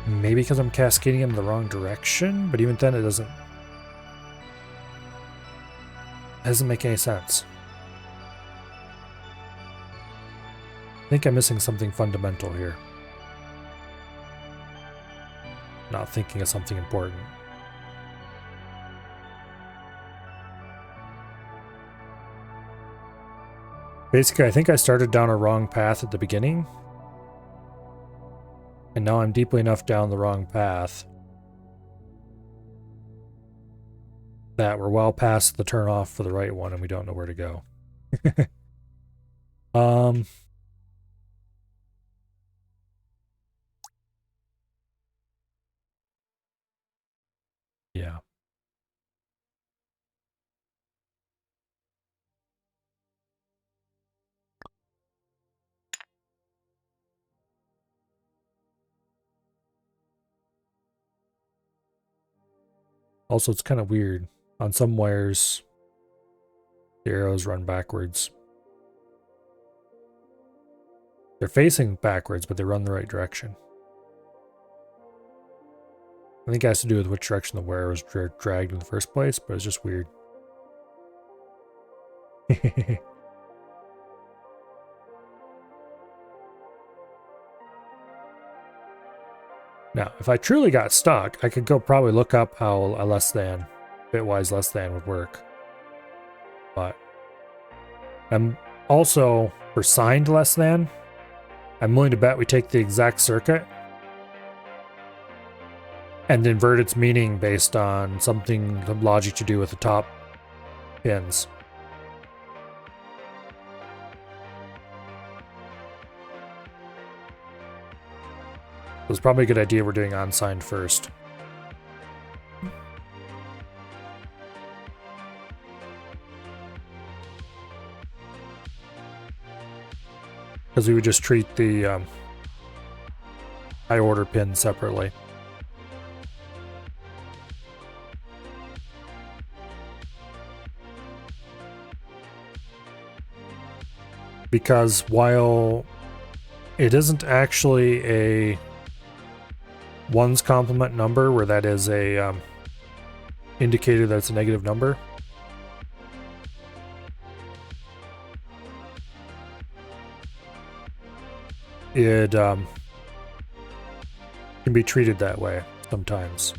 Maybe because I'm cascading them in the wrong direction, but even then it doesn't make any sense. I think I'm missing something fundamental here. Not thinking of something important. Basically, I think I started down a wrong path at the beginning. And now I'm deeply enough down the wrong path that we're well past the turn off for the right one and we don't know where to go. Yeah. Also, it's kind of weird. On some wires, the arrows run backwards. They're facing backwards, but they run the right direction. I think it has to do with which direction the wire was dragged in the first place, but it's just weird. Now, if I truly got stuck, I could go probably look up how a less than, bitwise less than would work. But I'm also, for signed less than, I'm willing to bet we take the exact circuit and invert its meaning based on something, some logic to do with the top pins. So it's probably a good idea we're doing unsigned first. Because we would just treat the high order pins separately. Because while it isn't actually a ones complement number, where that is a indicator that it's a negative number, it can be treated that way sometimes.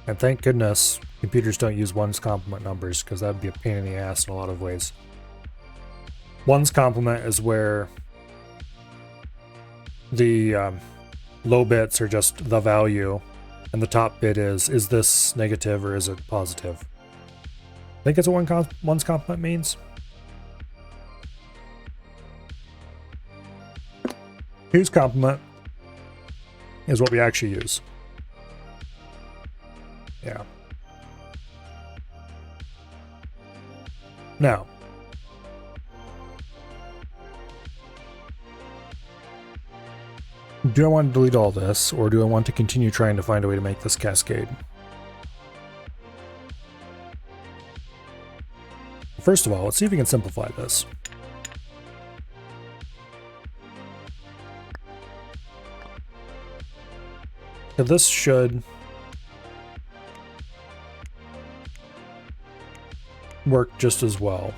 And thank goodness Computers don't use ones complement numbers because that would be a pain in the ass in a lot of ways. Ones complement is where the low bits are just the value, and the top bit is this negative or is it positive? I think that's what ones complement means. Twos complement is what we actually use. Yeah. Now, do I want to delete all this, or do I want to continue trying to find a way to make this cascade? First of all, let's see if we can simplify this. So this should work just as well.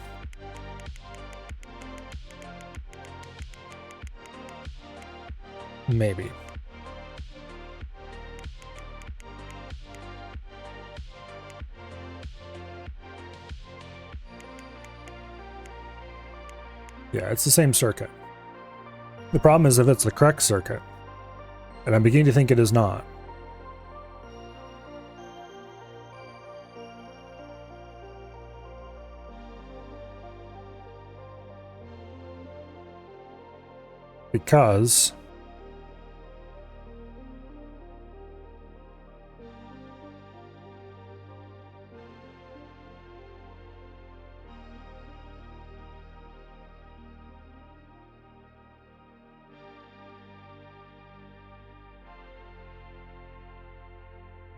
Maybe. Yeah, it's the same circuit. The problem is if it's the correct circuit, and I'm beginning to think it is not. Because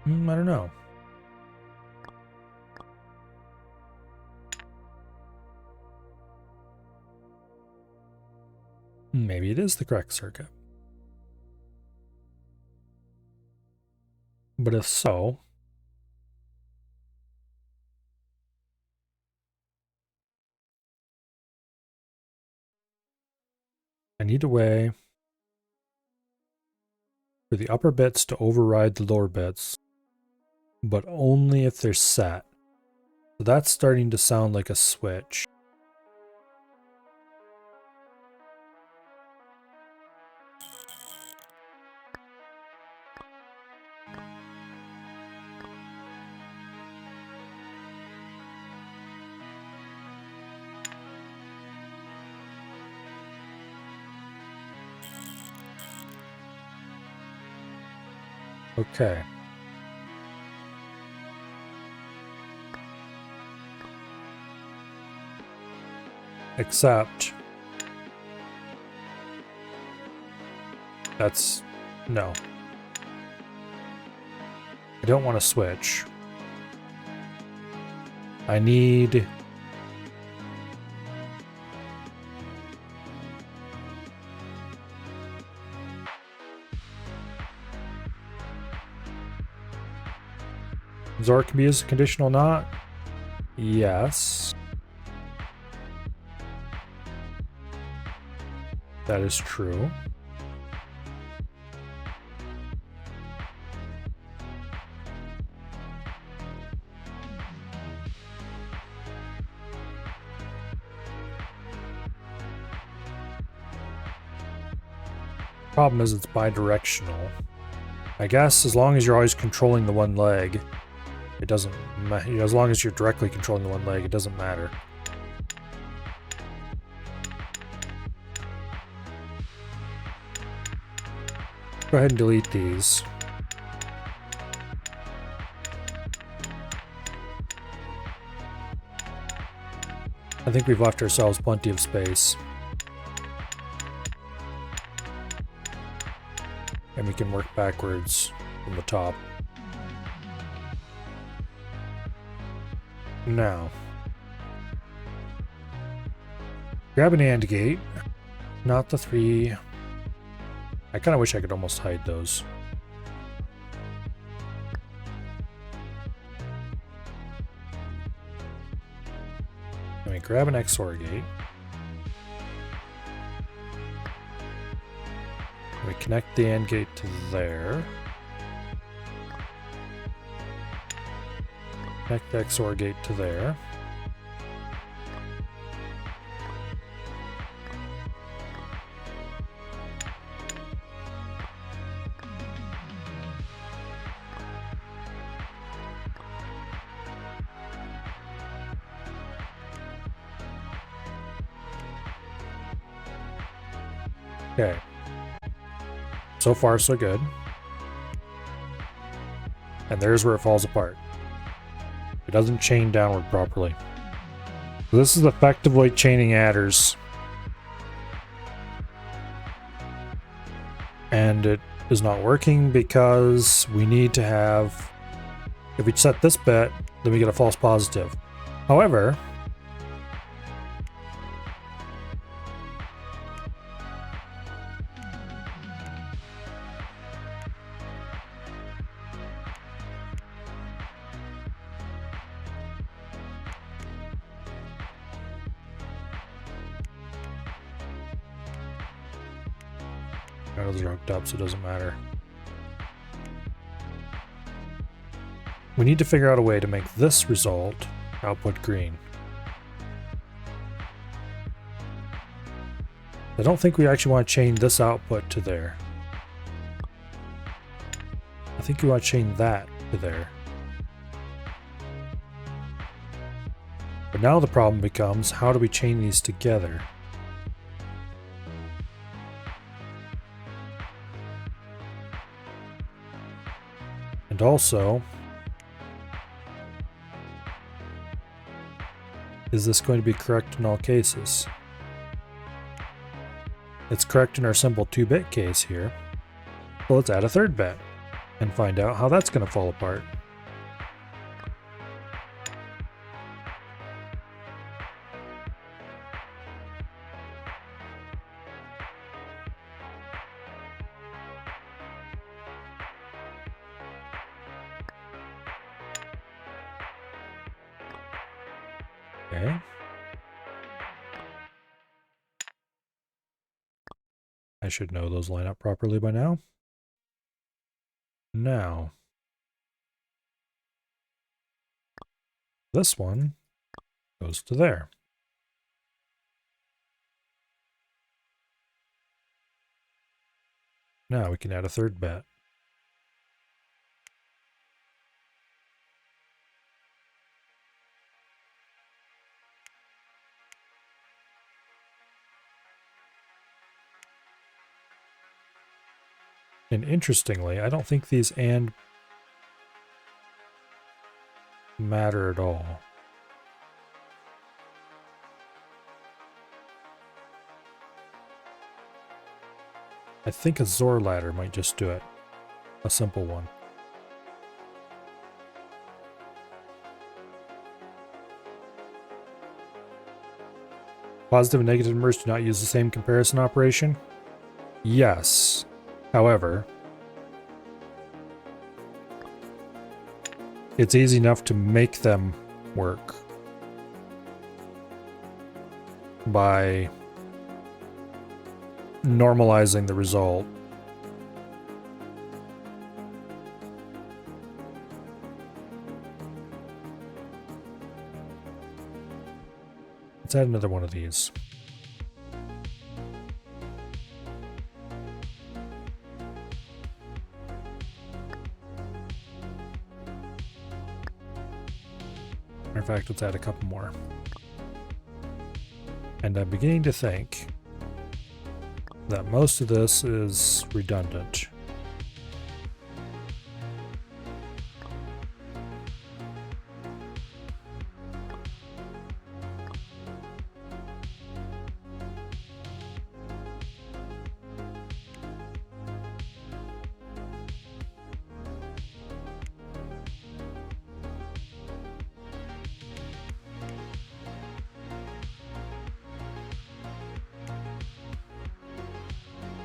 I don't know. Maybe it is the correct circuit. But if so, I need a way for the upper bits to override the lower bits, but only if they're set. So that's starting to sound like a switch. Okay. Except that's no. I don't want to switch. I need XOR can be used as a conditional not? Yes. That is true. Problem is it's bidirectional. I guess as long as you're always controlling the one leg, it doesn't matter. As long as you're directly controlling the one leg, it doesn't matter. Go ahead and delete these. I think we've left ourselves plenty of space. And we can work backwards from the top. Now, grab an AND gate, not the 3. I kind of wish I could almost hide those. Let me grab an XOR gate. We connect the AND gate to there. Connect the XOR gate to there. Okay. So far, so good. And there's where it falls apart. It doesn't chain downward properly. So this is effectively chaining adders. And it is not working because we need to have... If we set this bit, then we get a false positive. However... Those are hooked up, so it doesn't matter. We need to figure out a way to make this result output green. I don't think we actually want to chain this output to there. I think we want to chain that to there. But now the problem becomes, how do we chain these together? And also, is this going to be correct in all cases? It's correct in our simple 2-bit case here. So let's add a third bit and find out how that's going to fall apart. Okay. I should know those line up properly by now. Now, this one goes to there. Now we can add a third bit. And interestingly, I don't think these AND matter at all. I think a XOR ladder might just do it. A simple one. Positive and negative numbers do not use the same comparison operation? Yes. However, it's easy enough to make them work by normalizing the result. Let's add another one of these. In fact, let's add a couple more. And I'm beginning to think that most of this is redundant.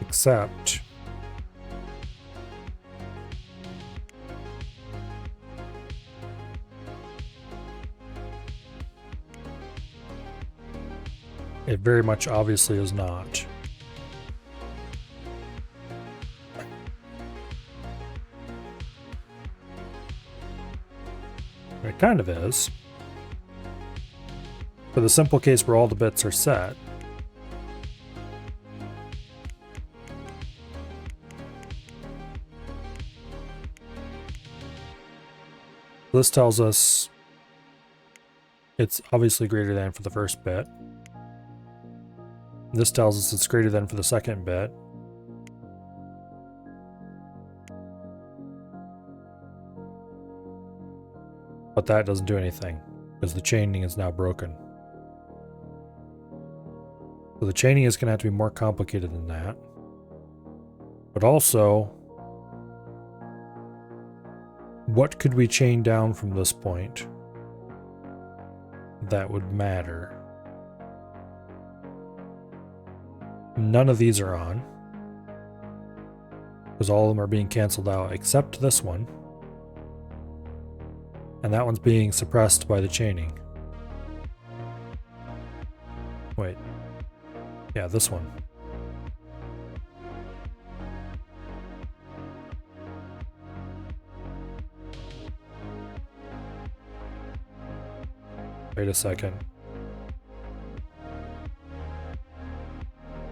Except it very much obviously is not. kind of is. For the simple case where all the bits are set. This tells us it's obviously greater than for the first bit. This tells us it's greater than for the second bit. But that doesn't do anything, because the chaining is now broken. So the chaining is going to have to be more complicated than that. But also, what could we chain down from this point that would matter? None of these are on, because all of them are being canceled out except this one. And that one's being suppressed by the chaining. Wait. Yeah, this one. Wait a second.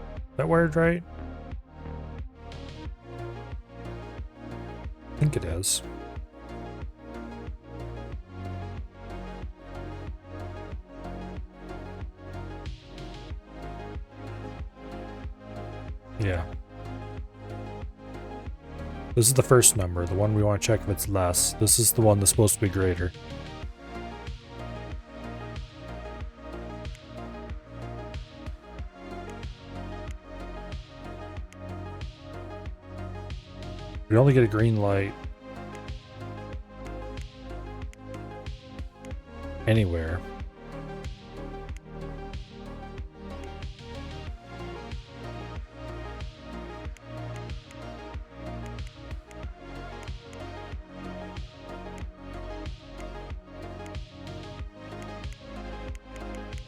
Is that wired right? I think it is. Yeah. This is the first number, the one we want to check if it's less. This is the one that's supposed to be greater. We only get a green light anywhere.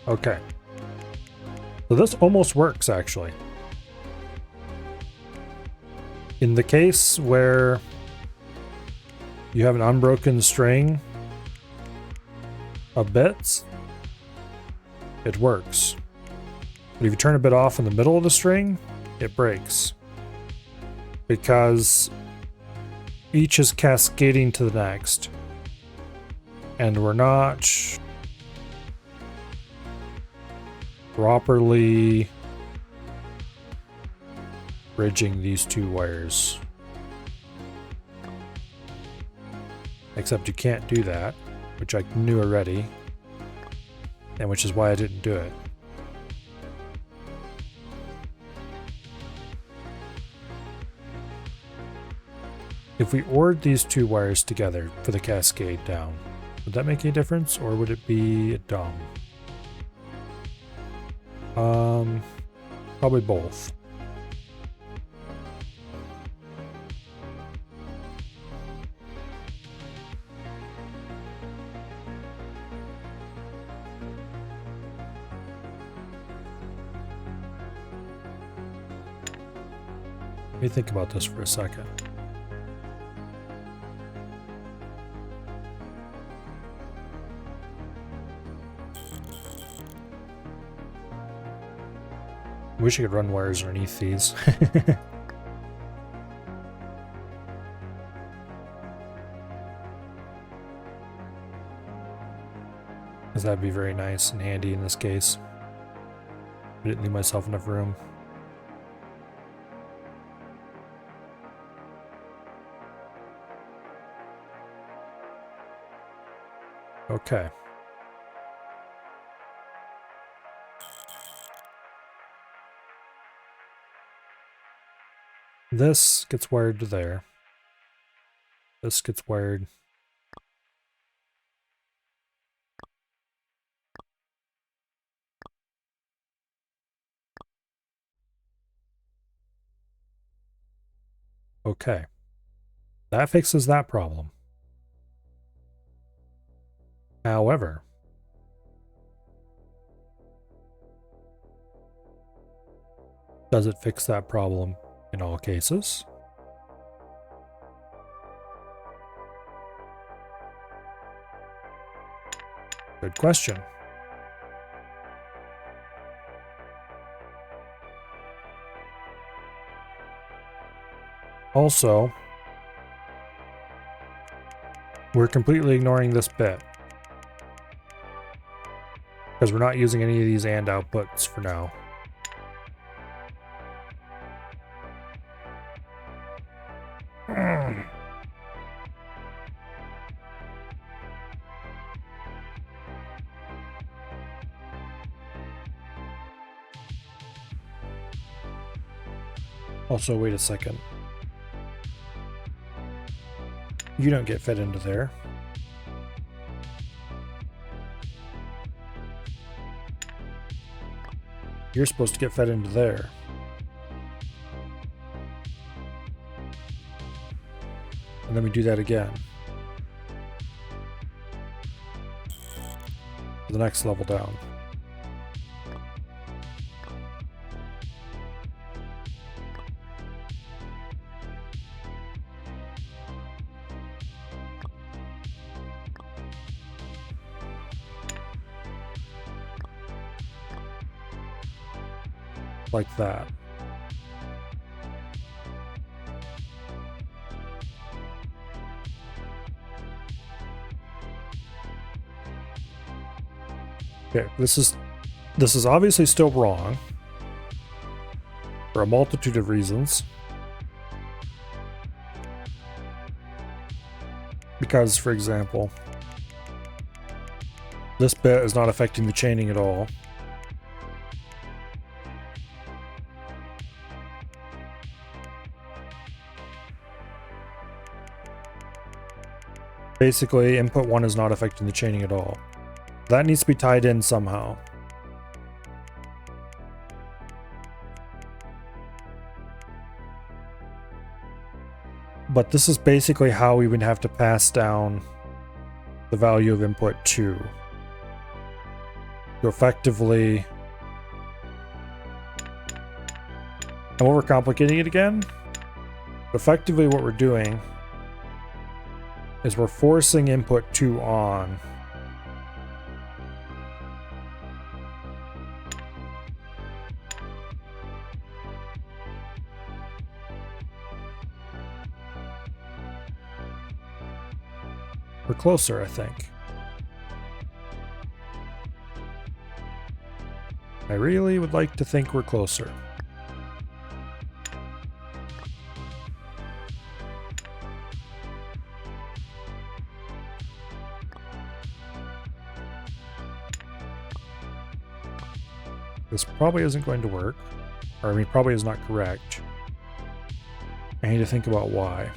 Okay. So this almost works, actually. In the case where you have an unbroken string of bits, it works. But if you turn a bit off in the middle of the string, it breaks. Because each is cascading to the next. And we're not properly bridging these two wires. Except you can't do that, which I knew already, and which is why I didn't do it. If we ORed these two wires together for the cascade down, would that make any difference, or would it be dumb? Probably both. Let me think about this for a second. I wish I could run wires underneath these. Because that'd be very nice and handy in this case. I didn't leave myself enough room. Okay. This gets wired to there. This gets wired. Okay. That fixes that problem. However, does it fix that problem in all cases? Good question. Also, we're completely ignoring this bit because we're not using any of these AND outputs for now. Also, wait a second. You don't get fed into there. You're supposed to get fed into there. And then we do that again. The next level down. Like that. Okay, this is obviously still wrong for a multitude of reasons. Because, for example, this bit is not affecting the chaining at all. Basically, input 1 is not affecting the chaining at all. That needs to be tied in somehow. But this is basically how we would have to pass down the value of input 2. So effectively... I'm overcomplicating it again. But effectively what we're doing is we're forcing input 2 on. We're closer, I think. I really would like to think we're closer. This probably isn't going to work. Or, I mean, probably is not correct. I need to think about why.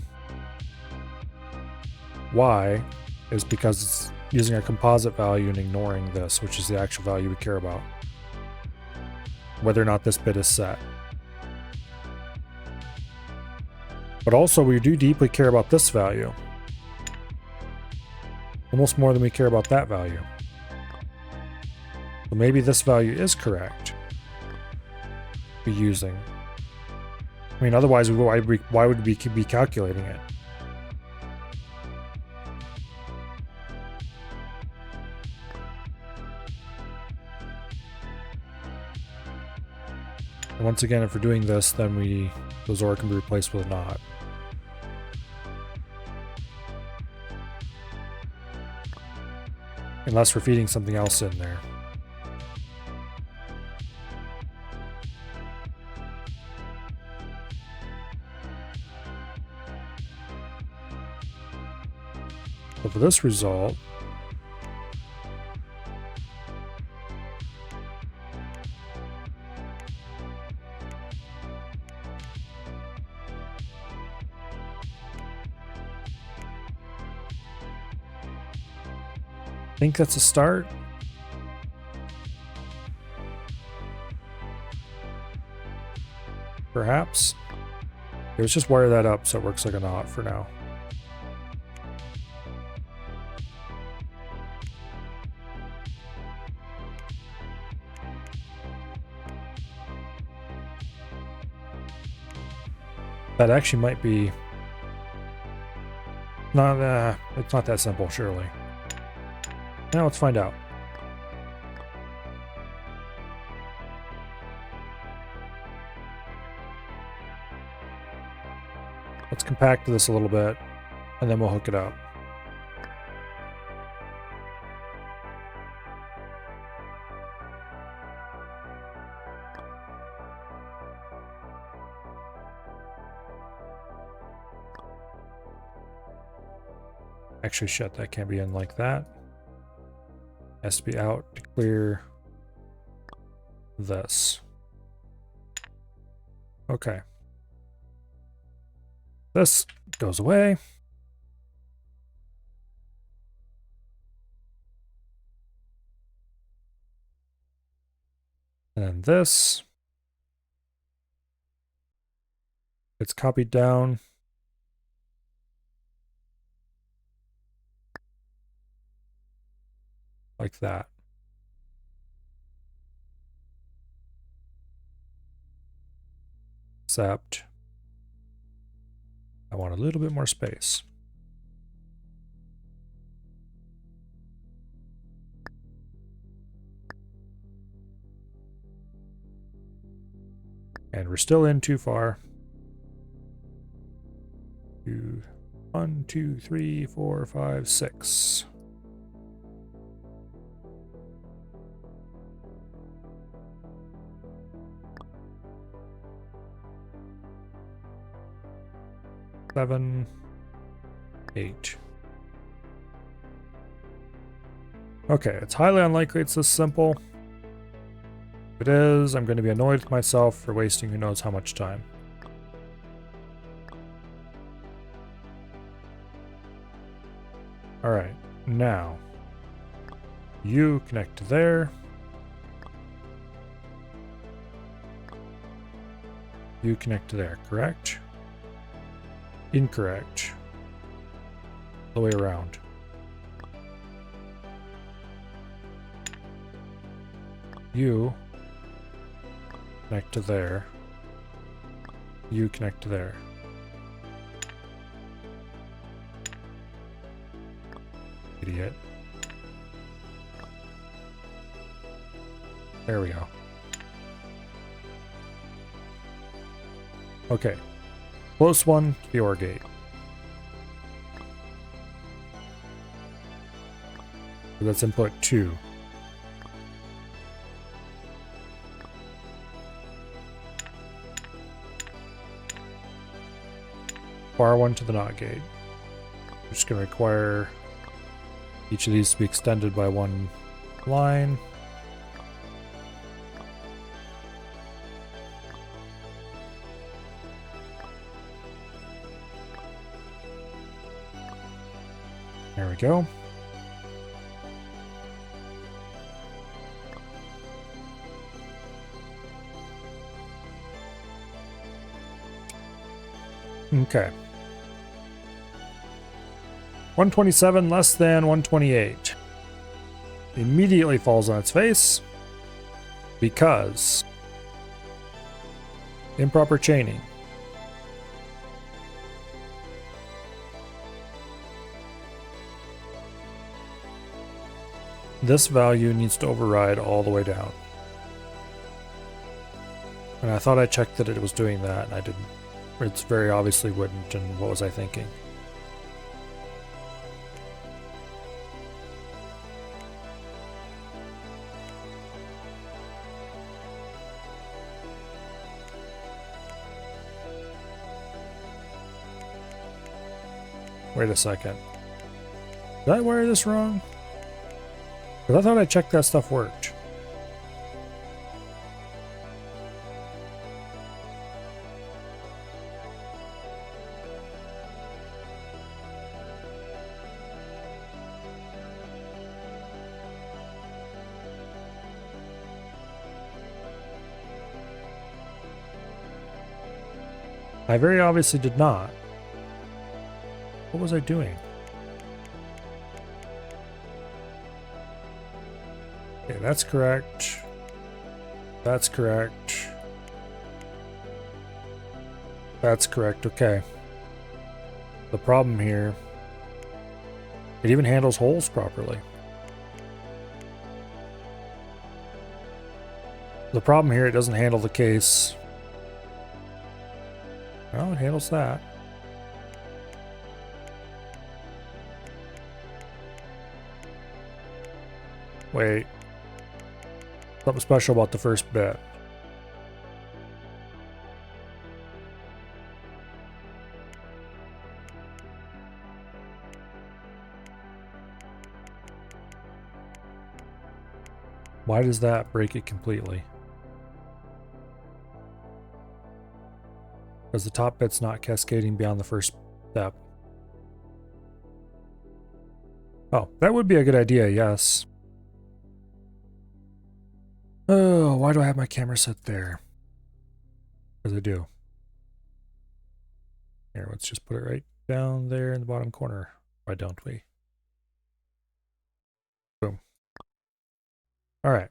Why is because it's using a composite value and ignoring this, which is the actual value we care about. Whether or not this bit is set. But also, we do deeply care about this value. Almost more than we care about that value. So maybe this value is correct. Be using. I mean, otherwise, why would we be calculating it? And once again, if we're doing this, then the XOR can be replaced with a NOT. Unless we're feeding something else in there. So for this result, I think that's a start. Perhaps. Let's just wire that up so it works like a NOT for now. That actually might be not. It's not that simple, surely. Now let's find out. Let's compact this a little bit, and then we'll hook it up. Actually, shit, that can't be in like that. Has to be out to clear this. Okay. This goes away. And then this gets copied down. Like that. Except I want a little bit more space. And we're still in too far. 1, 2, 3, 4, 5, 6. Seven, 8. Okay, it's highly unlikely it's this simple. If it is, I'm going to be annoyed with myself for wasting who knows how much time. Alright, now you connect to there. You connect to there, correct? Incorrect. The way around. You connect to there. You connect to there. Idiot. There we go. Okay. Close one to the OR gate. So that's input 2. Far one to the NOT gate. We're just going to require each of these to be extended by one line. There we go. Okay. 127 less than 128. Immediately falls on its face because improper chaining. This value needs to override all the way down. And I thought I checked that it was doing that, and I didn't. It's very obviously wouldn't, and what was I thinking? Wait a second. Did I wire this wrong? Because I thought I checked that stuff worked. I very obviously did not. What was I doing? Okay, that's correct. That's correct. That's correct, okay. The problem here, it even handles holes properly. The problem here, it doesn't handle the case. Well, it handles that. Wait. Something special about the first bit. Why does that break it completely? Because the top bit's not cascading beyond the first step. Oh, that would be a good idea, yes. Oh, why do I have my camera set there? Because I do. Here, let's just put it right down there in the bottom corner. Why don't we? Boom. All right.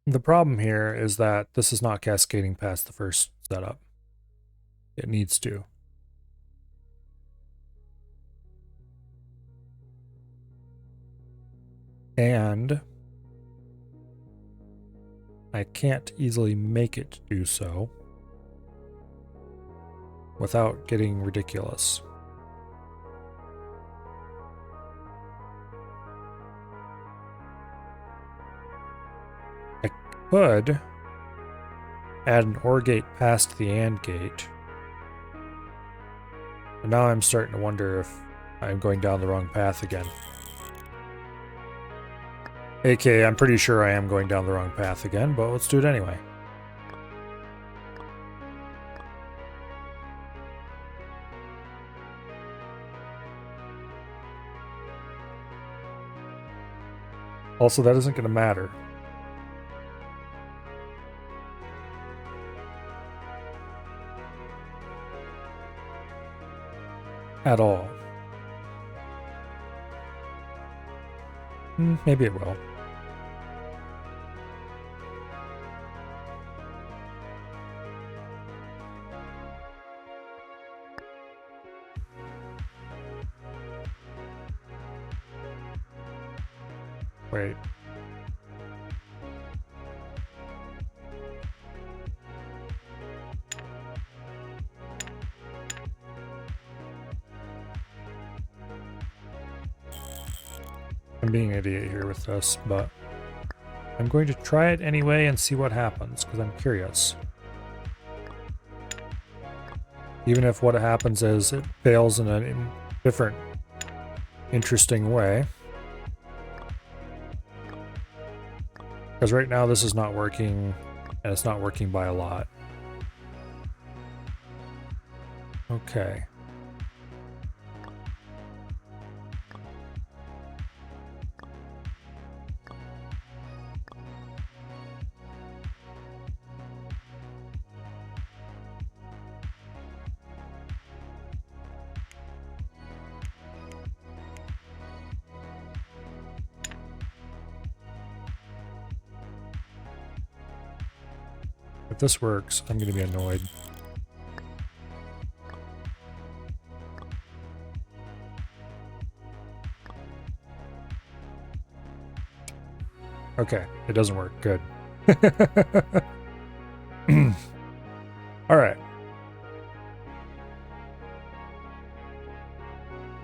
The problem here is that this is not cascading past the first setup. It needs to. And I can't easily make it do so without getting ridiculous. I could add an OR gate past the AND gate. And now I'm starting to wonder if I'm going down the wrong path again. AK, I'm pretty sure I am going down the wrong path again, but let's do it anyway. Also, that isn't going to matter. At all. Maybe it will. Wait. I'm being an idiot here with this, but I'm going to try it anyway and see what happens, because I'm curious. Even if what happens is it fails in a different, interesting way. Because right now this is not working, and it's not working by a lot. Okay. If this works, I'm going to be annoyed. Okay, it doesn't work. Good. All right.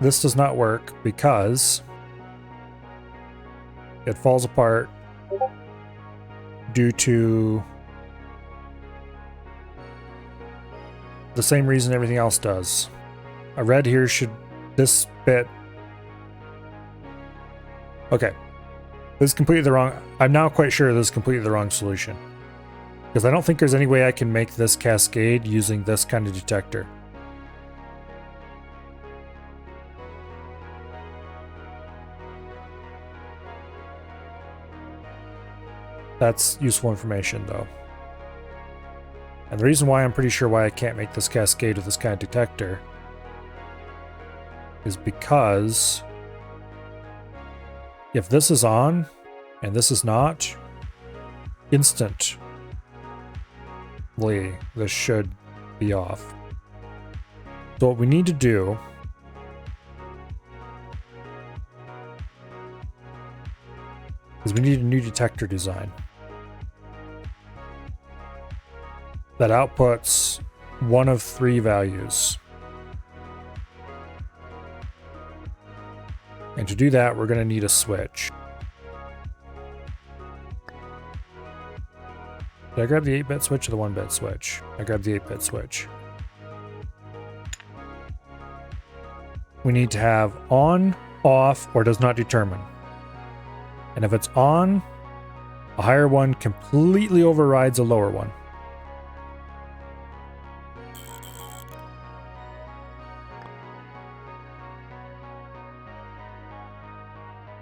This does not work because it falls apart due to the same reason everything else does. A red here should, this bit. Okay. This is completely the wrong, I'm now quite sure this is completely the wrong solution. Because I don't think there's any way I can make this cascade using this kind of detector. That's useful information though. And the reason why I'm pretty sure why I can't make this cascade with this kind of detector is because if this is on and this is not, instantly this should be off. So what we need to do is we need a new detector design that outputs one of three values. And to do that, we're going to need a switch. Did I grab the 8-bit switch or the 1-bit switch? I grabbed the 8-bit switch. We need to have on, off, or does not determine. And if it's on, a higher one completely overrides a lower one.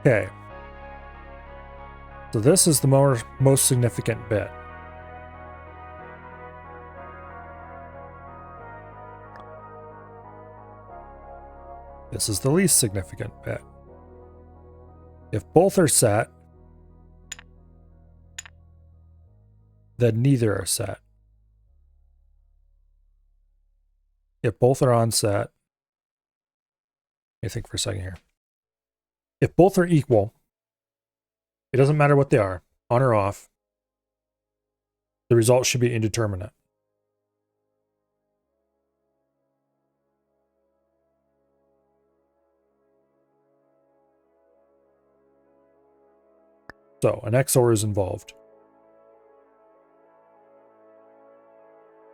Okay. So this is the most significant bit. This is the least significant bit. If both are set, then neither are set. If both are on set, let me think for a second here. If both are equal, it doesn't matter what they are, on or off, the result should be indeterminate. So an XOR is involved.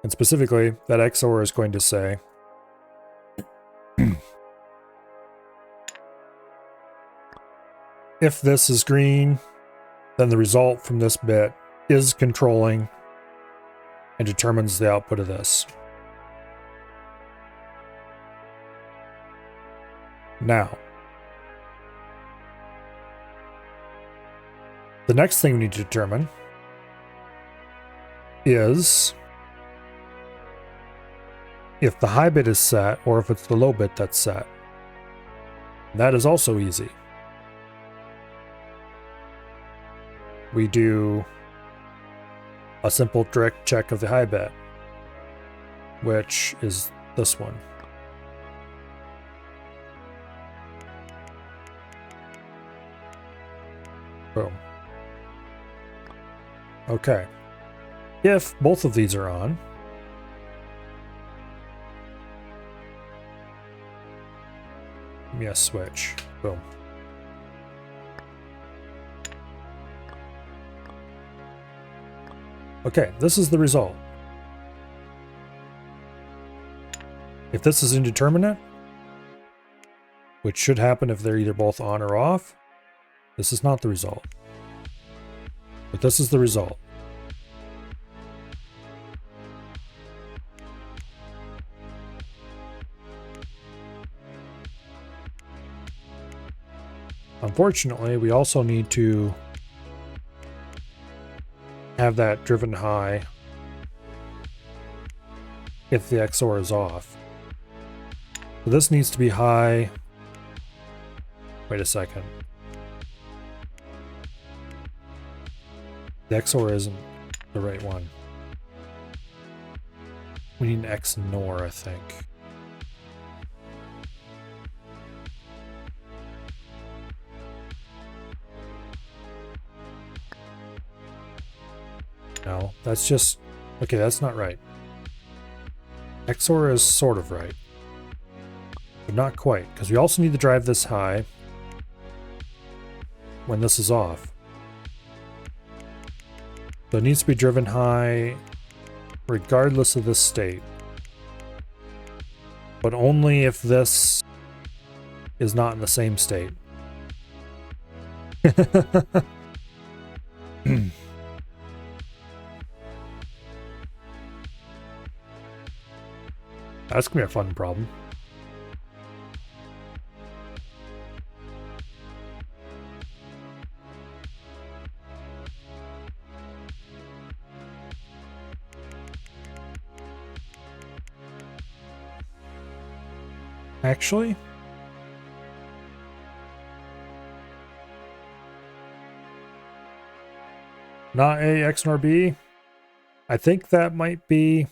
And specifically, that XOR is going to say if this is green, then the result from this bit is controlling and determines the output of this. Now, the next thing we need to determine is if the high bit is set or if it's the low bit that's set. That is also easy. We do a simple direct check of the high bit, which is this one. Boom. Okay. If both of these are on, give me a switch. Boom. Okay, this is the result. If this is indeterminate, which should happen if they're either both on or off, this is not the result. But this is the result. Unfortunately, we also need to have that driven high if the XOR is off. So this needs to be high. Wait a second. The XOR isn't the right one. We need an XNOR, I think. No, that's just... Okay, that's not right. XOR is sort of right. But not quite, because we also need to drive this high when this is off. So it needs to be driven high regardless of this state. But only if this is not in the same state. That's gonna be a fun problem. Actually, not A, X, nor B. I think that might be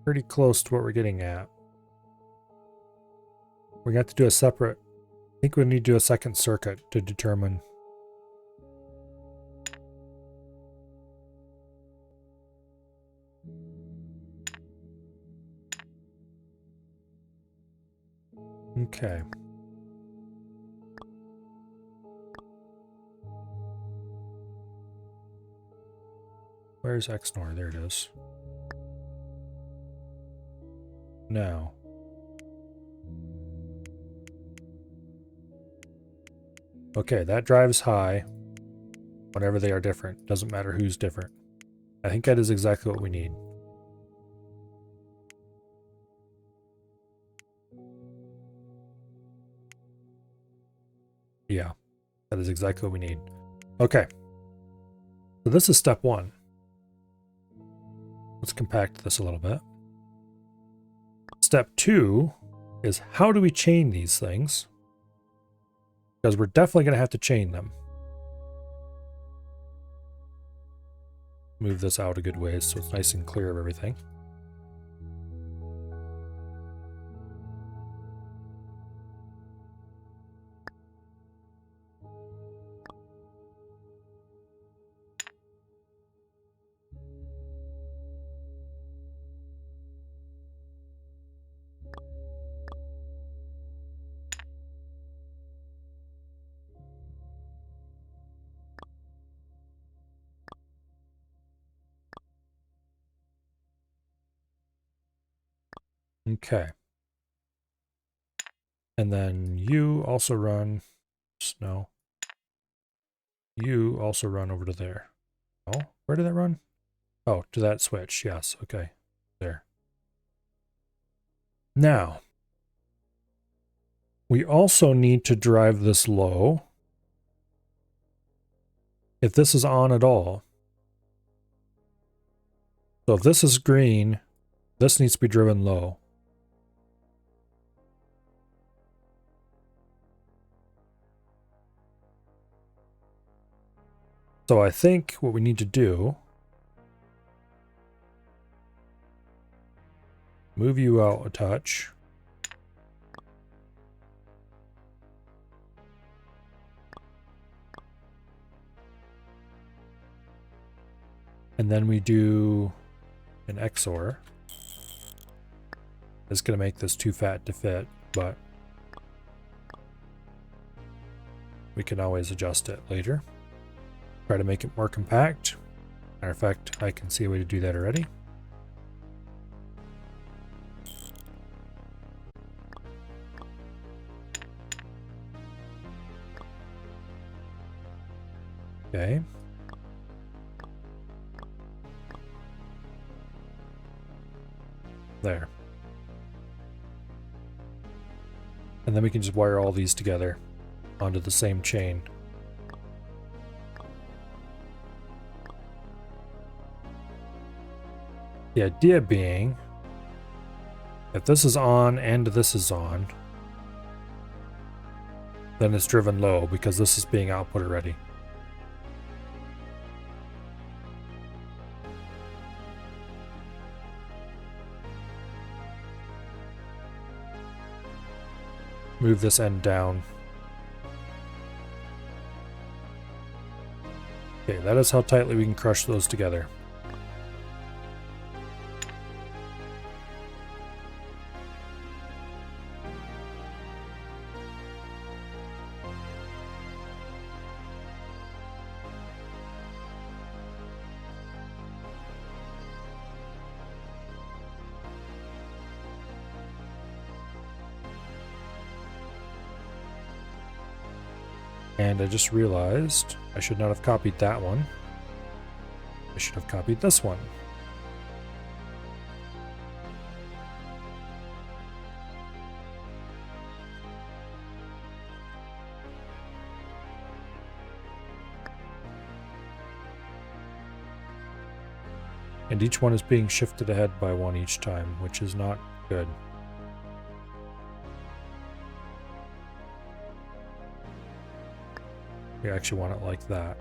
pretty close to what we're getting at. We're going to have to do a separate... I think we need to do a second circuit to determine. Okay. Where's XNOR? There it is. Now. Okay, that drives high whenever they are different. Doesn't matter who's different. I think that is exactly what we need. Yeah, that is exactly what we need. Okay. So this is step one. Let's compact this a little bit. Step two is how do we chain these things? Because we're definitely going to have to chain them. Move this out a good ways so it's nice and clear of everything. Okay. And then you also run, no. You also run over to there. Oh, where did that run? Oh, to that switch. Yes. Okay. There. Now, we also need to drive this low. If this is on at all. So if this is green, this needs to be driven low. So I think what we need to do, move you out a touch. And then we do an XOR. It's going to make this too fat to fit, but we can always adjust it later. Try to make it more compact. Matter of fact, I can see a way to do that already. Okay. There. And then we can just wire all these together onto the same chain. The idea being, if this is on and this is on, then it's driven low because this is being output already. Move this end down. Okay, that is how tightly we can crush those together. And I just realized I should not have copied that one. I should have copied this one. And each one is being shifted ahead by one each time, which is not good. We actually want it like that.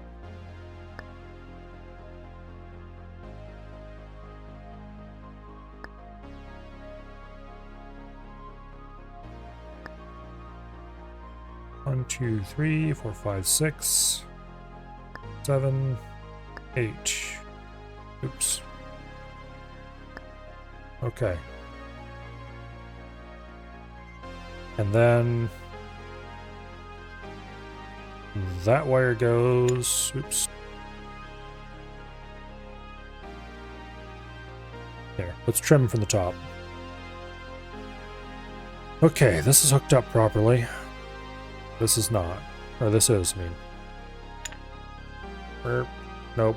One, two, three, 4, 5, 6, 7, 8. Oops. Okay. And then that wire goes, oops. Let's trim from the top. Okay, this is hooked up properly. This is not. Or this is, I mean. Nope.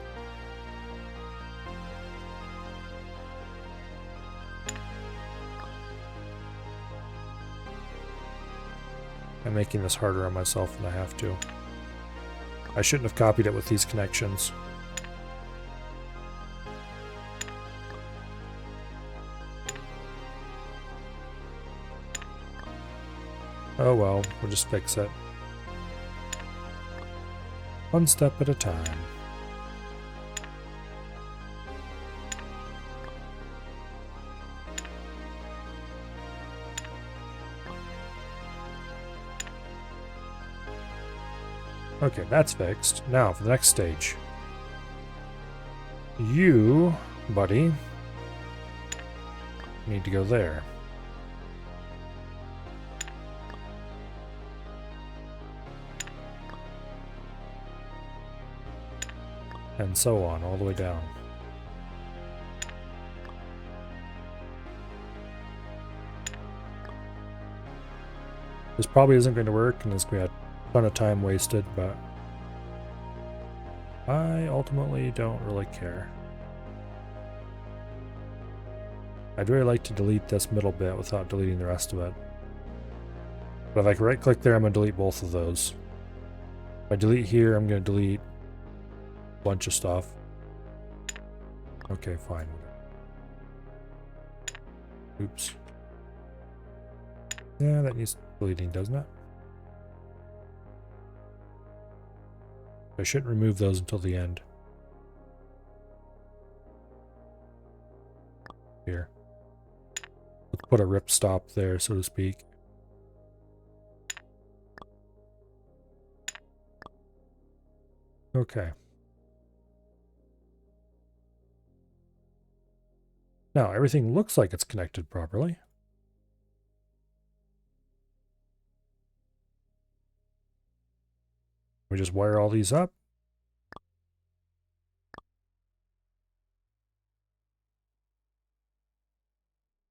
I'm making this harder on myself than I have to. I shouldn't have copied it with these connections. Oh well, we'll just fix it. One step at a time. Okay, that's fixed. Now for the next stage. You, buddy, need to go there. And so on, all the way down. This probably isn't going to work, and there's going to be a ton of time wasted, but I ultimately don't really care. I'd really like to delete this middle bit without deleting the rest of it. But if I can right-click there, I'm going to delete both of those. If I delete here, I'm going to delete bunch of stuff. Okay, fine. Oops. Yeah, that needs deleting, doesn't it? I shouldn't remove those until the end. Here. Let's put a rip stop there, so to speak. Okay. Now, everything looks like it's connected properly. We just wire all these up.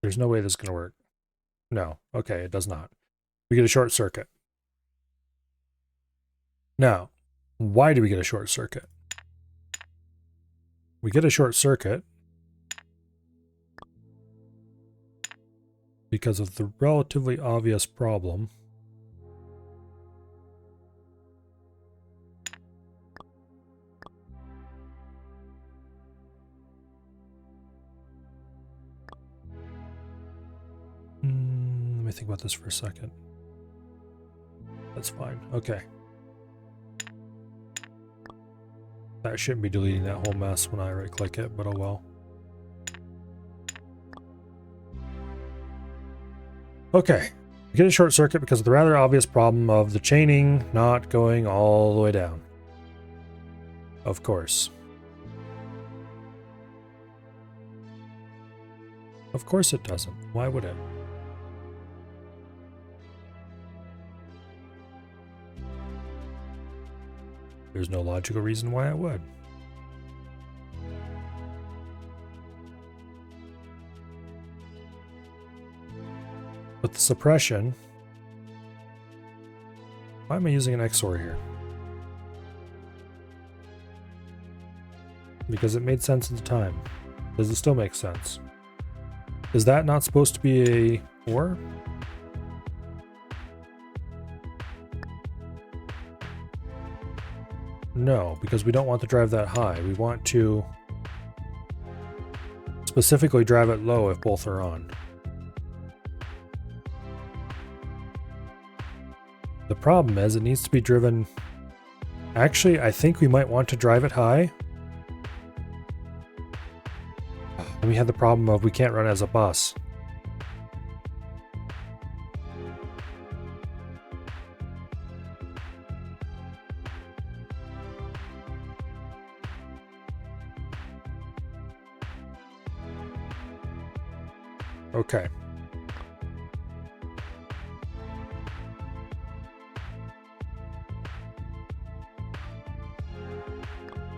There's no way this is going to work. No. Okay, it does not. We get a short circuit. Now, why do we get a short circuit? We get a short circuit because of the relatively obvious problem let me think about this for a second. That's fine. Okay. That shouldn't be deleting that whole mess when I right-click it, but oh well. Okay. We get a short circuit because of the rather obvious problem of the chaining not going all the way down. Of course. Of course it doesn't. Why would it? There's no logical reason why it would. But the suppression... Why am I using an XOR here? Because it made sense at the time. Does it still make sense? Is that not supposed to be a OR? No, because we don't want to drive that high. We want to specifically drive it low if both are on. The problem is it needs to be driven... Actually, I think we might want to drive it high. And we had the problem of we can't run as a bus. Okay.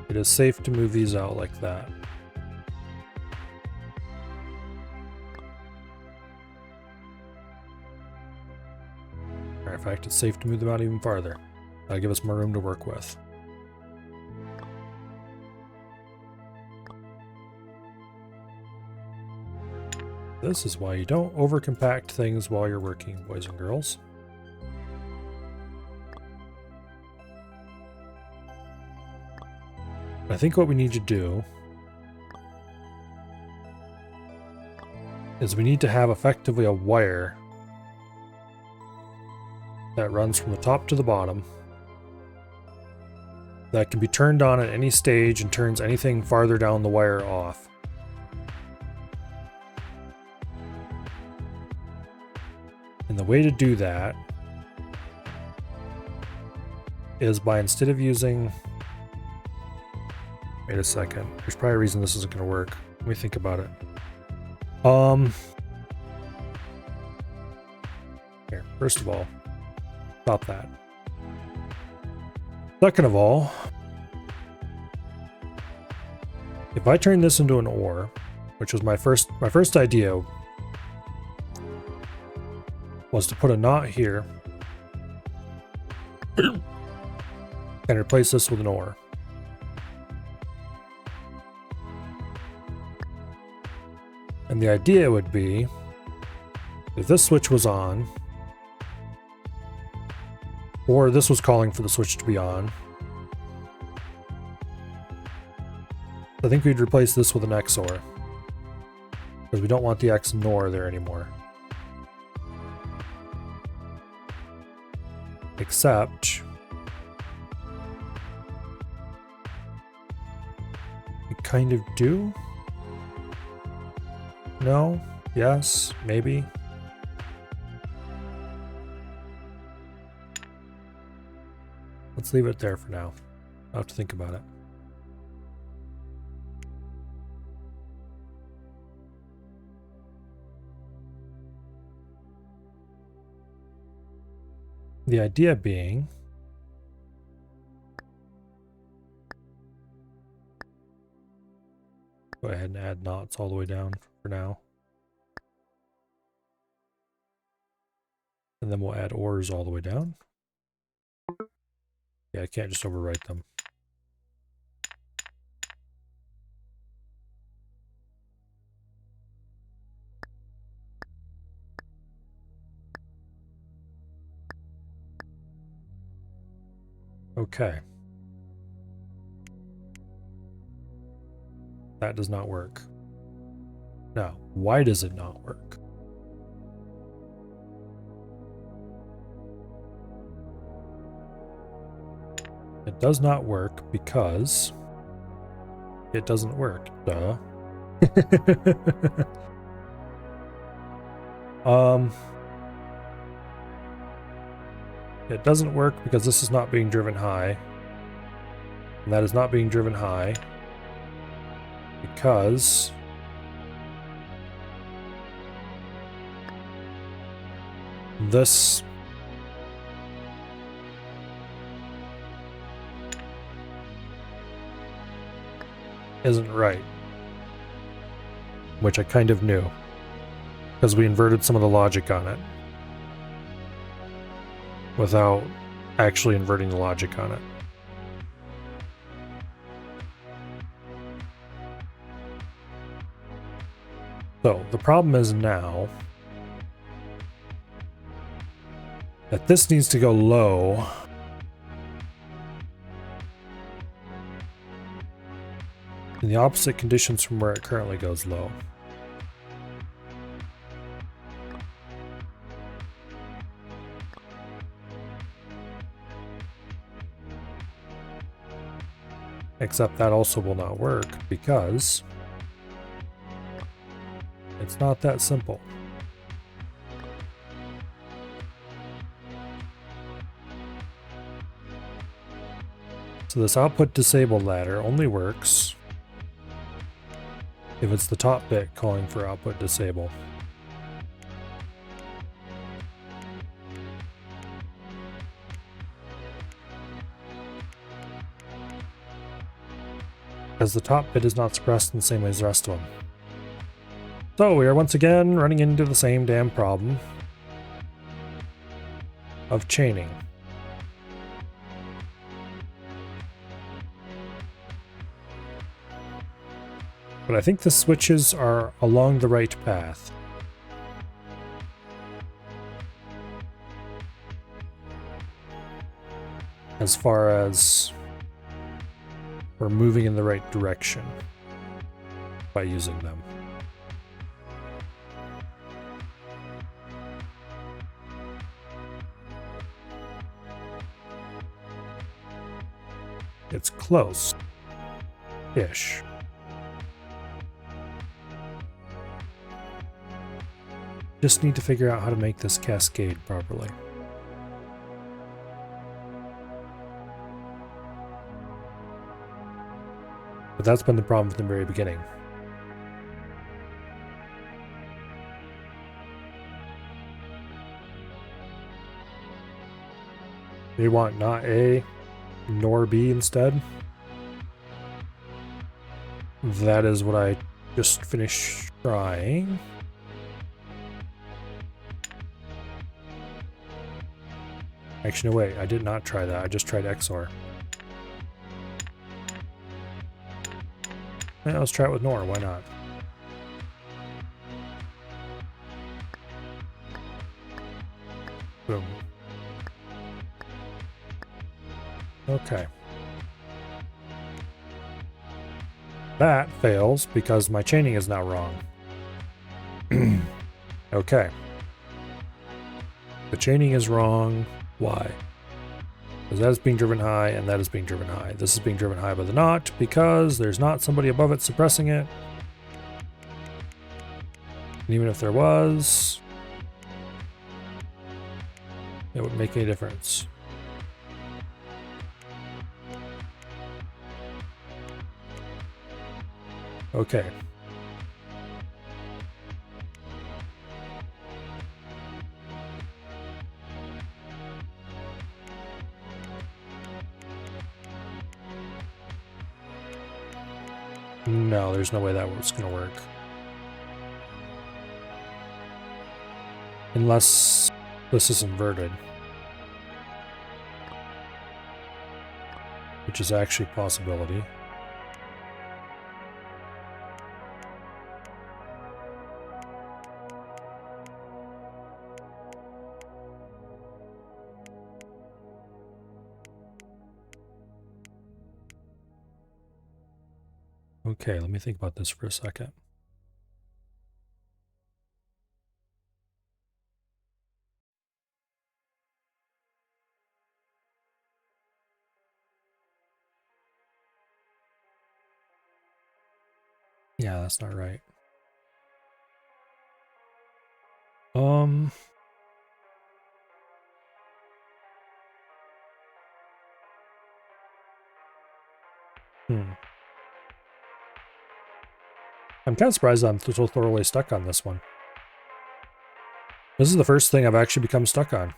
It is safe to move these out like that. of fact, it's safe to move them out even farther. That'll give us more room to work with. This is why you don't overcompact things while you're working, boys and girls. I think what we need to do is we need to have effectively a wire that runs from the top to the bottom that can be turned on at any stage and turns anything farther down the wire off. And the way to do that is by, instead of using... Wait a second. There's probably a reason this isn't going to work. Let me think about it. Here, first of all, stop that. Second of all, if I turn this into an OR, which was my first idea, was to put a knot here and replace this with an OR. And the idea would be, if this switch was on, or this was calling for the switch to be on, I think we'd replace this with an XOR, because we don't want the X NOR there anymore. Except we kind of do. No? Yes? Maybe? Let's leave it there for now. I'll have to think about it. The idea being, go ahead and add knots all the way down for now. And then we'll add ORs all the way down. Yeah, I can't just overwrite them. Okay. That does not work. Now, why does it not work? It does not work because it doesn't work. Duh. It doesn't work because this is not being driven high. And that is not being driven high because this isn't right. Which I kind of knew, because we inverted some of the logic on it without actually inverting the logic on it. So the problem is now that this needs to go low in the opposite conditions from where it currently goes low. Except that also will not work because it's not that simple. So this output disable ladder only works if it's the top bit calling for output disable. Because the top bit is not suppressed in the same way as the rest of them. So we are once again running into the same damn problem. of chaining. But I think the switches are along the right path. As far as we're moving in the right direction by using them. It's close-ish. Just need to figure out how to make this cascade properly. But that's been the problem from the very beginning. They want not A nor B instead. That is what I just finished trying. Actually, no, wait, I did not try that. I just tried XOR. Yeah, let's try it with NOR, why not? Boom. Okay. That fails because my chaining is now wrong. Okay. The chaining is wrong. Why? Because that is being driven high and that is being driven high. This is being driven high by the NOT because there's not somebody above it suppressing it. And even if there was, it wouldn't make any difference. Okay. No, there's no way that was going to work. Unless this is inverted. Which is actually a possibility. Okay, let me think about this for a second. Yeah, that's not right. I'm kind of surprised I'm so thoroughly stuck on this one. This is the first thing I've actually become stuck on.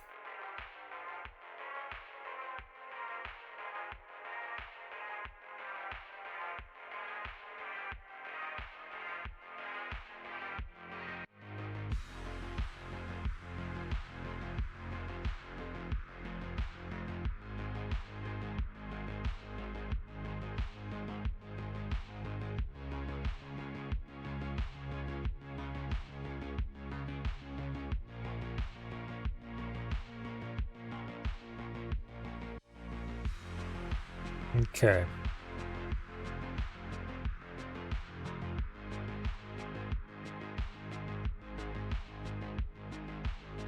Okay.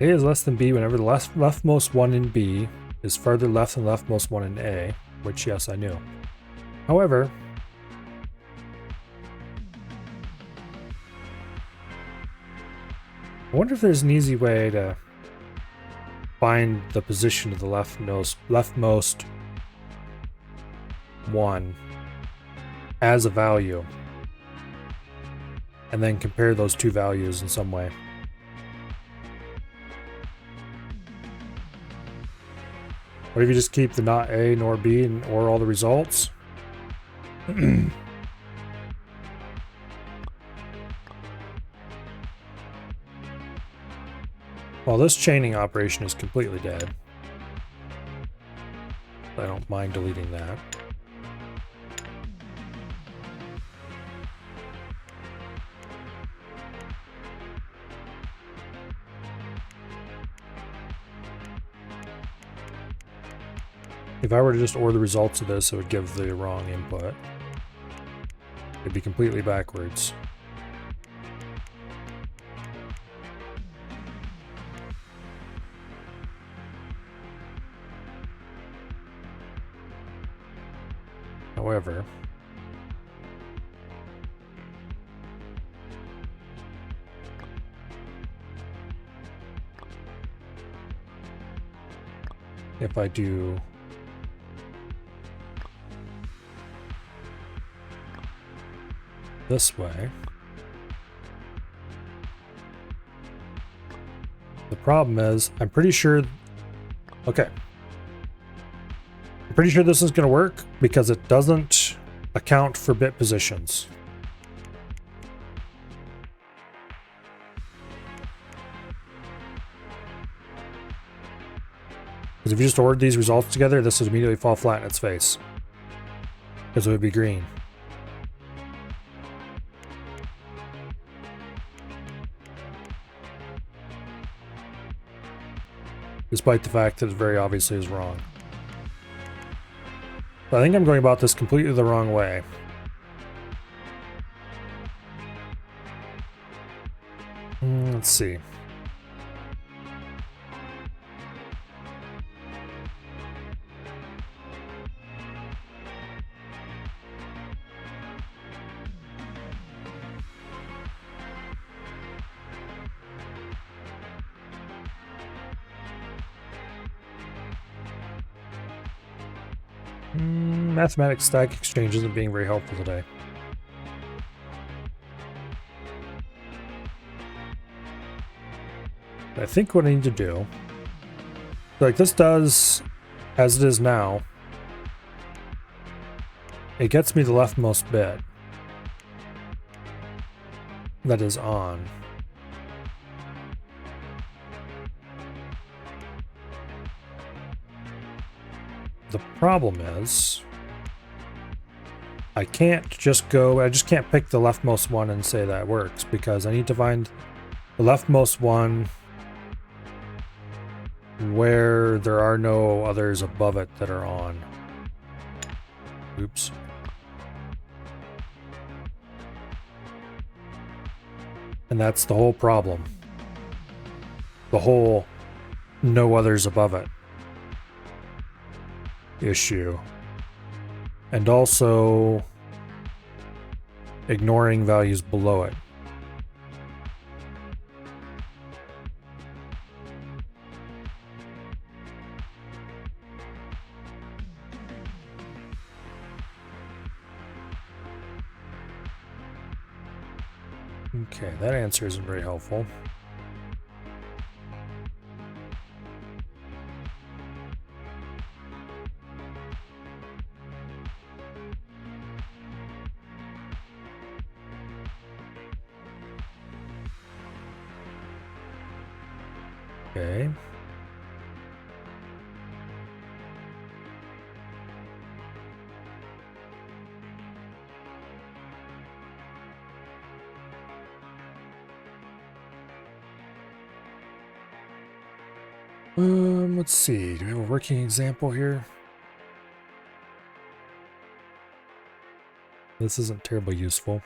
A is less than B whenever the leftmost one in B is further left than leftmost one in A, which, yes, I knew. However, I wonder if there's an easy way to find the position of the leftmost one as a value and then compare those two values in some way. What if you just keep the not A nor B or all the results? Well, this chaining operation is completely dead. I don't mind deleting that. If I were to just OR the results of this, it would give the wrong input. It'd be completely backwards. However, if I do this way, the problem is, I'm pretty sure, okay. I'm pretty sure this is going to work because it doesn't account for bit positions. Because if you just ordered these results together, this would immediately fall flat in its face. Because it would be green. Despite the fact that it very obviously is wrong. But I think I'm going about this completely the wrong way. Let's see. Mathematics stack exchange isn't being very helpful today. I think what I need to do, like this does, as it is now, it gets me the leftmost bit that is on. The problem is, I can't just go, I just can't pick the leftmost one and say that works, because I need to find the leftmost one where there are no others above it that are on. Oops. And that's the whole problem. The whole no others above it issue. And also ignoring values below it. Okay, that answer isn't very helpful. Okay. Let's see. Do we have a working example here? This isn't terribly useful.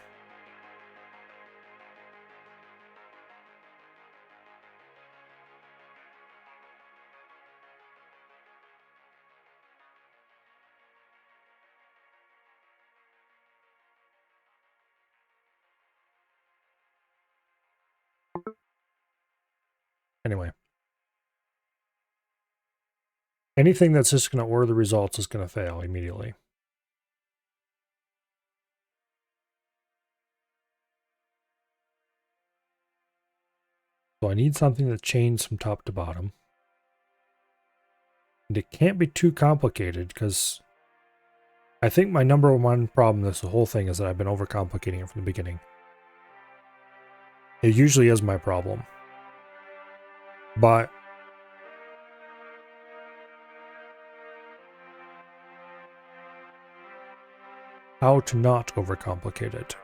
Anyway. Anything that's just going to order the results is going to fail immediately. So I need something that chains from top to bottom. And it can't be too complicated, because I think my number one problem with this whole thing is that I've been overcomplicating it from the beginning. It usually is my problem. But how to not overcomplicate it.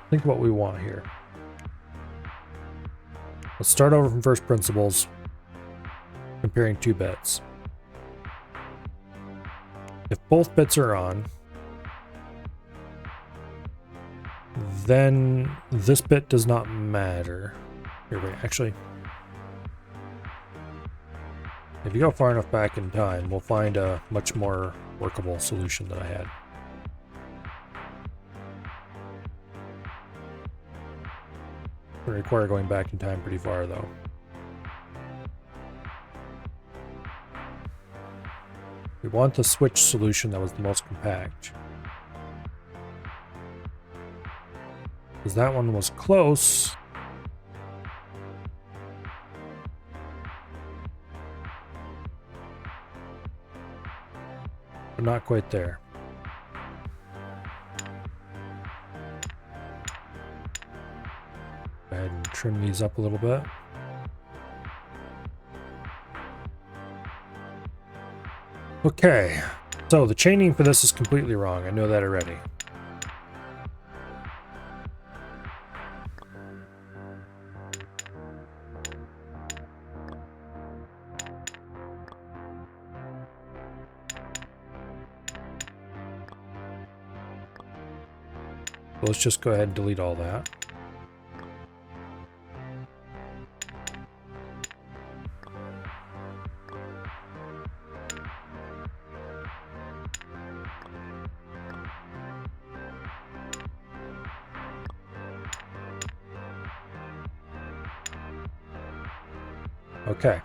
Think what we want here. Let's start over from first principles, comparing two bits. If both bits are on, then this bit does not matter. Here, wait, actually, if you go far enough back in time, we'll find a much more workable solution that I had. It would require going back in time pretty far, though. We want the switch solution that was the most compact. Because that one was close. But not quite there. Go ahead and trim these up a little bit. Okay, so the chaining for this is completely wrong. I know that already. Let's just go ahead and delete all that. Okay.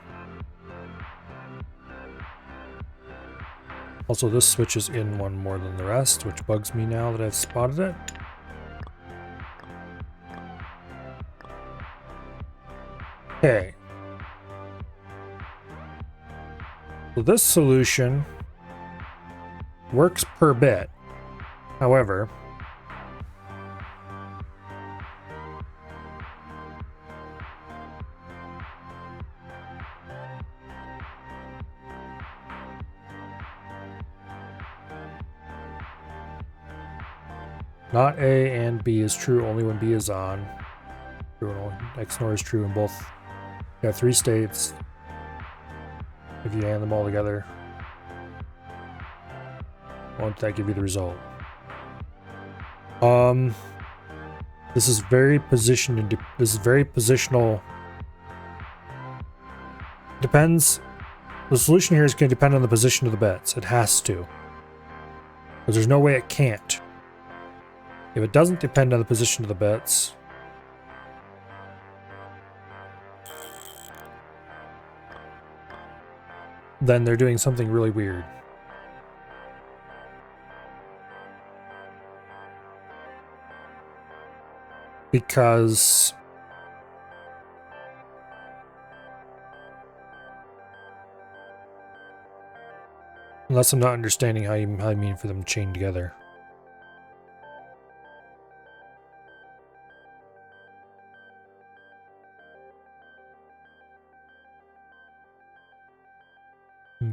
Also, this switch is in one more than the rest, which bugs me now that I've spotted it. Okay. So this solution works per bit. However, not A and B is true only when B is on. True when XNOR is true in both. You have three states. If you hand them all together, won't that give you the result? This is very positioned. This is very positional. Depends. The solution here is going to depend on the position of the bits. It has to, because there's no way it can't. If it doesn't depend on the position of the bits, then they're doing something really weird. Because unless I'm not understanding how you mean for them to chain together.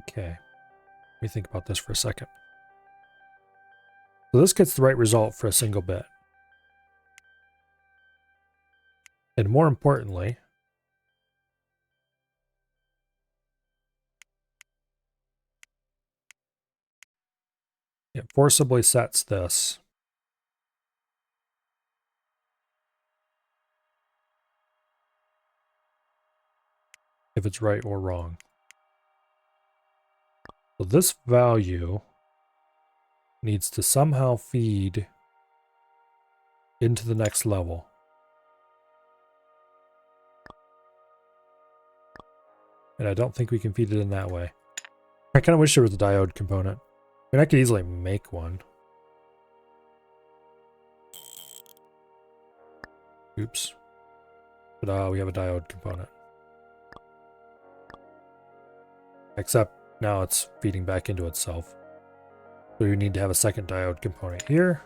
Okay, let me think about this for a second. So this gets the right result for a single bit. And more importantly, it forcibly sets this. If it's right or wrong. So this value needs to somehow feed into the next level. And I don't think we can feed it in that way. I kind of wish there was a diode component. I mean, I could easily make one. Oops. But we have a diode component. Except Now it's feeding back into itself. So you need to have a second diode component here.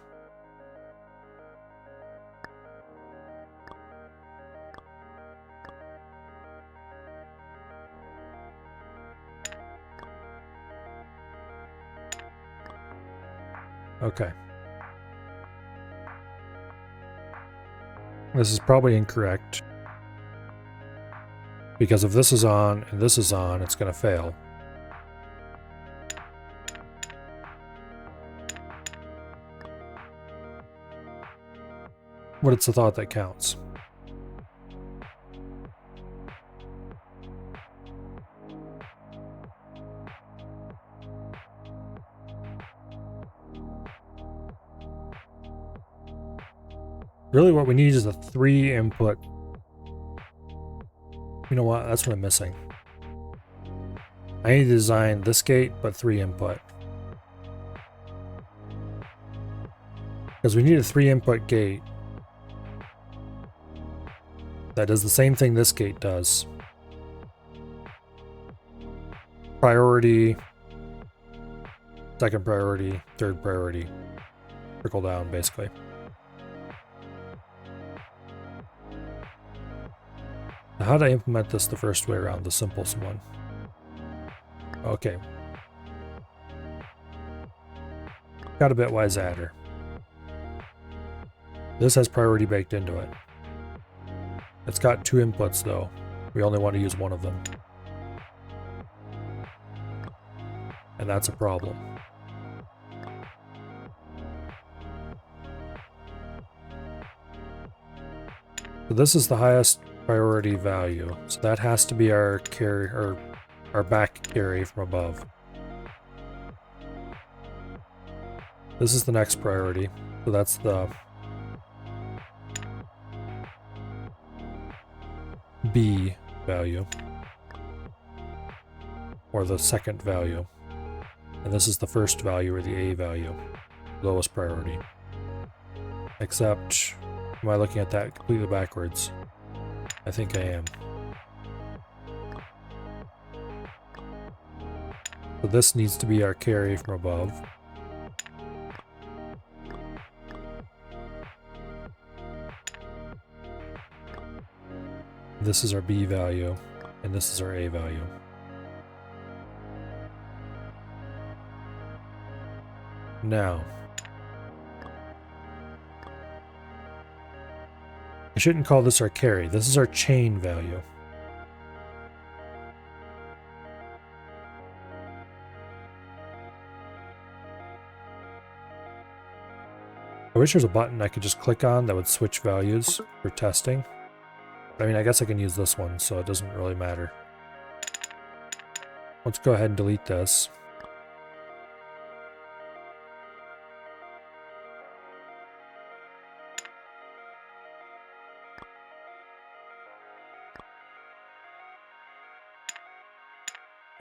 Okay. This is probably incorrect. Because if this is on and this is on, it's going to fail. But it's the thought that counts. Really what we need is a 3 input. You know what? That's what I'm missing. I need to design this gate, but 3 input. Because we need a 3 input gate that does the same thing this gate does. Priority, second priority, third priority. Trickle down, basically. Now, how do I implement this the first way around, the simplest one? Okay. Got a bitwise adder. This has priority baked into it. It's got 2 inputs though. We only want to use one of them. And that's a problem. So this is the highest priority value. So that has to be our carry, or our back carry from above. This is the next priority. So that's the B value, or the second value. And this is the first value, or the A value, lowest priority. Except, am I looking at that completely backwards? I think I am. So this needs to be our carry from above. This is our B value, and this is our A value. Now, I shouldn't call this our carry. This is our chain value. I wish there's a button I could just click on that would switch values for testing. I mean, I guess I can use this one, so it doesn't really matter. Let's go ahead and delete this.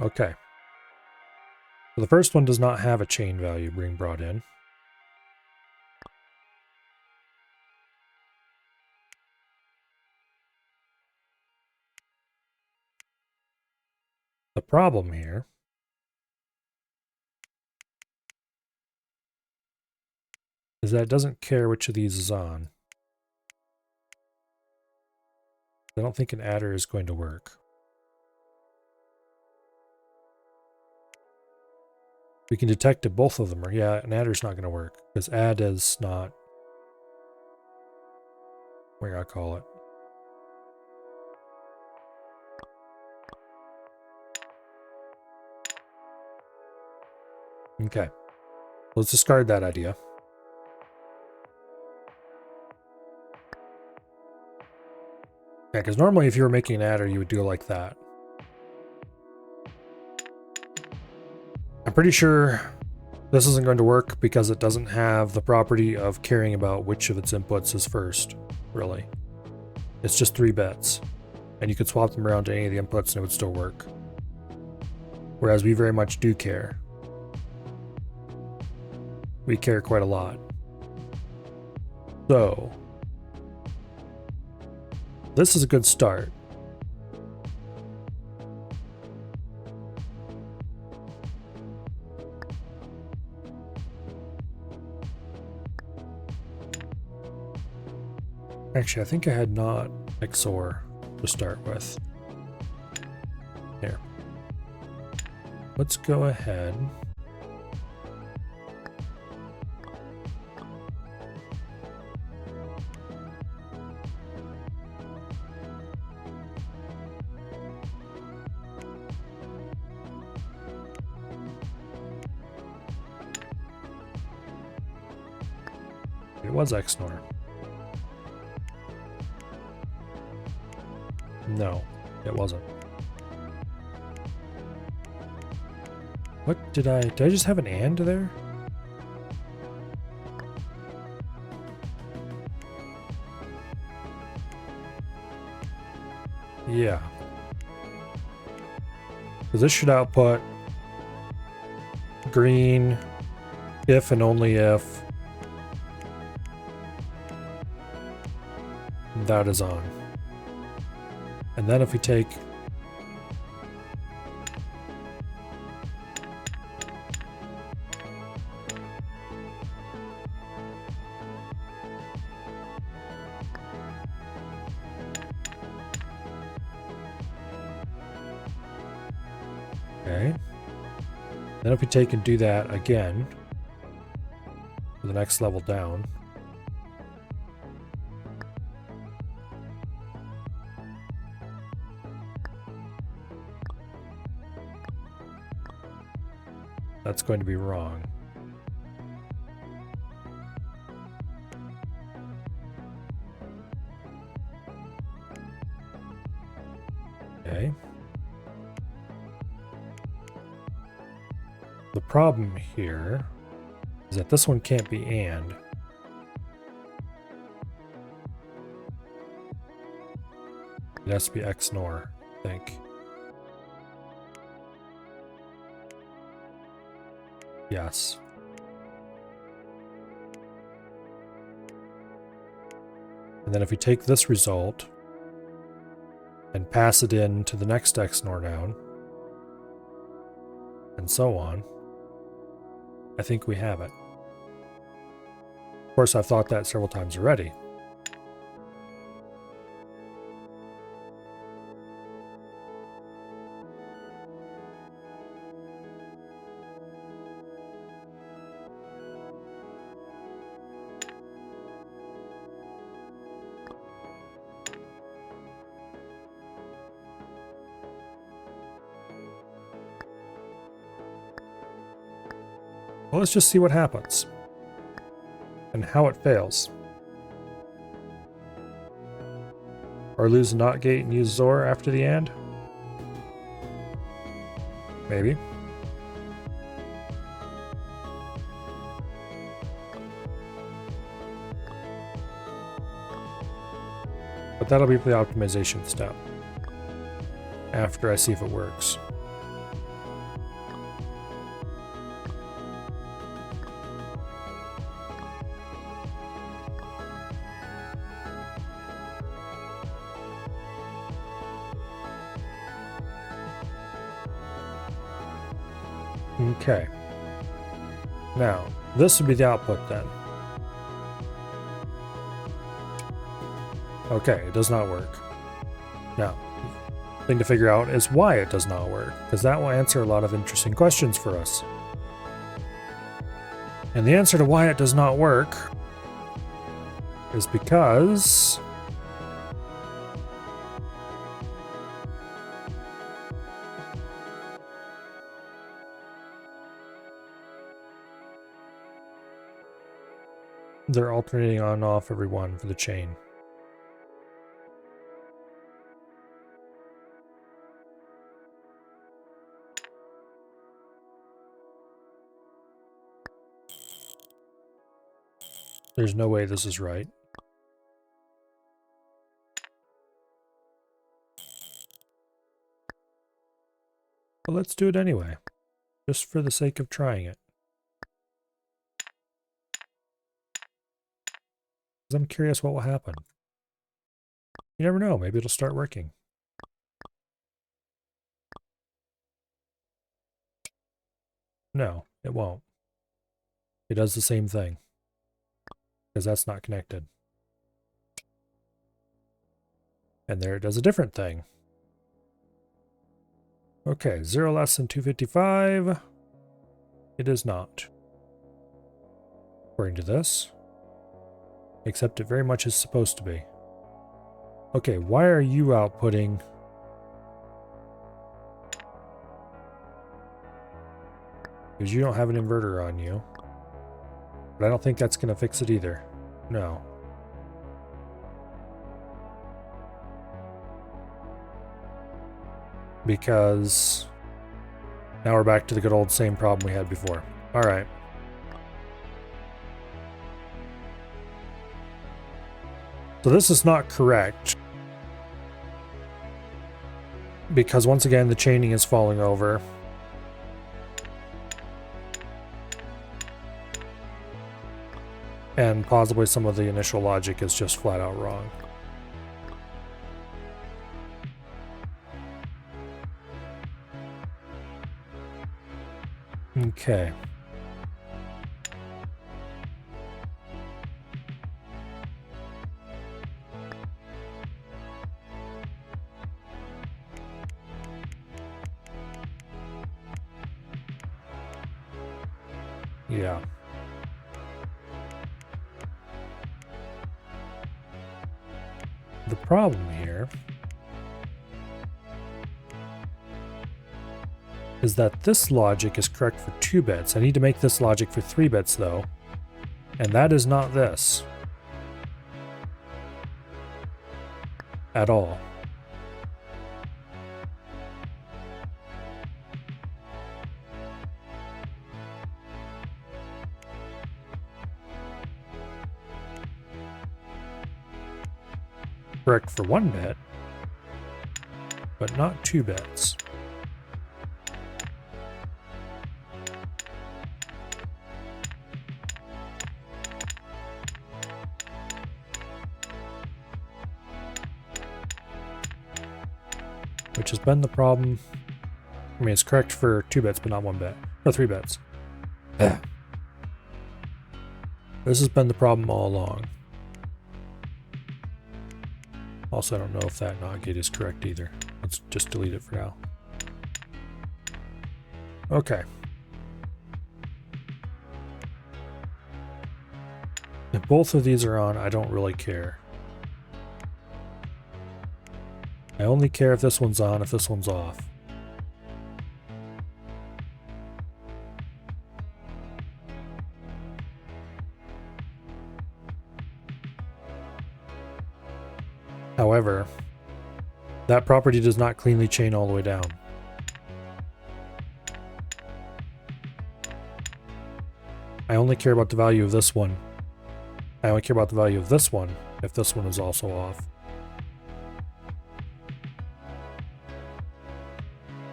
Okay. So the first one does not have a chain value being brought in. The problem here is that it doesn't care which of these is on. I don't think an adder is going to work. We can detect if both of them are, yeah, an adder's not going to work, because add is not, what do I call it? Okay, let's discard that idea. Yeah, because normally if you were making an adder, you would do it like that. I'm pretty sure this isn't going to work because it doesn't have the property of caring about which of its inputs is first, really. It's just 3 bits, and you could swap them around to any of the inputs and it would still work. Whereas we very much do care. We care quite a lot. So, this is a good start. Actually, I think I had not XOR to start with. Here. Let's go ahead. It was XNOR. No, it wasn't. What did I just have an AND there? Yeah. Because this should output green if and only if that is on. And then if we take okay. Then if we take and do that again for the next level down. That's going to be wrong. Okay. The problem here is that this one can't be AND. It has to be XNOR, I think. Yes. And then if we take this result and pass it in to the next XNOR down, and so on, I think we have it. Of course, I've thought that several times already. Well, let's just see what happens and how it fails. Or lose a NOT gate and use XOR after the AND? Maybe. But that'll be the optimization step after I see if it works. Okay. Now, this would be the output then. Okay, it does not work. Now, the thing to figure out is why it does not work, because that will answer a lot of interesting questions for us. And the answer to why it does not work is because they're alternating on and off every one for the chain. There's no way this is right. But let's do it anyway, just for the sake of trying it. Because I'm curious what will happen. You never know, maybe it'll start working. No, it won't. It does the same thing, because that's not connected. And there it does a different thing. Okay, 0 less than 255. It is not. According to this. Except it very much is supposed to be. Okay, why are you outputting? Because you don't have an inverter on you. But I don't think that's going to fix it either. No. Because now we're back to the good old same problem we had before. All right. So this is not correct. Because once again, the chaining is falling over. And possibly some of the initial logic is just flat out wrong. Okay. Yeah. The problem here is that this logic is correct for 2 bits. I need to make this logic for 3 bits though. And that is not this. At all. Correct for 1 bit, but not 2 bits. Which has been the problem. I mean, it's correct for 2 bits, but not 1 bit. Or 3 bits. This has been the problem all along. Also, I don't know if that NOT gate is correct either. Let's just delete it for now. Okay. If both of these are on, I don't really care. I only care if this one's on, if this one's off. However, that property does not cleanly chain all the way down. I only care about the value of this one. I only care about the value of this one if this one is also off.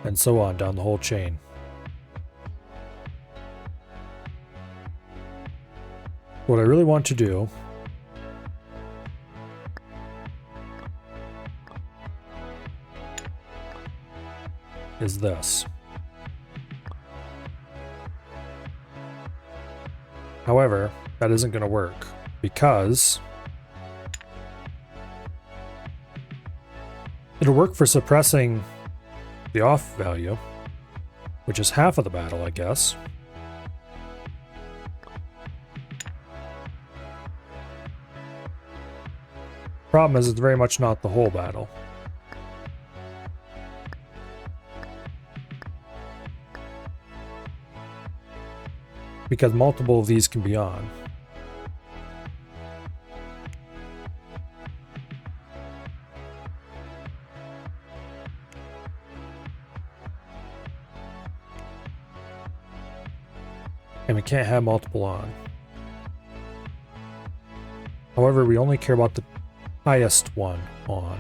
And so on down the whole chain. What I really want to do is this. However, that isn't going to work because it'll work for suppressing the off value, which is half of the battle, I guess. Problem is, it's very much not the whole battle. Because multiple of these can be on. And we can't have multiple on. However, we only care about the highest one on.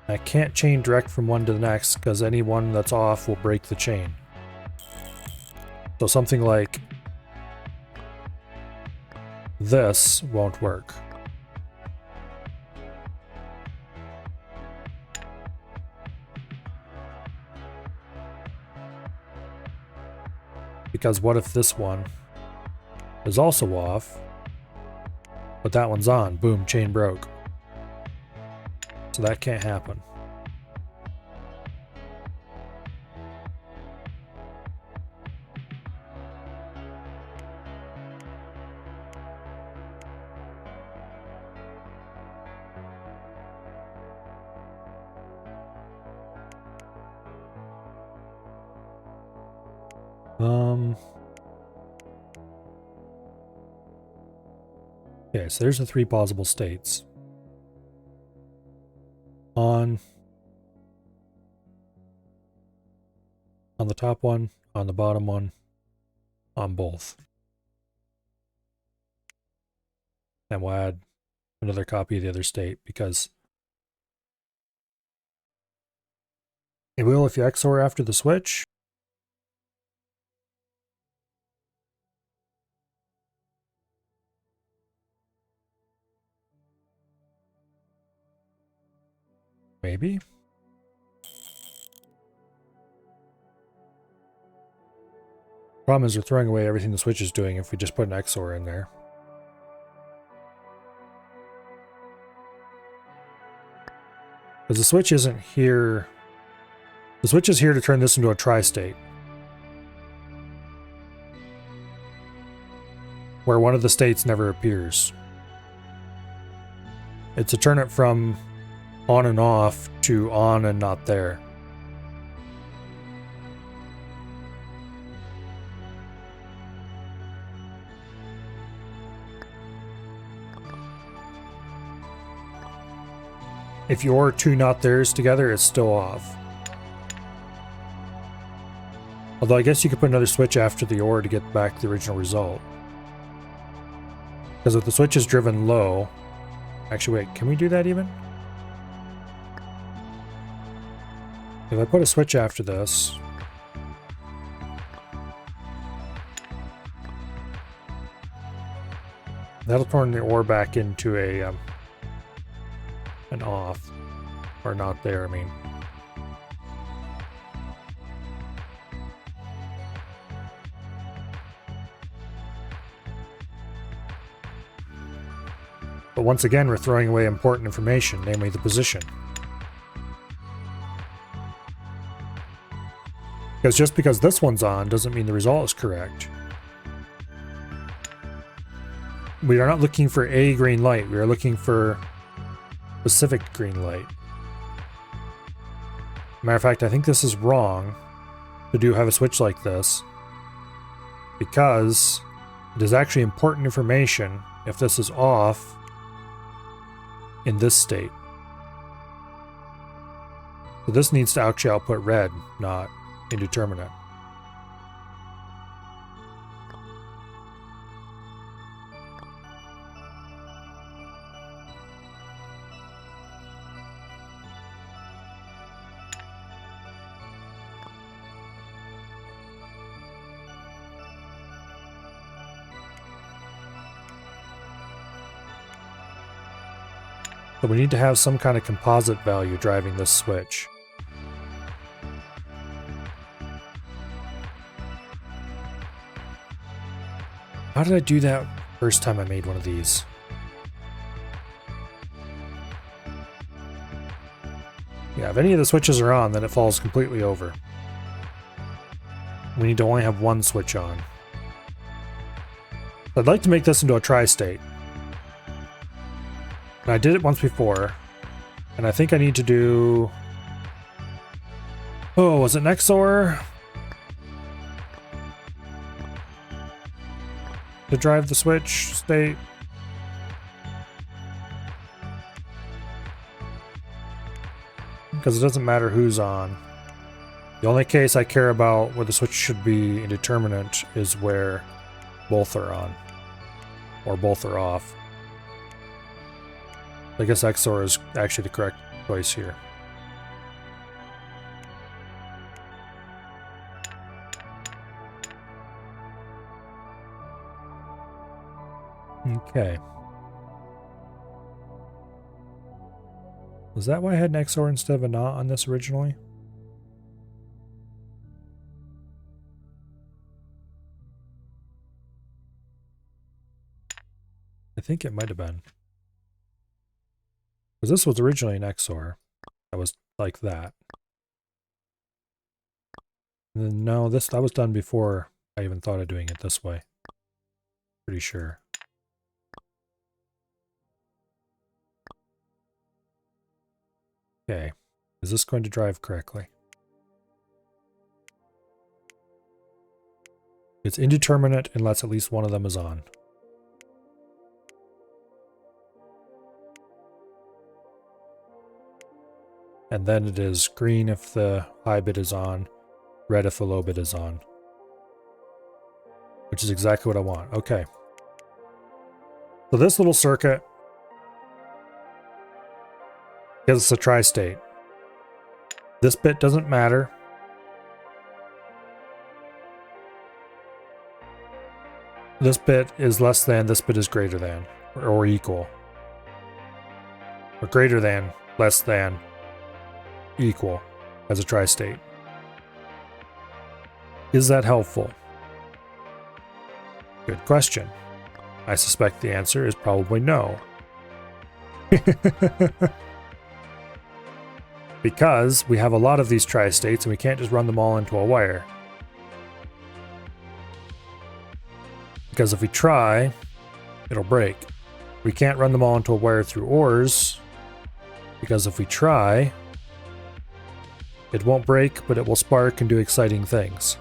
I can't chain direct from one to the next because any one that's off will break the chain. So something like this won't work. Because what if this one is also off but that one's on. Boom, chain broke. So that can't happen. Okay, so there's the three plausible states. On the top one, on the bottom one, on both. And we'll add another copy of the other state because it will if you XOR after the switch. Maybe. Problem is we're throwing away everything the switch is doing if we just put an XOR in there. Because the switch isn't here. The switch is here to turn this into a tri-state, where one of the states never appears. It's to turn it from on and off to on and not there. If your two not theirs together, it's still off. Although I guess you could put another switch after the OR to get back the original result. Because if the switch is driven low... Actually, wait, can we do that even? If I put a switch after this... That'll turn the OR back into a... an off. Or not there, I mean. But once again, we're throwing away important information, namely the position. Because just because this one's on doesn't mean the result is correct. We are not looking for a green light, we are looking for specific green light. Matter of fact, I think this is wrong to have a switch like this, because it is actually important information if this is off in this state. So this needs to actually output red, not indeterminate. So we need to have some kind of composite value driving this switch. How did I do that first time I made one of these? Yeah, if any of the switches are on, then it falls completely over. We need to only have one switch on. I'd like to make this into a tri-state. And I did it once before, and I think I need to do... Oh, was it XOR? To drive the switch state? Because it doesn't matter who's on. The only case I care about where the switch should be indeterminate is where both are on. Or both are off. I guess XOR is actually the correct choice here. Okay. Was that why I had an XOR instead of a NOT on this originally? I think it might have been. Because this was originally an XOR. That was like that. And then, no, that was done before I even thought of doing it this way. Pretty sure. Okay. Is this going to drive correctly? It's indeterminate unless at least one of them is on. And then it is green if the high bit is on, red if the low bit is on. Which is exactly what I want. Okay. So this little circuit, because it's a tri-state, this bit doesn't matter. This bit is less than, this bit is greater than, or equal. Or greater than, less than, equal as a tri-state. Is that helpful? Good question. I suspect the answer is probably no. Because we have a lot of these tri-states and we can't just run them all into a wire. Because if we try, it'll break. We can't run them all into a wire through ORs, because if we try, it won't break, but it will spark and do exciting things.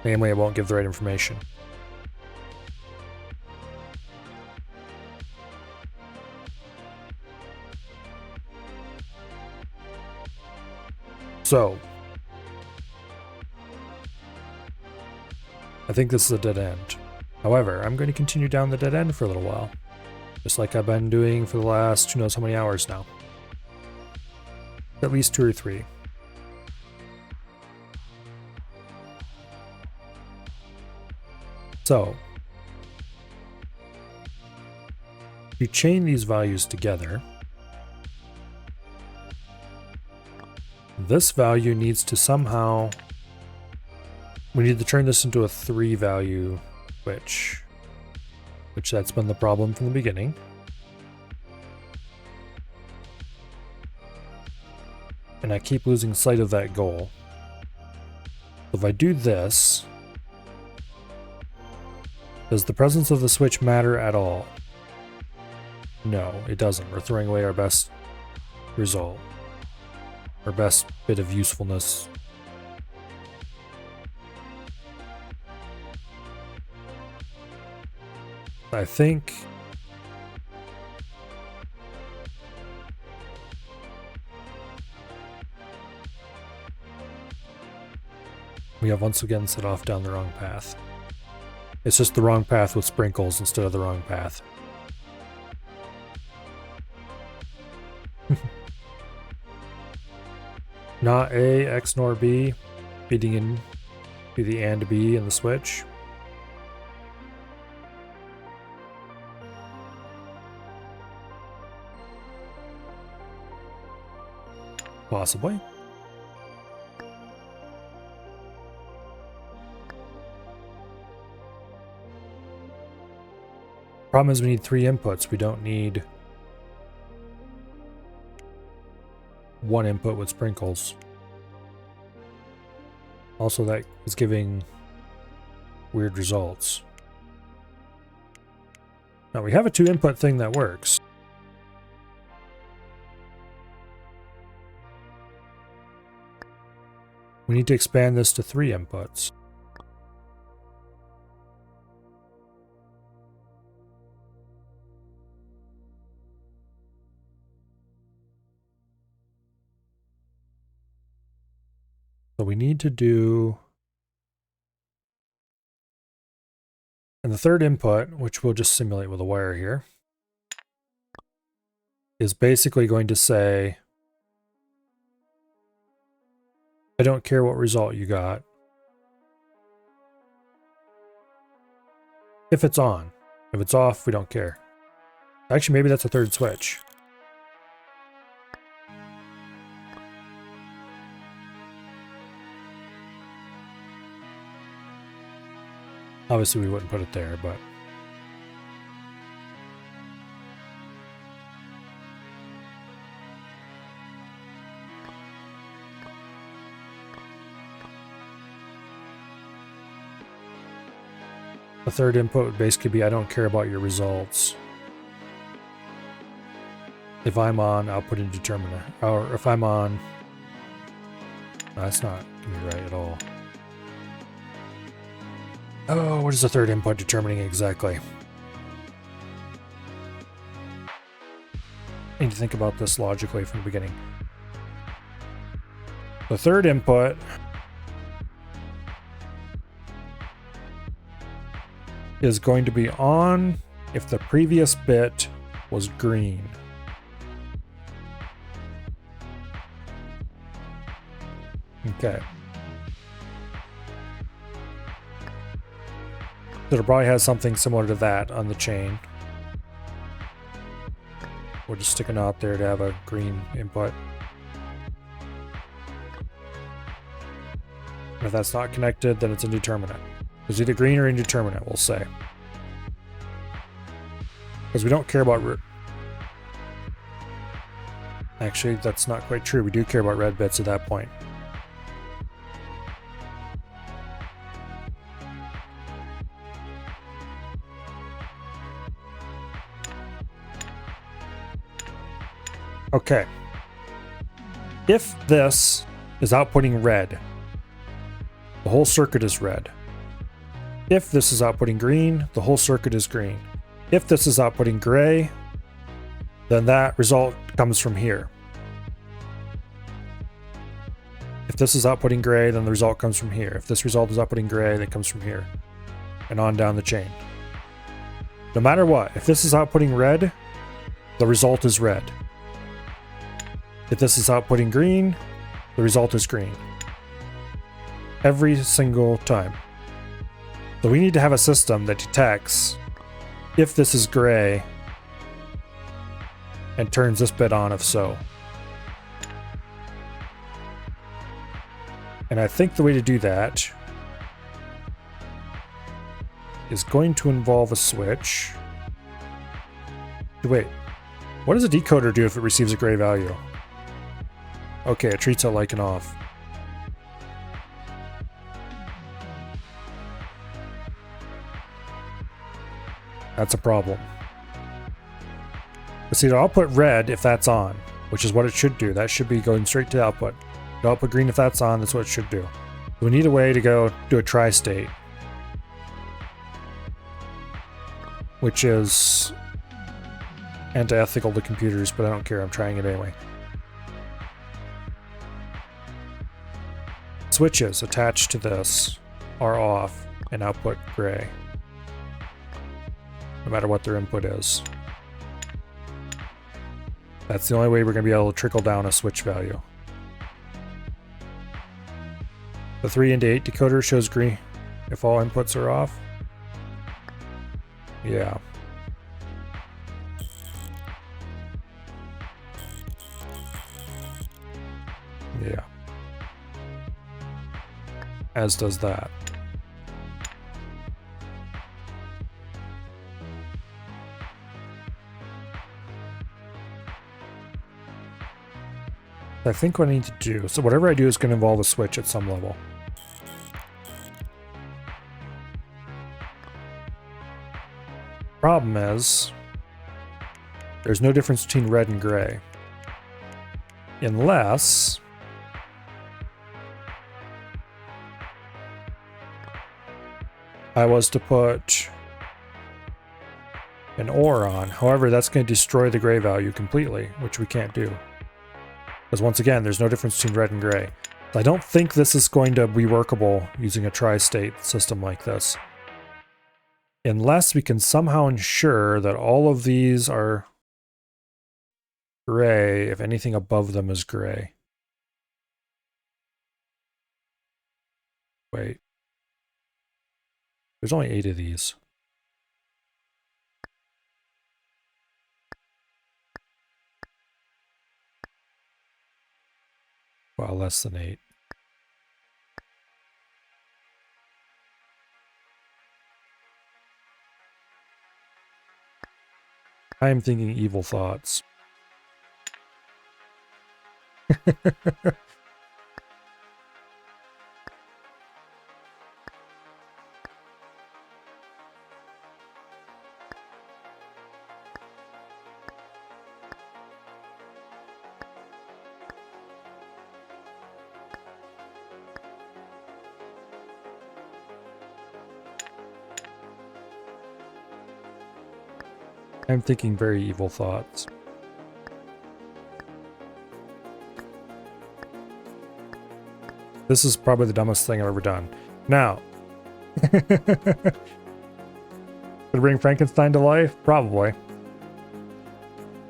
Namely, it won't give the right information. So, I think this is a dead end. However, I'm going to continue down the dead end for a little while. Just like I've been doing for the last who knows how many hours now. At least 2 or 3. So, if you chain these values together, this value needs to somehow... We need to turn this into a 3-value switch. Which that's been the problem from the beginning. And I keep losing sight of that goal. If I do this... Does the presence of the switch matter at all? No, it doesn't. We're throwing away our best result. Our best bit of usefulness. I think... we have once again set off down the wrong path. It's just the wrong path with sprinkles instead of the wrong path. Not A, X nor B, feeding in to the AND B in the switch. Possibly. Problem is we need 3 inputs. We don't need 1 input with sprinkles. Also, that is giving weird results. Now we have a 2-input thing that works. We need to expand this to 3 inputs. So we need to do... And the 3rd input, which we'll just simulate with a wire here, is basically going to say, I don't care what result you got, if it's on. If it's off, we don't care. Actually, maybe that's a 3rd switch. Obviously we wouldn't put it there, but the third input would basically be, I don't care about your results. If I'm on, I'll put in determinant. Or if I'm on, that's not gonna be right at all. Oh, what is the third input determining exactly? I need to think about this logically from the beginning. The third input is going to be on if the previous bit was green. Okay. So it probably has something similar to that on the chain. We'll just stick a knot there to have a green input. And if that's not connected, then it's indeterminate. It's either green or indeterminate, we'll say. Because we don't care about... Actually, that's not quite true. We do care about red bits at that point. Okay. If this is outputting red, the whole circuit is red. If this is outputting green, the whole circuit is green. If this is outputting gray, then that result comes from here. If this is outputting gray, then the result comes from here. If this result is outputting gray, that comes from here. And on down the chain. No matter what, if this is outputting red, the result is red. If this is outputting green, the result is green. Every single time. So we need to have a system that detects if this is gray and turns this bit on if so. And I think the way to do that is going to involve a switch. Wait, what does a decoder do if it receives a gray value? Okay, it treats it like an off. That's a problem. But see, it'll output red if that's on, which is what it should do. That should be going straight to output. It'll output green if that's on, that's what it should do. We need a way to go do a tri-state, which is anti-ethical to computers, but I don't care, I'm trying it anyway. Switches attached to this are off and output gray, no matter what their input is. That's the only way we're going to be able to trickle down a switch value. The 3 into 8 decoder shows green if all inputs are off. Yeah. Yeah. As does that. I think what I need to do, so whatever I do is going to involve a switch at some level. Problem is, there's no difference between red and gray. Unless I was to put an OR on. However, that's going to destroy the gray value completely, which we can't do. Because once again, there's no difference between red and gray. I don't think this is going to be workable using a tri-state system like this. Unless we can somehow ensure that all of these are gray if anything above them is gray. Wait. There's only 8 of these. Well, less than 8. I am thinking evil thoughts. I'm thinking very evil thoughts. This is probably the dumbest thing I've ever done. Now, could bring Frankenstein to life? Probably.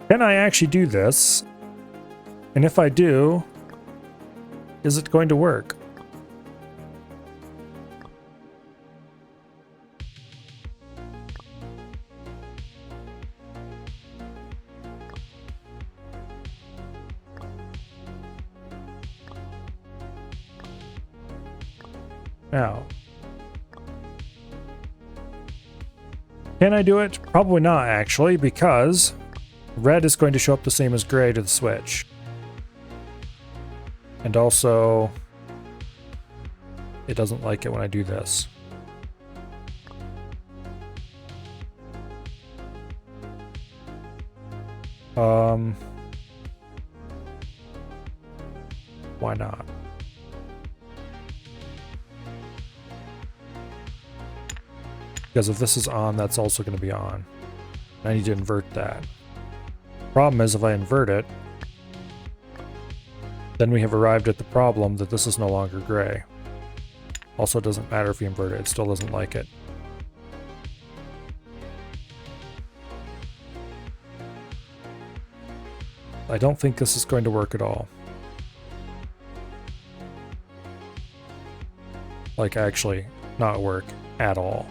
Can I actually do this? And if I do, is it going to work? Now, can I do it? Probably not, actually, because red is going to show up the same as gray to the switch. And also, it doesn't like it when I do this. Why not? Because if this is on, that's also going to be on. I need to invert that. Problem is, if I invert it, then we have arrived at the problem that this is no longer gray. Also, it doesn't matter if you invert it, it still doesn't like it. I don't think this is going to work at all. Like, actually, not work at all.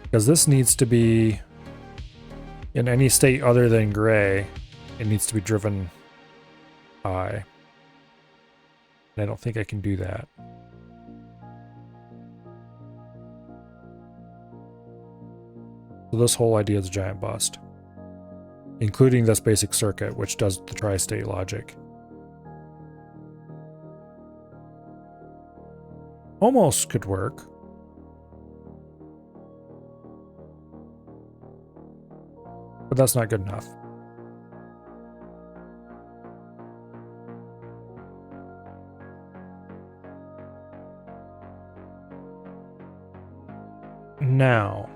Because this needs to be in any state other than gray. It needs to be driven high. And I don't think I can do that. So this whole idea is a giant bust. Including this basic circuit, which does the tri-state logic. Almost could work. But that's not good enough. Now,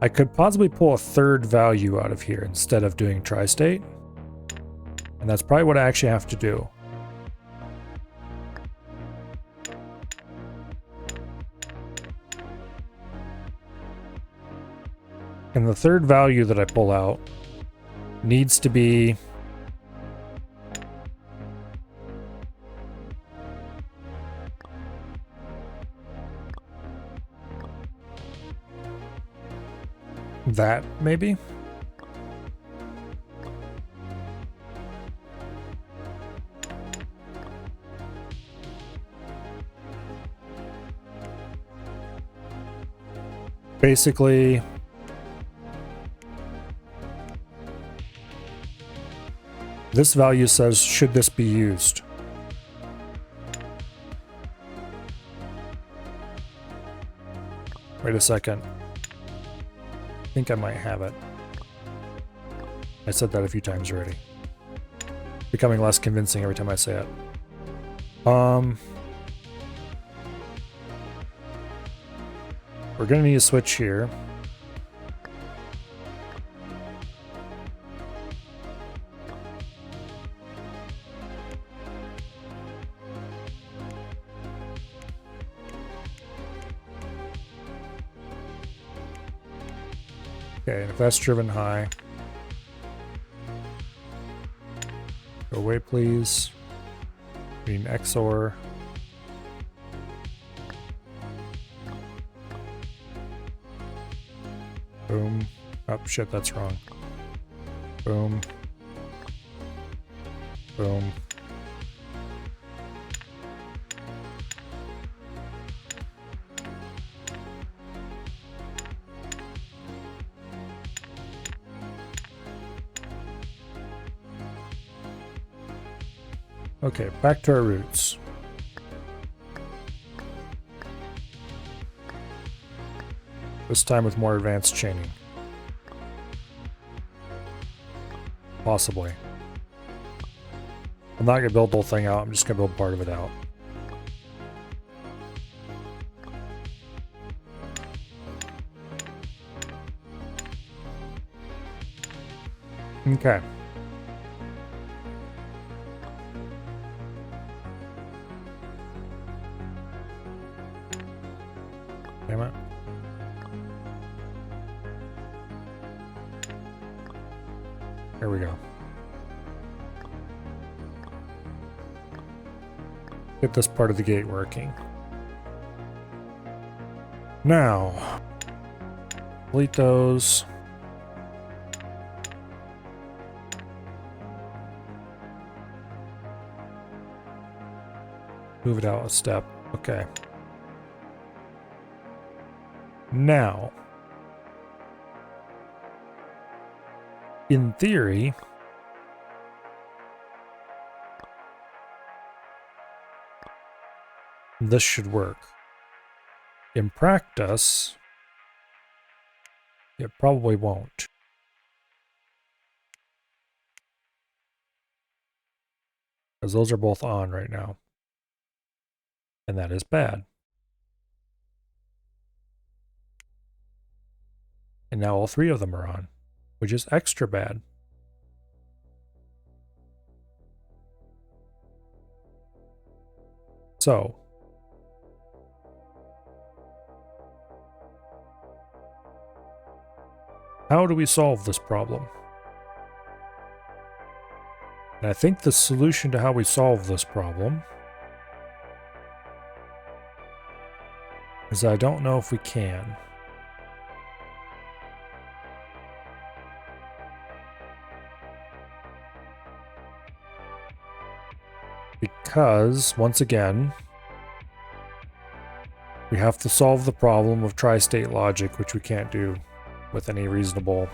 I could possibly pull a third value out of here instead of doing tri-state. And that's probably what I actually have to do. And the third value that I pull out needs to be that, maybe? Basically, this value says, should this be used? Wait a second. I think I might have it. I said that a few times already. Becoming less convincing every time I say it. We're gonna need a switch here. Okay, if that's driven high. Go away, please. We need an XOR. Boom. Oh, shit, that's wrong. Boom. Boom. Okay, back to our roots. This time with more advanced chaining. Possibly. I'm not going to build the whole thing out, I'm just going to build part of it out. Okay. Damn it. Here we go. Get this part of the gate working. Now, delete those. Move it out a step. Okay. Now, in theory, this should work. In practice, it probably won't. Because those are both on right now. And that is bad. And now all three of them are on, which is extra bad. So, how do we solve this problem? And I think the solution to how we solve this problem is I don't know if we can. Because, once again, we have to solve the problem of tri-state logic, which we can't do with any reasonable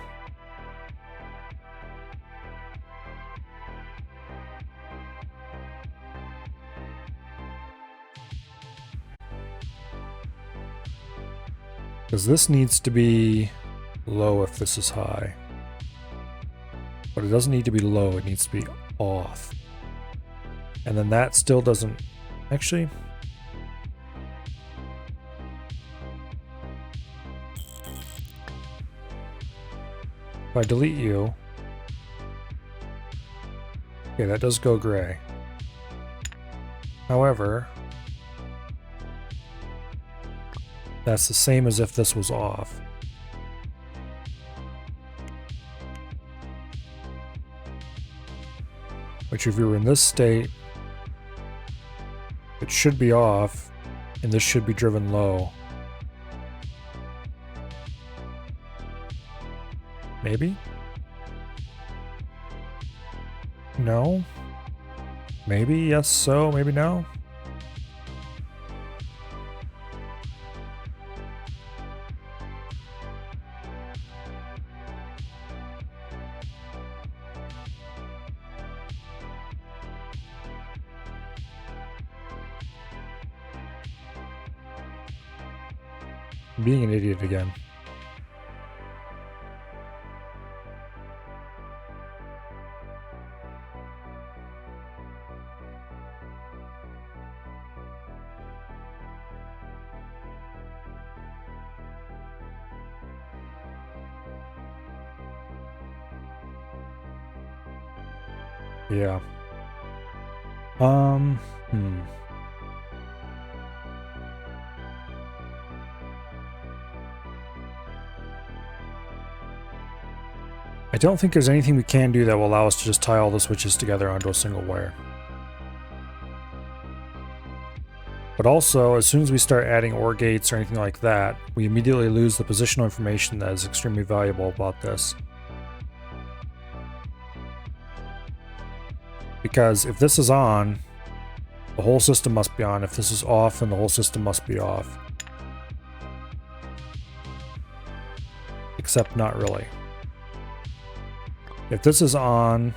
because this needs to be low if this is high. But it doesn't need to be low, it needs to be off. And then that still doesn't... Actually... If I delete you... Okay, that does go gray. However... That's the same as if this was off. Which if you were in this state, it should be off, and this should be driven low. Maybe? No? Maybe yes, so, maybe no? Being an idiot again. Yeah. I don't think there's anything we can do that will allow us to just tie all the switches together onto a single wire. But also, as soon as we start adding OR gates or anything like that, we immediately lose the positional information that is extremely valuable about this. Because if this is on, the whole system must be on. If this is off, then the whole system must be off. Except not really. If this is on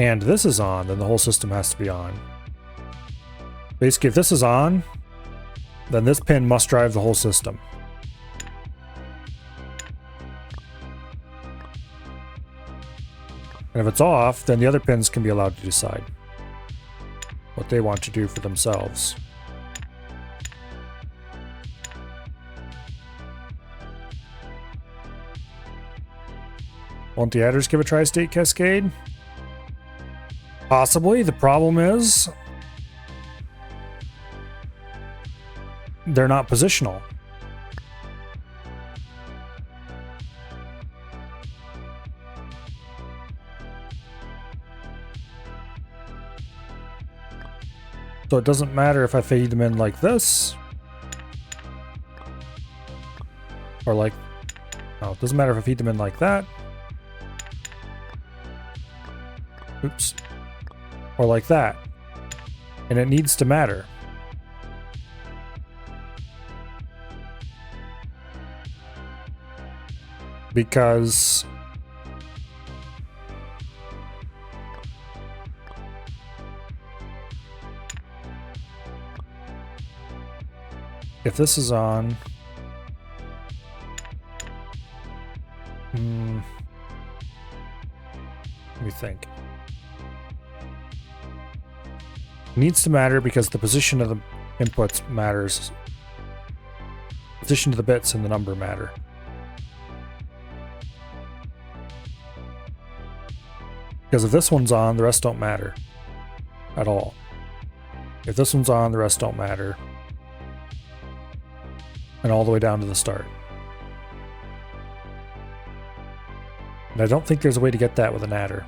and this is on, then the whole system has to be on. Basically, if this is on, then this pin must drive the whole system. And if it's off, then the other pins can be allowed to decide what they want to do for themselves. Won't the adders give a tri-state cascade? Possibly. The problem is they're not positional. So it doesn't matter if I feed them in like this. Or like... No, it doesn't matter if I feed them in like that. Oops. Or like that. And it needs to matter. Because if this is on, let me think. It needs to matter because the position of the inputs matters. Position of the bits and the number matter. Because if this one's on, the rest don't matter at all. If this one's on, the rest don't matter. And all the way down to the start. And I don't think there's a way to get that with an adder.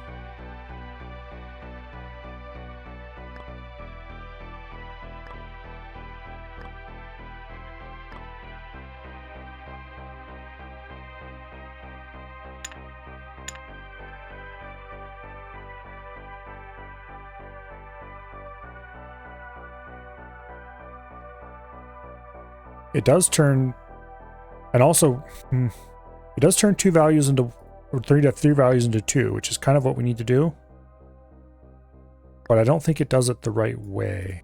It does turn, and also, it does turn two values into, or three values into two, which is kind of what we need to do. But I don't think it does it the right way.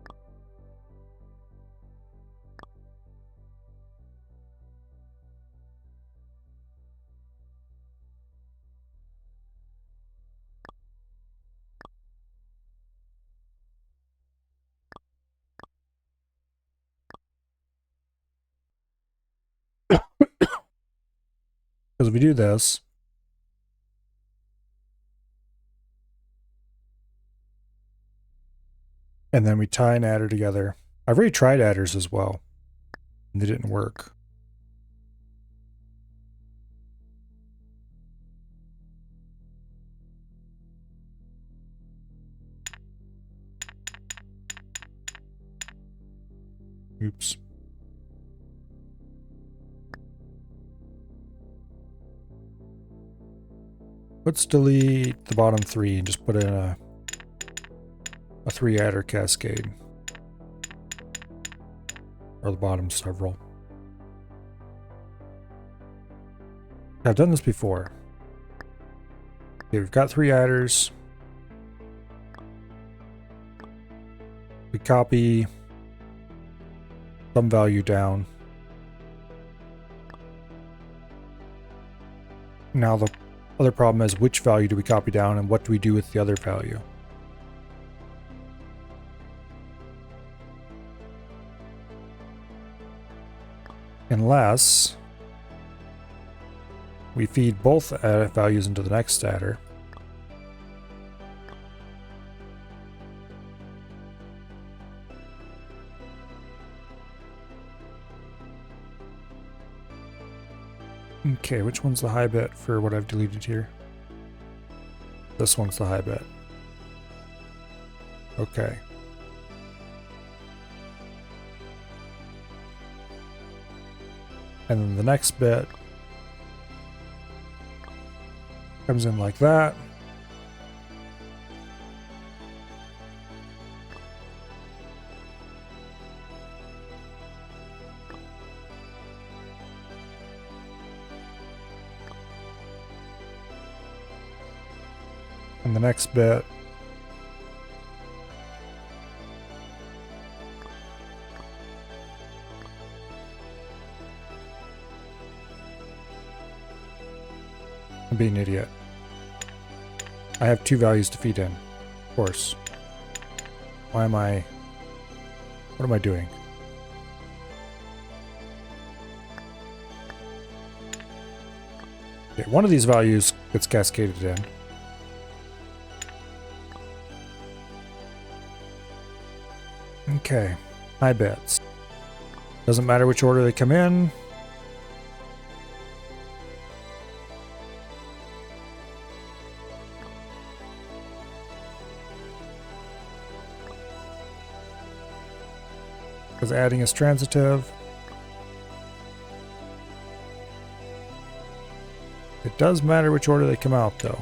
Because if we do this, and then we tie an adder together. I've already tried adders as well, and they didn't work. Oops. Let's delete the bottom three and just put in a three adder cascade. Or the bottom several. I've done this before. Okay, we've got three adders. We copy some value down. Now the other problem is, which value do we copy down and what do we do with the other value? Unless we feed both values into the next adder. Okay, which one's the high bit for what I've deleted here? This one's the high bit. Okay. And then the next bit comes in like that. And the next bit I'm being an idiot. I have 2 values to feed in. Of course. Why am I... What am I doing? Okay, one of these values gets cascaded in. Okay. High bits. Doesn't matter which order they come in. Because adding is transitive. It does matter which order they come out, though.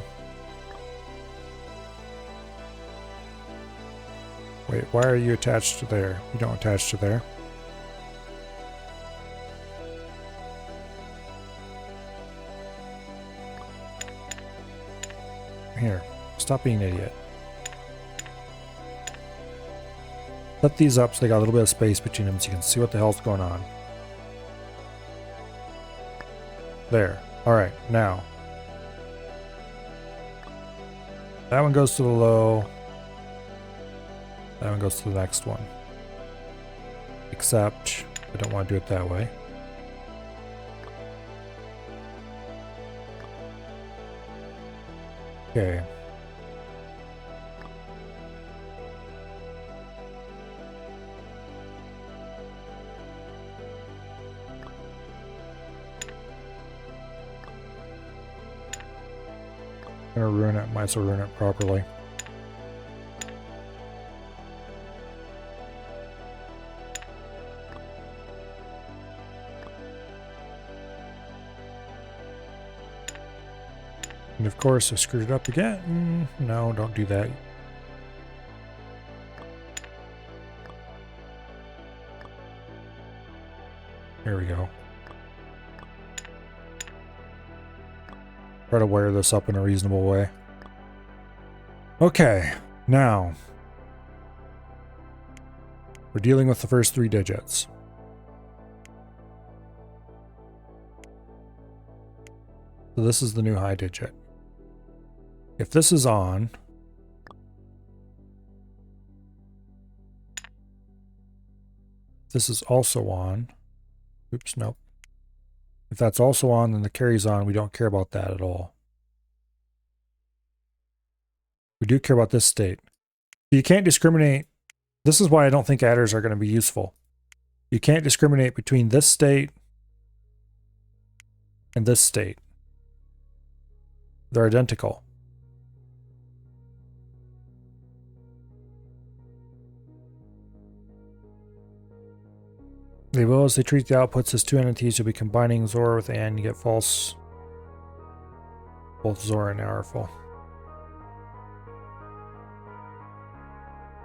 Wait, why are you attached to there? You don't attach to there. Here, stop being an idiot. Set these up so they got a little bit of space between them so you can see what the hell's going on. There. Alright, now. That one goes to the low. That one goes to the next one. Except, I don't want to do it that way. Okay. I'm gonna ruin it, might as well ruin it properly. And of course I screwed it up again. No, don't do that. There we go. Try to wire this up in a reasonable way. Okay, now we're dealing with the first 3 digits. So this is the new high digit. If this is on, this is also on. Oops, nope. If that's also on, then the carry's on. We don't care about that at all. We do care about this state. You can't discriminate. This is why I don't think adders are going to be useful. You can't discriminate between this state and this state. They're identical. They will, as they treat the outputs as 2 entities, you'll be combining Zora with and you get false. Both Zora and A are full.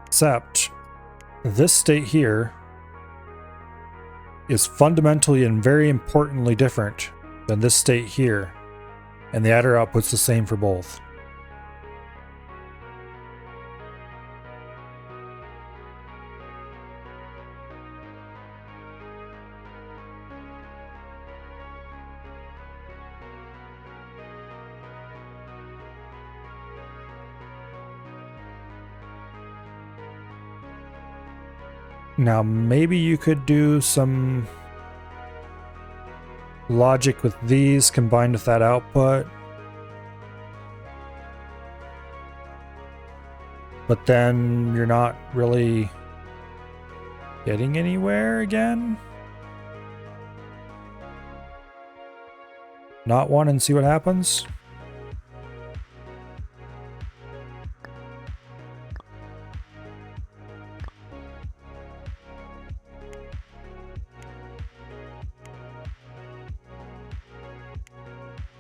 Except, this state here is fundamentally and very importantly different than this state here. And the adder output's the same for both. Now, maybe you could do some logic with these combined with that output. But then you're not really getting anywhere again. Not one and see what happens.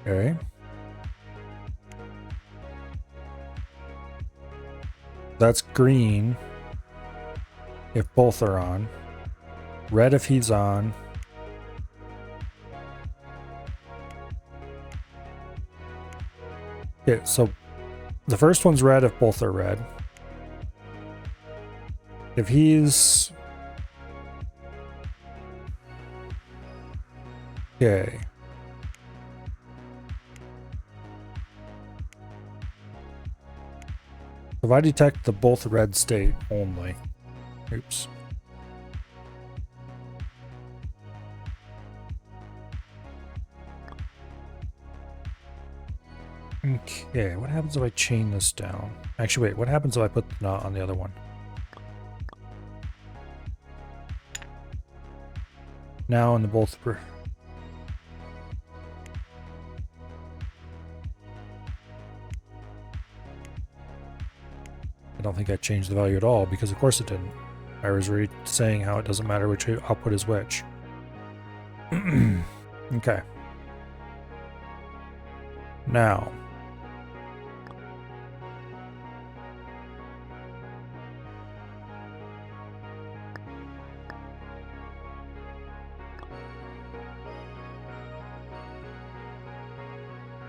Okay. That's green if both are on. Red if he's on. Okay, so the first one's red if both are red. If he's... Okay. If I detect the both red state only. Oops. Okay, what happens if I chain this down? Actually, wait, what happens if I put the knot on the other one? Now in the both... I don't think I changed the value at all, because of course it didn't. I was already saying how it doesn't matter which output is which. Okay. Now.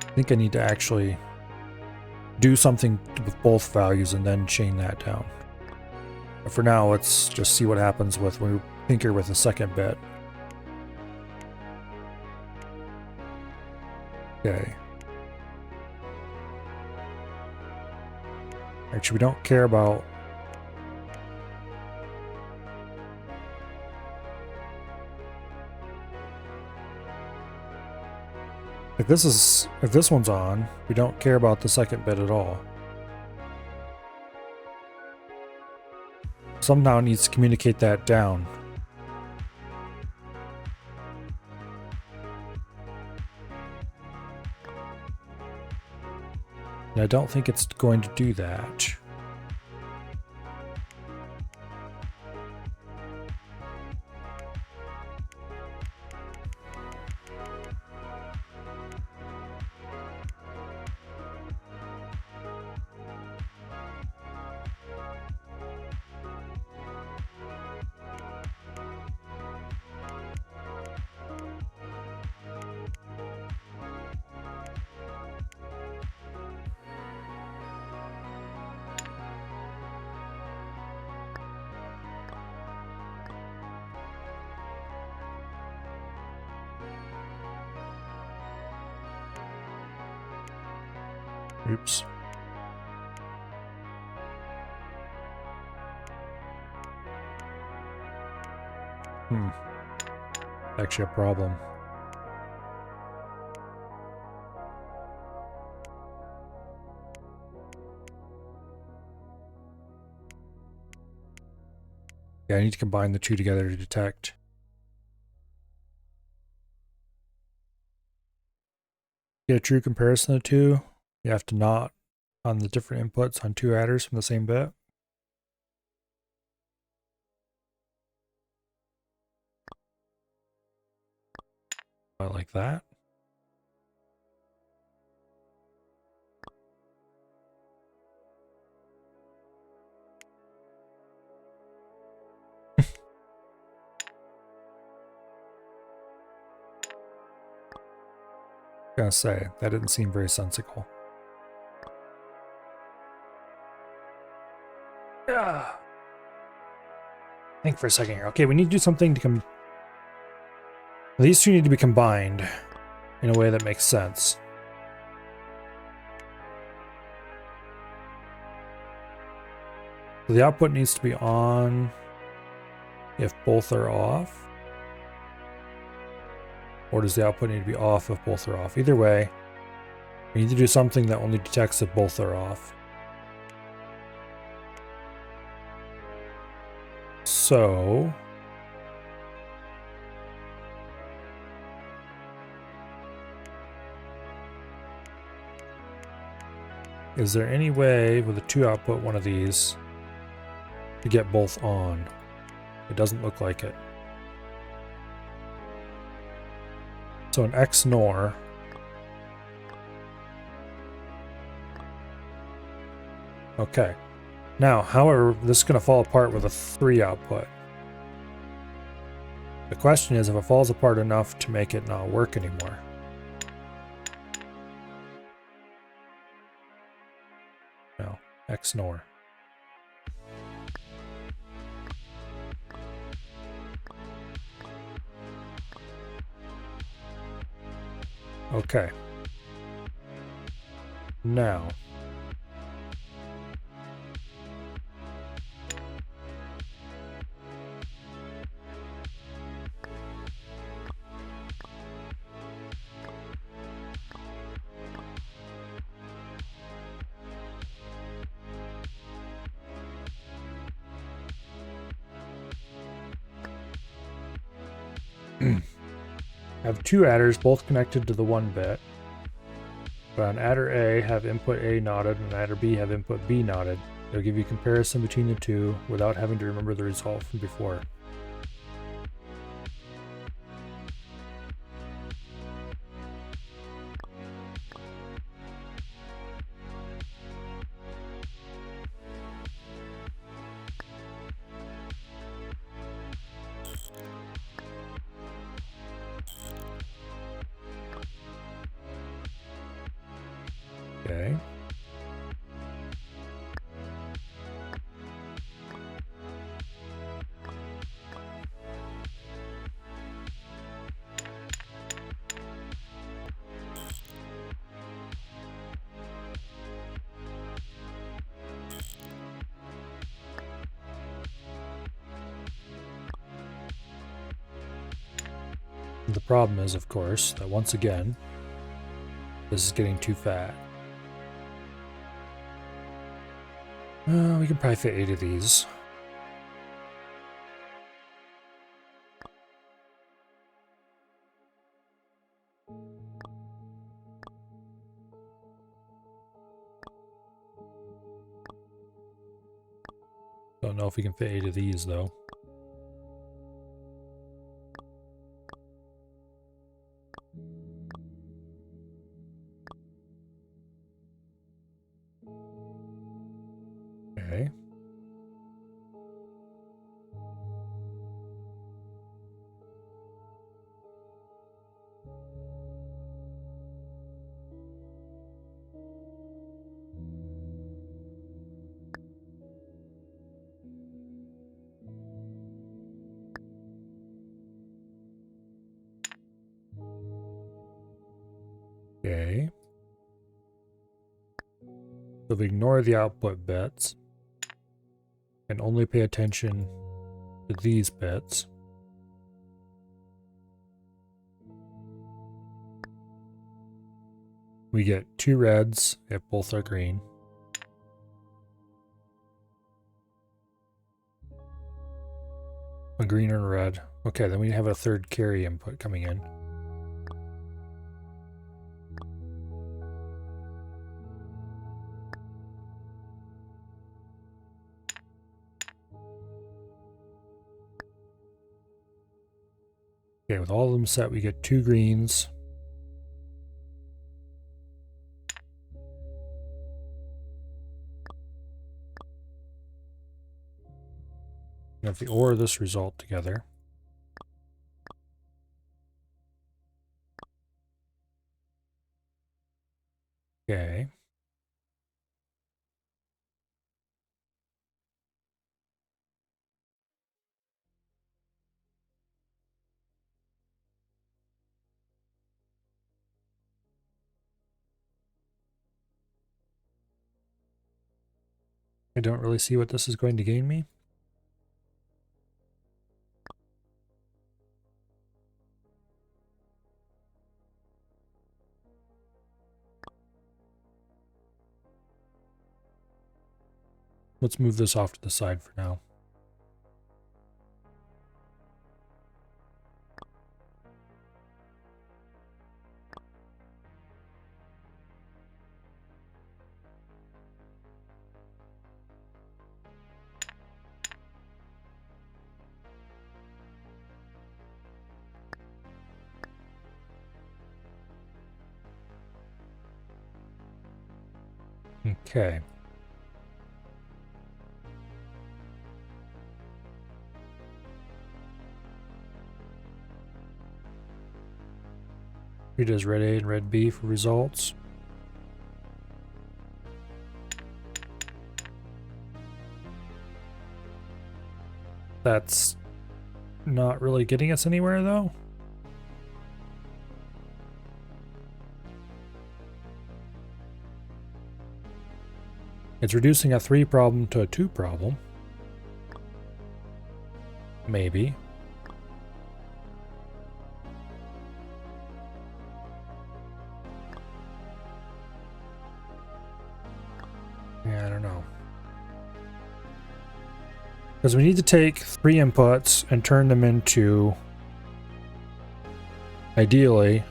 I think I need to actually do something with both values and then chain that down. But for now, let's just see what happens with when we tinker with the second bit. Okay. Actually, we don't care about... If this one's on, we don't care about the second bit at all. Somehow needs to communicate that down. And I don't think it's going to do that. Oops. Actually a problem. Yeah, I need to combine the two together to detect. Get a true comparison of the two, you have to knot on the different inputs on two adders from the same bit. I like that. Gotta say, that didn't seem very sensical. Yeah. Think for a second here. Okay, we need to do something to these two need to be combined in a way that makes sense. So the output needs to be on if both are off. Or does the output need to be off if both are off? Either way, we need to do something that only detects if both are off. So... is there any way with a 2 output one of these to get both on? It doesn't look like it. So an XNOR okay. Now, however, this is going to fall apart with a 3 output. The question is if it falls apart enough to make it not work anymore. No, XNOR. Okay. Now. I have two adders, both connected to the 1 bit. But on adder A, have input A knotted, and adder B have input B knotted. They'll give you comparison between the two without having to remember the result from before. Okay. The problem is, of course, that once again, this is getting too fat. We can probably fit 8 of these. Don't know if we can fit 8 of these, though. Okay. Okay. So we ignore the output bits and only pay attention to these bits. We get 2 reds if both are green. A green and a red. Okay, then we have a third carry input coming in. Okay, with all of them set, we get 2 greens. And if we OR this result together, okay. I don't really see what this is going to gain me. Let's move this off to the side for now. Okay. He does red A and red B for results. That's not really getting us anywhere, though. It's reducing a 3 problem to a 2 problem. Maybe. Yeah, I don't know. Because we need to take 3 inputs and turn them into Ideally,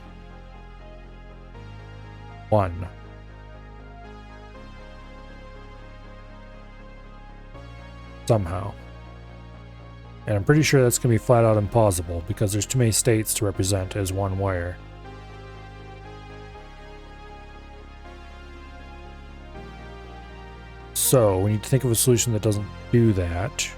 1. Somehow. And I'm pretty sure that's going to be flat out impossible because there's too many states to represent as one wire. So we need to think of a solution that doesn't do that.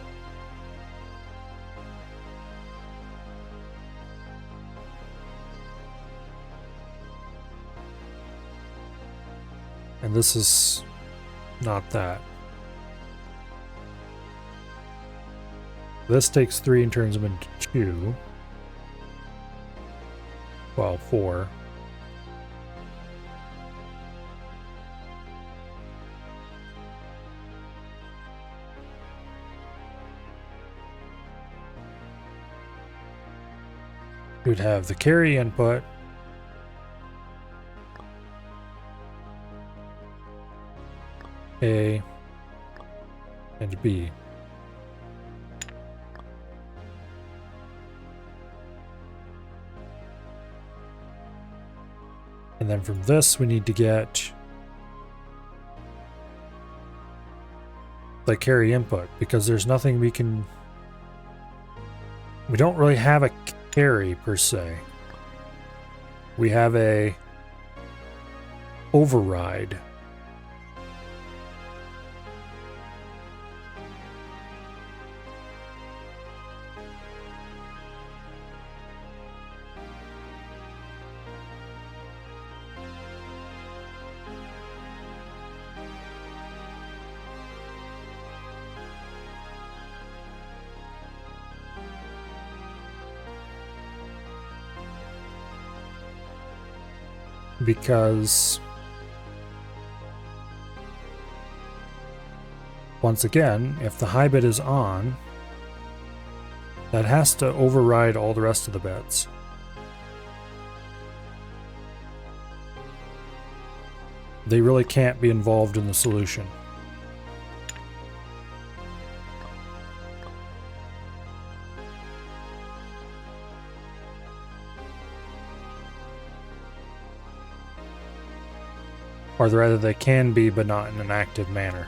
And this is not that. This takes 3 and turns them into 2. Well, 4. We'd have the carry input. A and B. And then from this, we need to get the carry input because there's nothing we can. We don't really have a carry per se. We have a override. Because once again, if the high bit is on, that has to override all the rest of the bits. They really can't be involved in the solution. Or rather, they can be, but not in an active manner.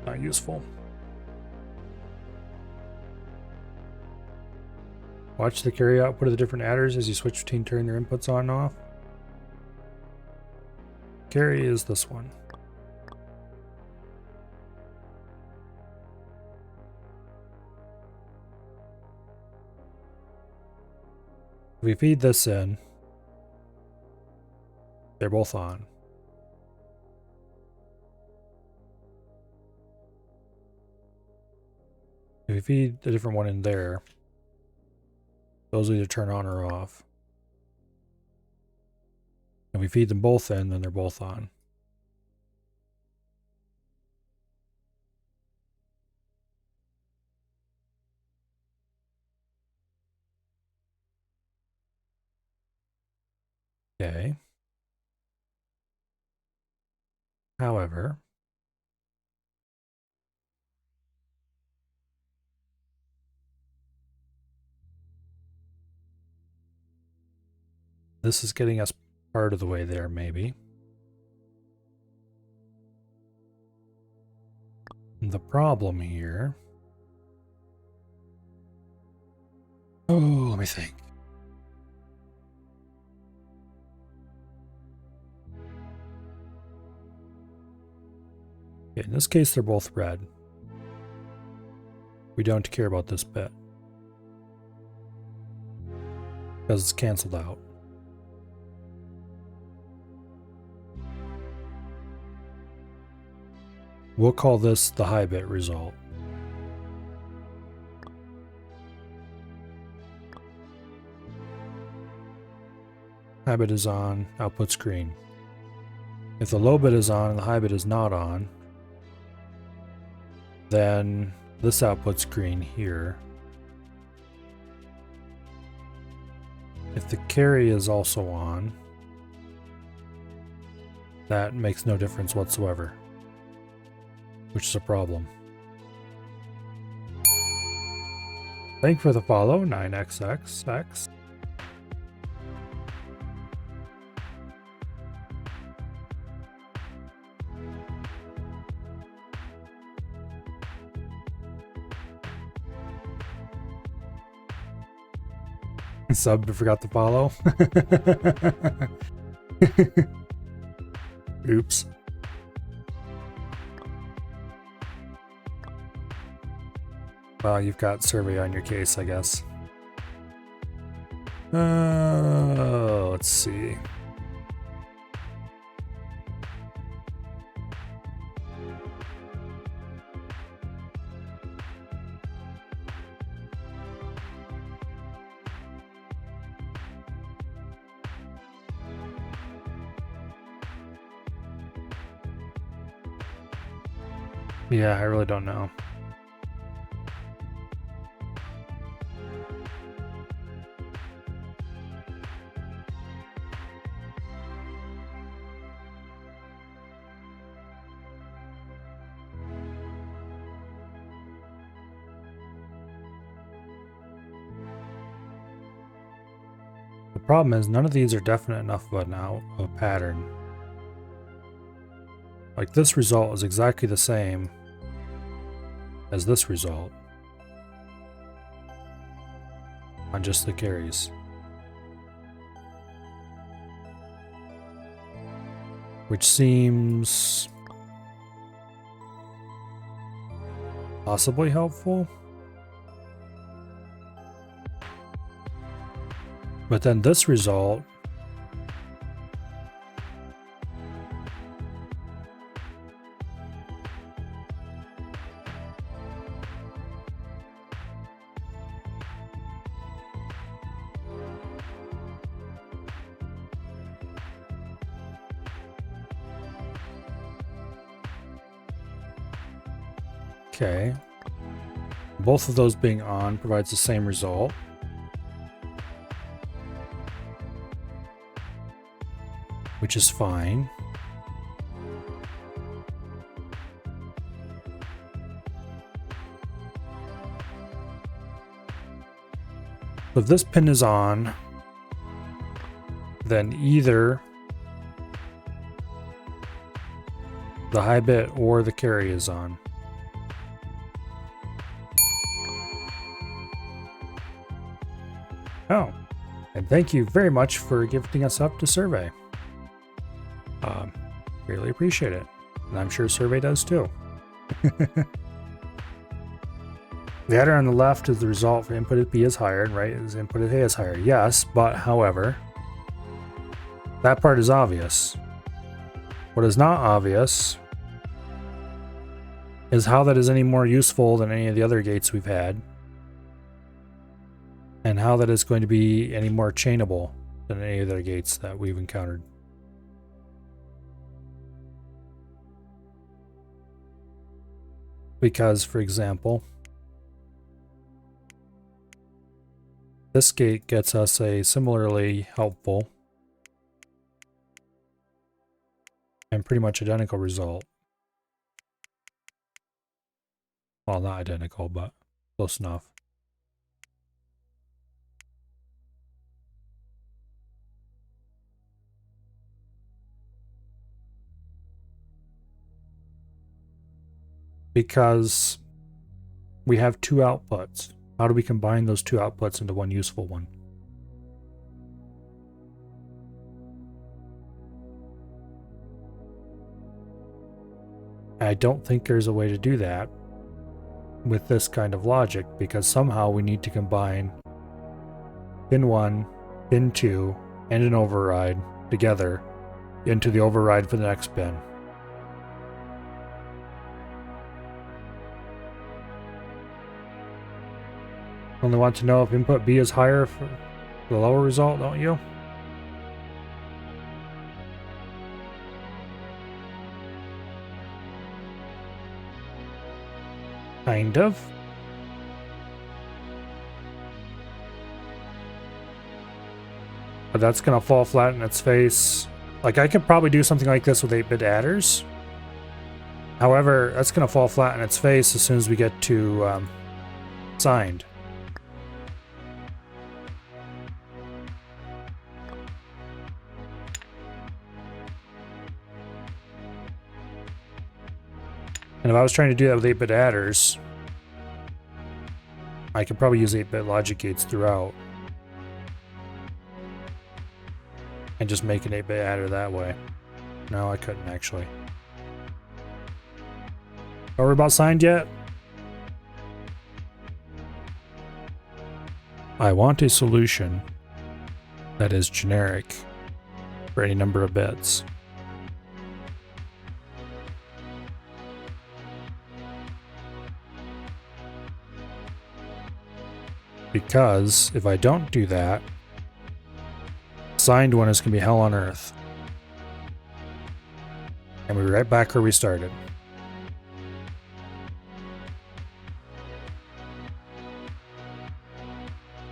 Not useful. Watch the carry output of the different adders as you switch between turning their inputs on and off. Carry is this one. If we feed this in, they're both on. If we feed a different one in there, those will either turn on or off. If we feed them both in, then they're both on. Okay. However, this is getting us part of the way there, maybe. The problem here... Oh, let me think. Okay, in this case, they're both red. We don't care about this bit, because it's canceled out. We'll call this the high bit result. High bit is on, output screen. If the low bit is on and the high bit is not on, then this output screen here, if the carry is also on, that makes no difference whatsoever, which is a problem. Thank you for the follow, 9xxx. Sub forgot to follow. Oops. Well, you've got survey on your case, I guess. Let's see. Yeah, I really don't know. The problem is none of these are definite enough of a pattern. Like this result is exactly the same as this result on just the carries. Which seems possibly helpful. But then this result okay. Both of those being on provides the same result. Which is fine. So if this pin is on, then either the high bit or the carry is on. Oh, and thank you very much for gifting us up to survey. Really appreciate it. And I'm sure survey does too. The adder on the left is the result for input at B is higher, and right is input at A is higher. Yes, but however, that part is obvious. What is not obvious is how that is any more useful than any of the other gates we've had, and how that is going to be any more chainable than any of the other gates that we've encountered. Because, for example, this gate gets us a similarly helpful and pretty much identical result. Well, not identical, but close enough. Because we have two outputs. How do we combine those two outputs into one useful one? I don't think there's a way to do that with this kind of logic, because somehow we need to combine pin 1, pin 2, and an override together into the override for the next pin. Only want to know if input B is higher for the lower result, don't you? Kind of. But that's gonna fall flat in its face. Like, I could probably do something like this with 8-bit adders. However, that's gonna fall flat in its face as soon as we get to signed. And if I was trying to do that with 8-bit adders, I could probably use 8-bit logic gates throughout. And just make an 8-bit adder that way. No, I couldn't actually. Are we about signed yet? I want a solution that is generic for any number of bits. Because if I don't do that, signed one is going to be hell on earth. And we're right back where we started.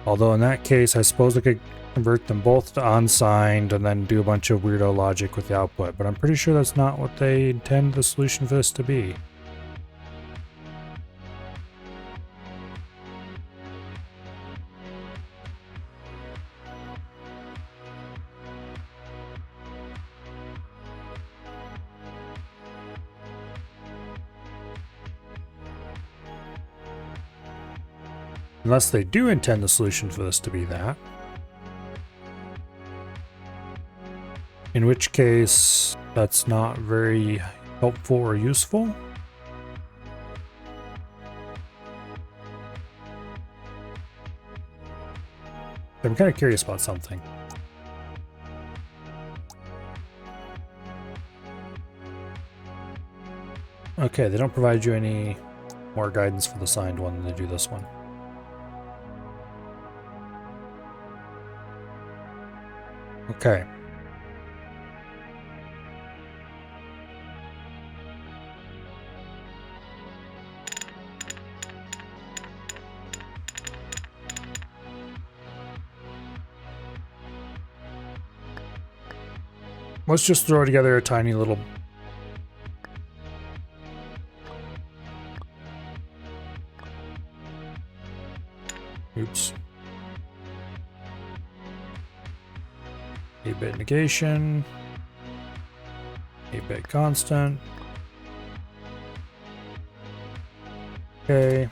Although in that case, I suppose I could convert them both to unsigned and then do a bunch of weirdo logic with the output. But I'm pretty sure that's not what they intend the solution for this to be. Unless they do intend the solution for this to be that. In which case, that's not very helpful or useful. I'm kind of curious about something. Okay, they don't provide you any more guidance for the signed one than they do this one. Okay. Let's just throw together a tiny little oops. 8-bit negation, 8-bit constant. Okay.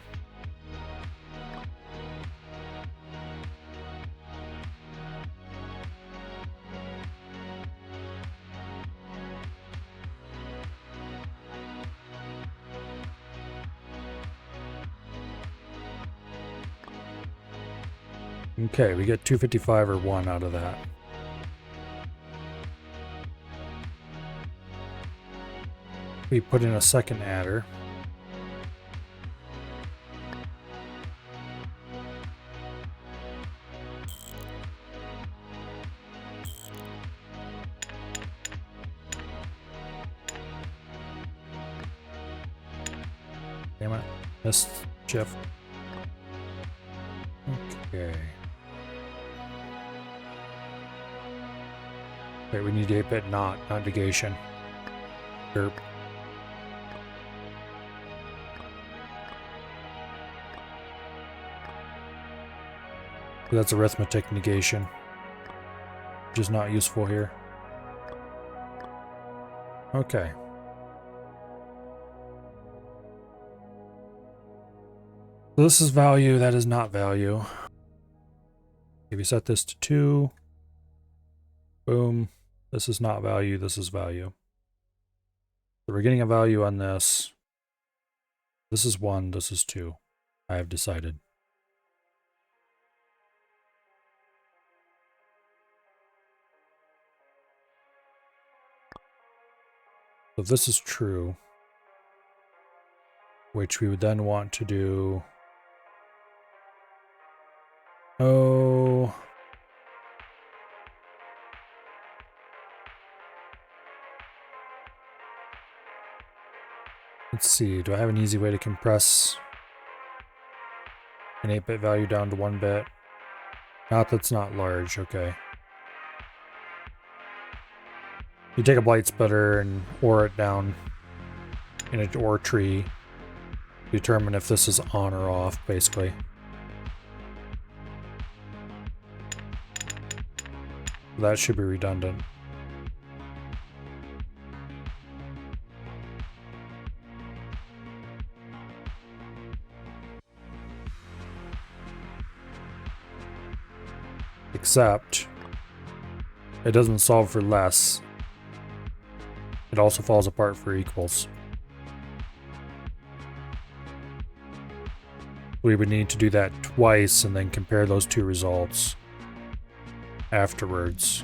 Okay, we get 255 or 1 out of that. We put in a second adder. Damn it. Missed Jeff. Okay. Wait, we need 8-bit not negation. Derp. That's arithmetic negation, which is not useful here. Okay. So this is value, that is not value. If you set this to 2, boom, this is not value, this is value. So we're getting a value on this. This is 1, this is 2. I have decided. So if this is true, which we would then want to do Oh. Let's see, do I have an easy way to compress an 8-bit value down to 1 bit? Not that's not large, okay. You take a blight splitter and ore it down in an ore tree. Determine if this is on or off, basically. That should be redundant. Except, it doesn't solve for less. It also falls apart for equals. We would need to do that twice and then compare those two results afterwards.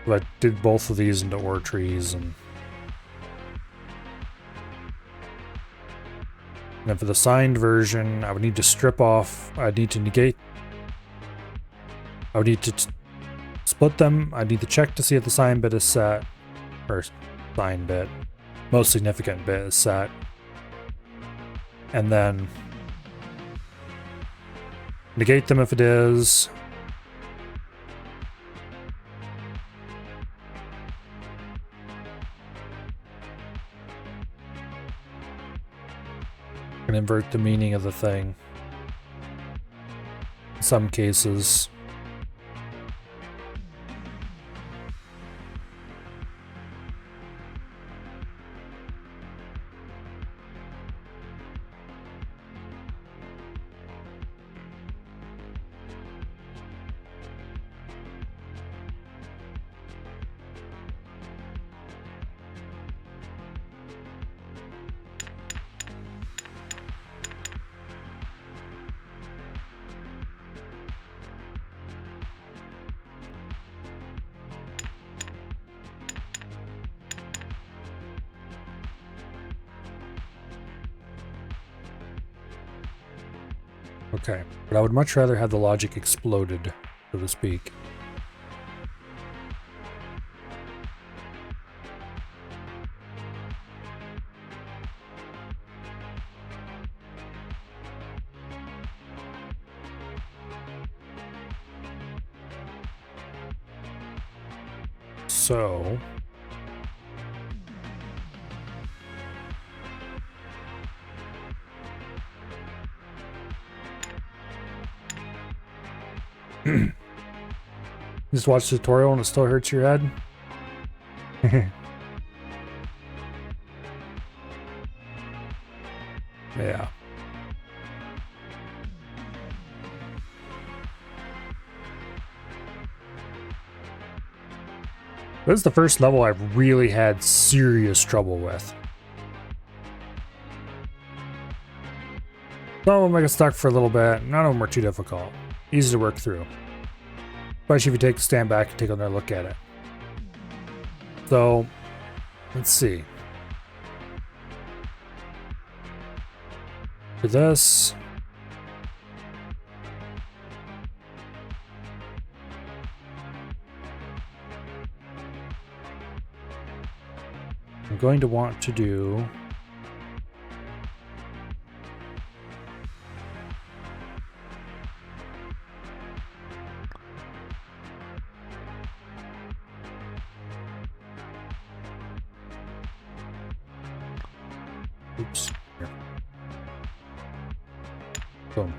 But I did both of these into ore trees, and then for the signed version, I would need to strip off, I'd need to negate, I would need to split them, I'd need to check to see if the sign bit is set, or sign bit, most significant bit is set, and then negate them if it is, and invert the meaning of the thing. In some cases. Okay, but I would much rather have the logic exploded, so to speak. So... just watch the tutorial and it still hurts your head? Yeah. This is the first level I've really had serious trouble with. Some of them I get stuck for a little bit, none of them are too difficult. Easy to work through. Especially if you take the stand back and take another look at it. So, let's see. For this... I'm going to want to do... Oops. Here. Boom.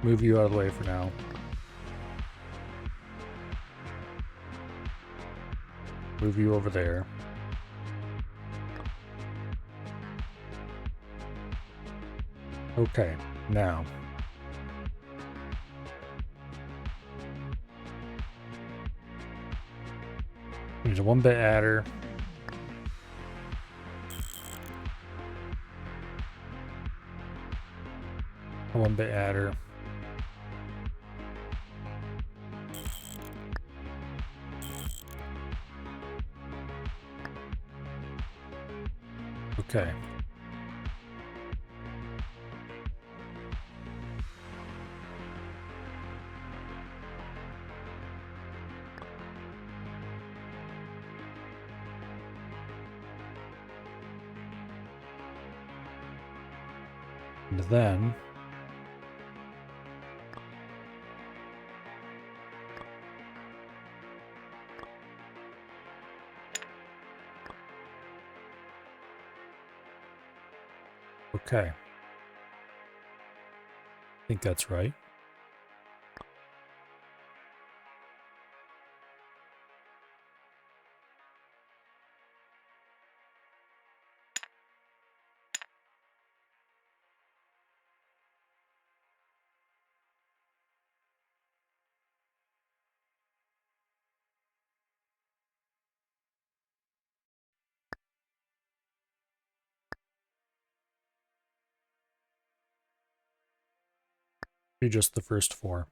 Move you out of the way for now. Move you over there. Okay, now. There's a 1-bit adder. a 1-bit adder. Okay. And then okay. I think that's right. Be just the first 4.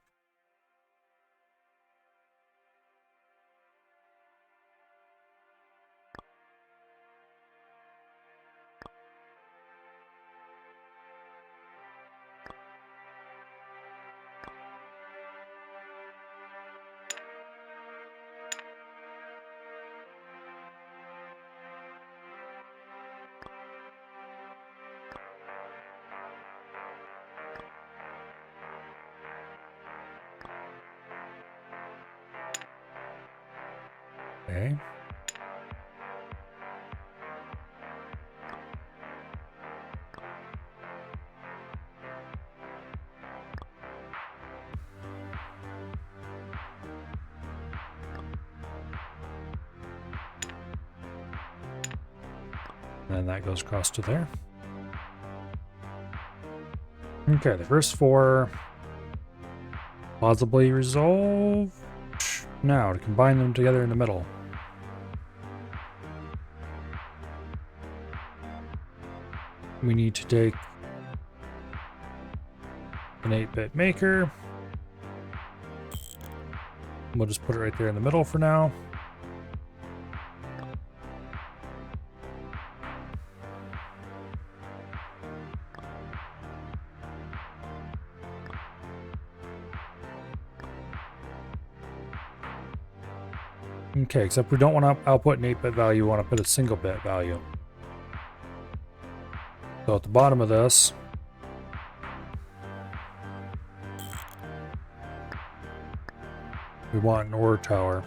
Okay. And that goes across to there. Okay, the first 4 plausibly resolve. Now, to combine them together in the middle. We need to take an 8-bit maker. We'll just put it right there in the middle for now. Okay, except we don't want to output an 8-bit value, we want to put a single bit value. So at the bottom of this, we want an OR tower.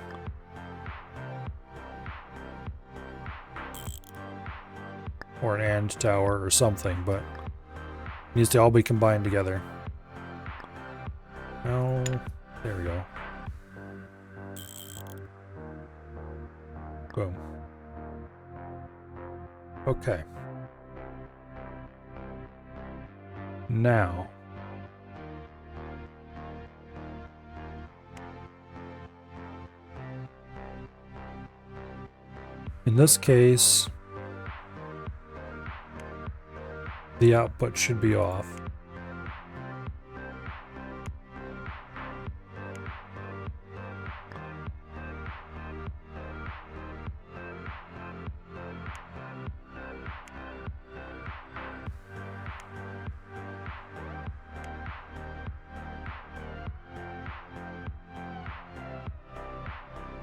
Or an AND tower or something, but it needs to all be combined together. No, there we go. Boom. Okay. Now, in this case, the output should be off.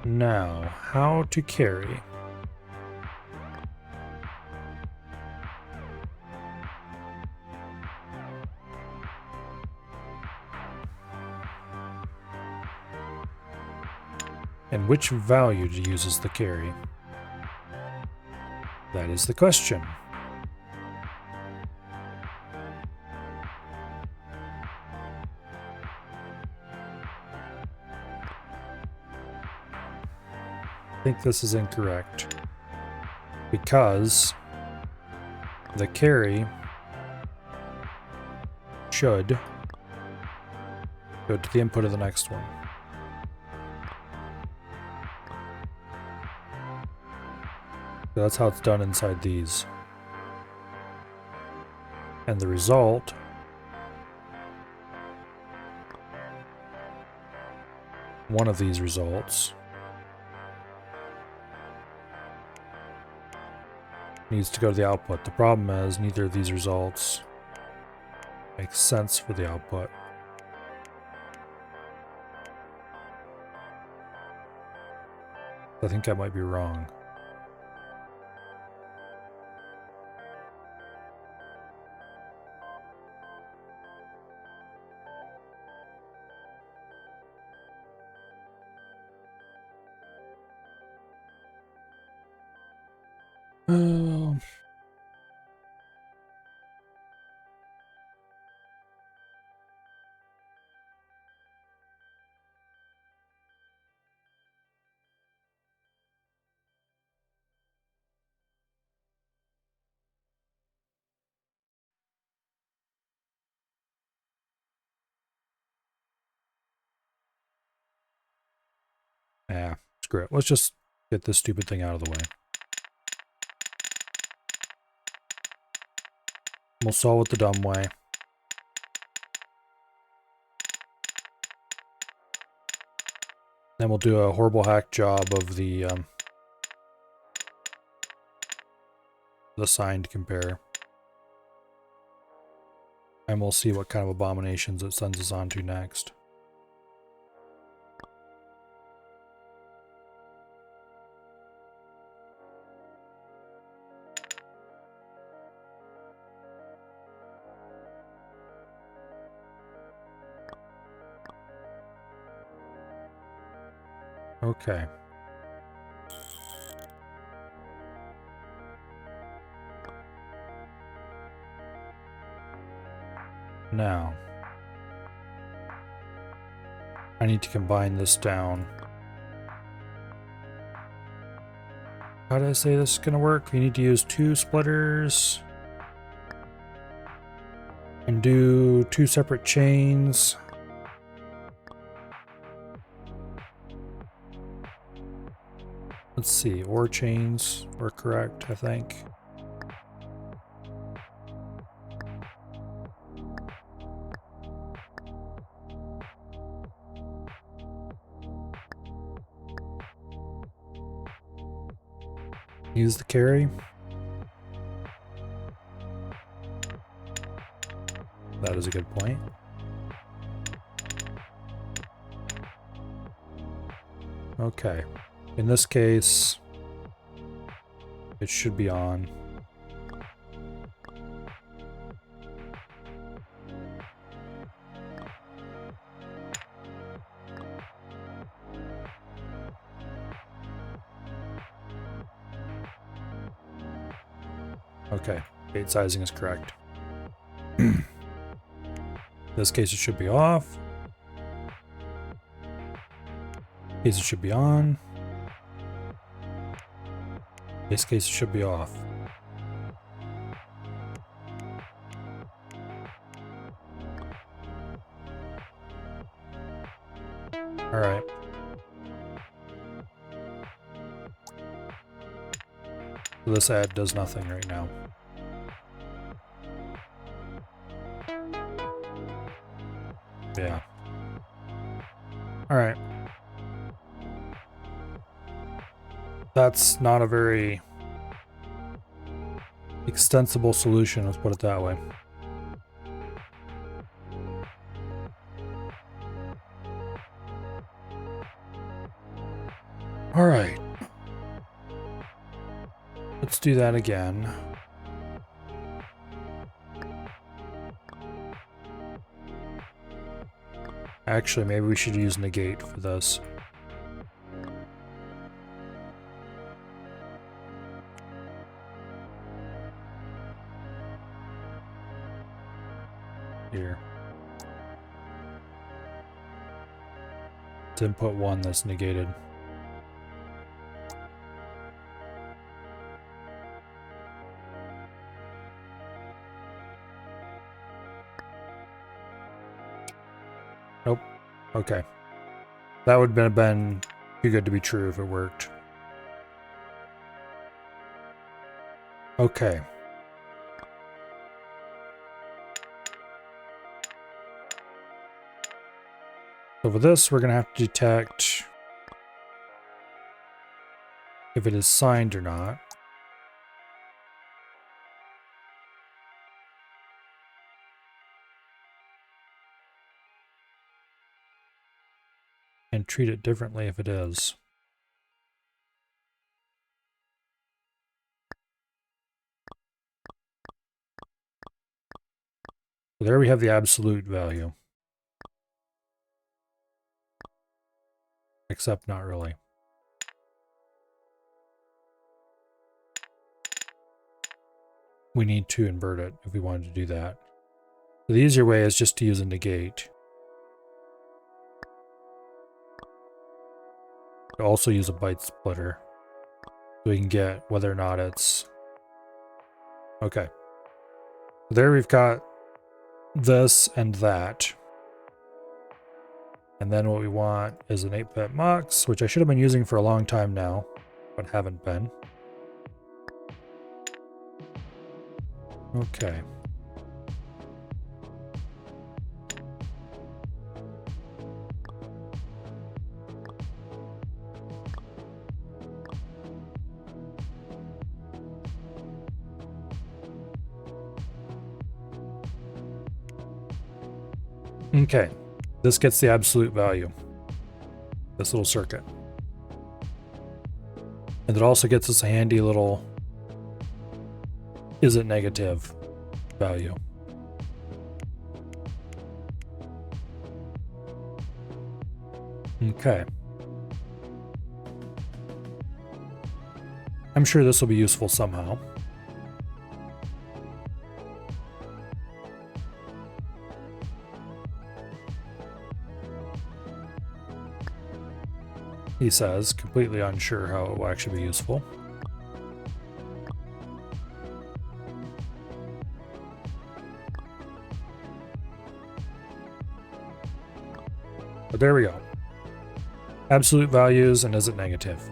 Now, how to carry? And which value to use as the carry? That is the question. I think this is incorrect, because the carry should go to the input of the next one. So that's how it's done inside these. And the result one of these results needs to go to the output. The problem is neither of these results makes sense for the output. I think I might be wrong. Yeah, screw it. Let's just get this stupid thing out of the way. We'll solve it the dumb way. Then we'll do a horrible hack job of the signed compare. And we'll see what kind of abominations it sends us on to next. Okay. Now, I need to combine this down. How did I say this is going to work? We need to use 2 splitters and do 2 separate chains. Let's see, OR chains were correct, I think. Use the carry. That is a good point. Okay. In this case, it should be on. Okay, gate sizing is correct. In this case, it should be off. In this case, it should be on. In this case, it should be off. All right. So this ad does nothing right now. Yeah. All right. That's not a very extensible solution, let's put it that way. All right. Let's do that again. Actually, maybe we should use negate for this. Here. It's input 1 that's negated. Nope. Okay. That would have been too good to be true if it worked. Okay. So for this, we're going to have to detect if it is signed or not. And treat it differently if it is. So there we have the absolute value. Except not really. We need to invert it if we wanted to do that. So the easier way is just to use a negate. Also use a byte splitter so we can get whether or not it's okay. There we've got this and that. And then what we want is an 8-bit mux, which I should have been using for a long time now, but haven't been. Okay. Okay, this gets the absolute value, this little circuit. And it also gets us a handy little is it negative value. Okay. I'm sure this will be useful somehow. He says, completely unsure how it will actually be useful. But there we go. Absolute values and is it negative?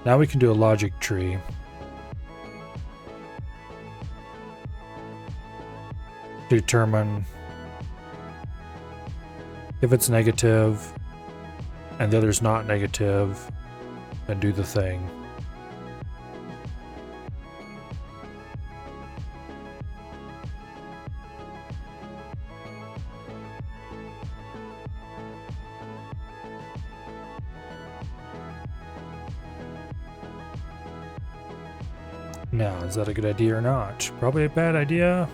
Now we can do a logic tree. To determine if it's negative and the other's not negative, then do the thing. Now, is that a good idea or not? Probably a bad idea.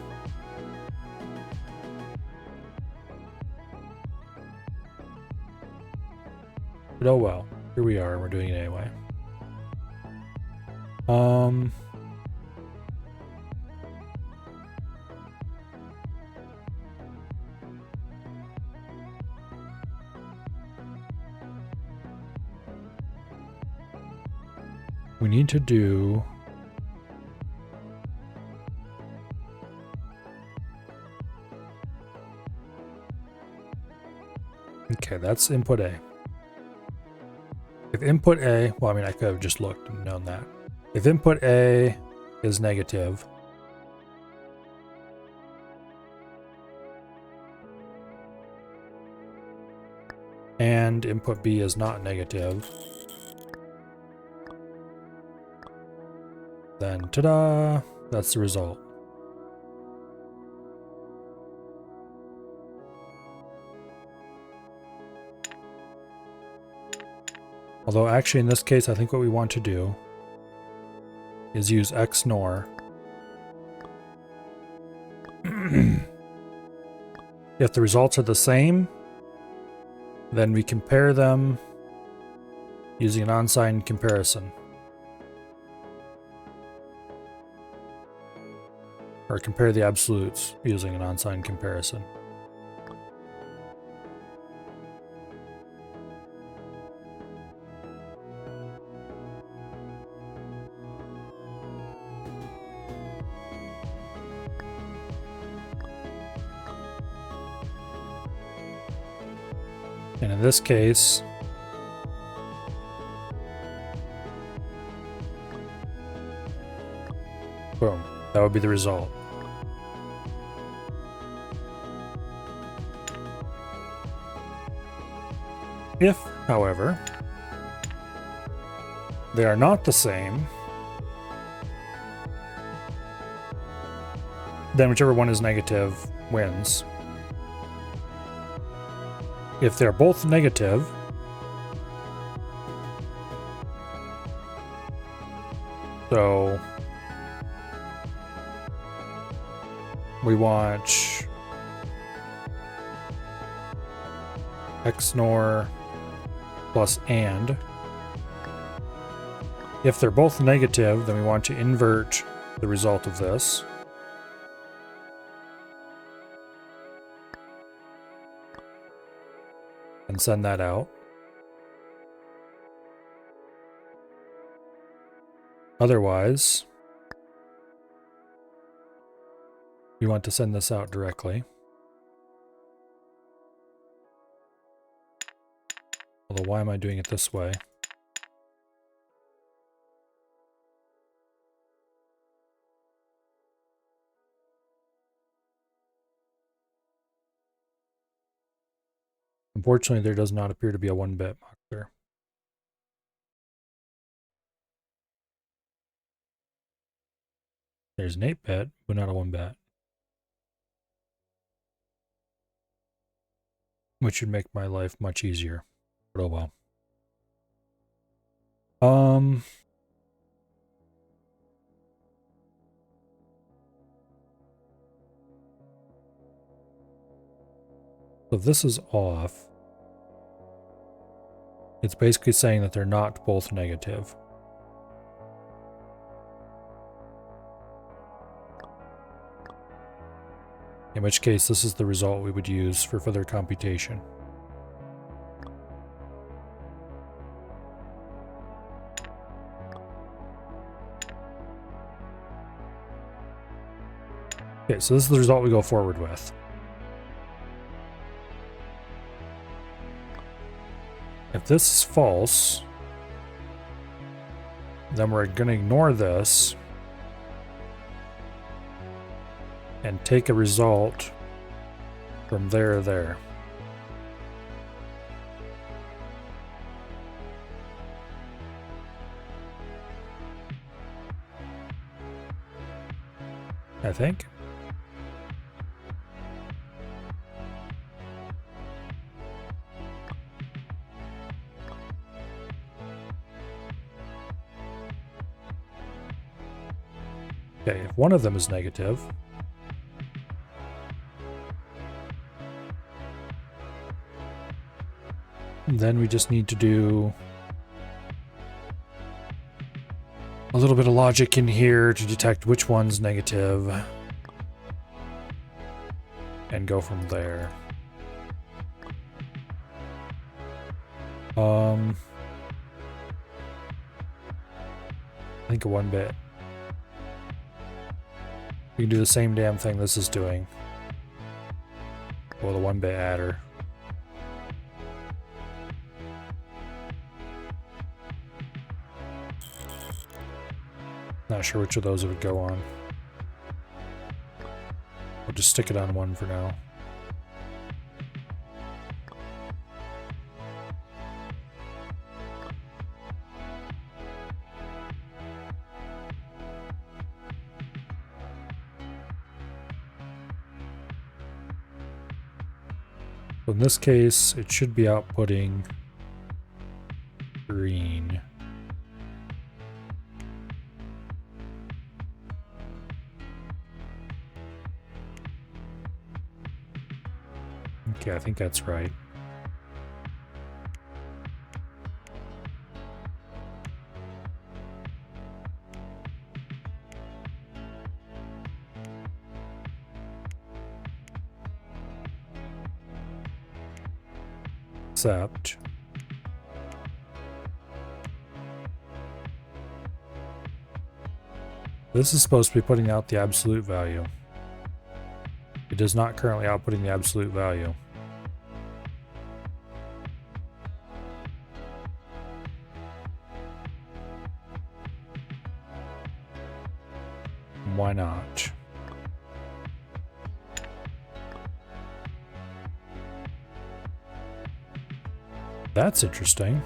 But oh well, here we are, we're doing it anyway. We need to do okay, that's input A. If input A, well, I mean, I could have just looked and known that. If input A is negative, and input B is not negative, then ta-da, that's the result. Although actually in this case, I think what we want to do is use XNOR. If the results are the same, then we compare them using an unsigned comparison. Or compare the absolutes using an unsigned comparison. And in this case, Boom. That would be the result. If, however, they are not the same, then whichever one is negative wins. If they're both negative, so we want XNOR plus AND. If they're both negative, then we want to invert the result of this. And send that out. Otherwise, you want to send this out directly. Although, why am I doing it this way? Unfortunately, there does not appear to be a 1-bit marker. There's an 8-bit, but not a 1-bit. Which would make my life much easier. But oh well. So if this is off, it's basically saying that they're not both negative. In which case, this is the result we would use for further computation. Okay, so this is the result we go forward with. If this is false, then we're going to ignore this and take a result from there to there. I think. Okay, if one of them is negative, then we just need to do a little bit of logic in here to detect which one's negative and go from there. I think a 1-bit. We can do the same damn thing this is doing. Well, the 1-bit adder. Not sure which of those it would go on. We'll just stick it on 1 for now. So in this case, it should be outputting green. Okay, I think that's right. Except this is supposed to be putting out the absolute value. It is not currently outputting the absolute value. Why not? That's interesting.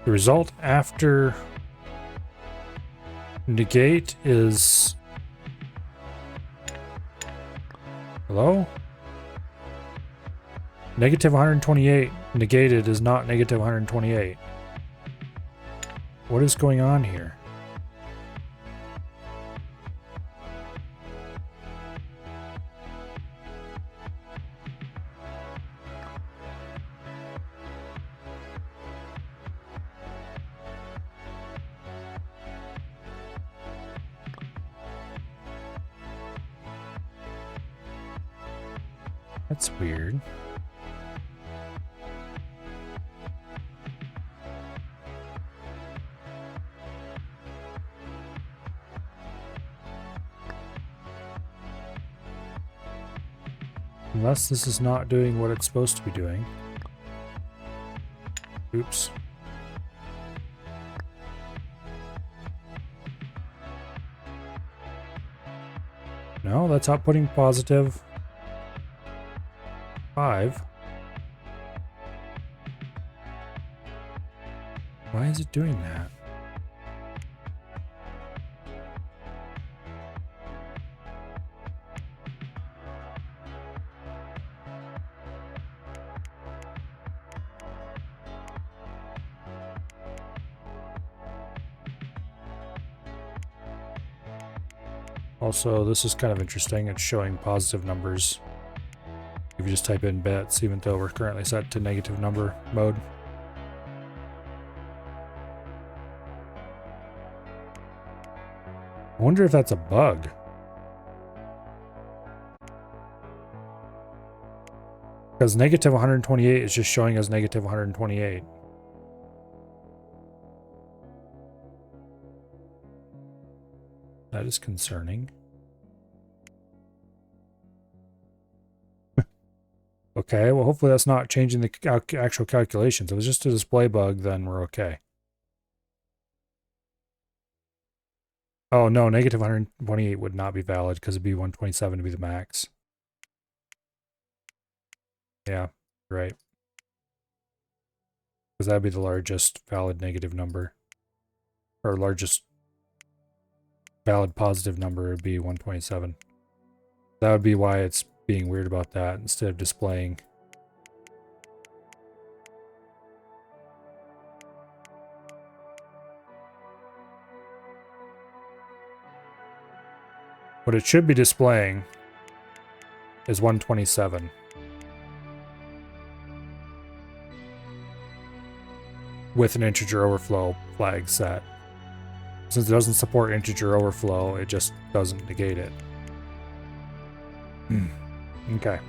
The result after negate is... Hello? Negative 128 negated is not negative 128. What is going on here? That's weird. Unless this is not doing what it's supposed to be doing. Oops. No, that's outputting positive 5. Why is it doing that? Also, this is kind of interesting. It's showing positive numbers if you just type in bits, even though we're currently set to negative number mode. I wonder if that's a bug. Because negative 128 is just showing us negative 128. That is concerning. Okay, well hopefully that's not changing the actual calculations. If it was just a display bug, then we're okay. Oh no, negative 128 would not be valid because it'd be 127 to be the max. Yeah, right. Because that'd be the largest valid negative number. Or largest valid positive number would be 127. That would be why it's being weird about that instead of displaying. What it should be displaying is 127. With an integer overflow flag set. Since it doesn't support integer overflow, it just doesn't negate it. Okay.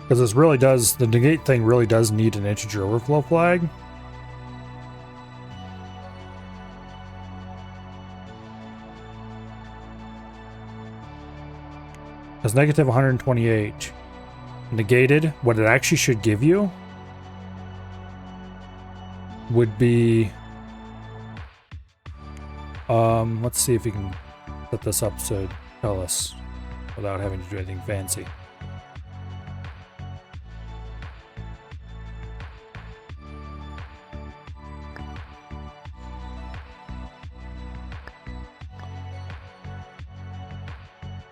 Because this really does, the negate thing really does need an integer overflow flag. Because negative 128 negated, what it actually should give you would be, let's see if we can set this up to tell us without having to do anything fancy.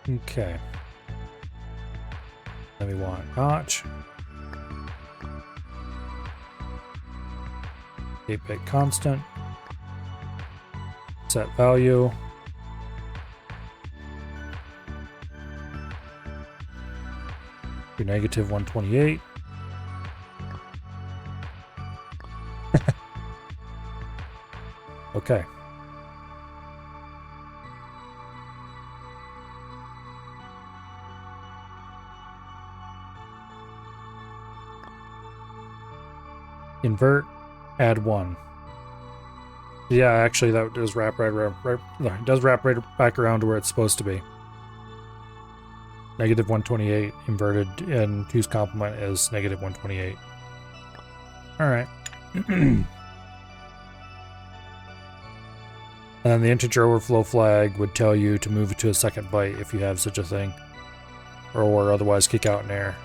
Okay. Then we want notch. 8-bit constant. Set value. To negative 128. Okay. Invert, add 1. Yeah, actually that does wrap right back around to where it's supposed to be. Negative 128 inverted in 2's complement is negative 128. All right. And then the integer overflow flag would tell you to move it to a second byte if you have such a thing. Or otherwise kick out an error.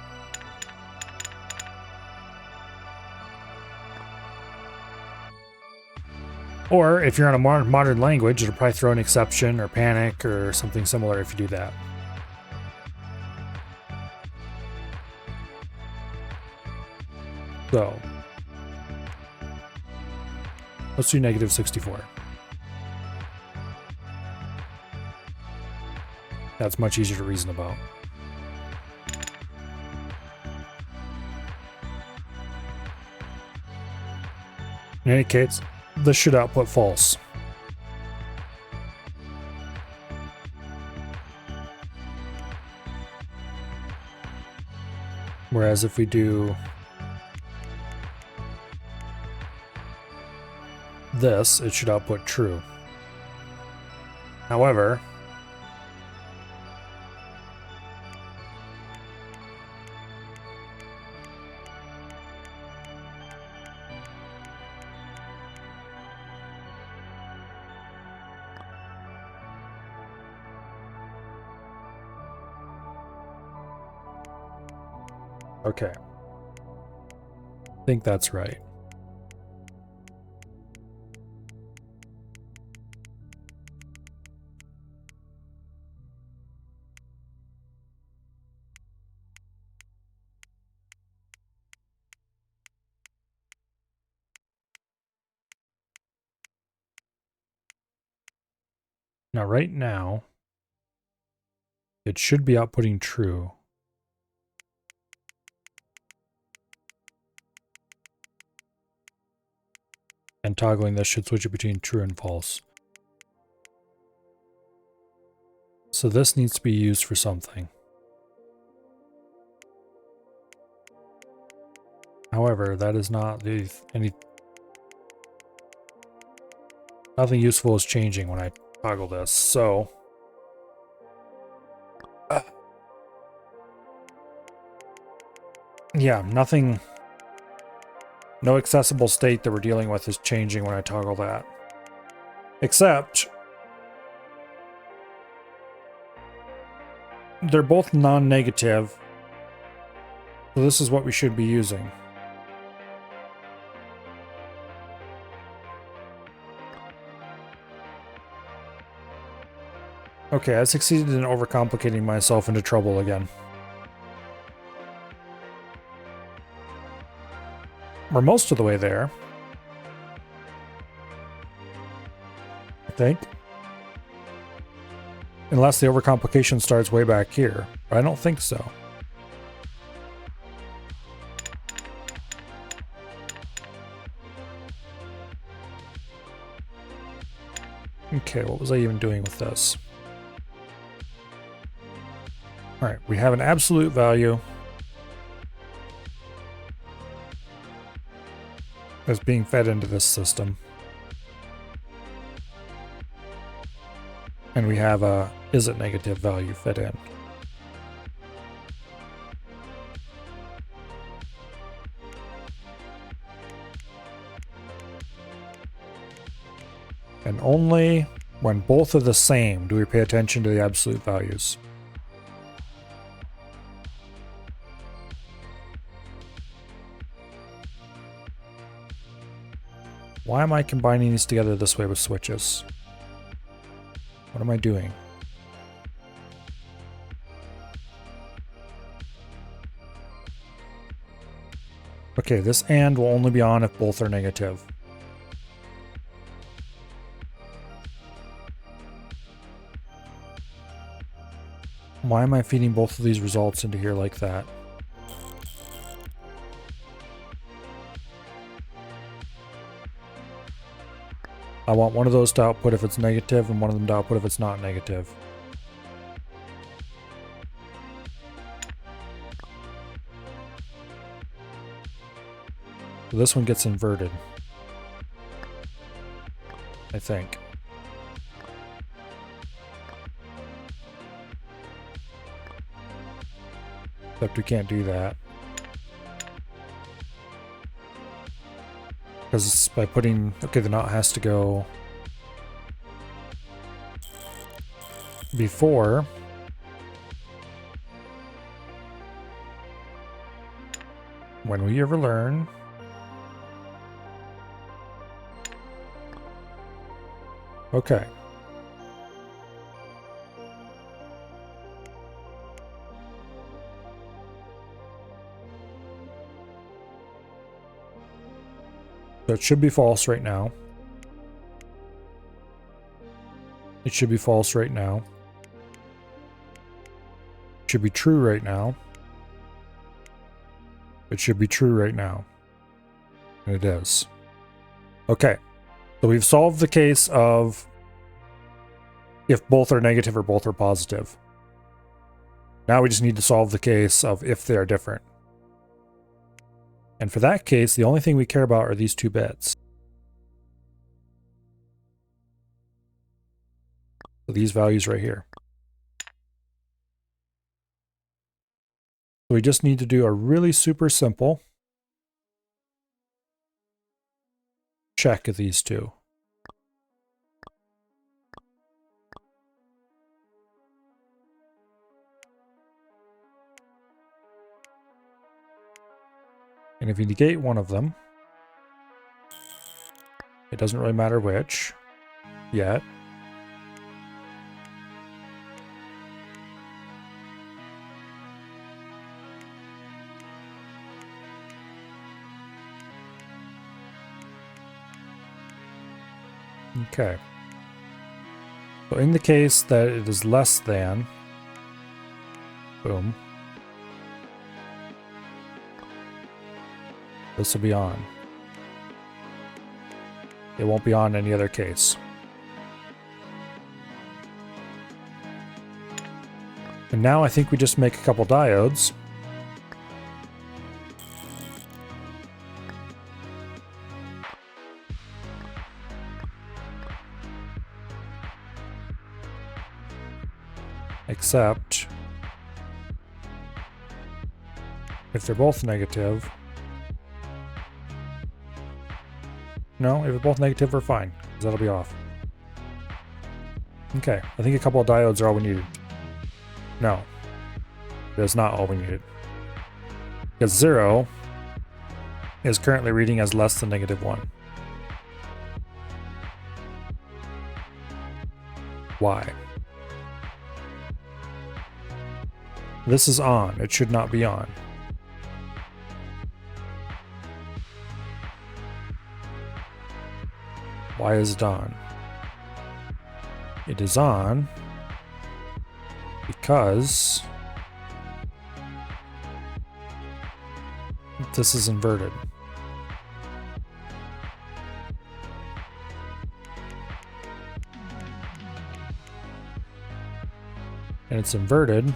Or if you're on a modern language, it'll probably throw an exception or panic or something similar if you do that. So let's do negative 64. That's much easier to reason about. In any case, this should output false. Whereas if we do this, it should output true. However, okay. I think that's right. Now, right now, it should be outputting true. And toggling this should switch it between true and false. So this needs to be used for something. However, that is not nothing useful is changing when I toggle this. So yeah, nothing. No accessible state that we're dealing with is changing when I toggle that. Except they're both non-negative. So this is what we should be using. Okay, I succeeded in overcomplicating myself into trouble again. We're most of the way there, I think. Unless the overcomplication starts way back here. But I don't think so. Okay, what was I even doing with this? Alright, we have an absolute value that's being fed into this system. And we have a is it negative value fed in. And only when both are the same do we pay attention to the absolute values. Why am I combining these together this way with switches? What am I doing? Okay, this AND will only be on if both are negative. Why am I feeding both of these results into here like that? I want one of those to output if it's negative and one of them to output if it's not negative. So this one gets inverted, I think. Except we can't do that. Because by putting, okay, the knot has to go before. When will you ever learn? Okay. So it should be false right now. It should be false right now. It should be true right now. It should be true right now. And it is. Okay. So we've solved the case of if both are negative or both are positive. Now we just need to solve the case of if they are different. And for that case, the only thing we care about are these two bits. So these values right here. So we just need to do a really super simple check of these two. And if you negate one of them, it doesn't really matter which yet. Okay. So in the case that it is less than, boom, this will be on. It won't be on any other case. And now I think we just make a couple diodes. Except if they're both negative. No, if they're both negative, we're fine, because that'll be off. Okay, I think a couple of diodes are all we needed. No, that's not all we needed. Because 0 is currently reading as less than -1. Why? This is on. It should not be on. Why is it on? It is on because this is inverted. And it's inverted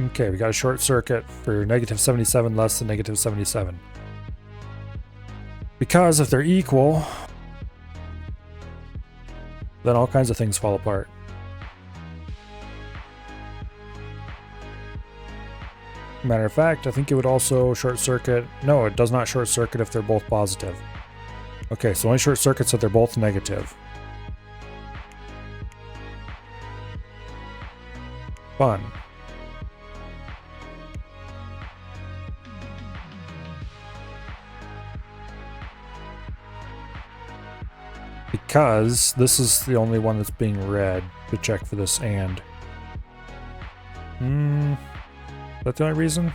okay, we got a short circuit for -77 less than -77. Because if they're equal, then all kinds of things fall apart. Matter of fact, I think it would also short circuit. No, it does not short circuit if they're both positive. Okay, so only short circuits if they're both negative. Fun. Because this is the only one that's being read to check for this and. Is that the only reason?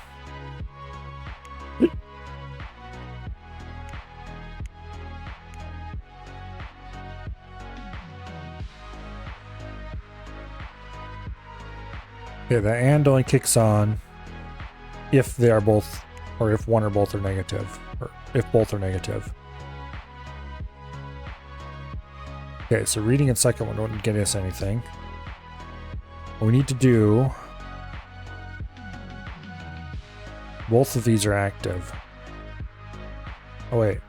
Yeah, the and only kicks on if they are both, or if one or both are negative, or if both are negative. Okay, so reading in second one wouldn't get us anything. What we need to do, both of these are active. Oh wait.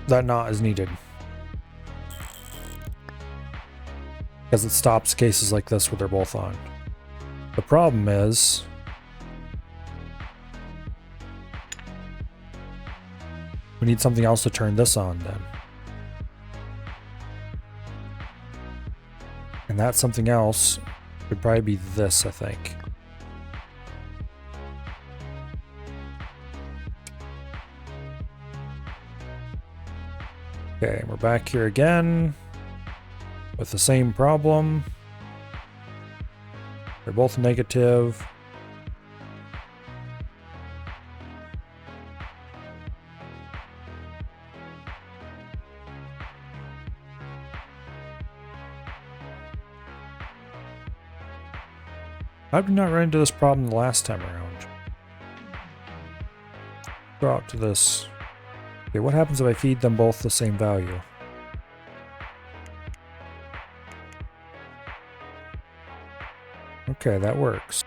That knot is needed. Because it stops cases like this where they're both on. The problem is we need something else to turn this on then. And that something else would probably be this, I think. Okay, we're back here again with the same problem. They're both negative. How did we not run into this problem the last time around? Go out to this. Okay, what happens if I feed them both the same value? Okay, that works.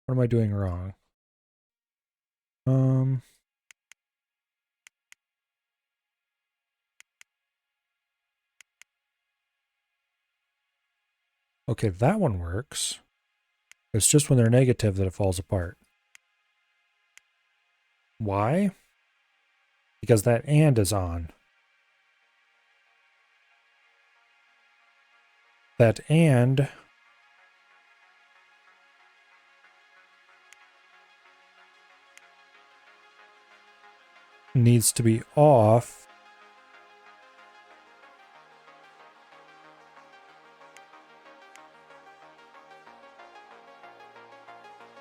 What am I doing wrong? Okay, that one works. It's just when they're negative that it falls apart. Why? Because that and is on. That and needs to be off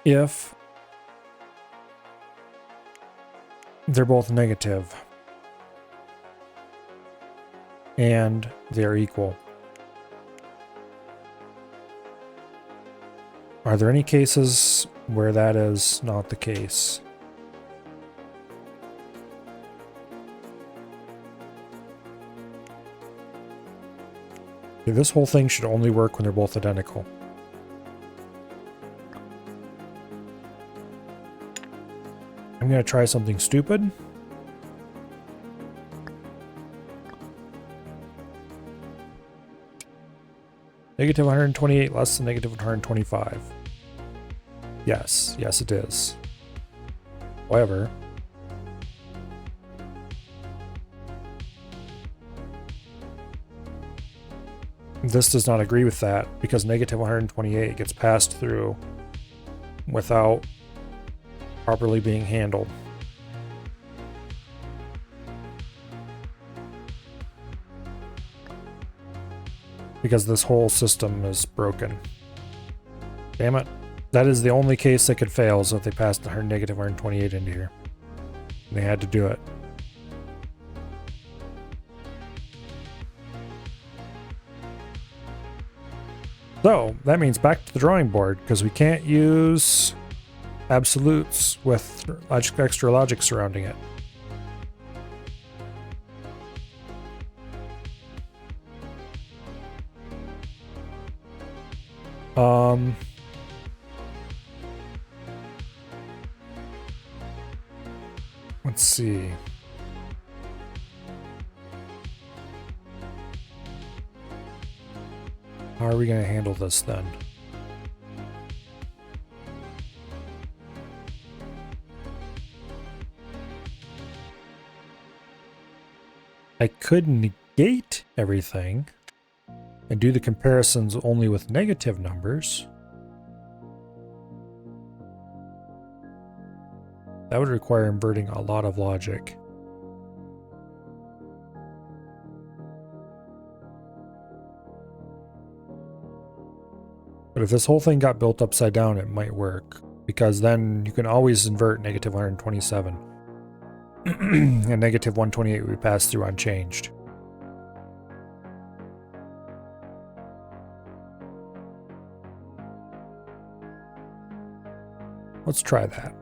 if they're both negative and they're equal. Are there any cases where that is not the case? Okay, this whole thing should only work when they're both identical. I'm going to try something stupid. Negative 128 less than negative 125. Yes, yes it is. However, this does not agree with that because negative 128 gets passed through without properly being handled. Because this whole system is broken. Damn it. That is the only case that could fail, is if they passed the negative 128 into here. And they had to do it. So, that means back to the drawing board, because we can't use absolutes with extra logic surrounding it. Let's see. How are we going to handle this then? I could negate everything and do the comparisons only with negative numbers. That would require inverting a lot of logic. But if this whole thing got built upside down, it might work, because then you can always invert negative 127. And negative 128 would be passed through unchanged. Let's try that.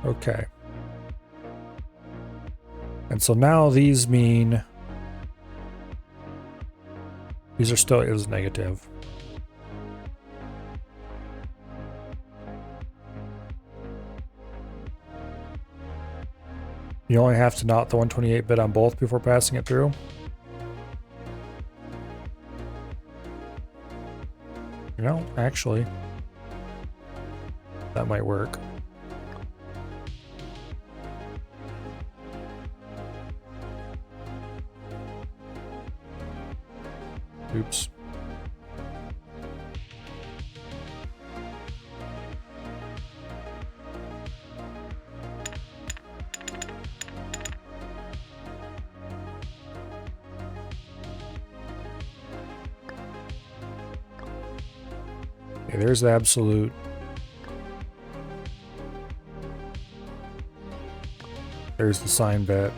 Okay. And so now these mean These are still is negative. You only have to not the 128-bit on both before passing it through. You know, actually, that might work. Oops. Okay, there's the absolute. There's the sign bit.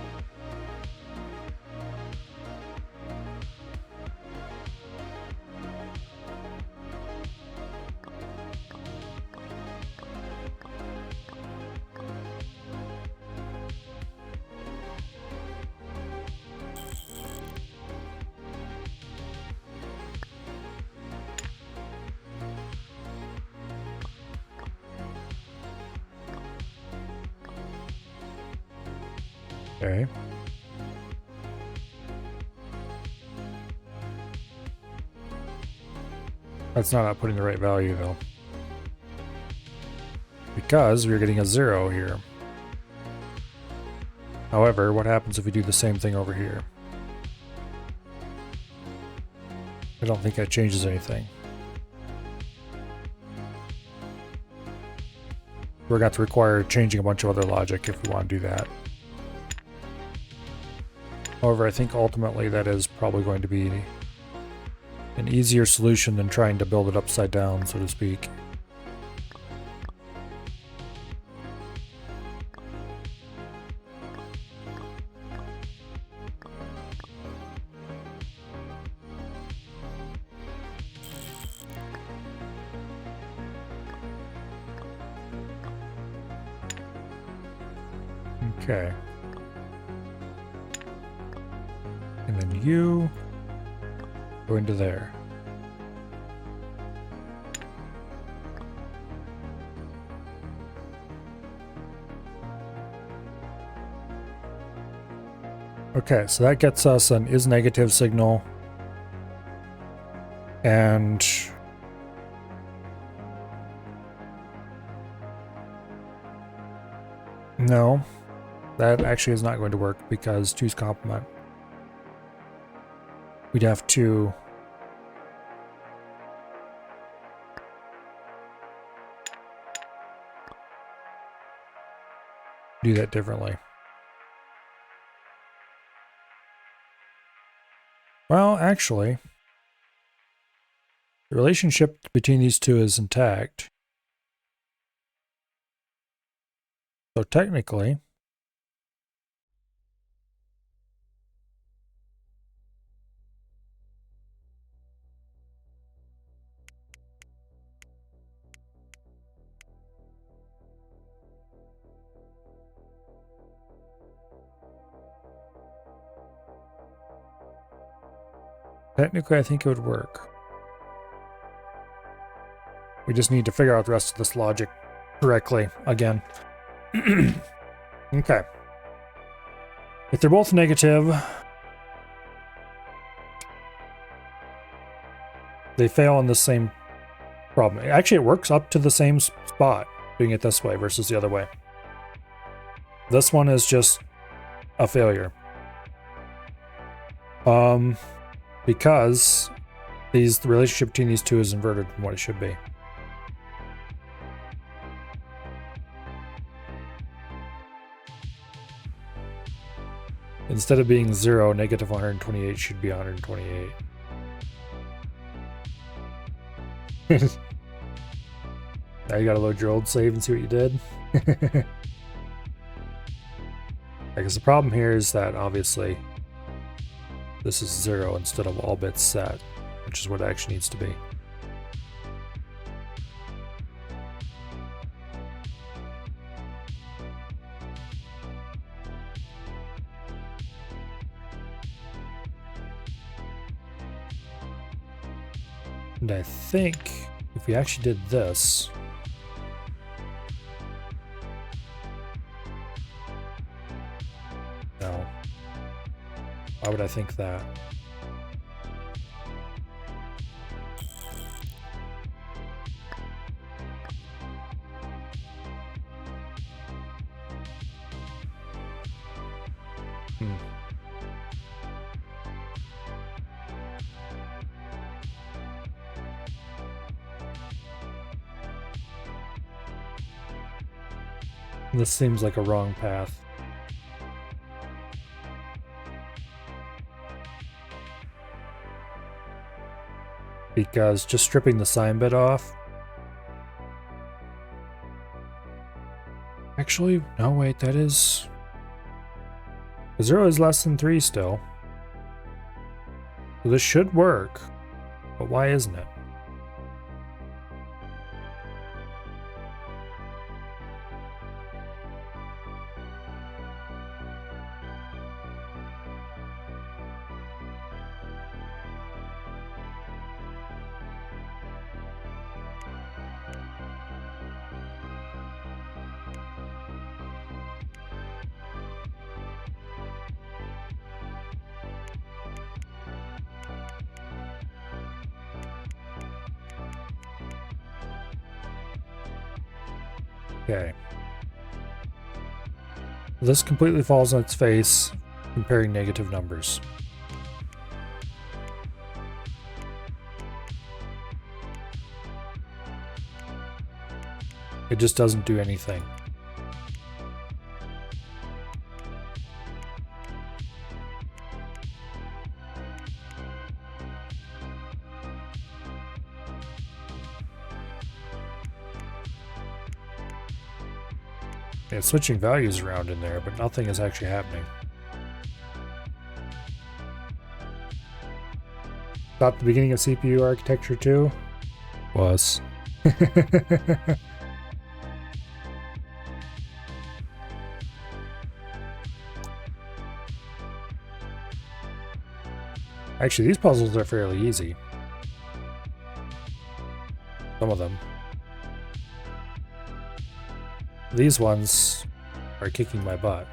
Okay. That's not outputting the right value though. Because we're getting a 0 here. However, what happens if we do the same thing over here? I don't think that changes anything. We're going to require changing a bunch of other logic if we want to do that. However, I think ultimately that is probably going to be an easier solution than trying to build it upside down, so to speak. Okay. And then you go into there. Okay, so that gets us an is negative signal. And no, that actually is not going to work because 2's complement. We'd have to do that differently. Well, actually, the relationship between these two is intact. So technically, I think it would work. We just need to figure out the rest of this logic correctly again. Okay. If they're both negative, they fail on the same problem. Actually, it works up to the same spot doing it this way versus the other way. This one is just a failure. Because the relationship between these two is inverted from what it should be. Instead of being 0, negative 128 should be 128. Now you gotta load your old save and see what you did. Because the problem here is that obviously this is 0 instead of all bits set, which is what it actually needs to be. And I think if we actually did this, no. Why would I think that? This seems like a wrong path. Because just stripping the sign bit off. Actually, no, wait, that is... 0 is less than 3 still. So this should work. But why isn't it? Okay. This completely falls on its face, comparing negative numbers. It just doesn't do anything. It's switching values around in there, but nothing is actually happening. Thought the beginning of CPU architecture too? Was. Actually, these puzzles are fairly easy. Some of them. These ones are kicking my butt.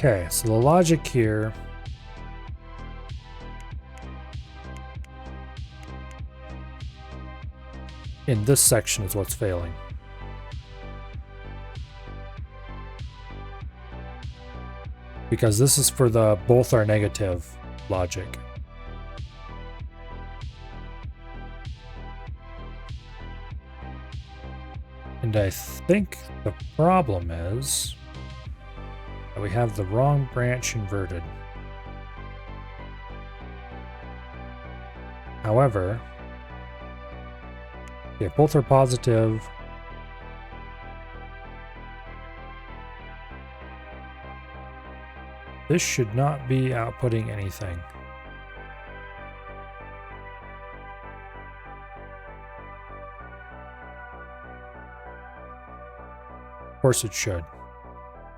Okay, so the logic here in this section is what's failing. Because this is for the both are negative logic. And I think the problem is that we have the wrong branch inverted. However, if both are positive, this should not be outputting anything. Of course it should.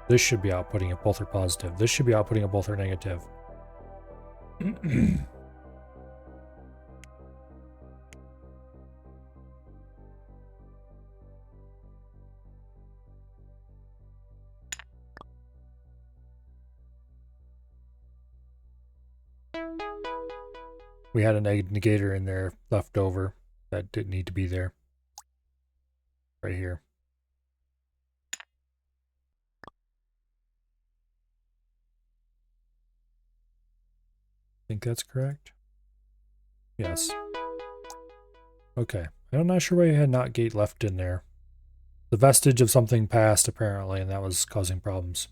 This should be outputting if both are positive. This should be outputting if both are negative. We had a negator in there left over that didn't need to be there. Right here. Think that's correct? Yes. Okay. I'm not sure why you had not gate left in there. The vestige of something passed apparently, and that was causing problems.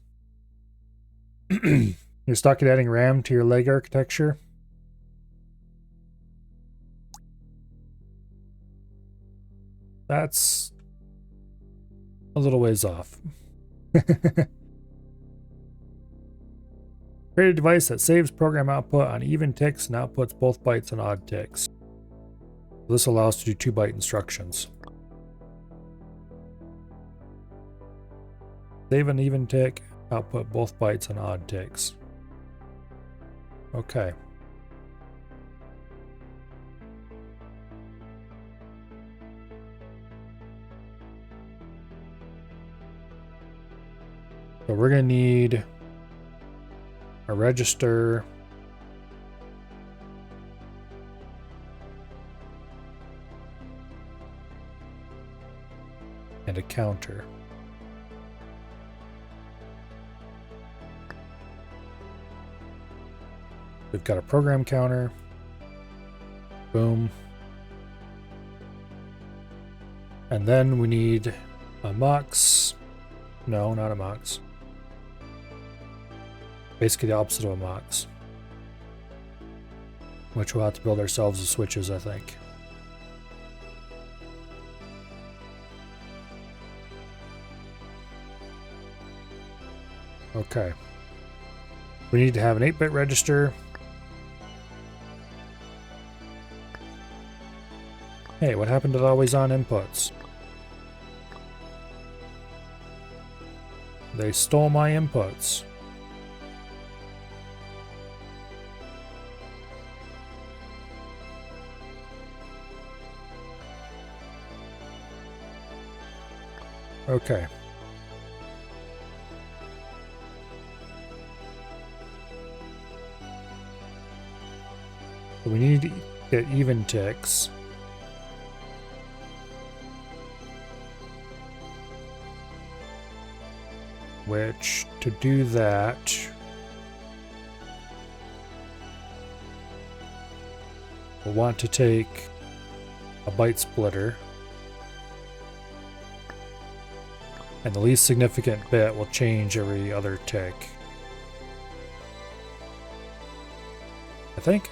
You're stuck at adding RAM to your leg architecture? That's a little ways off. Create a device that saves program output on even ticks and outputs both bytes and odd ticks. This allows to do 2-byte instructions. Save an even tick, output both bytes and odd ticks. Okay. So we're going to need a register, and a counter. We've got a program counter. Boom. And then we need a mux. No, not a mux. Basically the opposite of a mux. Which we'll have to build ourselves the switches, I think. Okay. We need to have an 8-bit register. Hey, what happened to the always on inputs? They stole my inputs. Okay. So we need to get even ticks. Which, to do that, we'll want to take a byte splitter, and the least significant bit will change every other tick. I think.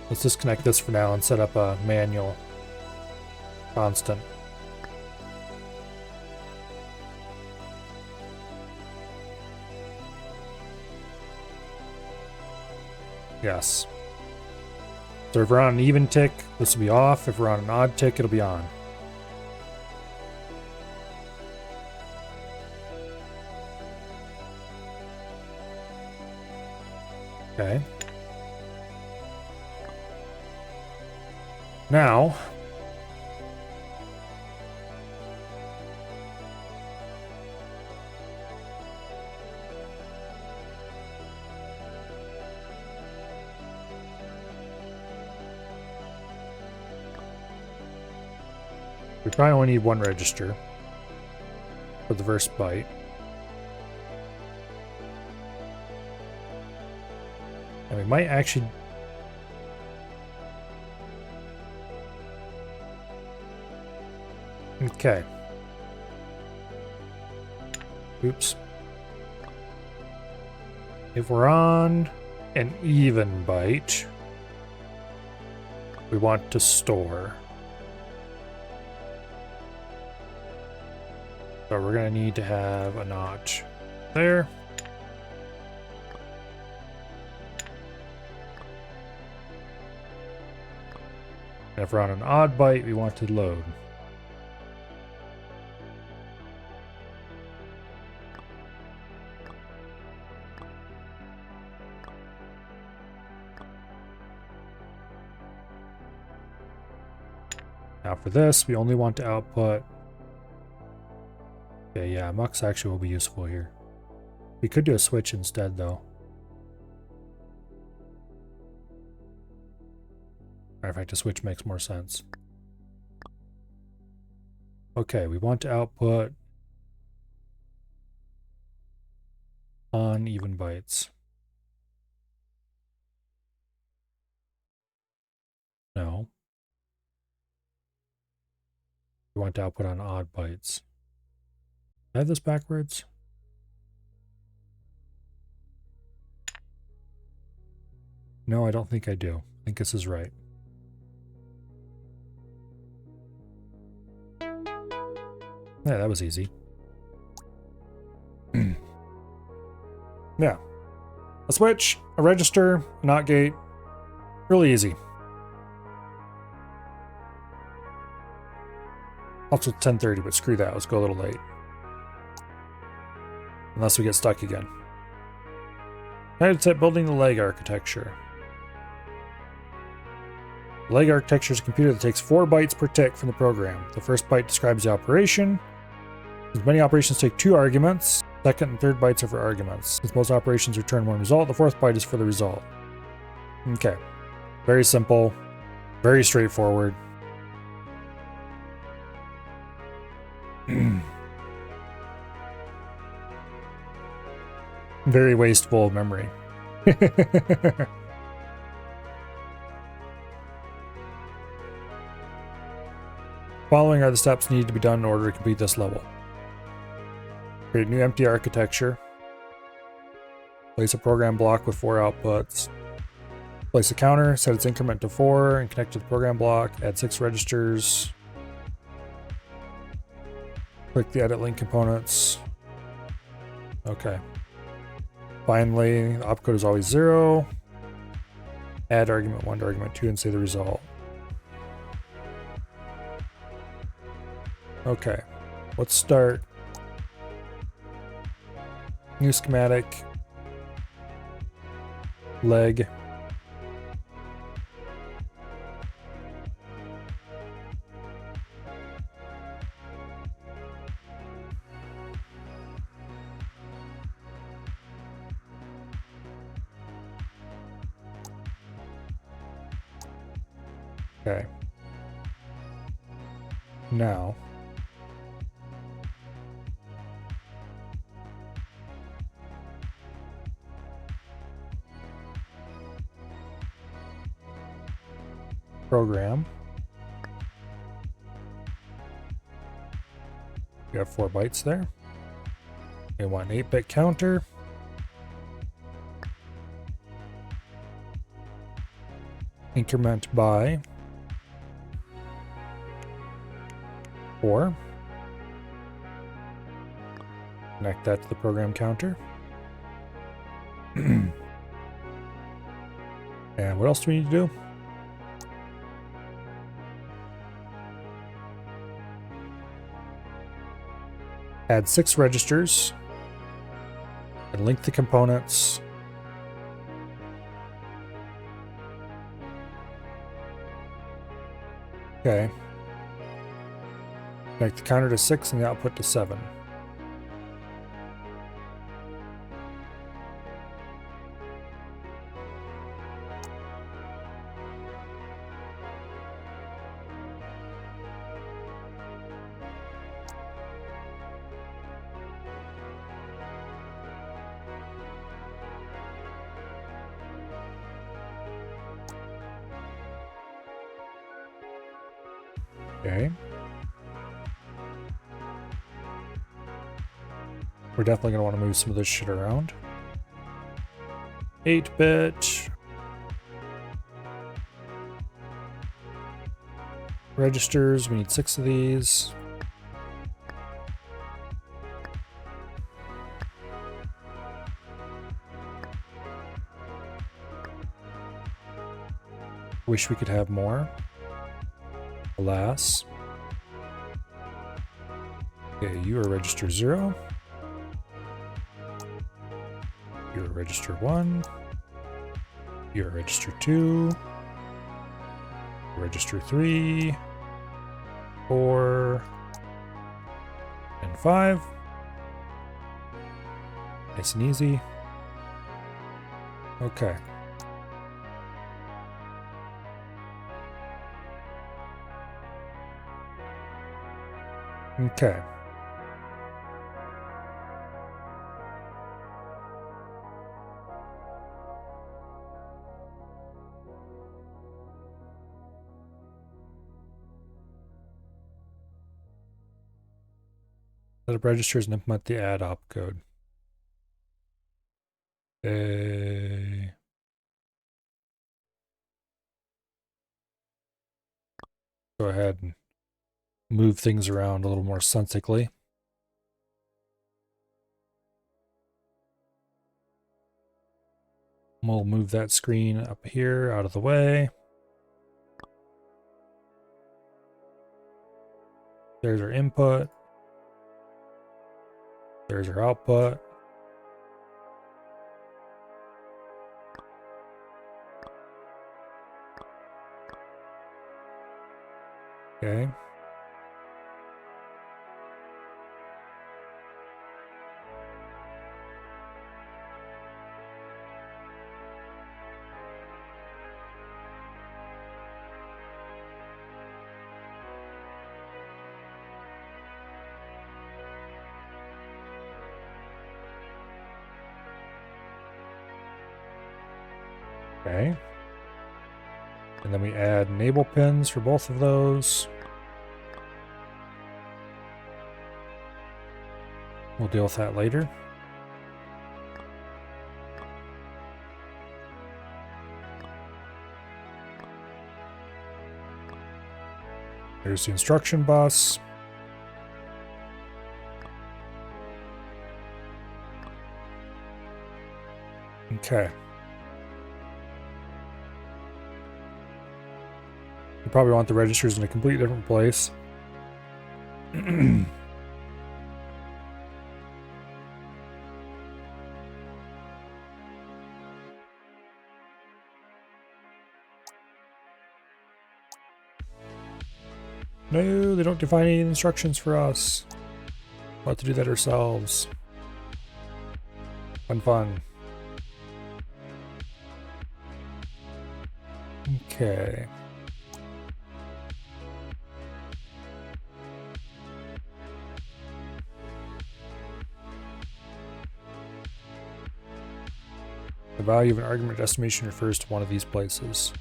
Let's disconnect this for now and set up a manual constant. Yes. So if we're on an even tick, this will be off. If we're on an odd tick, it'll be on. Okay. Now, we probably only need one register for the first byte. And we might actually... Okay. Oops. If we're on an even byte, we want to store. So we're going to need to have a notch there. And if we're on an odd byte, we want to load. Now for this, we only want to output... Okay, yeah, mux actually will be useful here. We could do a switch instead, though. Matter of fact, a switch makes more sense. Okay, we want to output on even bytes. No. We want to output on odd bytes. Did I have this backwards? No, I don't think I do. I think this is right. Yeah, that was easy. Yeah. A switch, a register, a NOT gate. Really easy. Also 10:30, but screw that. Let's go a little late. Unless we get stuck again. United Set building the leg architecture. The leg architecture is a computer that takes 4 bytes per tick from the program. The first byte describes the operation. Since many operations take 2 arguments, second and third bytes are for arguments. Since most operations return 1 result, the 4th byte is for the result. Okay. Very simple. Very straightforward. Very wasteful of memory. Following are the steps needed to be done in order to complete this level. Create a new empty architecture. Place a program block with 4 outputs. Place a counter, set its increment to 4, and connect to the program block. Add 6 registers. Click the edit link components. Okay. Finally, the opcode is always 0. Add argument 1 to argument 2 and say the result. Okay. Let's start. New schematic. Leg. Okay. Now. Program. We have 4 bytes there. We want an 8-bit counter. Increment by 4. Connect that to the program counter. And what else do we need to do? Add 6 registers and link the components. Okay. Connect the counter to 6 and the output to 7. Okay. We're definitely going to want to move some of this shit around. 8-bit. Registers, we need 6 of these. Wish we could have more. Alas. Okay, you are register 0. You're register 1. You're register 2. Register 3. 4. And 5. Nice and easy. Okay. Okay. Set up registers and implement the add opcode. Okay. Go ahead and move things around a little more sensically. We'll move that screen up here out of the way. There's our input. There's our output. Okay. Okay. And then we add enable pins for both of those. We'll deal with that later. There's the instruction bus. Okay. You probably want the registers in a completely different place. No, they don't define any instructions for us. We'll have to do that ourselves. Fun. Okay. The value of an argument estimation refers to one of these places.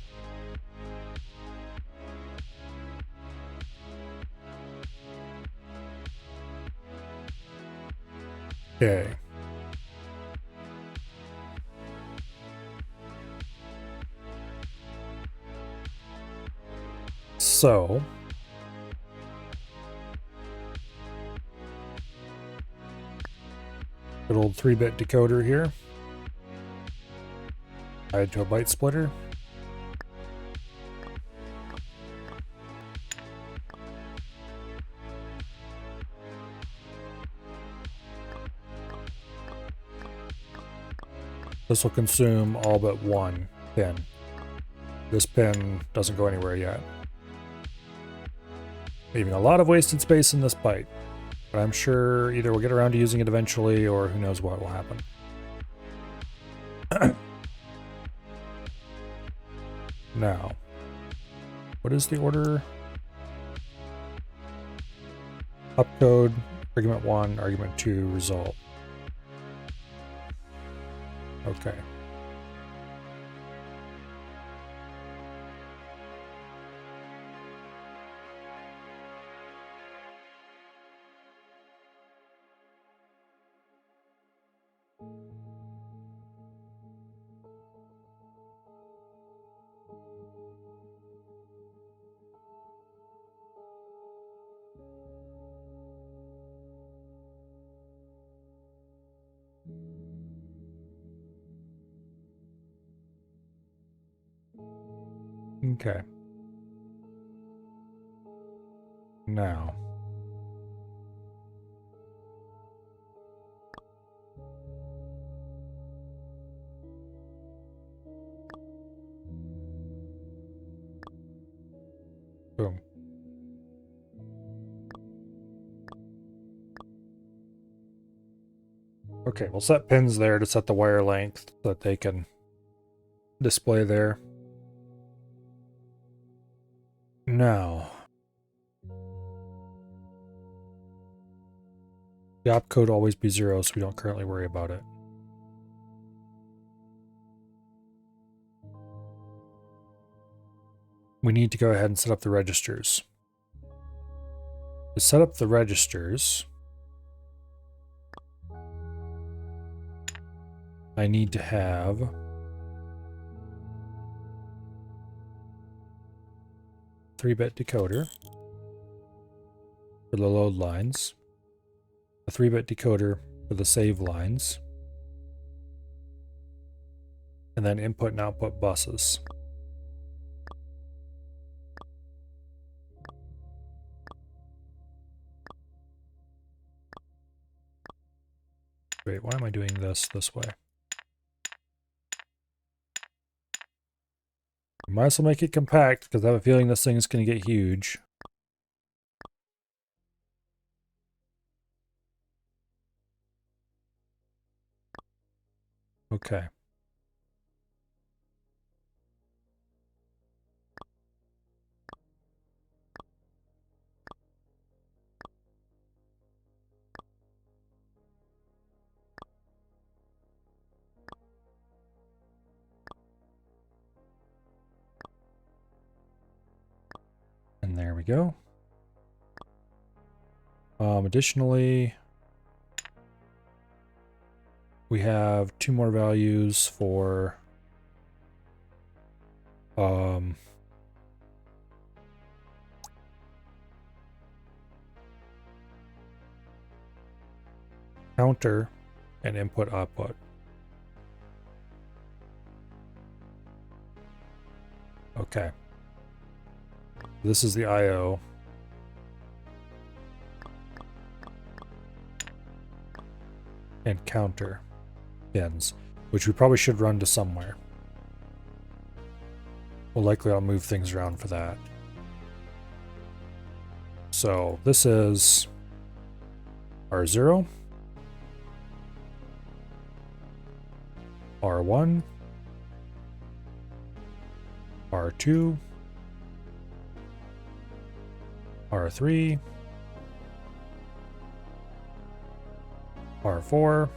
Okay. So, good old 3-bit decoder here. Tied to a byte splitter. This will consume all but one pin. This pin doesn't go anywhere yet, leaving a lot of wasted space in this byte. But I'm sure either we'll get around to using it eventually, or who knows what will happen. Now, what is the order? Upcode, argument 1, argument 2, result. Okay. Okay. Now. Boom. Okay, we'll set pins there to set the wire length so that they can display there. Now, the opcode will always be 0, so we don't currently worry about it. We need to go ahead and set up the registers. To set up the registers, I need to have a 3-bit decoder for the load lines, a 3-bit decoder for the save lines, and then input and output buses. Wait, why am I doing this way? I might as well make it compact because I have a feeling this thing is going to get huge. Okay. And there we go. Additionally, we have 2 more values for counter and input output. Okay. This is the I/O. And counter pins, which we probably should run to somewhere. Well, likely I'll move things around for that. So this is R0, R1, R2, R3, R4.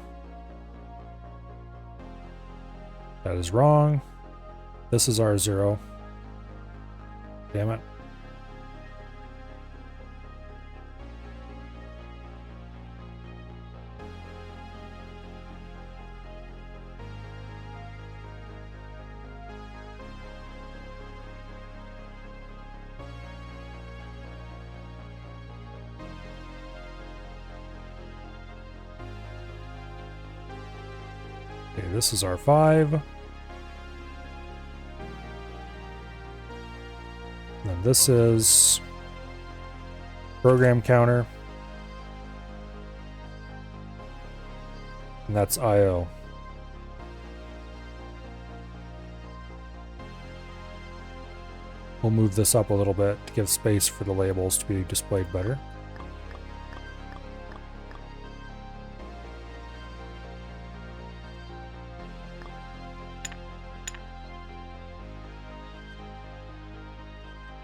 That is wrong. This is R0. Damn it. Okay, this is R5. And this is program counter. And that's I/O. We'll move this up a little bit to give space for the labels to be displayed better.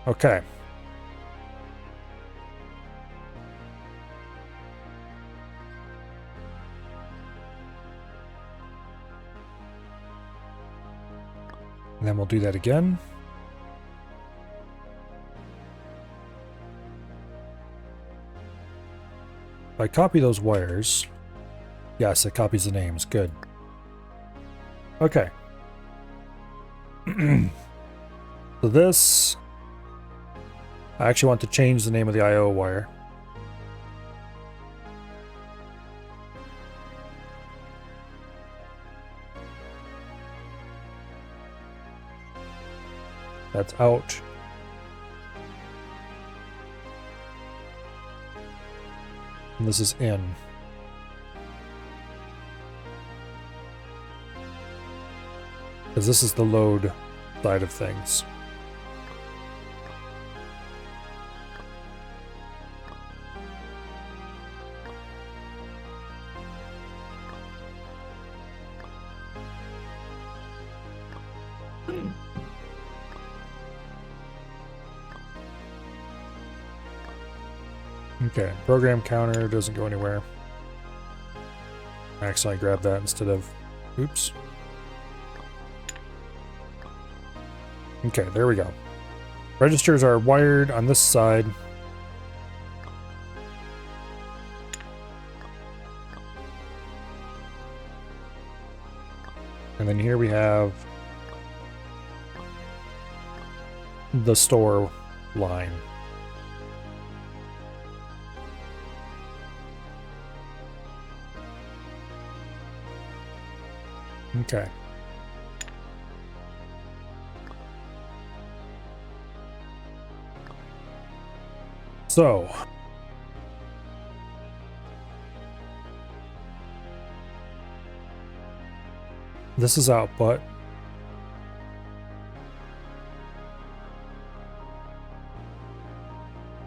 Okay. And then we'll do that again. If I copy those wires, yes, it copies the names. Good. Okay. So this, I actually want to change the name of the I/O wire. That's out. And this is in. Because this is the load side of things. Okay, program counter doesn't go anywhere. Actually, I grabbed that instead of... Oops. Okay, there we go. Registers are wired on this side. And then here we have the store line. Okay. So this is output.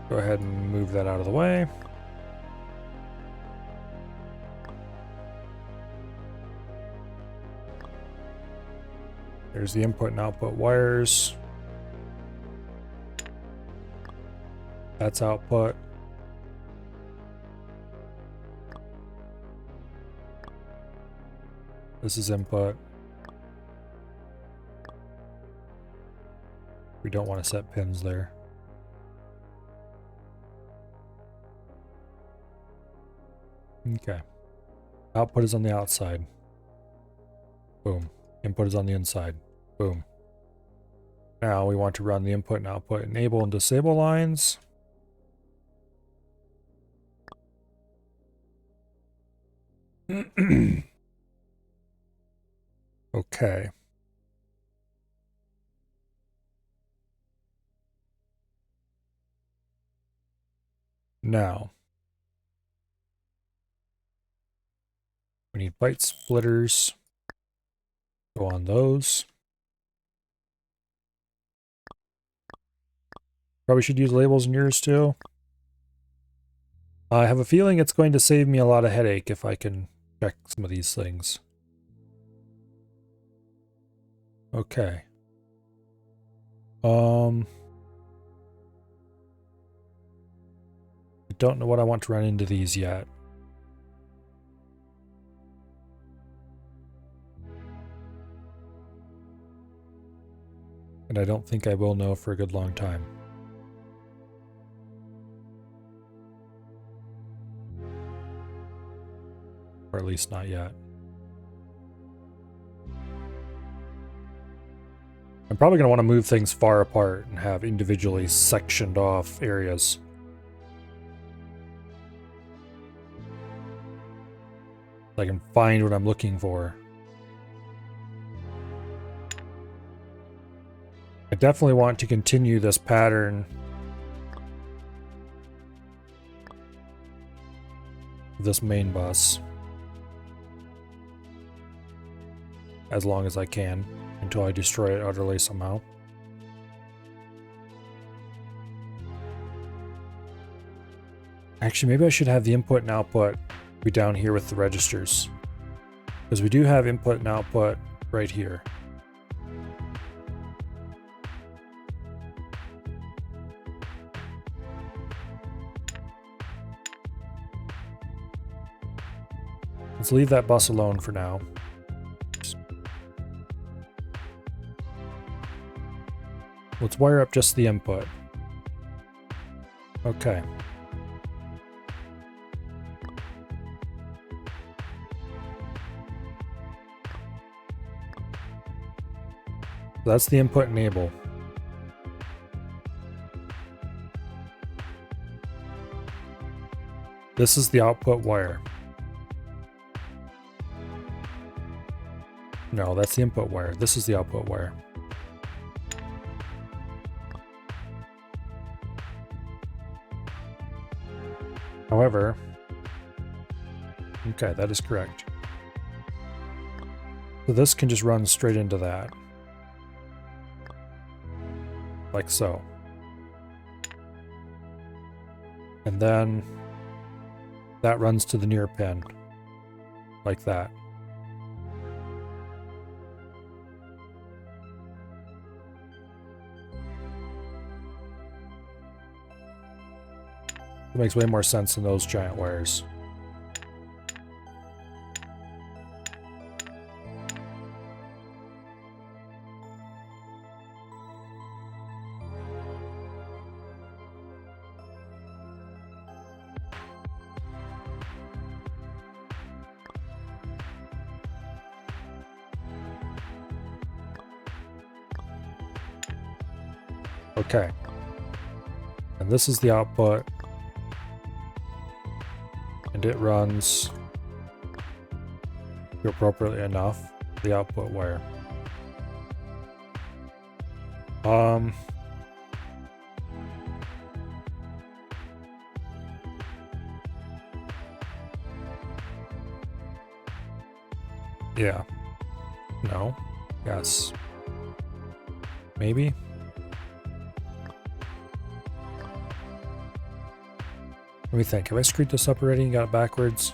Go ahead and move that out of the way. There's the input and output wires. That's output. This is input. We don't want to set pins there. Okay. Output is on the outside. Boom. Input is on the inside. Boom. Now we want to run the input and output enable and disable lines. Okay. Now we need byte splitters. Go on those. Probably should use labels in yours too. I have a feeling it's going to save me a lot of headache if I can check some of these things. Okay. I don't know what I want to run into these yet. And I don't think I will know for a good long time. Or at least not yet. I'm probably going to want to move things far apart and have individually sectioned off areas. So I can find what I'm looking for. I definitely want to continue this pattern of this main bus as long as I can until I destroy it utterly somehow. Actually, maybe I should have the input and output be down here with the registers, because we do have input and output right here. Let's leave that bus alone for now. Let's wire up just the input. Okay. So that's the input enable. This is the output wire. No, that's the input wire. This is the output wire. However, okay, that is correct. So this can just run straight into that. Like so. And then that runs to the near pin. Like that. It makes way more sense than those giant wires. Okay. And this is the output. And it runs appropriately enough the output wire. Yeah. No. Yes. Maybe. Let me think. Have I screwed this up already and got it backwards?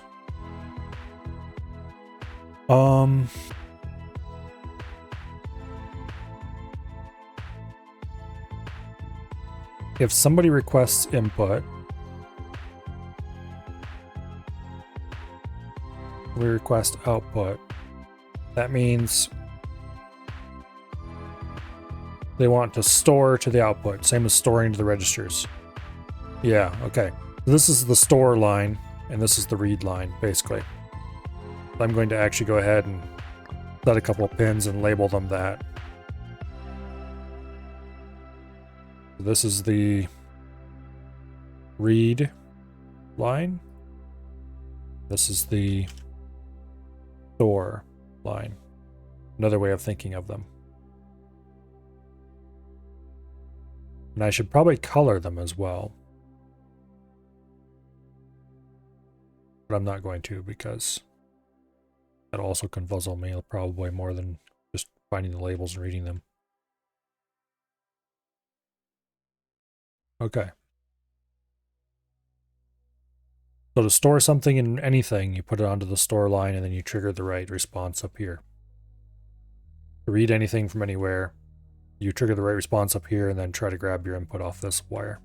If somebody requests input, we request output. That means they want to store to the output, same as storing to the registers. Yeah, okay. This is the store line, and this is the read line, basically. I'm going to actually go ahead and set a couple of pins and label them that. This is the read line. This is the store line. Another way of thinking of them. And I should probably color them as well. But I'm not going to because that'll also confuzzle me probably more than just finding the labels and reading them. Okay. So to store something in anything, you put it onto the store line and then you trigger the right response up here. To read anything from anywhere, you trigger the right response up here and then try to grab your input off this wire.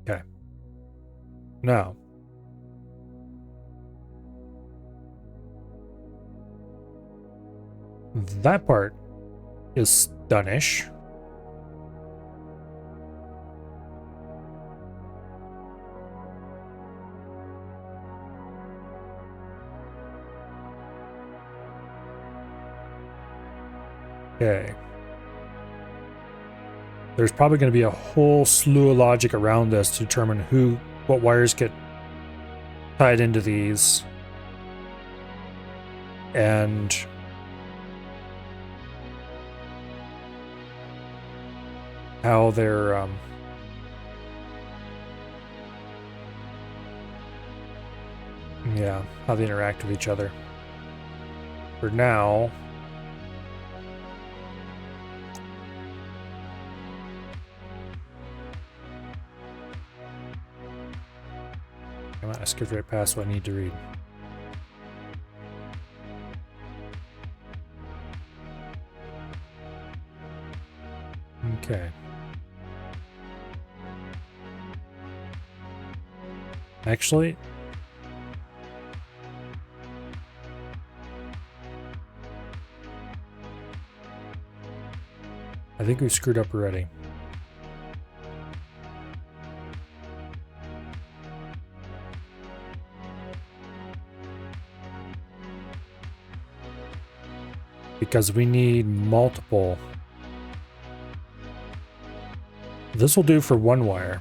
Okay. Now, that part is done-ish. Okay. There's probably going to be a whole slew of logic around this to determine what wires get tied into these. And how they're how they interact with each other. For now, I skipped right past what I need to read. Okay. Actually, I think we screwed up already. Because we need multiple. This will do for one wire.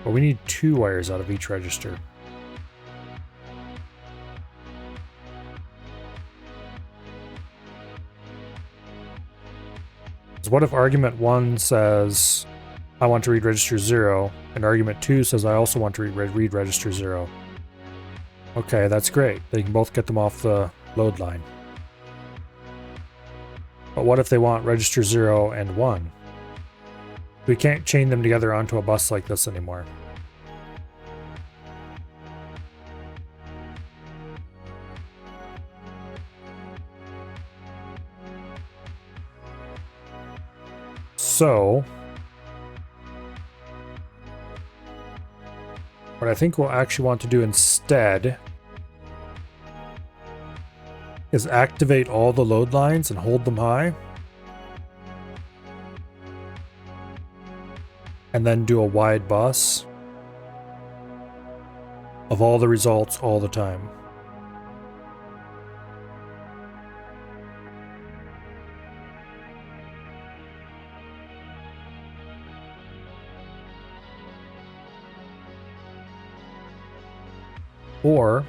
But we need 2 wires out of each register. So what if argument 1 says, I want to read register 0, and argument 2 says I also want to read register 0. Okay, that's great. They can both get them off the load line. But what if they want register 0 and 1? We can't chain them together onto a bus like this anymore. So, what I think we'll actually want to do instead is activate all the load lines and hold them high. And then do a wide bus of all the results all the time. Or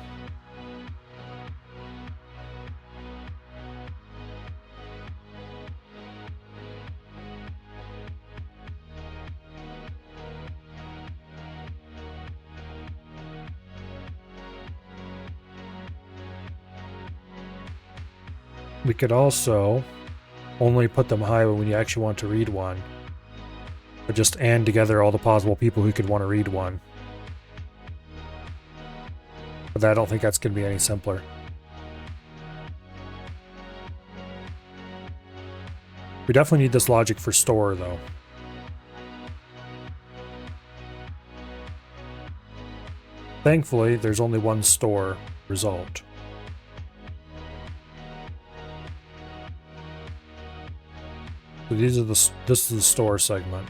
We could also only put them high when you actually want to read one. But just AND together all the possible people who could want to read one. But I don't think that's going to be any simpler. We definitely need this logic for store, though. Thankfully, there's only one store result. So these are this is the store segment.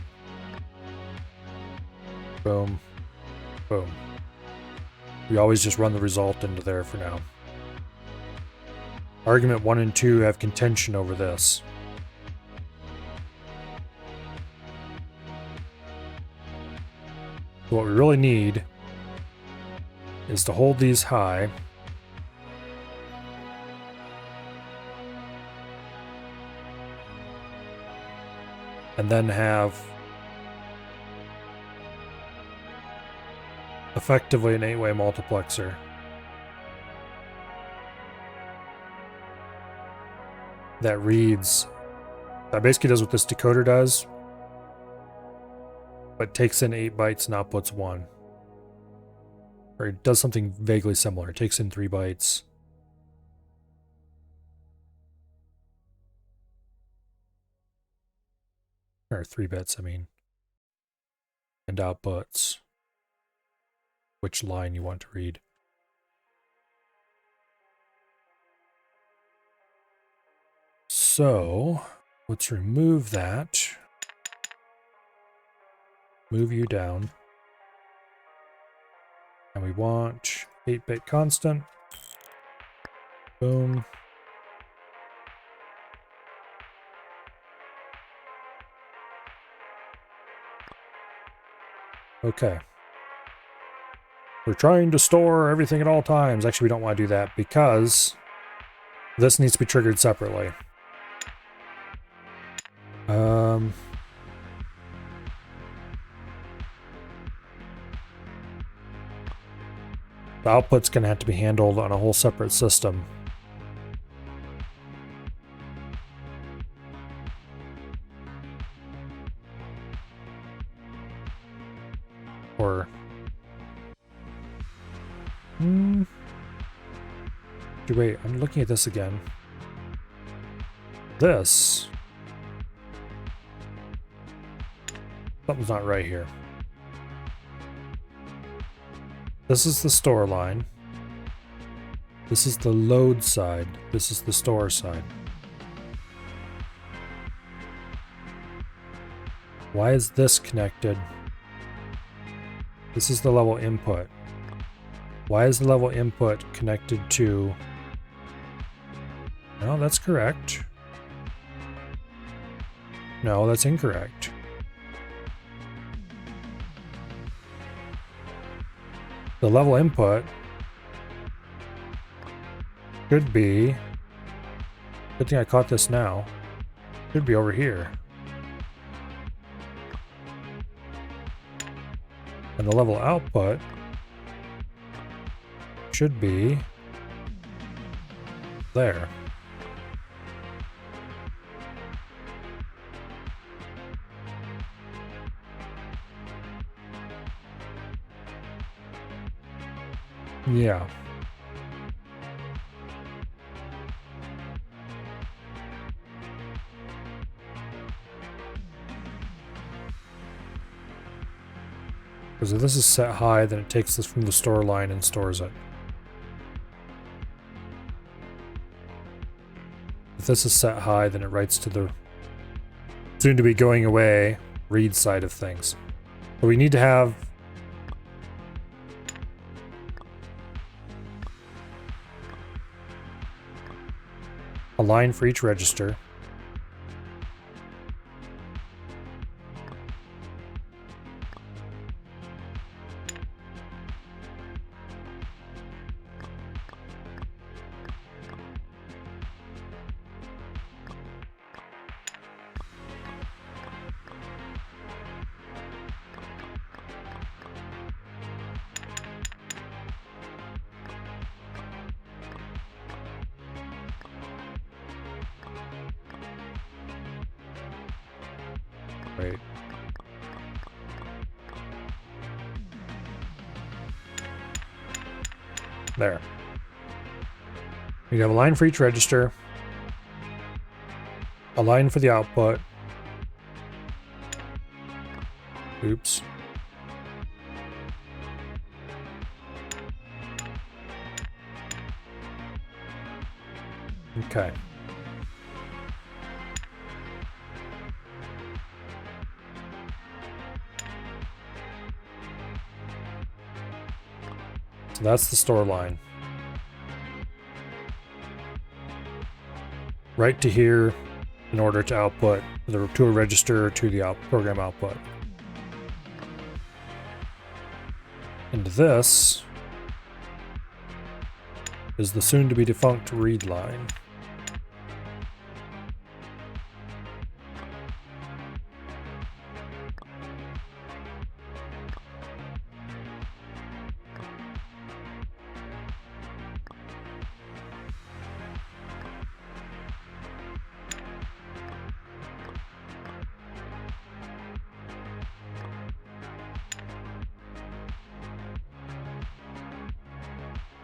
Boom. Boom. We always just run the result into there for now. Argument 1 and 2 have contention over this. So what we really need is to hold these high. And then have effectively an 8-way multiplexer. That reads, that basically does what this decoder does, but takes in 8 bytes and outputs 1. Or it does something vaguely similar. It takes in 3 bytes. Or 3 bits, I mean. And outputs which line you want to read. So, let's remove that. Move you down. And we want 8-bit constant. Boom. Okay. We're trying to store everything at all times. Actually, we don't want to do that because this needs to be triggered separately. The output's going to have to be handled on a whole separate system. Or... Wait, I'm looking at this again. This... Something's not right here. This is the store line. This is the load side. This is the store side. Why is this connected? This is the level input. Why is the level input connected to... No, that's correct. No, that's incorrect. The level input should be... Good thing I caught this now. Should be over here. And the level output should be there. Yeah. Because if this is set high, then it takes this from the store line and stores it. If this is set high, then it writes to the soon to be going away read side of things. So we need to have a line for each register. Right. There. We have a line for each register, a line for the output. Oops. Okay. So that's the store line. Right to here in order to output to a register or to the program output. And this is the soon to be defunct read line.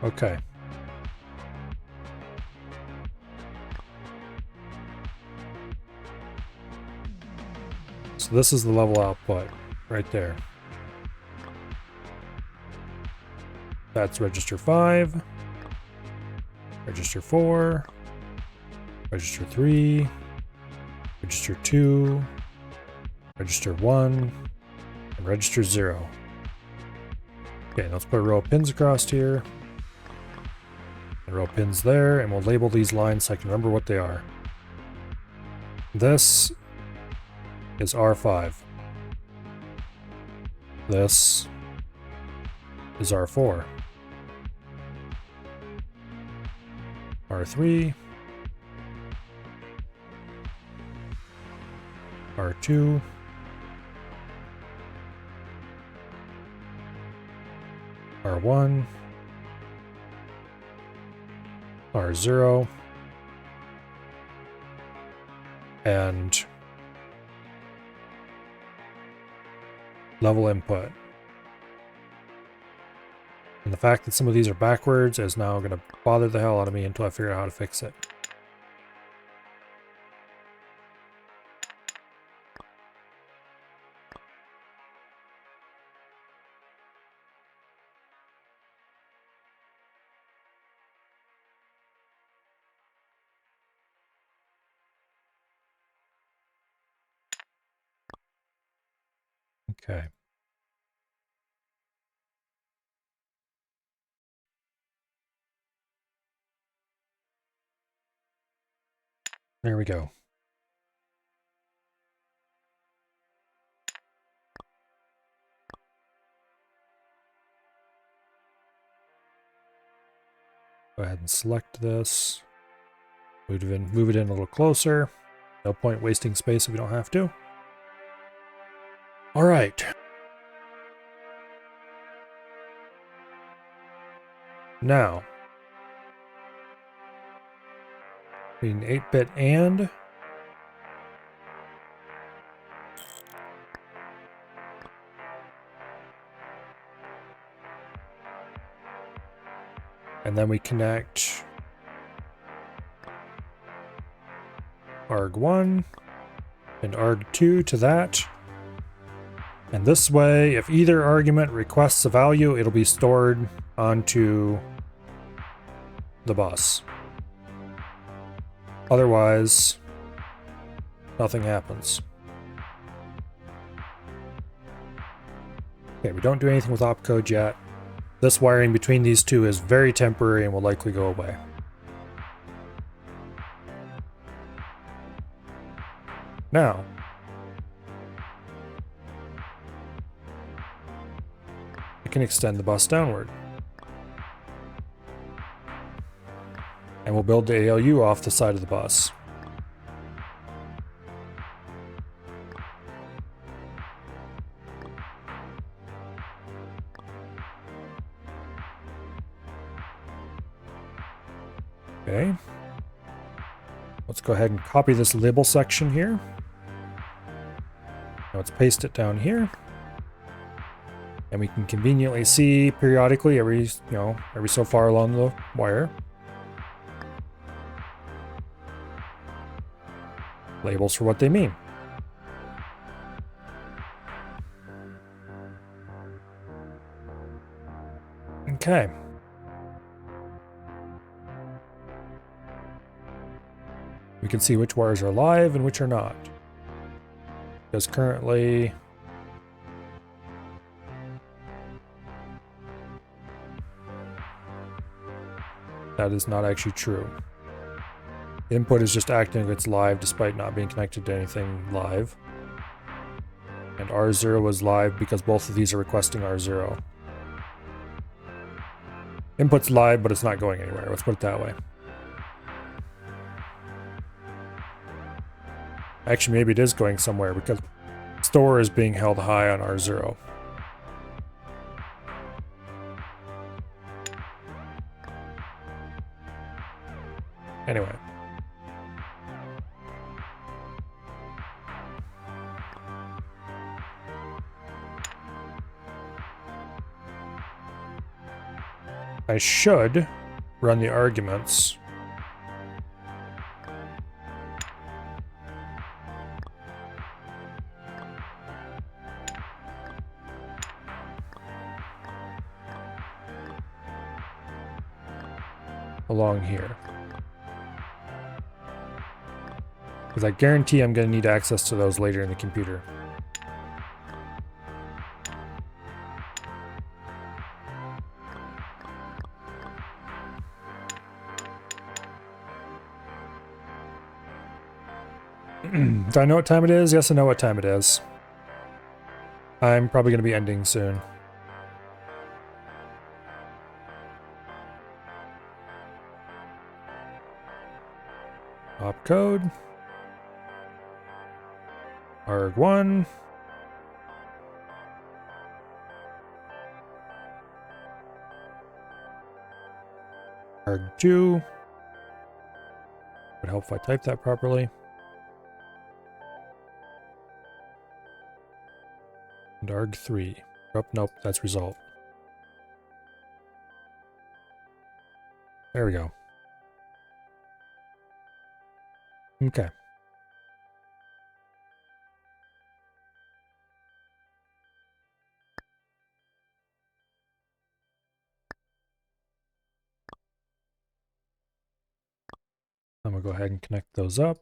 Okay. So this is the level output right there. That's register 5, register 4, register 3, register 2, register 1, and register 0. Okay, let's put a row of pins across here. A row of pins there, and we'll label these lines so I can remember what they are. This is R5. This is R4. R3. R2. R1. R0. And level input. And the fact that some of these are backwards is now going to bother the hell out of me until I figure out how to fix it. Okay. There we go. Go ahead and select this. Move it in a little closer. No point wasting space if we don't have to. All right. Now, we need an 8-bit and. And then we connect arg1 and arg2 to that. And this way, if either argument requests a value, it'll be stored onto the bus. Otherwise, nothing happens. Okay, we don't do anything with opcode yet. This wiring between these two is very temporary and will likely go away. Now, I can extend the bus downward. And we'll build the ALU off the side of the bus. Okay. Let's go ahead and copy this label section here. let's paste it down here. And we can conveniently see periodically every so far along the wire. Labels for what they mean. Okay. We can see which wires are live and which are not. Because currently that is not actually true. Input is just acting like it's live despite not being connected to anything live. And R0 is live because both of these are requesting R0. Input's live, but it's not going anywhere. Let's put it that way. Actually, maybe it is going somewhere because store is being held high on R0. Anyway. I should run the arguments. Along here. Because I guarantee I'm going to need access to those later in the computer. Do I know what time it is? Yes, I know what time it is. I'm probably going to be ending soon. Opcode. ARG1. ARG2. Would help if I typed that properly. And ARG3. Oh, nope, that's resolved. There we go. Okay. I'm going to go ahead and connect those up.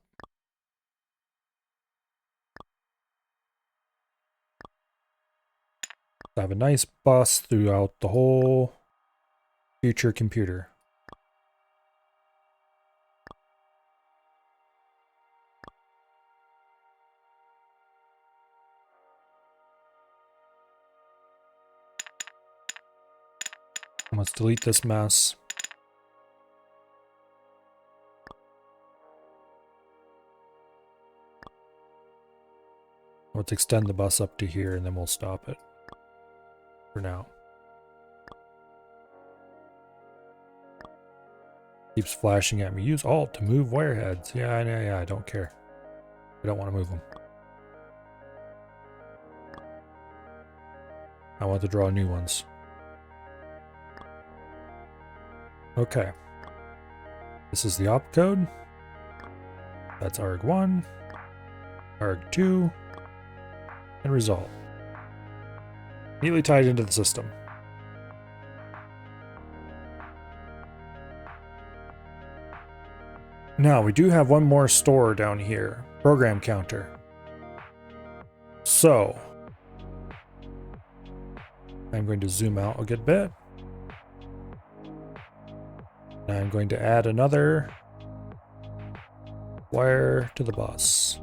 I have a nice bus throughout the whole future computer. Let's delete this mess. Let's extend the bus up to here and then we'll stop it for now. Keeps flashing at me. Use Alt to move wire heads. Yeah, I don't care. I don't want to move them. I want to draw new ones. Okay. This is the opcode. That's ARG1, ARG2, and result. Neatly tied into the system. Now, we do have one more store down here. Program counter. So, I'm going to zoom out a good bit. And I'm going to add another wire to the bus.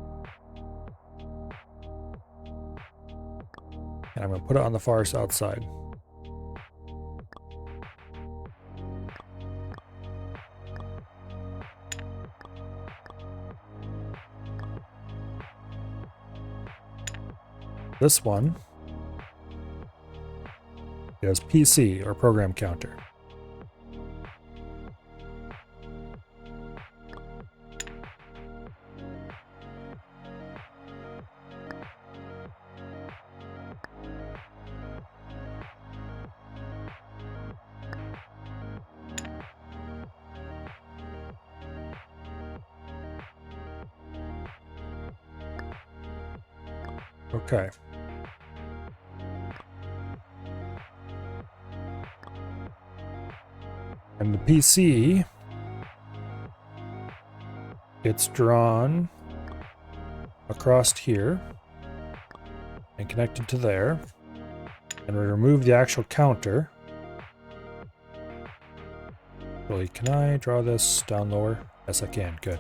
And I'm going to put it on the far outside. This one is PC, or program counter. Okay. And the PC gets drawn across here and connected to there. And we remove the actual counter. Really, can I draw this down lower? Yes, I can. Good.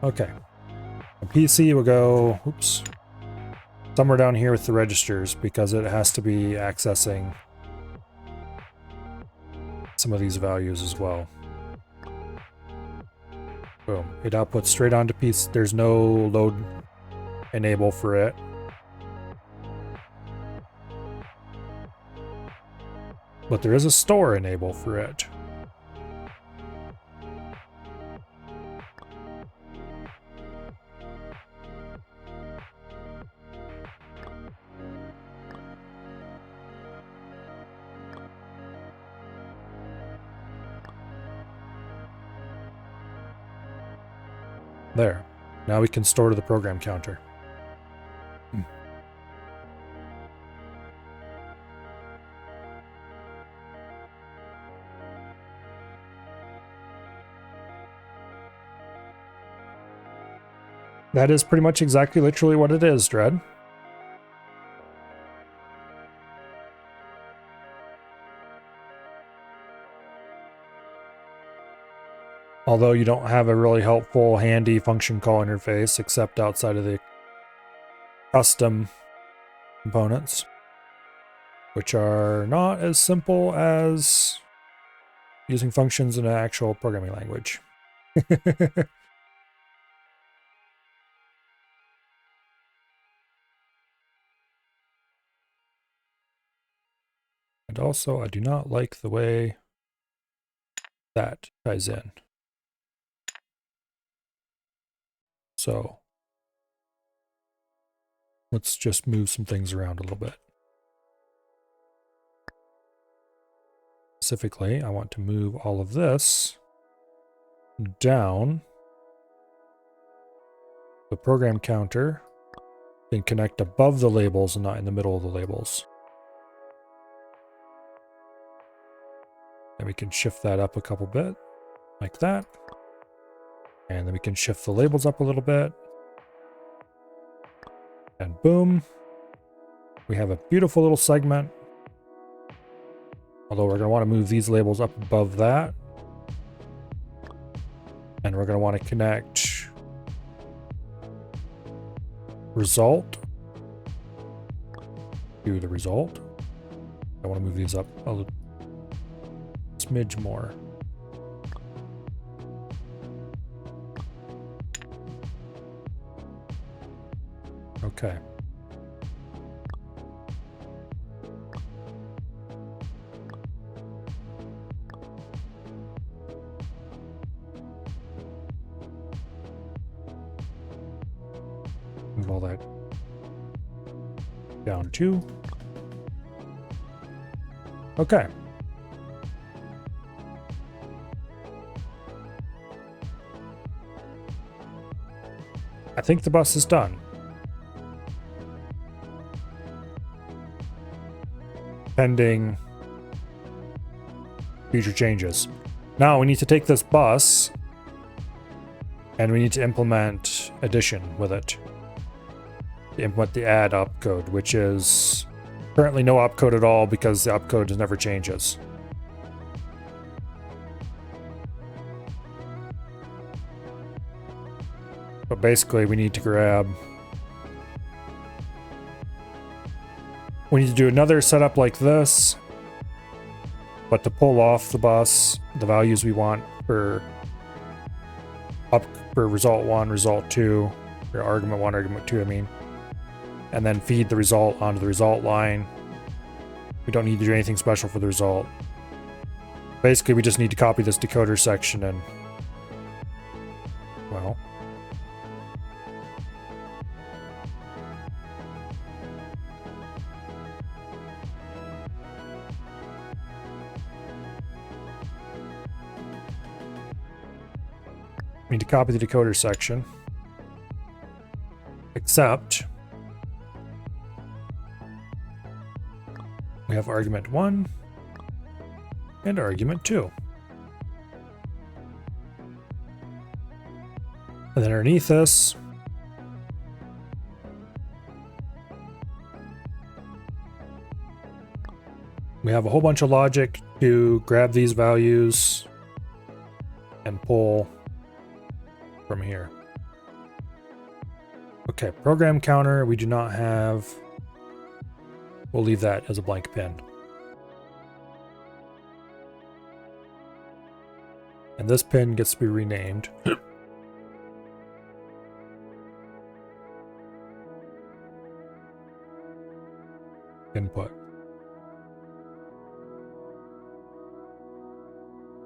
Okay. The PC will go, oops, somewhere down here with the registers because it has to be accessing some of these values as well. Boom. It outputs straight onto PC. There's no load enable for it. But there is a store enable for it. There. Now we can store to the program counter. That is pretty much exactly literally what it is, Dread. Although you don't have a really helpful, handy function call interface, except outside of the custom components, which are not as simple as using functions in an actual programming language. And also, I do not like the way that ties in. So let's just move some things around a little bit. Specifically, I want to move all of this down the program counter, then connect above the labels and not in the middle of the labels. And we can shift that up a couple bit, like that. And then we can shift the labels up a little bit. And boom, we have a beautiful little segment. Although we're going to want to move these labels up above that. And we're going to want to connect result to the result. I want to move these up a little smidge more. Okay. Move all that down too. Okay. I think the bus is done. Pending future changes. Now we need to take this bus and we need to implement addition with it. Implement the add opcode, which is currently no opcode at all because the opcode never changes. But basically we need to grab... We need to do another setup like this, but to pull off the bus, the values we want for result 1, result 2, or argument 1, argument 2, I mean. And then feed the result onto the result line. We don't need to do anything special for the result. Basically, we just need to copy this decoder section and, well, we need to copy the decoder section, except we have argument 1 and argument 2. And then underneath this, we have a whole bunch of logic to grab these values and pull from here. Okay, program counter, we do not have. We'll leave that as a blank pin. And this pin gets to be renamed. Input.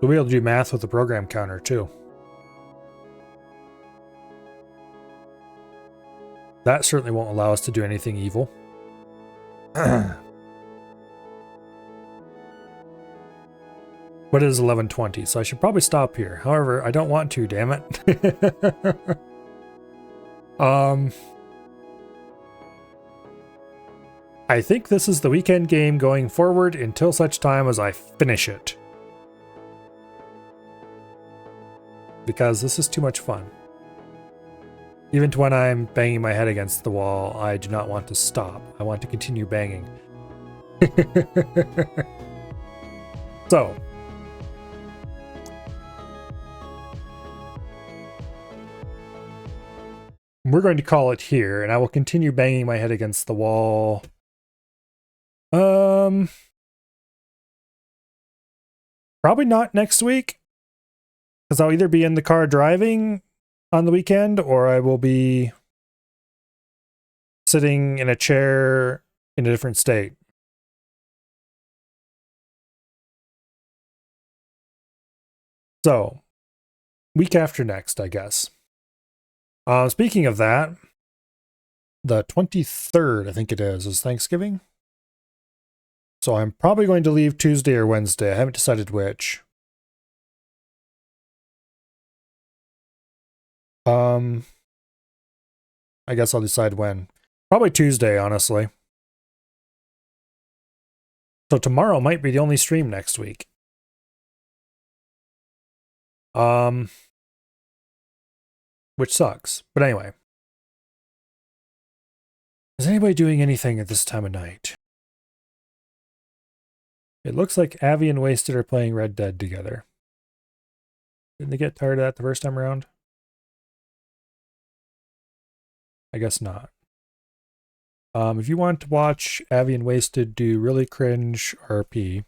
We'll be able to do math with the program counter too. That certainly won't allow us to do anything evil. But it is 11:20, so I should probably stop here. However, I don't want to, damn it. I think this is the weekend game going forward until such time as I finish it. Because this is too much fun. Even when I'm banging my head against the wall, I do not want to stop. I want to continue banging. So. We're going to call it here, and I will continue banging my head against the wall. Probably not next week. Because I'll either be in the car driving on the weekend, or I will be sitting in a chair in a different state. So, week after next, I guess. Speaking of that, the 23rd, I think it is Thanksgiving. So I'm probably going to leave Tuesday or Wednesday. I haven't decided which. I guess I'll decide when. Probably Tuesday, honestly. So tomorrow might be the only stream next week. Which sucks. But anyway. Is anybody doing anything at this time of night? It looks like Avi and Wasted are playing Red Dead together. Didn't they get tired of that the first time around? I guess not. If you want to watch Avi and Wasted do really cringe RP,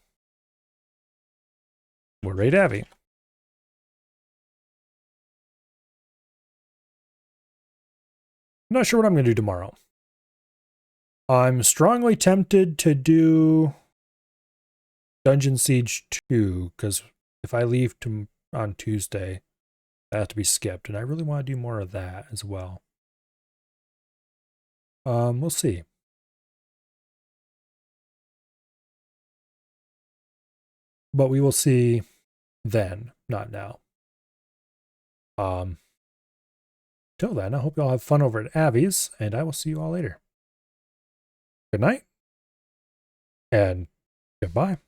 we'll raid Avi. I'm not sure what I'm going to do tomorrow. I'm strongly tempted to do Dungeon Siege 2, because if I leave on Tuesday, that has to be skipped, and I really want to do more of that as well. We'll see. But we will see then, not now. Till then, I hope you all have fun over at Avi's, and I will see you all later. Good night, and goodbye.